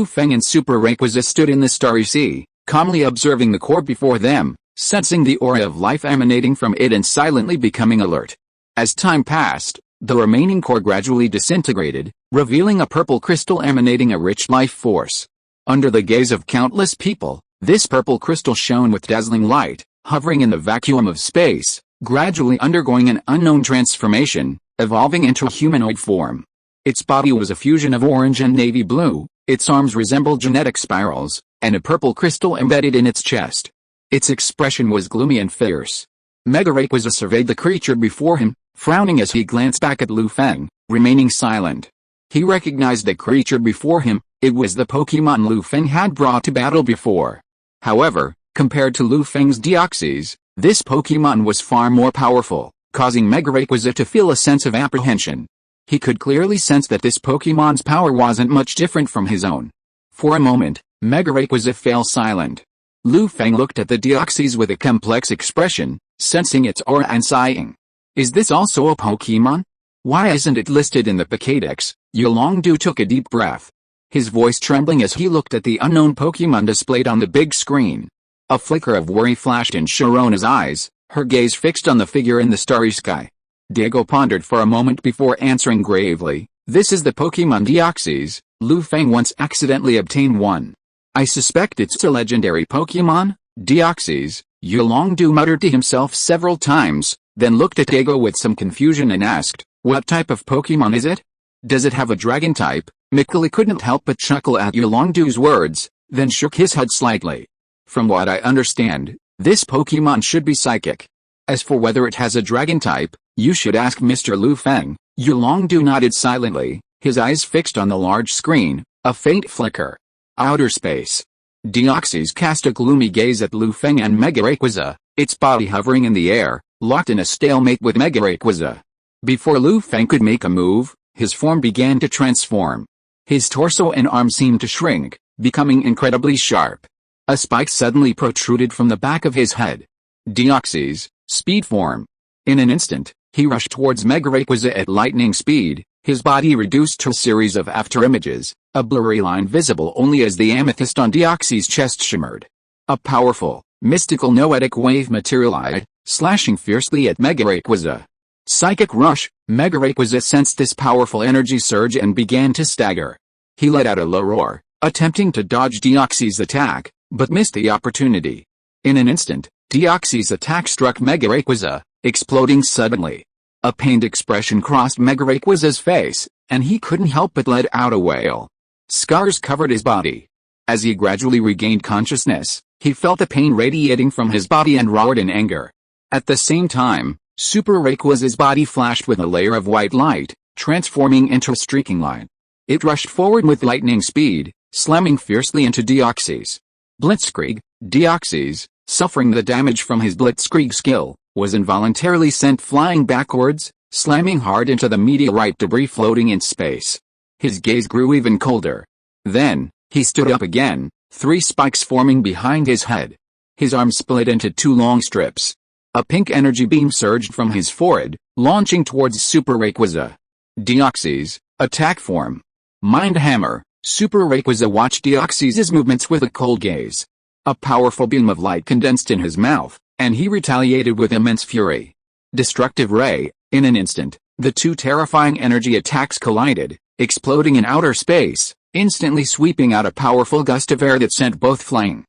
Feng and Super Rayquaza stood in the starry sea, calmly observing the core before them, sensing the aura of life emanating from it and silently becoming alert. As time passed, the remaining core gradually disintegrated, revealing a purple crystal emanating a rich life force. Under the gaze of countless people, this purple crystal shone with dazzling light, hovering in the vacuum of space, gradually undergoing an unknown transformation, evolving into a humanoid form. Its body was a fusion of orange and navy blue, its arms resembled genetic spirals, and a purple crystal embedded in its chest. Its expression was gloomy and fierce. Mega Rayquaza surveyed the creature before him, frowning as he glanced back at Feng, remaining silent. He recognized the creature before him. It was the Pokémon Feng had brought to battle before. However, compared to Feng's Deoxys, this Pokémon was far more powerful, causing Mega Rayquaza to feel a sense of apprehension. He could clearly sense that this Pokémon's power wasn't much different from his own. For a moment, Mega Rayquaza fell silent. Feng looked at the Deoxys with a complex expression, sensing its aura and sighing. Is this also a Pokémon? Why isn't it listed in the Pokédex? Yolongdu took a deep breath, his voice trembling as he looked at the unknown Pokémon displayed on the big screen. A flicker of worry flashed in Sharona's eyes, her gaze fixed on the figure in the starry sky. Dago pondered for a moment before answering gravely, this is the Pokémon Deoxys. Feng once accidentally obtained one. I suspect it's a legendary Pokémon, Deoxys. Yolongdu muttered to himself several times, then looked at Dago with some confusion and asked, what type of Pokémon is it? Does it have a dragon type? Mikali couldn't help but chuckle at Yolongdu's words, then shook his head slightly. From what I understand, this Pokémon should be psychic. As for whether it has a dragon type, you should ask Mr. Feng. Yolongdu nodded silently, his eyes fixed on the large screen, a faint flicker. Outer space. Deoxys cast a gloomy gaze at Feng and Mega Rayquaza, its body hovering in the air, locked in a stalemate with Mega Rayquaza. Before Feng could make a move, his form began to transform. His torso and arms seemed to shrink, becoming incredibly sharp. A spike suddenly protruded from the back of his head. Deoxys, speed form. In an instant, he rushed towards Mega Rayquaza at lightning speed, his body reduced to a series of afterimages, a blurry line visible only as the amethyst on Deoxys' chest shimmered. A powerful, mystical noetic wave materialized, slashing fiercely at Mega Rayquaza. Psychic rush. Mega Rayquaza sensed this powerful energy surge and began to stagger. He let out a low roar, attempting to dodge Deoxys' attack, but missed the opportunity. In an instant, Deoxys' attack struck Mega Rayquaza, exploding suddenly. A pained expression crossed Mega Rayquaza's face, and he couldn't help but let out a wail. Scars covered his body. As he gradually regained consciousness, he felt the pain radiating from his body and roared in anger. At the same time, Super Rayquaza's body flashed with a layer of white light, transforming into a streaking line. It rushed forward with lightning speed, slamming fiercely into Deoxys. Blitzkrieg. Deoxys, suffering the damage from his Blitzkrieg skill, was involuntarily sent flying backwards, slamming hard into the meteorite debris floating in space. His gaze grew even colder. Then, he stood up again, 3 spikes forming behind his head. His arms split into 2 long strips. A pink energy beam surged from his forehead, launching towards Super Rayquaza. Deoxys, attack form. Mind Hammer. Super Rayquaza watched Deoxys' movements with a cold gaze. A powerful beam of light condensed in his mouth, and he retaliated with immense fury. Destructive Ray. In an instant, the two terrifying energy attacks collided, exploding in outer space, instantly sweeping out a powerful gust of air that sent both flying.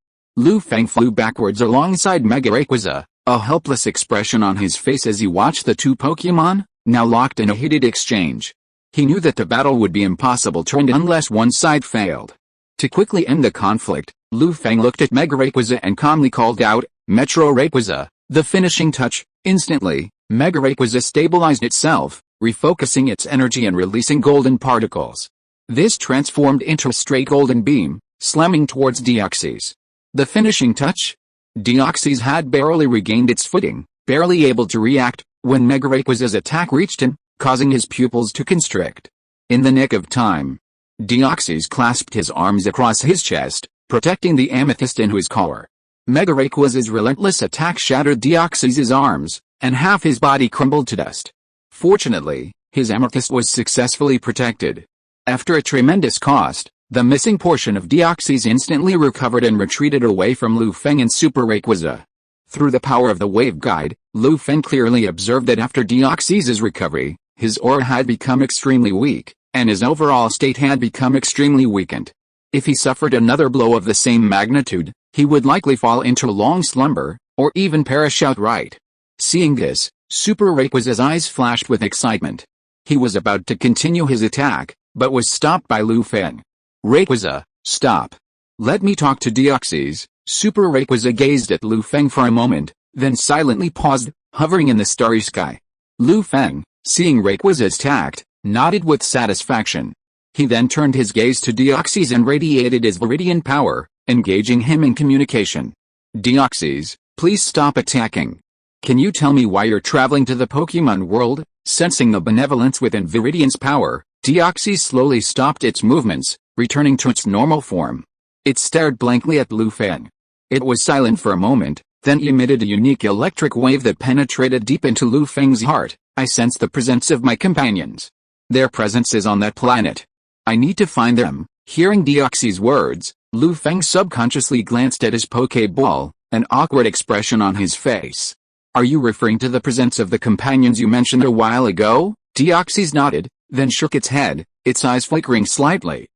Feng flew backwards alongside Mega Rayquaza, a helpless expression on his face as he watched the two Pokémon, now locked in a heated exchange. He knew that the battle would be impossible to end unless one side failed. To quickly end the conflict, Feng looked at Mega Rayquaza and calmly called out, "Metro Rayquaza," the finishing touch. Instantly, Mega Rayquaza stabilized itself, refocusing its energy and releasing golden particles. This transformed into a straight golden beam, slamming towards Deoxys. The finishing touch? Deoxys had barely regained its footing, barely able to react, when Mega Rayquaza's attack reached him, causing his pupils to constrict. In the nick of time, Deoxys clasped his arms across his chest, protecting the amethyst in his collar. Mega Rayquaza's relentless attack shattered Deoxys' arms, and half his body crumbled to dust. Fortunately, his amethyst was successfully protected. After a tremendous cost, the missing portion of Deoxys instantly recovered and retreated away from Feng and Super Rayquaza. Through the power of the wave guide, Feng clearly observed that after Deoxys' recovery, his aura had become extremely weak, and his overall state had become extremely weakened. If he suffered another blow of the same magnitude, he would likely fall into a long slumber, or even perish outright. Seeing this, Super Rayquaza's eyes flashed with excitement. He was about to continue his attack, but was stopped by Feng. "Rayquaza, stop. Let me talk to Deoxys." Super Rayquaza gazed at Feng for a moment, then silently paused, hovering in the starry sky. Feng, seeing Rayquaza's tact, nodded with satisfaction. He then turned his gaze to Deoxys and radiated his Viridian power, engaging him in communication. "Deoxys, please stop attacking. Can you tell me why you're traveling to the Pokémon world?" Sensing the benevolence within Viridian's power, Deoxys slowly stopped its movements, returning to its normal form. It stared blankly at Feng. It was silent for a moment, then emitted a unique electric wave that penetrated deep into Feng's heart. "I sense the presence of my companions. Their presence is on that planet. I need to find them." Hearing Deoxys' words, Feng subconsciously glanced at his Pokéball, an awkward expression on his face. "Are you referring to the presence of the companions you mentioned a while ago?" Deoxys nodded, then shook its head, its eyes flickering slightly.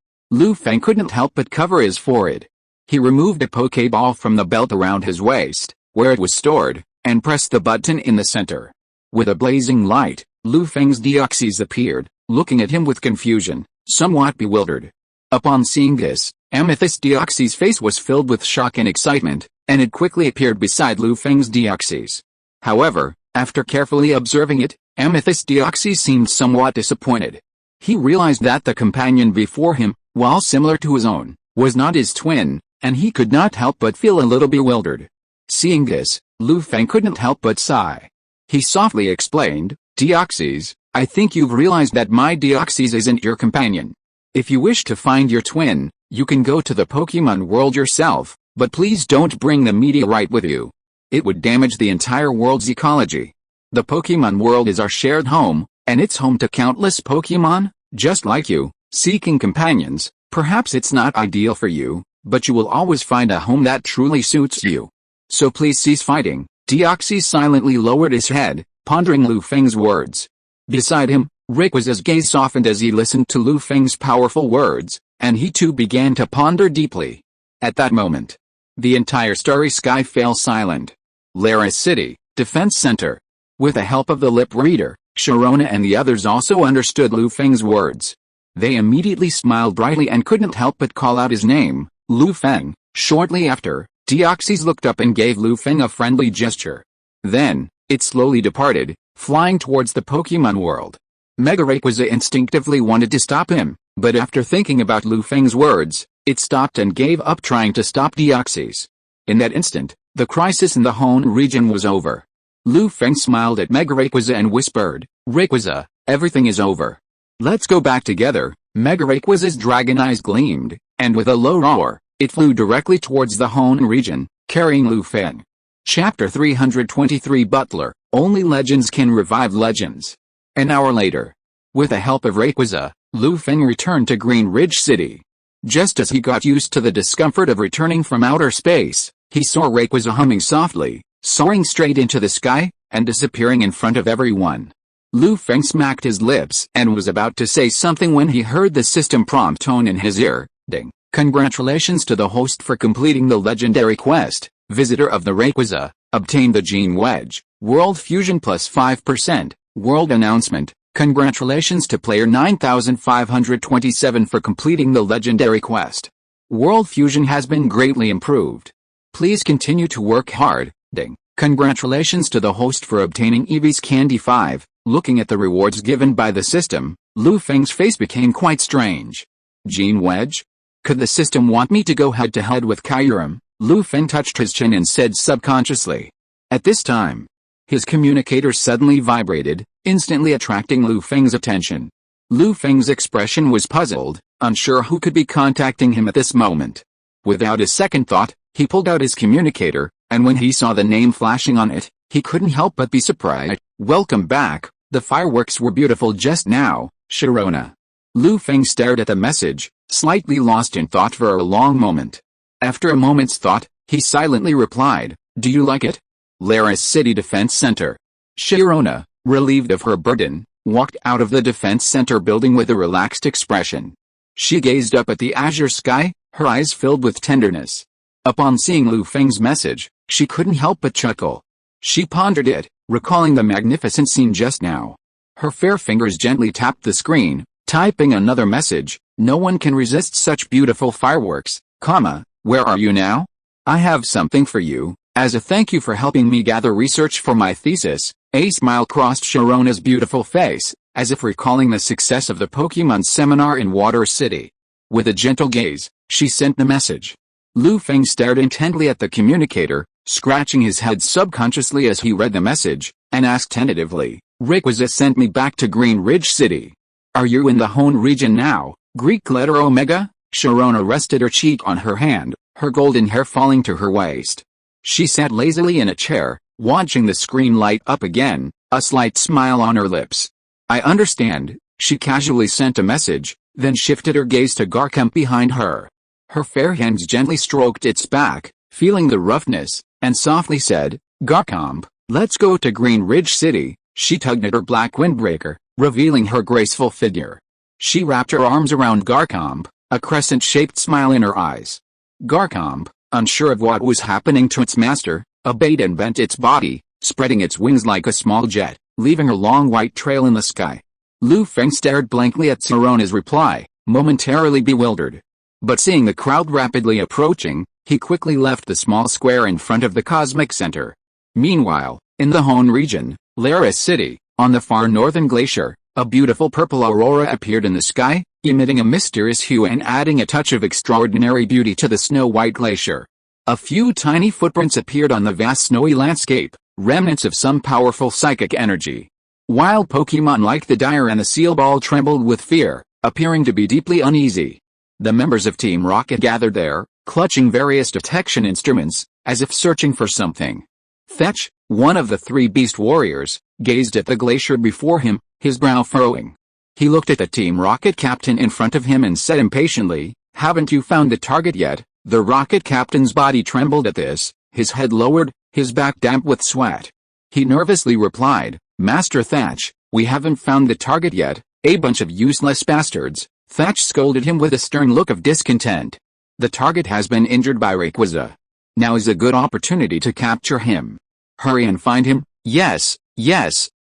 Feng couldn't help but cover his forehead. He removed a Pokéball from the belt around his waist, where it was stored, and pressed the button in the center. With a blazing light, Feng's Deoxys appeared, looking at him with confusion, somewhat bewildered. Upon seeing this, Amethyst Deoxys' face was filled with shock and excitement, and it quickly appeared beside Feng's Deoxys. However, after carefully observing it, Amethyst Deoxys seemed somewhat disappointed. He realized that the companion before him, while similar to his own, was not his twin, and he could not help but feel a little bewildered. Seeing this, Feng couldn't help but sigh. He softly explained, "Deoxys, I think you've realized that my Deoxys isn't your companion. If you wish to find your twin, you can go to the Pokémon world yourself, but please don't bring the meteorite with you. It would damage the entire world's ecology. The Pokémon world is our shared home, and it's home to countless Pokémon, just like you, seeking companions. Perhaps it's not ideal for you, but you will always find a home that truly suits you. So please cease fighting." Deoxys silently lowered his head, pondering Feng's words. Beside him, Rayquaza's gaze softened as he listened to Feng's powerful words, and he too began to ponder deeply. At that moment, the entire starry sky fell silent. Laris City, Defense Center. With the help of the lip reader, Sharona and the others also understood Feng's words. They immediately smiled brightly and couldn't help but call out his name, Feng. Shortly after, Deoxys looked up and gave Feng a friendly gesture. Then, it slowly departed, flying towards the Pokémon world. Mega Rayquaza instinctively wanted to stop him, but after thinking about Feng's words, it stopped and gave up trying to stop Deoxys. In that instant, the crisis in the Hoenn region was over. Feng smiled at Mega Rayquaza and whispered, "Rayquaza, everything is over. Let's go back together." Mega Rayquaza's dragon eyes gleamed, and with a low roar, it flew directly towards the Hoenn region, carrying Feng. Chapter 323 Butler, Only Legends Can Revive Legends. An hour later. With the help of Rayquaza, Feng returned to Green Ridge City. Just as he got used to the discomfort of returning from outer space, he saw Rayquaza humming softly, soaring straight into the sky, and disappearing in front of everyone. Feng smacked his lips and was about to say something when he heard the system prompt tone in his ear. Ding. Congratulations to the host for completing the legendary quest. Visitor of the Rayquaza, obtain the Gene Wedge, World Fusion plus 5%, World Announcement. Congratulations to player 9527 for completing the legendary quest. World Fusion has been greatly improved. Please continue to work hard. Ding. Congratulations to the host for obtaining Eevee's Candy 5. Looking at the rewards given by the system, Feng's face became quite strange. Gene Wedge? Could the system want me to go head-to-head with Kyurem? Feng touched his chin and said subconsciously. At this time, his communicator suddenly vibrated, instantly attracting Feng's attention. Feng's expression was puzzled, unsure who could be contacting him at this moment. Without a second thought, he pulled out his communicator, and when he saw the name flashing on it, he couldn't help but be surprised. Welcome back, the fireworks were beautiful just now, Sharona. Feng stared at the message, slightly lost in thought for a long moment. After a moment's thought, he silently replied, do you like it? Laris City Defense Center. Sharona, relieved of her burden, walked out of the defense center building with a relaxed expression. She gazed up at the azure sky, her eyes filled with tenderness. Upon seeing Feng's message, she couldn't help but chuckle. She pondered it, recalling the magnificent scene just now. Her fair fingers gently tapped the screen, typing another message. No one can resist such beautiful fireworks, where are you now? I have something for you, as a thank you for helping me gather research for my thesis. A smile crossed Sharona's beautiful face, as if recalling the success of the Pokémon seminar in Water City. With a gentle gaze, she sent the message. Feng stared intently at the communicator, scratching his head subconsciously as he read the message, and asked tentatively, Rayquaza sent me back to Green Ridge City. Are you in the Hoenn region now? Greek letter Omega? Sharona rested her cheek on her hand, her golden hair falling to her waist. She sat lazily in a chair, watching the screen light up again, a slight smile on her lips. I understand, she casually sent a message, then shifted her gaze to Garchomp behind her. Her fair hands gently stroked its back, feeling the roughness, and softly said, Garchomp, let's go to Green Ridge City. She tugged at her black windbreaker, revealing her graceful figure. She wrapped her arms around Garchomp, a crescent-shaped smile in her eyes. Garchomp, unsure of what was happening to its master, obeyed and bent its body, spreading its wings like a small jet, leaving a long white trail in the sky. Feng stared blankly at Sharona's reply, momentarily bewildered. But seeing the crowd rapidly approaching, he quickly left the small square in front of the Cosmic Center. Meanwhile, in the Hoenn region, Laris City, on the far northern glacier, a beautiful purple aurora appeared in the sky, emitting a mysterious hue and adding a touch of extraordinary beauty to the snow-white glacier. A few tiny footprints appeared on the vast snowy landscape, remnants of some powerful psychic energy. Wild Pokémon like the Dire and the Seal Ball trembled with fear, appearing to be deeply uneasy. The members of Team Rocket gathered there, clutching various detection instruments, as if searching for something. Fetch, one of the three beast warriors, gazed at the glacier before him, his brow furrowing. He looked at the Team Rocket captain in front of him and said impatiently, haven't you found the target yet? The rocket captain's body trembled at this, his head lowered, his back damp with sweat. He nervously replied, Master Thatch, we haven't found the target yet, a bunch of useless bastards. Thatch scolded him with a stern look of discontent. The target has been injured by Rayquaza. Now is a good opportunity to capture him. Hurry and find him. Yes,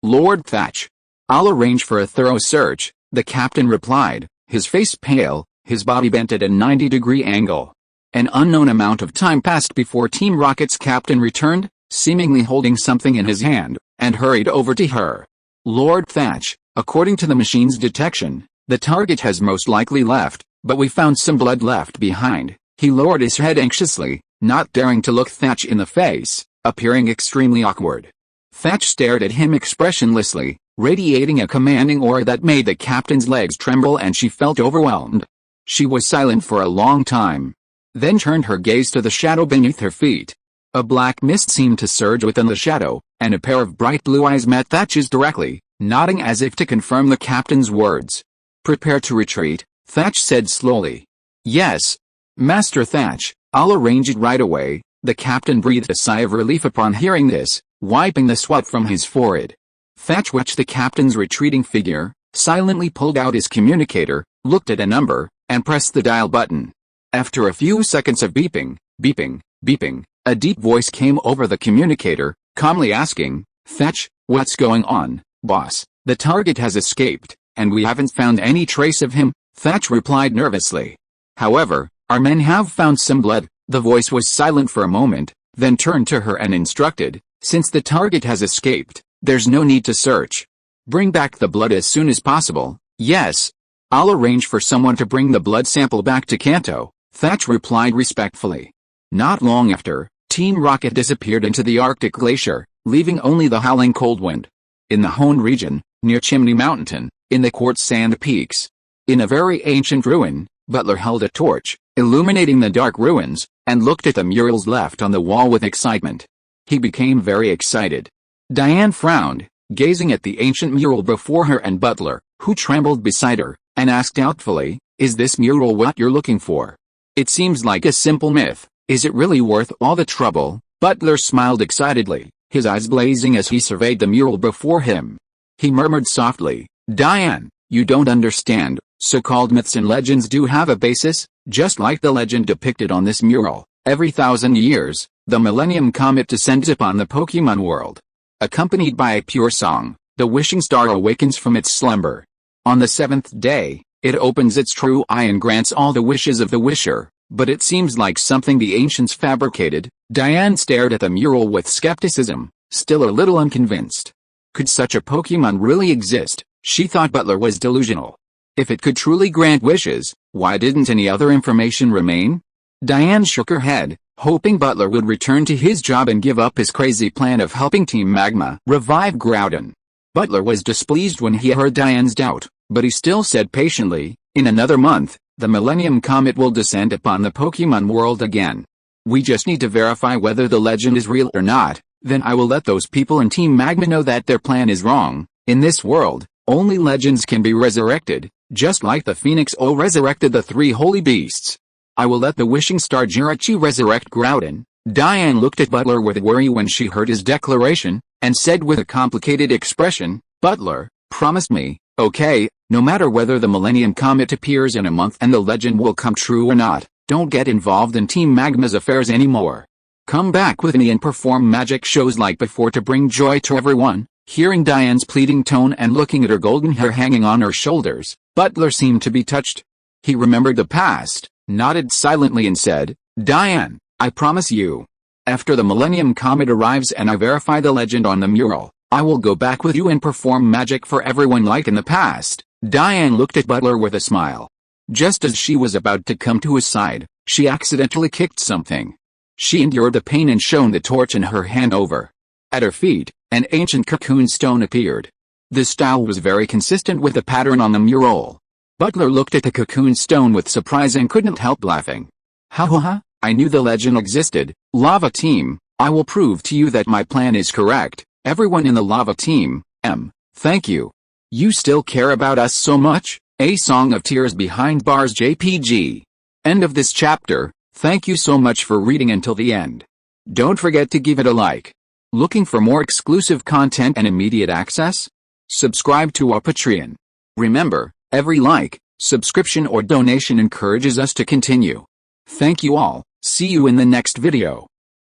Lord Thatch. I'll arrange for a thorough search, the captain replied, his face pale, his body bent at a 90-degree angle. An unknown amount of time passed before Team Rocket's captain returned, seemingly holding something in his hand, and hurried over to her. Lord Thatch, according to the machine's detection, the target has most likely left, but we found some blood left behind. He lowered his head anxiously, not daring to look Thatch in the face, appearing extremely awkward. Thatch stared at him expressionlessly, radiating a commanding aura that made the captain's legs tremble and she felt overwhelmed. She was silent for a long time, then turned her gaze to the shadow beneath her feet. A black mist seemed to surge within the shadow, and a pair of bright blue eyes met Thatch's directly, nodding as if to confirm the captain's words. "Prepare to retreat," Thatch said slowly. "Yes, Master Thatch, I'll arrange it right away." The captain breathed a sigh of relief upon hearing this, wiping the sweat from his forehead. Thatch watched the captain's retreating figure, silently pulled out his communicator, looked at a number, and pressed the dial button. After a few seconds of beeping, beeping, beeping, a deep voice came over the communicator, calmly asking, "Thatch, what's going on, boss?" "The target has escaped, and we haven't found any trace of him," Thatch replied nervously. "However, our men have found some blood." The voice was silent for a moment, then turned to her and instructed, "Since the target has escaped, there's no need to search. Bring back the blood as soon as possible." "Yes. I'll arrange for someone to bring the blood sample back to Kanto," Thatch replied respectfully. Not long after, Team Rocket disappeared into the Arctic Glacier, leaving only the howling cold wind. In the Hoenn region, near Chimney Mountain, in the quartz sand peaks. In a very ancient ruin, Butler held a torch, illuminating the dark ruins, and looked at the murals left on the wall with excitement. He became very excited. Diane frowned, gazing at the ancient mural before her and Butler, who trembled beside her, and asked doubtfully, "Is this mural what you're looking for? It seems like a simple myth. Is it really worth all the trouble?" Butler smiled excitedly, his eyes blazing as he surveyed the mural before him. He murmured softly, "Diane, you don't understand. So-called myths and legends do have a basis, just like the legend depicted on this mural. Every 1,000 years, the Millennium Comet descends upon the Pokémon world. Accompanied by a pure song, the wishing star awakens from its slumber. On the 7th day, it opens its true eye and grants all the wishes of the wisher, but it seems like something the ancients fabricated." Diane stared at the mural with skepticism, still a little unconvinced. Could such a Pokémon really exist? She thought Butler was delusional. If it could truly grant wishes, why didn't any other information remain? Diane shook her head, hoping Butler would return to his job and give up his crazy plan of helping Team Magma revive Groudon. Butler was displeased when he heard Diane's doubt, but he still said patiently, "In another month, the Millennium Comet will descend upon the Pokémon world again. We just need to verify whether the legend is real or not, then I will let those people in Team Magma know that their plan is wrong. In this world, only legends can be resurrected, just like the Phoenix O resurrected the 3 holy beasts. I will let the wishing star Jirachi resurrect Groudon." Diane looked at Butler with worry when she heard his declaration, and said with a complicated expression, "Butler, promise me, okay, no matter whether the Millennium Comet appears in a month and the legend will come true or not, don't get involved in Team Magma's affairs anymore. Come back with me and perform magic shows like before to bring joy to everyone." Hearing Diane's pleading tone and looking at her golden hair hanging on her shoulders, Butler seemed to be touched. He remembered the past, nodded silently and said, "Diane, I promise you. After the Millennium Comet arrives and I verify the legend on the mural, I will go back with you and perform magic for everyone like in the past." Diane looked at Butler with a smile. Just as she was about to come to his side, she accidentally kicked something. She endured the pain and shone the torch in her hand over. At her feet, an ancient cocoon stone appeared. The style was very consistent with the pattern on the mural. Butler looked at the cocoon stone with surprise and couldn't help laughing. "Ha ha ha, I knew the legend existed. Lava Team, I will prove to you that my plan is correct. Everyone in the Lava Team, thank you. You still care about us so much?" A Song of Tears Behind Bars JPG. End of this chapter. Thank you so much for reading until the end. Don't forget to give it a like. Looking for more exclusive content and immediate access? Subscribe to our Patreon. Remember, every like, subscription or donation encourages us to continue. Thank you all. See you in the next video.